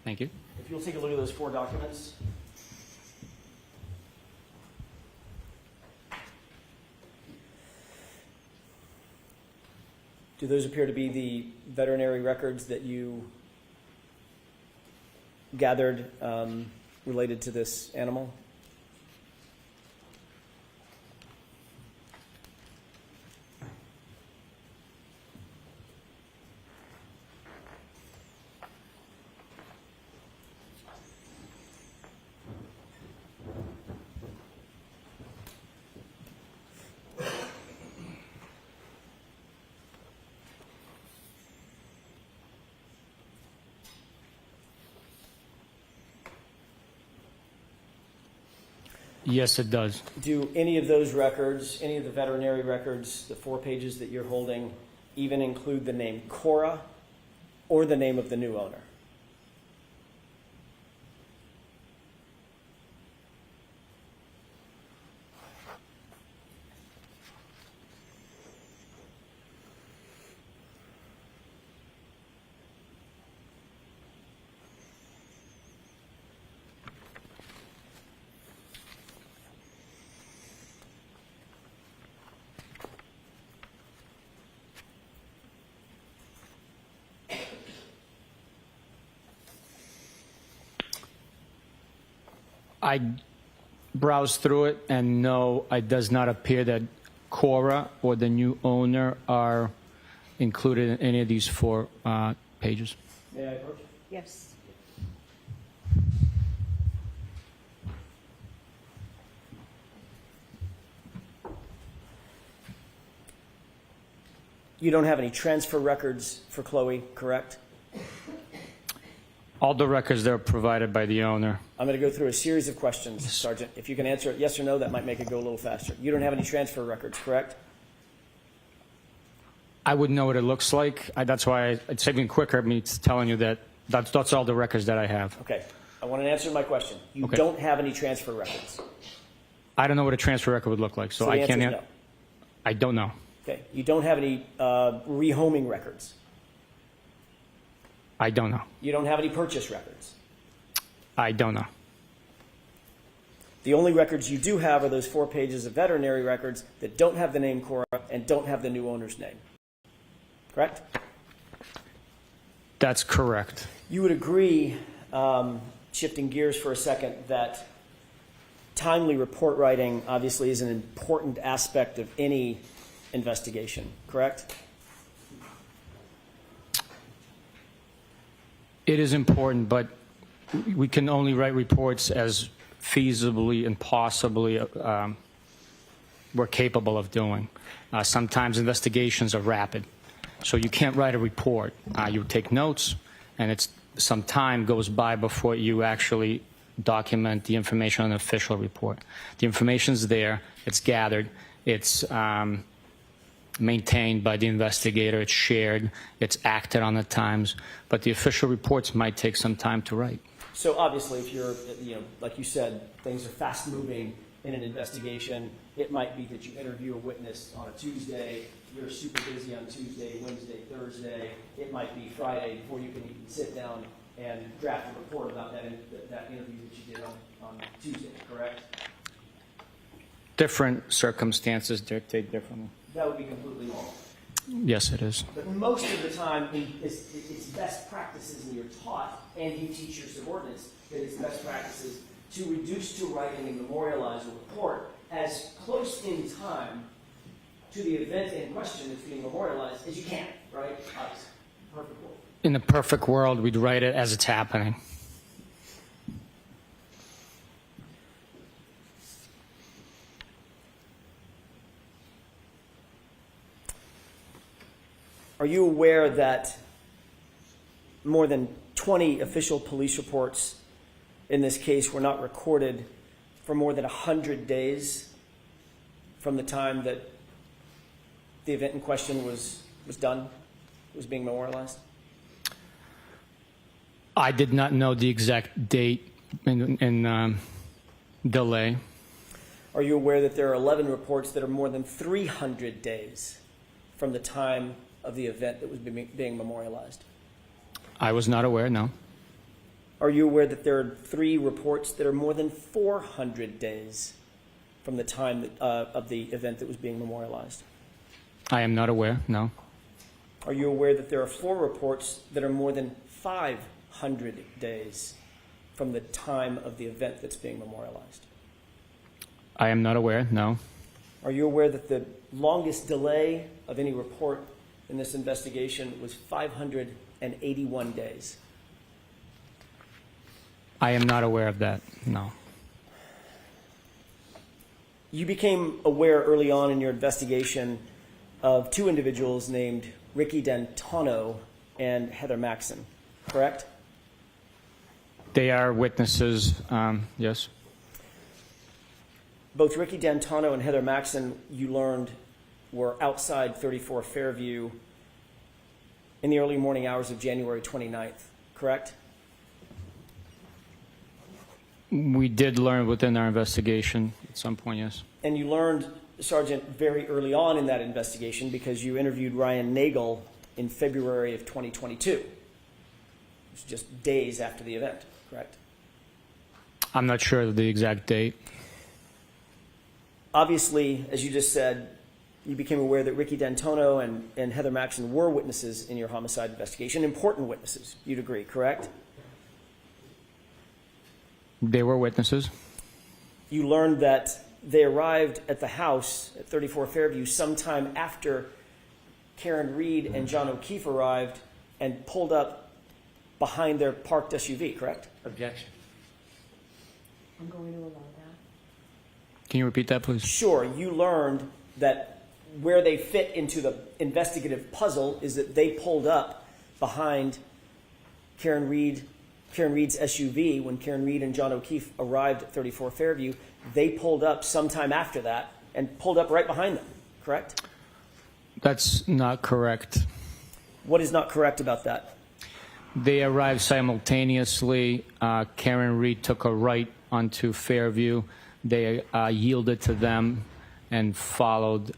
Speaker 4: Thank you.
Speaker 5: If you'll take a look at those 4 documents. Do those appear to be the veterinary records that you gathered related to this animal?
Speaker 4: Yes, it does.
Speaker 5: Do any of those records, any of the veterinary records, the 4 pages that you're holding, even include the name Cora or the name of the new owner?
Speaker 4: I browsed through it, and no, it does not appear that Cora or the new owner are included in any of these 4 pages.
Speaker 5: May I approach?
Speaker 7: Yes.
Speaker 5: You don't have any transfer records for Chloe, correct?
Speaker 4: All the records that are provided by the owner.
Speaker 5: I'm going to go through a series of questions, Sergeant. If you can answer it yes or no, that might make it go a little faster. You don't have any transfer records, correct?
Speaker 4: I wouldn't know what it looks like. That's why it's even quicker me telling you that that's all the records that I have.
Speaker 5: Okay. I want an answer to my question. You
Speaker 4: Okay.
Speaker 5: don't have any transfer records.
Speaker 4: I don't know what a transfer record would look like, so
Speaker 5: the
Speaker 4: I
Speaker 5: answer
Speaker 4: can't.
Speaker 5: is no.
Speaker 4: I don't know.
Speaker 5: Okay. You don't have any rehoming records.
Speaker 4: I don't know.
Speaker 5: You don't have any purchase records.
Speaker 4: I don't know.
Speaker 5: The only records you do have are those 4 pages of veterinary records that don't have the name Cora and don't have the new owner's name. Correct?
Speaker 4: That's correct.
Speaker 5: You would agree, shifting gears for a second, that timely report writing obviously is an important aspect of any investigation, correct?
Speaker 4: It is important, but we can only write reports as feasibly and possibly we're capable of doing. Sometimes investigations are rapid, So you can't write a report. You take notes, and some time goes by before you actually document the information on an official report. The information's there, it's gathered, it's maintained by the investigator, it's shared, it's acted on at times, but the official reports might take some time to write.
Speaker 5: So obviously, if you're, like you said, things are fast moving in an investigation, it might be that you interview a witness on a Tuesday, you're super busy on Tuesday, Wednesday, Thursday, it might be Friday before you can even sit down and draft a report about that interview that you did on Tuesday, correct?
Speaker 4: Different circumstances dictate differently.
Speaker 5: That would be completely normal.
Speaker 4: Yes, it is.
Speaker 5: But most of the time, it's best practices, and you're taught, and you teach your subordinates, that it's best practices to reduce to writing and memorialize a report as close in time to the event in question that's being memorialized as you can, right? Obviously, perfect world.
Speaker 4: In the perfect world, we'd write it as it's happening.
Speaker 5: Are you aware that more than 20 official police reports in this case were not recorded for more than 100 days from the time that the event in question was done, was being memorialized?
Speaker 4: I did not know the exact date in delay.
Speaker 5: Are you aware that there are 11 reports that are more than 300 days from the time of the event that was being memorialized?
Speaker 4: I was not aware, no.
Speaker 5: Are you aware that there are 3 reports that are more than 400 days from the time of the event that was being memorialized?
Speaker 4: I am not aware, no.
Speaker 5: Are you aware that there are 4 reports that are more than 500 days from the time of the event that's being memorialized?
Speaker 4: I am not aware, no.
Speaker 5: Are you aware that the longest delay of any report in this investigation was 581 days?
Speaker 4: I am not aware of that, no.
Speaker 5: You became aware early on in your investigation of 2 individuals named Ricky D'Antano and Heather Maxon, correct?
Speaker 4: They are witnesses, yes.
Speaker 5: Both Ricky D'Antano and Heather Maxon, you learned, were outside 34 Fairview in the early morning hours of January 29th, correct?
Speaker 4: We did learn within our investigation at some point, yes.
Speaker 5: And you learned, Sergeant, very early on in that investigation because you interviewed Ryan Nagel in February of 2022. It was just days after the event, correct?
Speaker 4: I'm not sure of the exact date.
Speaker 5: Obviously, as you just said, you became aware that Ricky D'Antano and Heather Maxon were witnesses in your homicide investigation, important witnesses, you'd agree, correct?
Speaker 4: They were witnesses.
Speaker 5: You learned that they arrived at the house at 34 Fairview sometime after Karen Reed and John O'Keefe arrived and pulled up behind their parked SUV, correct?
Speaker 6: Objection.
Speaker 2: I'm going to allow that.
Speaker 4: Can you repeat that, please?
Speaker 5: Sure. You learned that where they fit into the investigative puzzle is that they pulled up behind Karen Reed's SUV when Karen Reed and John O'Keefe arrived at 34 Fairview. They pulled up sometime after that and pulled up right behind them, correct?
Speaker 4: That's not correct.
Speaker 5: What is not correct about that?
Speaker 4: They arrived simultaneously. Karen Reed took a right onto Fairview. They yielded to them and followed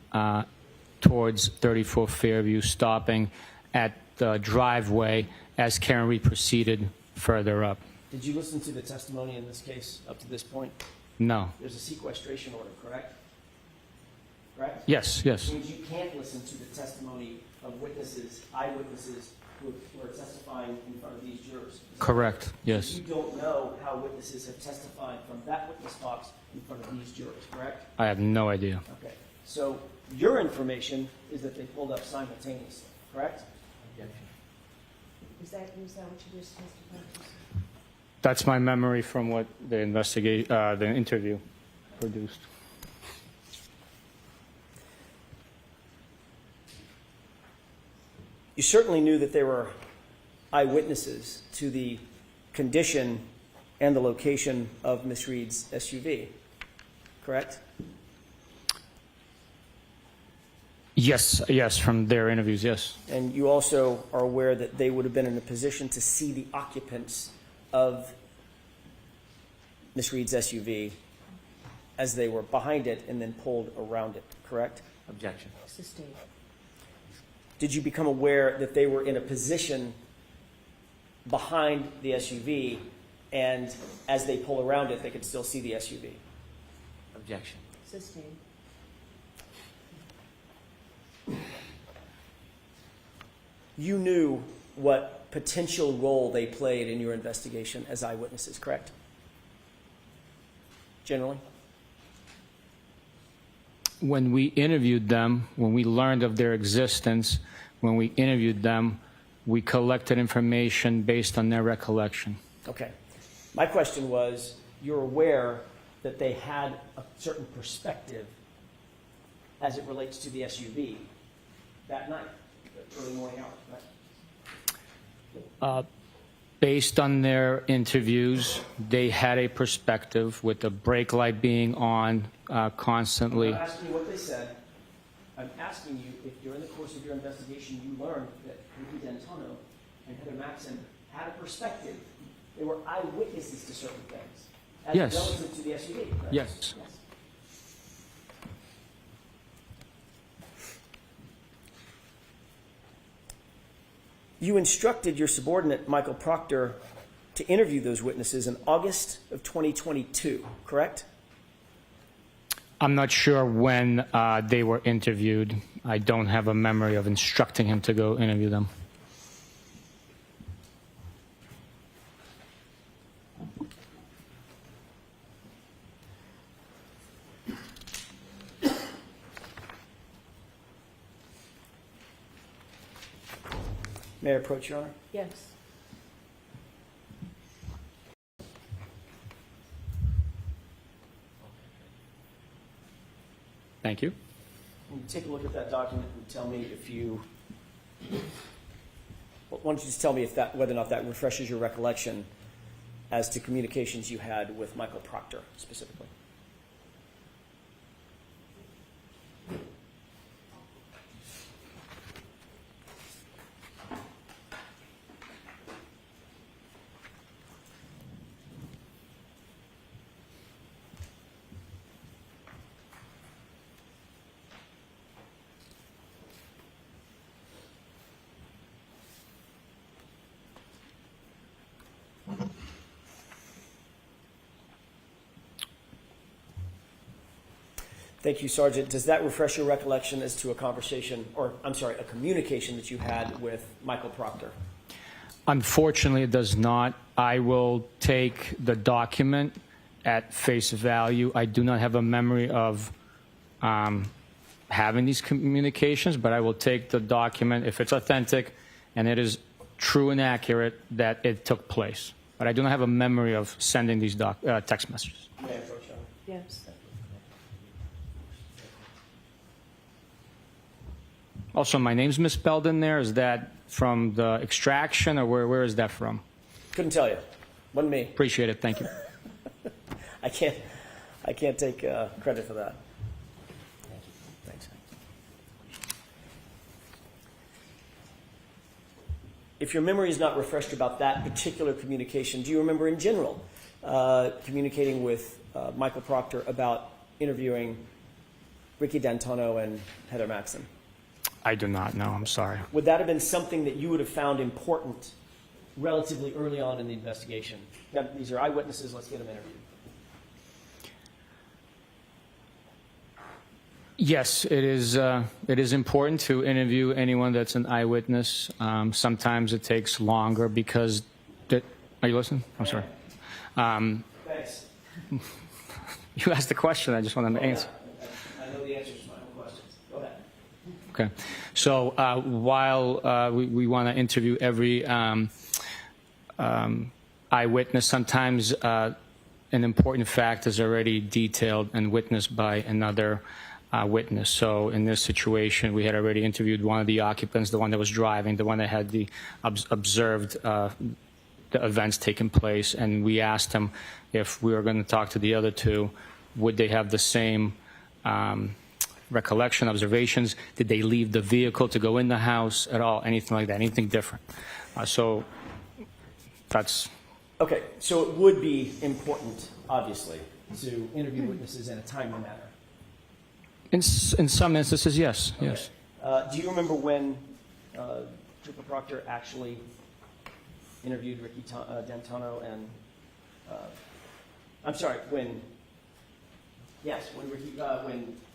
Speaker 4: towards 34 Fairview, stopping at the driveway as Karen Reed proceeded further up.
Speaker 5: Did you listen to the testimony in this case up to this point?
Speaker 4: No.
Speaker 5: There's a sequestration order, correct? Correct?
Speaker 4: Yes, yes.
Speaker 5: Which means you can't listen to the testimony of witnesses, eyewitnesses who are testifying in front of these jurors.
Speaker 4: Correct, yes.
Speaker 5: You don't know how witnesses have testified from that witness box in front of these jurors, correct?
Speaker 4: I have no idea.
Speaker 5: Okay. So your information is that they pulled up simultaneously, correct?
Speaker 6: Objection.
Speaker 2: Is that what you just testified to?
Speaker 4: That's my memory from what the interview produced.
Speaker 5: You certainly knew that there were eyewitnesses to the condition and the location of Miss Reed's SUV, correct?
Speaker 4: Yes, from their interviews, yes.
Speaker 5: And you also are aware that they would have been in a position to see the occupants of Miss Reed's SUV as they were behind it and then pulled around it, correct?
Speaker 6: Objection.
Speaker 7: Sustained.
Speaker 5: Did you become aware that they were in a position behind the SUV and as they pull around it, they could still see the SUV?
Speaker 6: Objection.
Speaker 7: Sustained.
Speaker 5: You knew what potential role they played in your investigation as eyewitnesses, correct? Generally?
Speaker 4: When we interviewed them, when we learned of their existence, when we interviewed them, we collected information based on their recollection.
Speaker 5: Okay. My question was, you're aware that they had a certain perspective as it relates to the SUV that night, the early morning hours, right?
Speaker 4: Based on their interviews, they had a perspective with the brake light being on constantly.
Speaker 5: I'm not asking you what they said. I'm asking you if during the course of your investigation you learned that Ricky D'Antonio and Heather Maxson had a perspective. They were eyewitnesses to certain things. As
Speaker 4: Yes.
Speaker 5: relative to the SUV. Right?
Speaker 4: Yes.
Speaker 5: You instructed your subordinate, Michael Proctor, to interview those witnesses in August of 2022, correct?
Speaker 4: I'm not sure when they were interviewed. I don't have a memory of instructing him to go interview them.
Speaker 5: May I approach, Your Honor?
Speaker 7: Yes.
Speaker 4: Thank you.
Speaker 5: Take a look at that document and tell me if you. Why don't you just tell me if that, whether or not that refreshes your recollection as to communications you had with Michael Proctor specifically. Thank you, Sergeant. Does that refresh your recollection as to a conversation, or I'm sorry, a communication that you had with Michael Proctor?
Speaker 4: Unfortunately, it does not. I will take the document at face value. I do not have a memory of having these communications, but I will take the document if it's authentic and it is true and accurate that it took place. But I do not have a memory of sending these text messages.
Speaker 5: May I approach, Your Honor?
Speaker 7: Yes.
Speaker 4: Also, my name's misspelled in there. Is that from the extraction, or where is that from?
Speaker 5: Couldn't tell you. Wasn't me.
Speaker 4: Appreciate it. Thank you.
Speaker 5: I can't take credit for that. Thanks. If your memory is not refreshed about that particular communication, do you remember in general communicating with Michael Proctor about interviewing Ricky D'Antonio and Heather Maxson?
Speaker 4: I do not know. I'm sorry.
Speaker 5: Would that have been something that you would have found important relatively early on in the investigation? Now, these are eyewitnesses. Let's get them interviewed.
Speaker 4: Yes, it is. It is important to interview anyone that's an eyewitness. Sometimes it takes longer because. Are you listening? I'm sorry.
Speaker 5: Thanks.
Speaker 4: You asked the question. I just wanted to answer.
Speaker 5: I know the answers to my own questions. Go ahead.
Speaker 4: Okay. So while we want to interview every eyewitness, sometimes an important fact is already detailed and witnessed by another witness. So in this situation, we had already interviewed one of the occupants, the one that was driving, the one that had the observed the events taking place, and we asked him if we were going to talk to the other two, would they have the same recollection, observations? Did they leave the vehicle to go in the house at all? Anything like that? Anything different? So that's...
Speaker 5: Okay, so it would be important, obviously, to interview witnesses in a timely manner.
Speaker 4: In some instances, yes.
Speaker 5: Okay.
Speaker 4: Yes.
Speaker 5: Do you remember when Trooper Proctor actually interviewed Ricky D'Antonio and, I'm sorry, when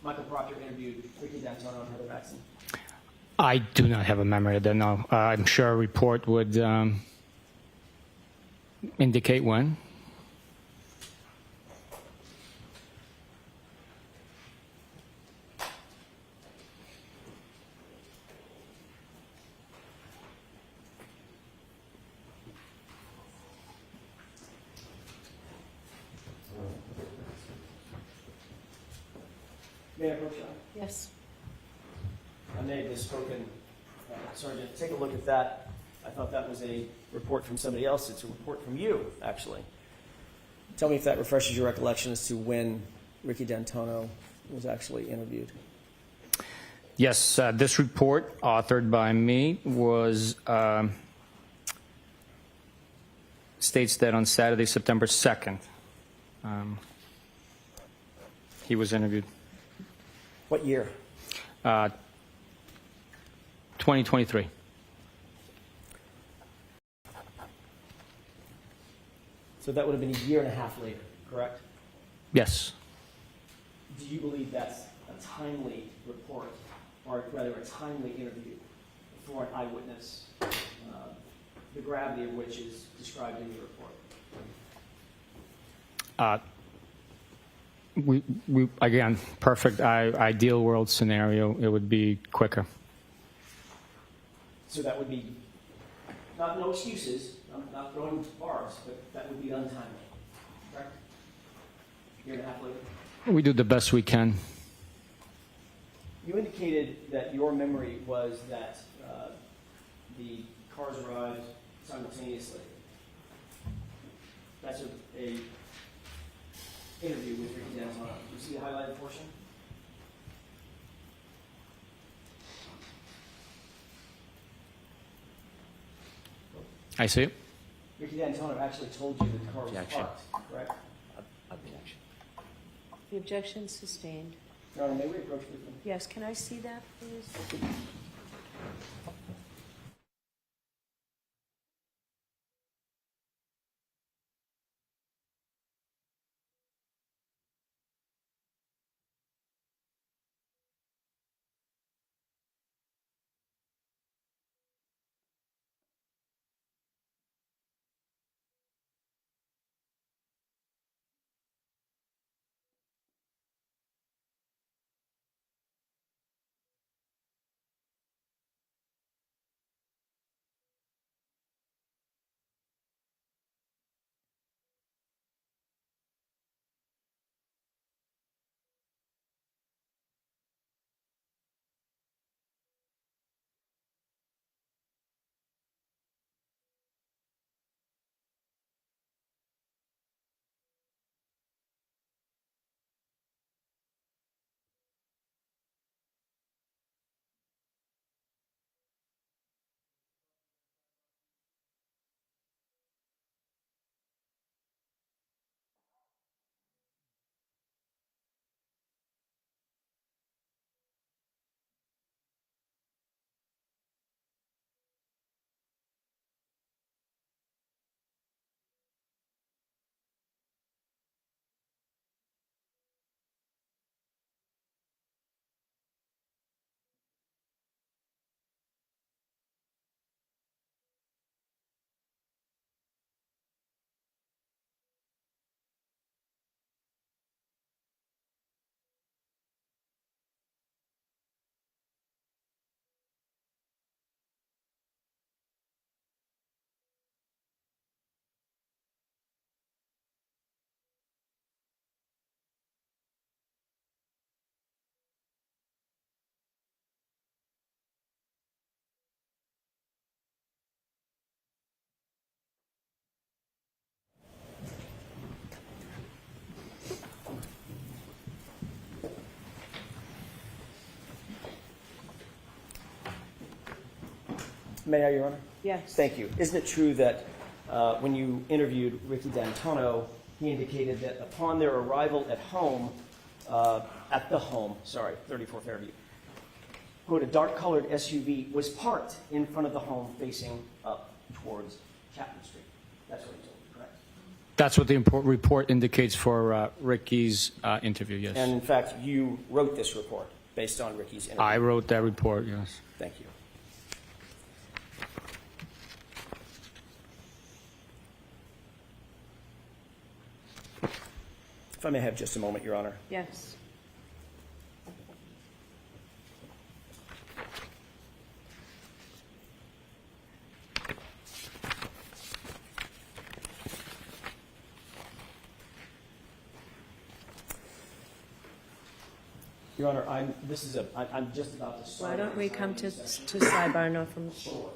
Speaker 5: Michael Proctor interviewed Ricky D'Antonio and Heather Maxson?
Speaker 4: I do not have a memory of that, no. I'm sure a report would indicate when.
Speaker 5: May I approach you?
Speaker 7: Yes.
Speaker 5: I may have misspoken. Sergeant, take a look at that. I thought that was a report from somebody else. It's a report from you, actually. Tell me if that refreshes your recollection as to when Ricky D'Antonio was actually interviewed.
Speaker 4: Yes, this report, authored by me, was states that on Saturday, September 2nd, he was interviewed.
Speaker 5: What year?
Speaker 4: 2023.
Speaker 5: So that would have been a year and a half later, correct?
Speaker 4: Yes.
Speaker 5: Do you believe that's a timely report, or rather a timely interview for an eyewitness, the gravity of which is described in your report?
Speaker 4: We again, perfect ideal world scenario, it would be quicker.
Speaker 5: So that would be, no excuses, I'm not throwing bars, but that would be untimely, correct? Year and a half later?
Speaker 4: We do the best we can.
Speaker 5: You indicated that your memory was that the cars arrived simultaneously. That's a interview with Ricky D'Antonio. Do you see the highlighted portion?
Speaker 4: I see it.
Speaker 5: Ricky D'Antonio actually told you that the car was
Speaker 6: Objection.
Speaker 5: parked, correct?
Speaker 6: Objection.
Speaker 2: The objection sustained.
Speaker 5: Your Honor, may we approach with them?
Speaker 2: Yes, can I see that, please?
Speaker 5: May I, Your Honor?
Speaker 7: Yes.
Speaker 5: Thank you. Isn't it true that when you interviewed Ricky D'Antonio, he indicated that upon their arrival at home, 34 Fairview, quote, a dark-colored SUV was parked in front of the home facing up towards Chapman Street. That's what he told you, correct?
Speaker 4: That's what the report indicates for Ricky's interview, yes.
Speaker 5: And in fact, you wrote this report based on Ricky's interview.
Speaker 4: I wrote that report, yes.
Speaker 5: Thank you. If I may have just a moment, Your Honor.
Speaker 7: Yes.
Speaker 5: Your Honor, I'm just about to start.
Speaker 7: Why don't we come to sidebar now from the floor?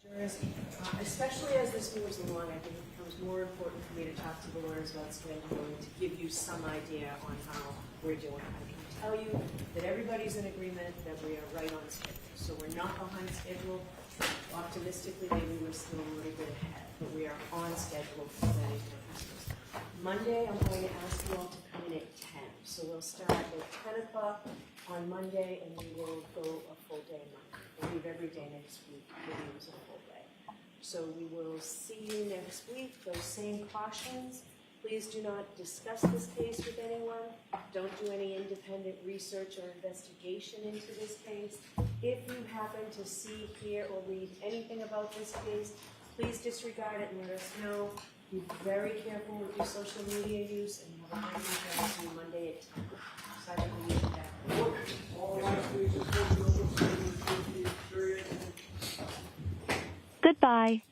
Speaker 7: Jurors, especially as this moves along, I think it becomes more important for me to talk to the lawyers about scheduling to give you some idea on how we're doing. I can tell you that everybody's in agreement that we are right on schedule. So we're not behind schedule. Optimistically, maybe we're still a little bit ahead, but we are on schedule for planning for Christmas. Monday, I'm going to ask you all to come in at 10. So we'll start at 10 o'clock on Monday, and we will go a full day Monday. We'll leave every day next week. We'll use a full day.
Speaker 2: So we will see you next week. Those same cautions. Please do not discuss this case with anyone. Don't do any independent research or investigation into this case. If you happen to see, hear, or read anything about this case, please disregard it and let us know. Be very careful with your social media use, and have a great weekend. I'll see you Monday at 10. Sergeant, we need you back.
Speaker 9: All rise, please. Just hold your notes.
Speaker 10: Goodbye.